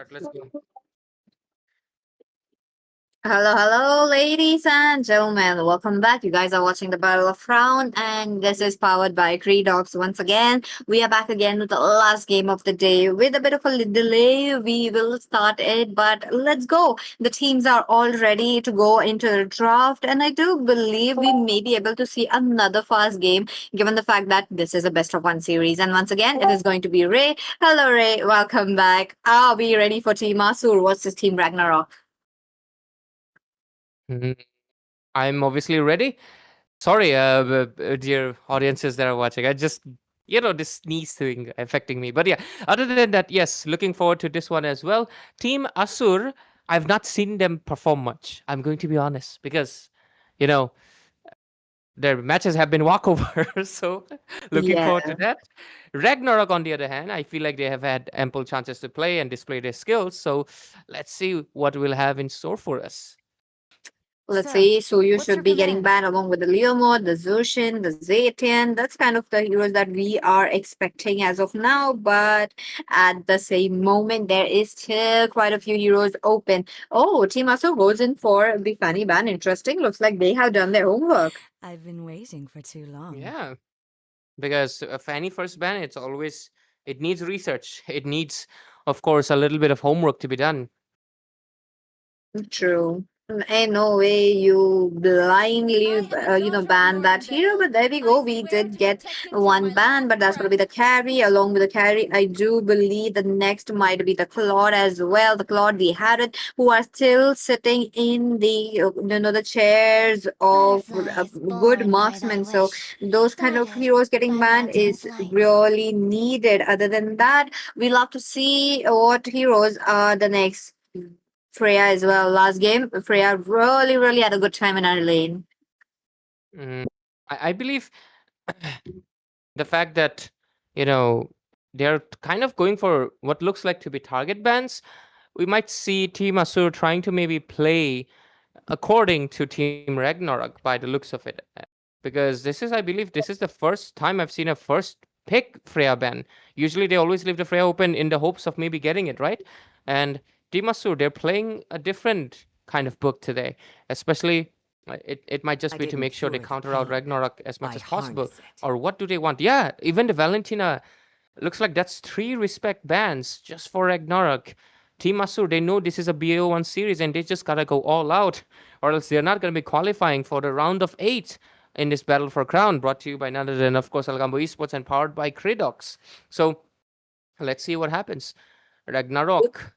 start. Let's go. Hello, ladies and gentlemen. Welcome back. You guys are watching the Battle of Crown, and this is powered by Dogs once again. We are back again with the last game of the day. With a bit of a delay, we will start it, but let's go. The teams are all ready to go into the draft, and I do believe we may be able to see another fast game, given the fact that this is a best of one series. And once again, it is going to be Ray. Hello, Ray. Welcome back. Are we ready for Team Asur versus Team Ragnarok? I'm obviously ready. Sorry, dear audiences that are watching. I just, this sneeze thing affecting me. But yeah, other than that, yes, looking forward to this one as well. Team Asur, I've not seen them perform much. I'm going to be honest because, their matches have been walkovers. So looking forward to that. Ragnarok, on the other hand, I feel like they have had ample chances to play and display their skills. So let's see what we'll have in store for us. Let's see, so you should be getting banned along with the Leomord, the Zushin, the Zetian. That's kind of the heroes that we are expecting as of now. But at the same moment, there is still quite a few heroes open. Oh, Team Aso goes in for the Fanny ban. Interesting. Looks like they have done their homework. I've been waiting for too long. Yeah, because a Fanny first ban, it needs research. It needs, of course, a little bit of homework to be done. True. Ain't no way you blindly, ban that hero. But there we go. We did get one ban, but that's going to be the carry. Along with the carry, I do believe the next might be the Claude as well. The Claude, the Harrod, who are still sitting in the, the chairs of good marksmen. So those kind of heroes getting banned is really needed. Other than that, we love to see what heroes are the next. Freya as well. Last game, Freya really had a good time in our lane. I believe the fact that, they're kind of going for what looks like to be target bans, we might see Team Asur trying to maybe play according to Team Ragnarok by the looks of it. Because I believe this is the first time I've seen a first pick Freya ban. Usually they always leave the Freya open in the hopes of maybe getting it, right? And Team Asur, they're playing a different kind of book today, especially it might just be to make sure they counter out Ragnarok as much as possible. Or what do they want? Yeah, even the Valentina, looks like that's 3 respect bans just for Ragnarok. Team Asur, they know this is a BO1 series and they just gotta go all out, or else they're not gonna be qualifying for the round of 8 in this Battle for Crown, brought to you by none other than, of course, Algambo Esports and powered by Credox. So let's see what happens. Ragnarok,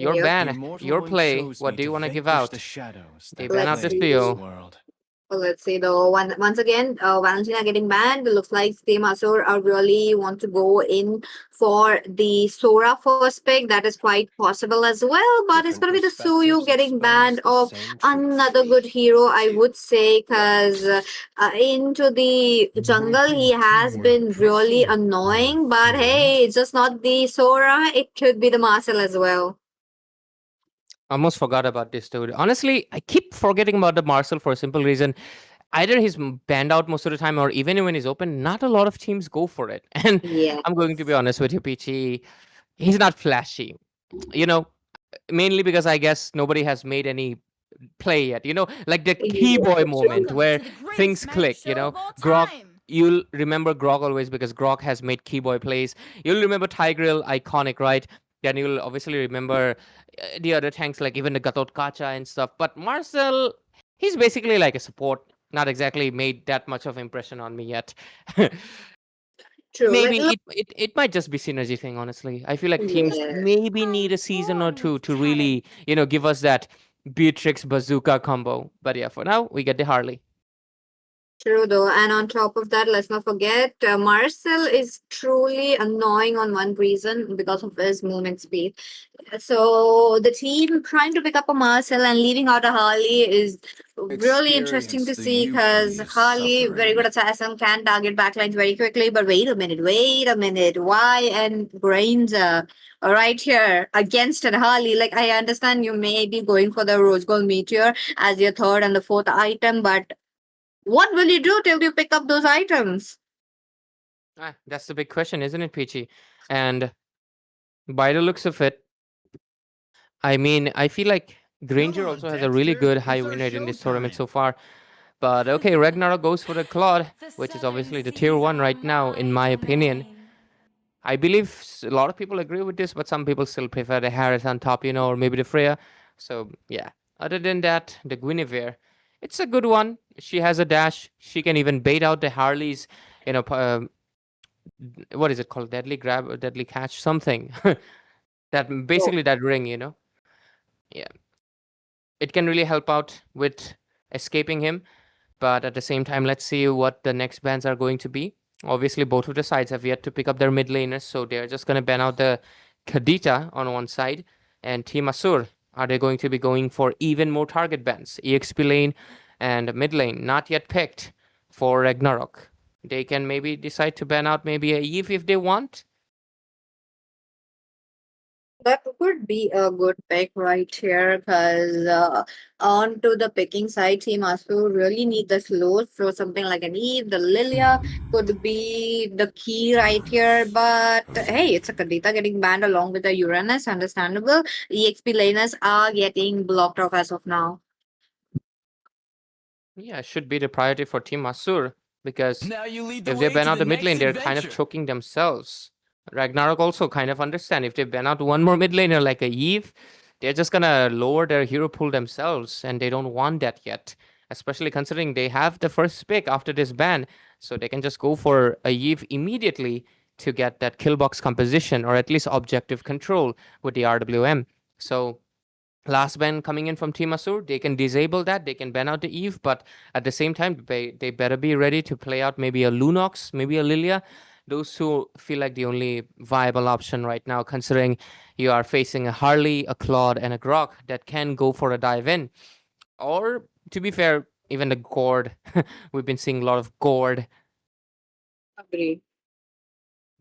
your ban, your play, what do you want to give out? They ban out this duo. Well, let's see though. Once again, Valentina getting banned. It looks like Team Asur are really want to go in for the Sora first pick. That is quite possible as well. But it's gonna be the Suyu getting banned of another good hero, I would say, because into the jungle he has been really annoying. But hey, it's just not the Sora. It could be the Marcel as well. Almost forgot about this dude. Honestly, I keep forgetting about the Marcel for a simple reason. Either he's banned out most of the time, or even when he's open, not a lot of teams go for it. And I'm going to be honest with you, Peachy. He's not flashy. Mainly because I guess nobody has made any play yet. Like the Keyboy moment where things click, Grog, you'll remember Grog always because Grog has made Keyboy plays. You'll remember Tigreal, iconic, right? Then you'll obviously remember the other tanks, like even the Gatot Kacha and stuff. But Marcel, he's basically like a support. Not exactly made that much of impression on me yet. True. Maybe it might just be synergy thing, honestly. I feel like teams maybe need a season or two to really, give us that Beatrix Bazooka combo. But yeah, for now, we get the Harley. True though, and on top of that, let's not forget, Marcel is truly annoying on one reason because of his movement speed. So the team trying to pick up a Marcel and leaving out a Harley is really interesting to see because Harley, very good assassin, can target backlines very quickly. But wait a minute, why and Brains right here against an Harley? Like, I understand you may be going for the Rose Gold Meteor as your 3rd and the 4th item, but what will you do till you pick up those items? That's the big question, isn't it, Peachy? And by the looks of it, I mean, I feel like Granger also has a really good high win rate in this tournament so far. But okay, Ragnarok goes for the Claude, which is obviously the tier 1 right now, in my opinion. I believe a lot of people agree with this, but some people still prefer the Harris on top, or maybe the Freya. So, yeah. Other than that, the Guinevere, it's a good one. She has a dash. She can even bait out the Harleys, what is it called? Deadly grab or deadly catch? Something. That basically that ring, Yeah. It can really help out with escaping him. But at the same time, let's see what the next bans are going to be. Obviously, both of the sides have yet to pick up their mid laners, so they're just going to ban out the Kadita on one side. And Team Asur, are they going to be going for even more target bans? EXP lane and mid lane, not yet picked for Ragnarok. They can maybe decide to ban out maybe a Eve if they want. That could be a good pick right here because on to the picking side, Team Asu really need the slows. So something like an Eve, the Lilia could be the key right here. But hey, it's a Kadita getting banned along with the Uranus, understandable. EXP laners are getting blocked off as of now. Yeah, it should be the priority for Team Asur because Now you lead the if they way ban to out the the mid next lane, they're kind of adventure. choking themselves. Ragnarok also kind of understand if they ban out one more mid laner like a Eve, they're just gonna lower their hero pool themselves, and they don't want that yet. Especially considering they have the first pick after this ban, so they can just go for a Eve immediately to get that kill box composition or at least objective control with the RWM. So last ban coming in from Team Asur, they can disable that, they can ban out the Eve, but at the same time, they better be ready to play out maybe a Lunox, maybe a Lilia. Those who feel like the only viable option right now, considering you are facing a Harley, a Claude, and a Grok that can go for a dive in. Or, to be fair, even the Gord. We've been seeing a lot of Gord. Agree.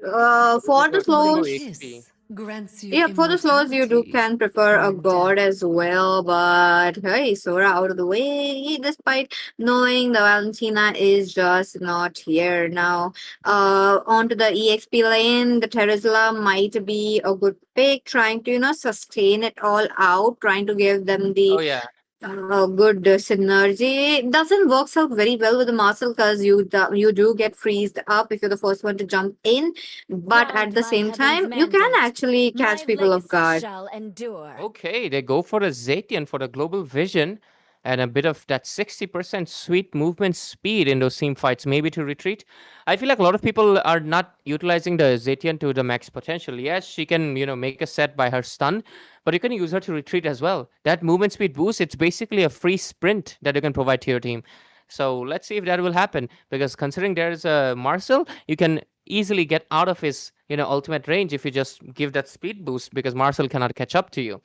So For the slows, Kiss grants you yeah, for the slows, you do can prefer a god as well, but hey, Sora out of the way, despite knowing the Valentina is just not here now. Onto the EXP lane, the Terizla might be a good pick, trying to, sustain it all out, trying to give them the Oh, yeah. good synergy. It doesn't work out very well with the Marcel because you do get freezed up if you're the first one to jump in, but at the same time, you can actually catch people off guard. Okay, they go for a Zatian for the global vision and a bit of that 60% sweet movement speed in those team fights, maybe to retreat. I feel like a lot of people are not utilizing the Zatian to the max potential. Yes, she can, make a set by her stun, but you can use her to retreat as well. That movement speed boost, it's basically a free sprint that you can provide to your team. So let's see if that will happen, because considering there's a Marcel, you can easily get out of his ultimate range if you just give that speed boost, because Marcel cannot catch up to you.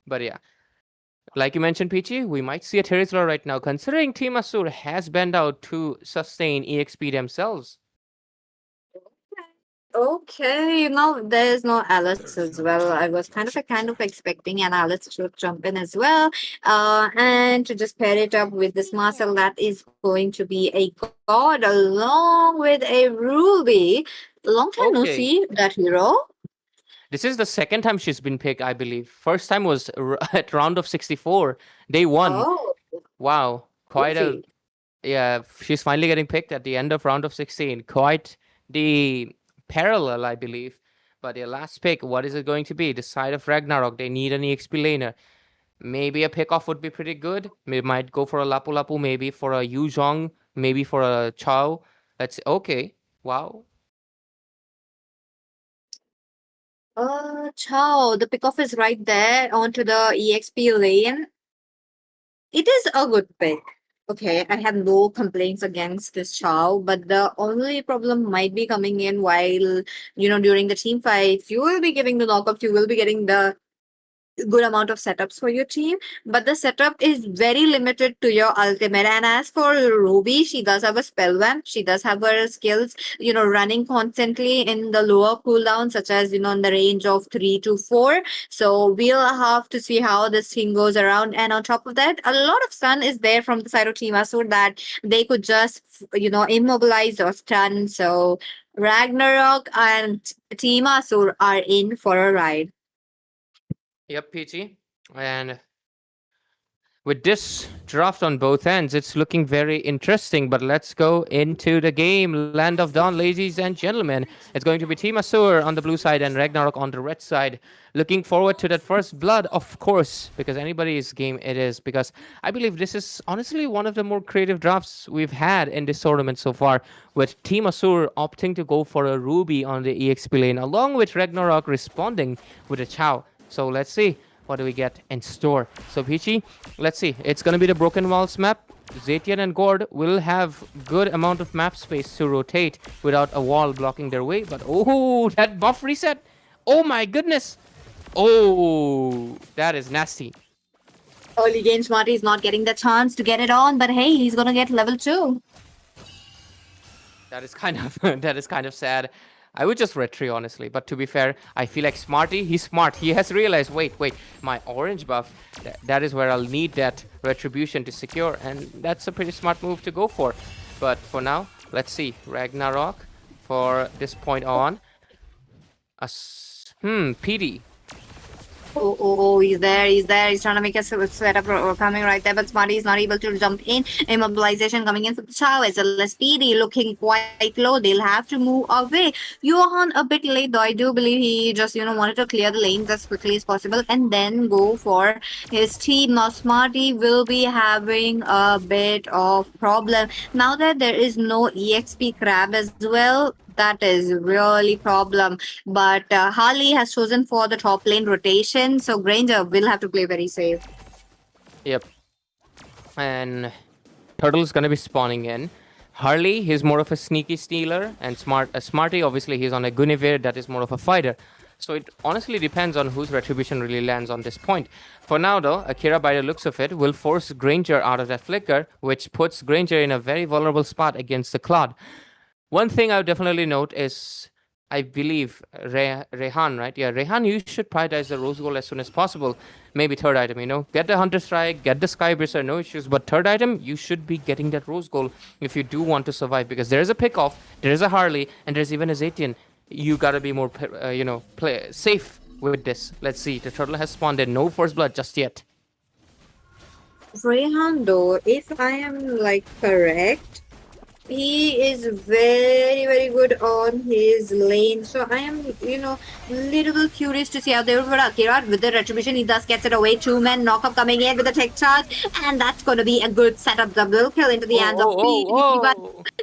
But yeah, like you mentioned, Peachy, we might see a Terizla right now, considering Team Asur has banned out to sustain EXP themselves. Okay, there's no Alice as well. I was kind of expecting an Alice to jump in as well. And to just pair it up with this Marcel, that is going to be a god along with a Ruby. Long time no Okay. see that hero. This is the second time she's been picked, I believe. First time was at round of 64, day 1. Oh, Wow, quite a Ruby. yeah. She's finally getting picked at the end of round of 16. Quite the parallel, I believe. But their last pick, what is it going to be? The side of Ragnarok. They need an EXP laner. Maybe a pickoff would be pretty good. We might go for a Lapu Lapu, maybe for a Yu Zhong, maybe for a Chao. Okay. Wow. Chow, the pickoff is right there onto the EXP lane. It is a good pick. Okay, I have no complaints against this Chow, but the only problem might be coming in while, during the team fights, you will be giving the knockups, you will be getting the good amount of setups for your team, but the setup is very limited to your ultimate. And as for Ruby, she does have a spell vamp, she does have her skills running constantly in the lower cooldown, such as in the range of 3 to 4. So we'll have to see how this thing goes around. And on top of that, a lot of stun is there from the side of Team Asur that they could just immobilize or stun. So Ragnarok and Team Asur are in for a ride. Yep, Peachy. And with this draft on both ends, it's looking very interesting. But let's go into the game. Land of Dawn, ladies and gentlemen. It's going to be Team Asur on the blue side and Ragnarok on the red side. Looking forward to that first blood, of course, because anybody's game it is. Because I believe this is honestly one of the more creative drafts we've had in this tournament so far, with Team Asur opting to go for a Ruby on the EXP lane, along with Ragnarok responding with a Chow. So let's see. What do we get in store? So Peachy, let's see. It's going to be the Broken Walls map. Zetian and Gord will have good amount of map space to rotate without a wall blocking their way. But oh, that buff reset. Oh my goodness. Oh, that is nasty. Early game, Smarty is not getting the chance to get it on, but hey, he's gonna get level 2. That is kind of sad. I would just retry, honestly. But to be fair, I feel like Smarty, he's smart. He has realized, wait, my orange buff, that is where I'll need that retribution to secure. And that's a pretty smart move to go for. But for now, let's see. Ragnarok for this point on. PD. Oh, he's there. He's trying to make a setup coming right there, but Smarty is not able to jump in. Immobilization coming in for the Chow as well as PD looking quite low. They'll have to move away. Johan a bit late though. I do believe he just, wanted to clear the lanes as quickly as possible and then go for his team. Now Smarty will be having a bit of problem. Now that there is no EXP crab as well, that is really problem. But Harley has chosen for the top lane rotation, so Granger will have to play very safe. Yep. And Turtle's gonna be spawning in. Harley, he's more of a sneaky stealer, and Smarty, obviously, he's on a Guinevere that is more of a fighter. So it honestly depends on whose retribution really lands on this point. For now, though, Akira, by the looks of it, will force Granger out of that flicker, which puts Granger in a very vulnerable spot against the Claude. One thing I would definitely note is, I believe, Rehan, right? Yeah, Rehan, you should prioritize the Rose Gold as soon as possible. Maybe third item, Get the Hunter Strike, get the Skybracer, no issues. But third item, you should be getting that Rose Gold if you do want to survive. Because there is a pick-off, there is a Harley, and there's even a Zetian. You gotta be more, play safe with this. Let's see, the Turtle has spawned in. No First Blood just yet. Rehan, though, if I am, correct, he is very, very good on his lane. So I am, little bit curious to see how they will put Akira with the retribution. He thus gets it away. 2-man knockup coming in with the tech charge. And that's going to be a good setup. Double kill into the hands of PD. But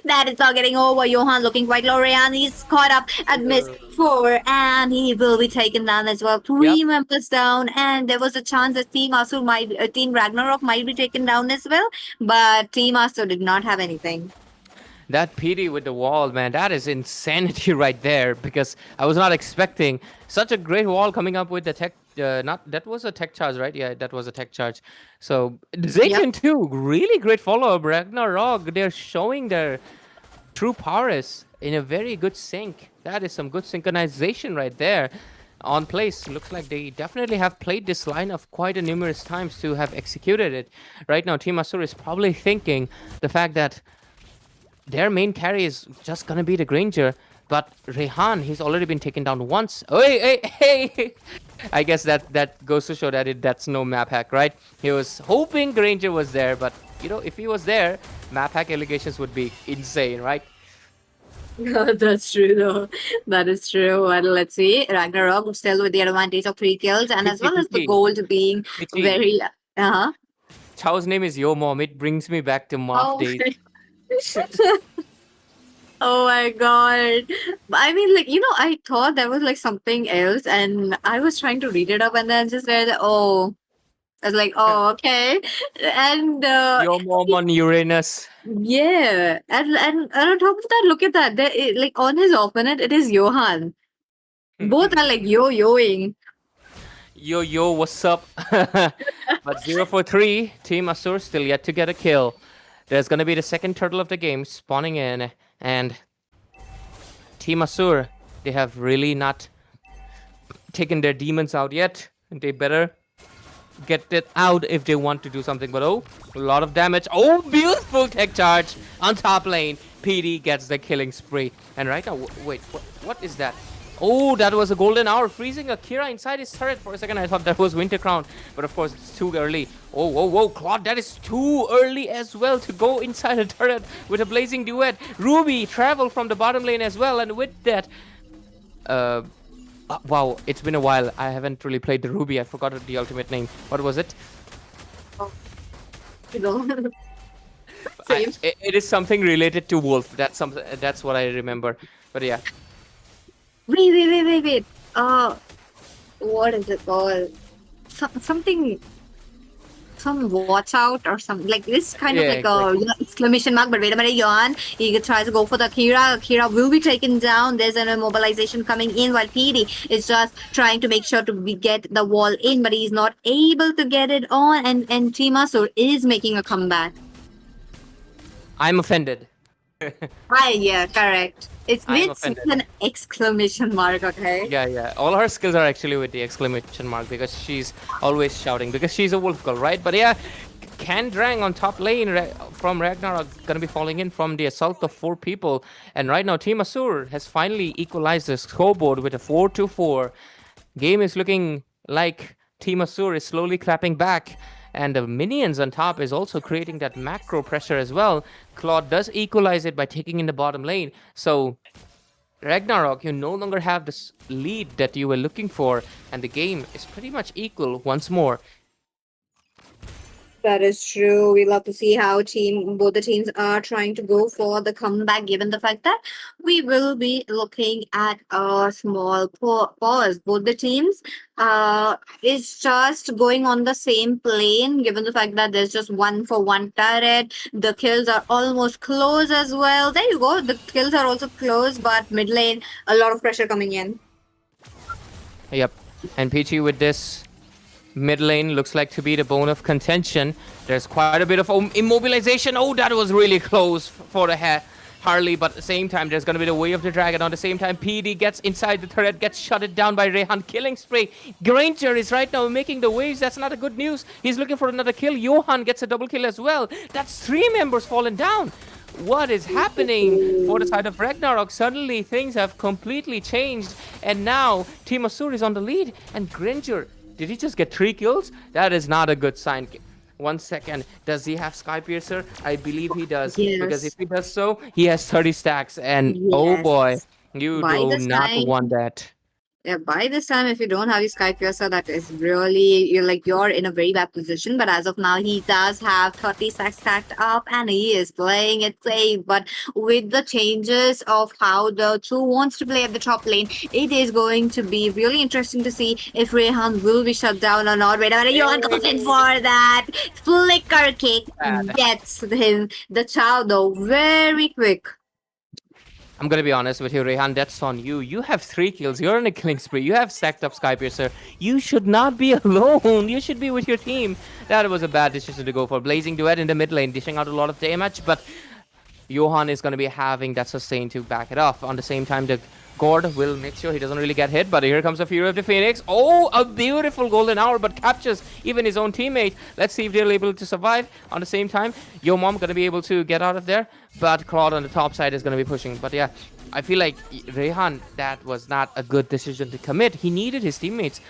that is not getting over. Johan looking quite low. Rayan, he's caught up at miss 4. And he will be taken down as well. 3 members down. And there was a chance that Team Ragnarok might be taken down as well. But Team Asur did not have anything. That PD with the wall, man, that is insanity right there, because I was not expecting such a great wall coming up with the tech. That was a tech charge, right? Yeah, that was a tech charge. So Zayton too, really great follow-up. Ragnarok, they're showing their true prowess in a very good sync. That is some good synchronization right there. On place, looks like they definitely have played this lineup quite a numerous times to have executed it. Right now, Team Asur is probably thinking the fact that their main carry is just gonna be the Granger, but Rehan, he's already been taken down once. Oh, hey! I guess that goes to show that that's no map hack, right? He was hoping Granger was there, but if he was there, map hack allegations would be insane, right? That's true, though. That is true. Well, let's see. Ragnarok still with the advantage of 3 kills, and as well as the gold being very. Chow's name is Yo Mom. It brings me back to Marv days. Oh my god. I mean, I thought that was something else, and I was trying to read it up, and then just read, I was like, oh, okay. And Your mom on Uranus. Yeah, and on top of that, look at that. On his opponent, it is Johan. Both are yo-yoing. Yo, what's up? But 0 for 3. Team Asur still yet to get a kill. There's going to be the second turtle of the game spawning in. And Team Asur, they have really not taken their demons out yet. They better get it out if they want to do something. But a lot of damage. Oh, beautiful tech charge on top lane. PD gets the killing spree. And right now, wait, what is that? Oh, that was a golden hour, freezing Akira inside his turret. For a second, I thought that was Winter Crown, but of course, it's too early. Oh, whoa, whoa, Claude, that is too early as well to go inside a turret with a blazing duet. Ruby traveled from the bottom lane as well, and with that, wow, it's been a while. I haven't really played the Ruby. I forgot the ultimate name. What was it? It is something related to Wolf. That's what I remember. But yeah. Wait. What is it called? Some watch out or something like this kind of like exactly. a exclamation mark. But wait a minute, Yon. He tries to go for the Akira. Akira will be taken down. There's an immobilization coming in while PD is just trying to make sure to get the wall in, but he's not able to get it on. And Team Asur is making a comeback. I'm offended. Yeah, correct. It's I'm with offended. an exclamation mark, okay? Yeah. All her skills are actually with the exclamation mark because she's always shouting because she's a wolf girl, right? But yeah, Kandrang on top lane from Ragnarok gonna be falling in from the assault of 4 people. And right now, Team Asur has finally equalized the scoreboard with a 4-4. Game is looking like Team Asur is slowly clapping back. And the minions on top is also creating that macro pressure as well. Claude does equalize it by taking in the bottom lane. So Ragnarok, you no longer have this lead that you were looking for, and the game is pretty much equal once more. That is true. We love to see how both the teams are trying to go for the comeback, given the fact that we will be looking at a small pause. Both the teams is just going on the same plane, given the fact that there's just 1-for-1 turret. The kills are almost close as well. There you go. The kills are also close, but mid lane, a lot of pressure coming in. Yep. And Peachy with this mid lane looks like to be the bone of contention. There's quite a bit of immobilization. Oh, that was really close for the Harley, but at the same time, there's going to be the Way of the Dragon. On the same time, PD gets inside the turret, gets shut it down by Rehan. Killing spree. Granger is right now making the waves. That's not a good news. He's looking for another kill. Johan gets a double kill as well. That's 3 members fallen down. What is happening for the side of Ragnarok? Suddenly, things have completely changed. And now, Team Asur is on the lead. And Granger, did he just get 3 kills? That is not a good sign. 1 second. Does he have Skypiercer? I believe he does. Yes. Because if he does so, he has 30 stacks. And oh boy, you do not want that. Yeah, by this time, if you don't have your Skypiercer, that is really, you're in a very bad position. But as of now, he does have 30 stacks stacked up and he is playing it safe. But with the changes of how the True wants to play at the top lane, it is going to be really interesting to see if Rehan will be shut down or not. Wait a minute, Johan goes in for that flicker kick. Gets him the Chow though very quick. I'm gonna be honest with you, Rehan, that's on you. You have 3 kills. You're in a killing spree. You have stacked up Skypiercer. You should not be alone. You should be with your team. That was a bad decision to go for. Blazing Duet in the mid lane, dishing out a lot of damage, but Johan is gonna be having that sustain to back it off. On the same time, the Gord will make sure he doesn't really get hit, but here comes the Fury of the Phoenix. Oh, a beautiful golden hour, but captures even his own teammate. Let's see if they're able to survive. On the same time, Yo Mom gonna be able to get out of there, but Claude on the top side is gonna be pushing. But yeah, I feel like Rehan, that was not a good decision to commit. He needed his teammates.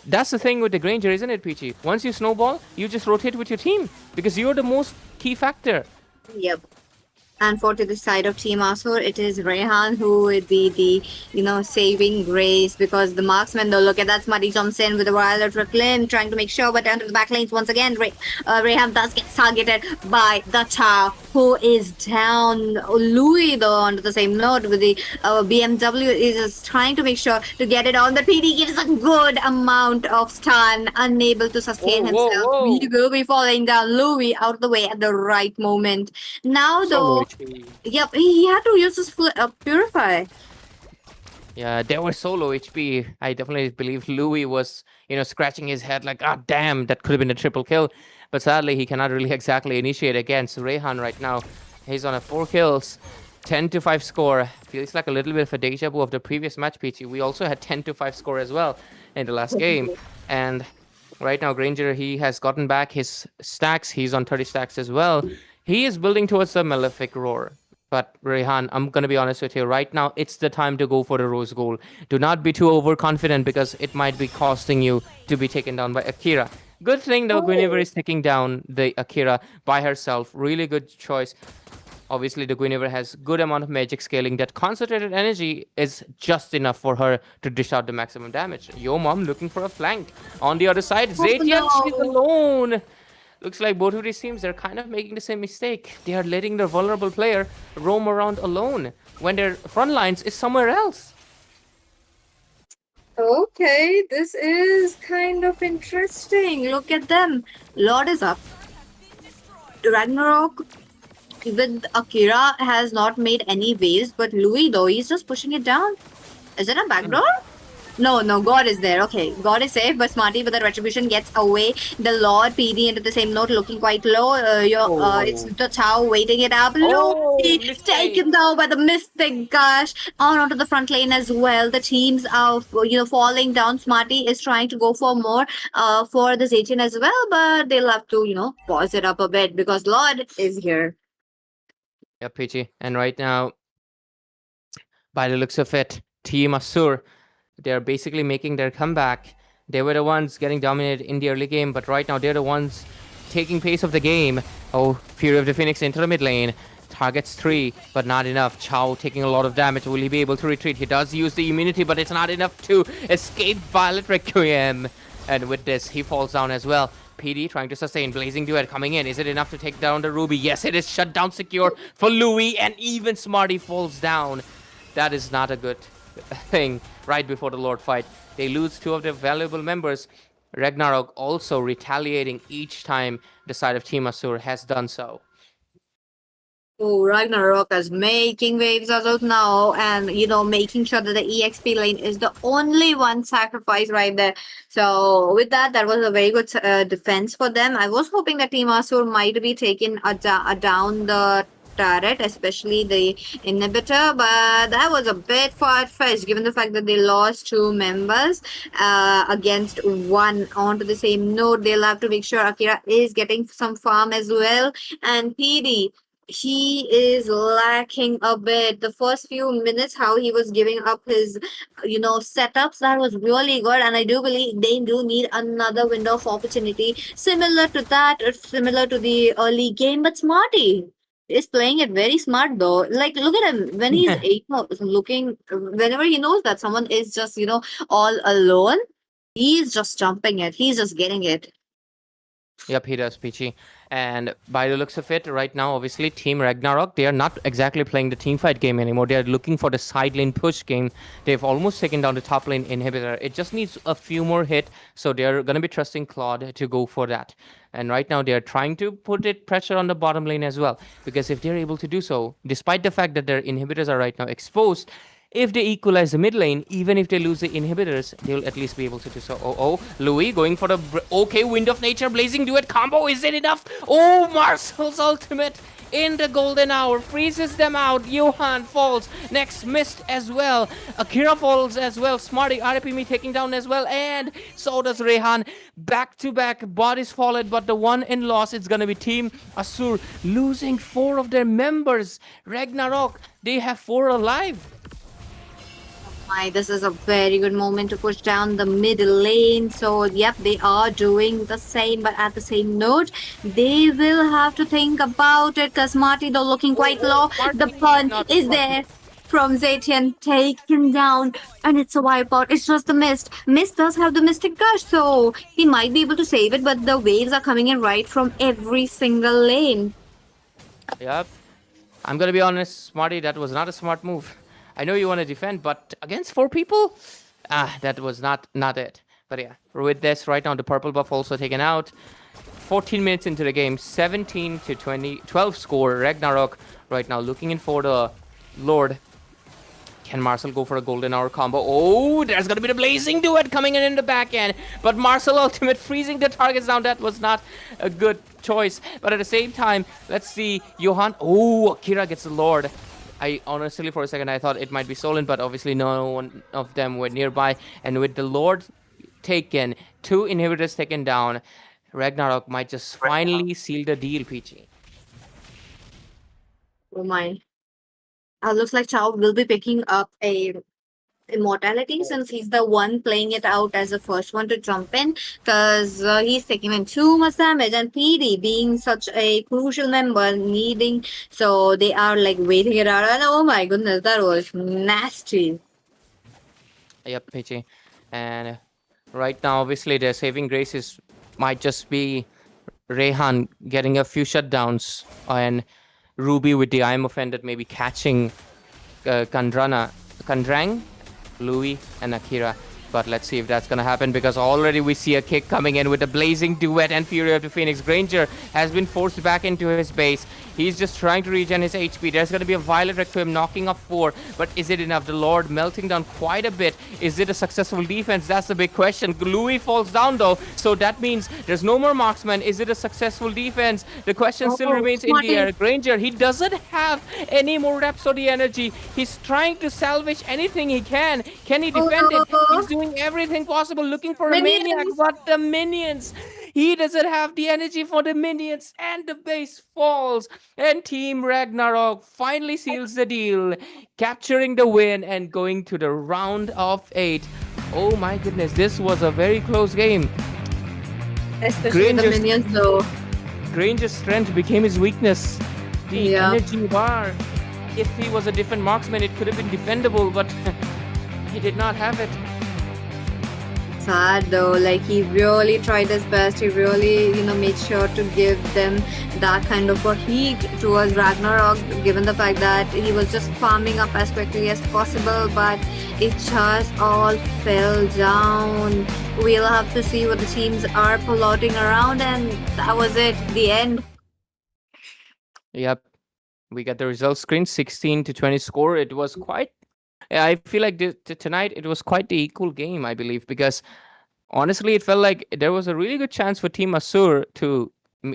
That's the thing with the Granger, isn't it, Peachy? Once you snowball, you just rotate with your team because you're the most key factor. Yep. And for to the side of Team Asur, it is Rehan who would be the saving grace, because the marksman, though, look at that, Smutty jumps in with the Violet Reclaim, trying to make sure, but down to the back lanes once again. Rehan does get targeted by the Chow, who is down. Louis, though, on the same note with the BMW, is just trying to make sure to get it on. The PD gives a good amount of stun, unable to sustain himself. Whoa. He will be falling down. Louis out of the way at the right moment. Now, though, yep, he had to use his Purify. Yeah, they were so low HP. I definitely believe Louis was, scratching his head like, ah, damn, that could have been a triple kill. But sadly, he cannot really exactly initiate against Rehan right now. He's on a 4 kills, 10-5 score. Feels like a little bit of a deja vu of the previous match, Peachy. We also had 10-5 score as well in the last game. And right now, Granger, he has gotten back his stacks. He's on 30 stacks as well. He is building towards the Malefic Roar. But Rehan, I'm going to be honest with you. Right now, it's the time to go for the rose gold. Do not be too overconfident because it might be costing you to be taken down by Akira. Good thing though, Guinevere is taking down the Akira by herself. Really good choice. Obviously, the Guinevere has good amount of magic scaling. That concentrated energy is just enough for her to dish out the maximum damage. Yo Mom looking for a flank. On the other side, Zetian, she's alone. Looks like both of these teams are kind of making the same mistake. They are letting their vulnerable player roam around alone when their front lines is somewhere else. Okay, this is kind of interesting. Look at them. Lord is up. Ragnarok with Akira has not made any waves, but Louis though, he's just pushing it down. Is it a backdoor? No, God is there. Okay, God is safe, but Smarty with the retribution gets away. The Lord PD into the same note, looking quite low. It's the Chow waiting it up. Louis taken down by the Mystic Gush on onto the front lane as well. The teams are falling down. Smarty is trying to go for more for the Zetian as well, but they'll have to pause it up a bit because Lord is here. Yeah, Peachy. And right now, by the looks of it, Team Asur, they're basically making their comeback. They were the ones getting dominated in the early game, but right now they're the ones taking pace of the game. Oh, Fury of the Phoenix into the mid lane. Targets 3, but not enough. Chow taking a lot of damage. Will he be able to retreat? He does use the immunity, but it's not enough to escape Violet Requiem. And with this, he falls down as well. PD trying to sustain. Blazing Duet coming in. Is it enough to take down the Ruby? Yes, it is. Shut down secure for Louis, and even Smarty falls down. That is not a good thing right before the Lord fight. They lose 2 of their valuable members. Ragnarok also retaliating each time the side of Team Asur has done so. Oh, Ragnarok is making waves as of now and, making sure that the EXP lane is the only one sacrifice right there. So with that was a very good defense for them. I was hoping that Team Asur might be taking down the turret, especially the inhibitor, but that was a bit far-fetched given the fact that they lost 2 members against 1 onto the same node. They'll have to make sure Akira is getting some farm as well, and PD, he is lacking a bit. The first few minutes, how he was giving up his setups, that was really good, and I do believe they do need another window of opportunity similar to that, or similar to the early game. But Smarty is playing it very smart though. Like, look at him when he's looking, whenever he knows that someone is just all alone, he's just jumping it, he's just getting it. Yep, he does, Peachy. And by the looks of it, right now, obviously, Team Ragnarok, they are not exactly playing the teamfight game anymore. They are looking for the side lane push game. They've almost taken down the top lane inhibitor. It just needs a few more hits, so they're going to be trusting Claude to go for that. And right now, they're trying to put it pressure on the bottom lane as well. Because if they're able to do so, despite the fact that their inhibitors are right now exposed, if they equalize the mid lane, even if they lose the inhibitors, they'll at least be able to do so. Louis going for the Wind of Nature, Blazing Duet combo. Is it enough? Oh, Marcel's ultimate in the golden hour freezes them out. Johan falls. Next, Mist as well. Akira falls as well. Smarty, RPM taking down as well. And so does Rehan. Back-to-back bodies fallen, but the one in loss, it's going to be Team Asur losing 4 of their members. Ragnarok, they have 4 alive. This is a very good moment to push down the mid lane. So, yep, they are doing the same, but at the same note, they will have to think about it because Marty, though, looking quite low. The pun is there from Zetian, taken down, and it's a wipeout. It's just the Mist. Mist does have the Mystic Gush, so he might be able to save it, but the waves are coming in right from every single lane. Yep. I'm going to be honest, Smarty, that was not a smart move. I know you want to defend, but against 4 people? That was not it. But yeah, with this, right now, the purple buff also taken out. 14 minutes into the game, 17 to 12 score. Ragnarok right now looking in for the Lord. Can Marcel go for a golden hour combo? Oh, there's going to be the Blazing Duet coming in the back end. But Marcel ultimate freezing the targets down. That was not a good choice. But at the same time, let's see. Johan. Oh, Akira gets the Lord. I honestly, for a second, I thought it might be Solon, but obviously no one of them were nearby. And with the Lord taken, 2 inhibitors taken down, Ragnarok might just finally seal the deal, Peachy. Oh my. looks like Chow will be picking up a immortality since he's the one playing it out as the first one to jump in because he's taking in too much damage, and PD being such a crucial member needing, so they are like waiting it out, and oh my goodness, that was nasty. Yep, PG. And right now, obviously, their saving grace might just be Rehan getting a few shutdowns and Ruby with the I'm offended maybe catching Kandrang, Louis, and Akira. But let's see if that's going to happen, because already we see a kick coming in with a blazing duet and Fury of the Phoenix. Granger has been forced back into his base. He's just trying to regen his HP. There's going to be a Violet Requiem knocking off 4, but is it enough? The Lord melting down quite a bit. Is it a successful defense? That's the big question. Louis falls down though, so that means there's no more marksman. Is it a successful defense? The question still remains in the air. Granger, he doesn't have any more Rhapsody energy. He's trying to salvage anything he can. Can he defend it? He's doing everything possible, looking for a maniac, but the minions, he doesn't have the energy for the minions, and the base falls, and Team Ragnarok finally seals the deal, capturing the win and going to the round of 8. Oh my goodness, this was a very close game. Especially the minions though. Granger's strength became his weakness. The energy bar. If he was a different marksman, it could have been defendable, but he did not have it. Sad though, like he really tried his best. He really, made sure to give them that kind of a heat towards Ragnarok, given the fact that he was just farming up as quickly as possible, but it just all fell down. We'll have to see what the teams are plotting around, and that was it, the end. Yep, we got the result screen, 16-20 score. It was quite, I feel like tonight it was quite the equal game, I believe, because honestly, it felt like there was a really good chance for Team Asur to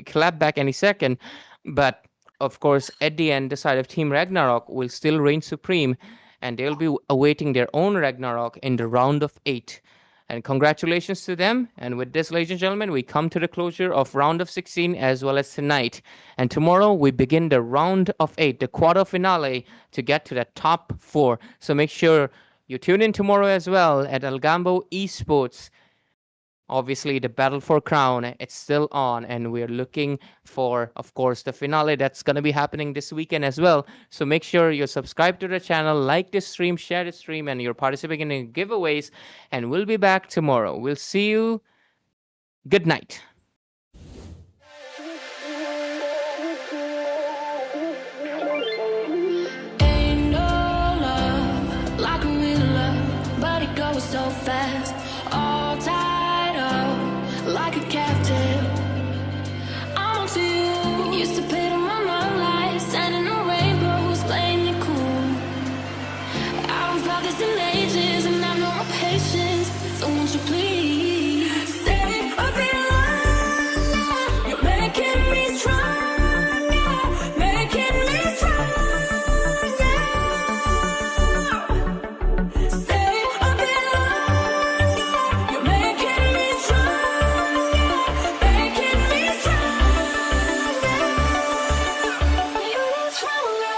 clap back any second. But of course, at the end, the side of Team Ragnarok will still reign supreme, and they'll be awaiting their own Ragnarok in the round of 8. And congratulations to them. And with this, ladies and gentlemen, we come to the closure of round of 16 as well as tonight. And tomorrow we begin the round of 8, the quarter finale, to get to the top 4. So make sure you tune in tomorrow as well at Algambo Esports. Obviously, the battle for crown, it's still on, and we're looking for, of course, the finale that's going to be happening this weekend as well. So make sure you subscribe to the channel, like this stream, share the stream, and you're participating in giveaways. And we'll be back tomorrow. We'll see you. Good night. Ain't no love like a real love, but it goes so fast. All tied up like a captive. I'm on to you. Used to pay to my mom life, sending the rainbows, playing it cool. I don't felt this in ages, and I've no more patience. So won't you please stay a bit longer? You're making me stronger, making me stronger. Stay a bit longer. You're making me stronger, making me stronger. You're stronger.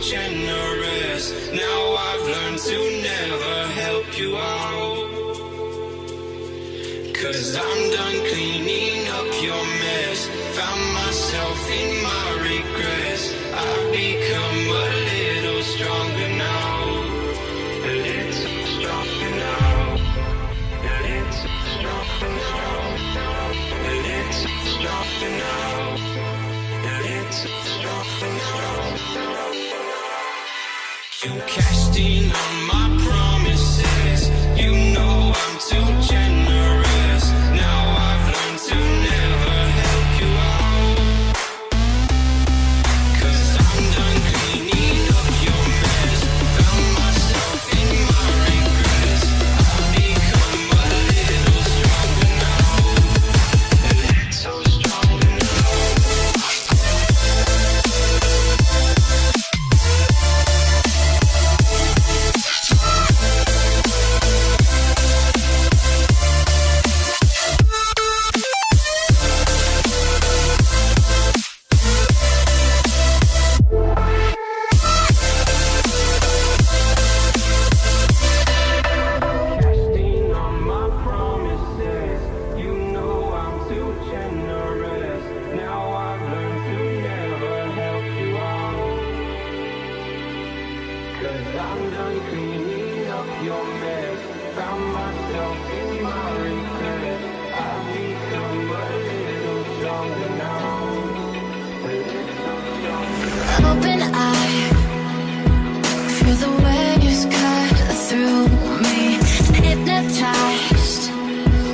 generous. Now I've learned to never help you out. 'Cause I'm done cleaning up your mess. Found myself in my regrets. I've become a little stronger now. A little stronger now. A little stronger now. A little stronger now. A little stronger now. You cashed in on my promises. You know I'm too generous. Now I've learned to never help you out. 'Cause I'm done cleaning up your mess. Found myself in my regrets. I've become a little stronger now. A little stronger now. Casting on my promises. You know I'm too generous. Now I've learned to never help you out. 'Cause I'm done cleaning up your mess. Found myself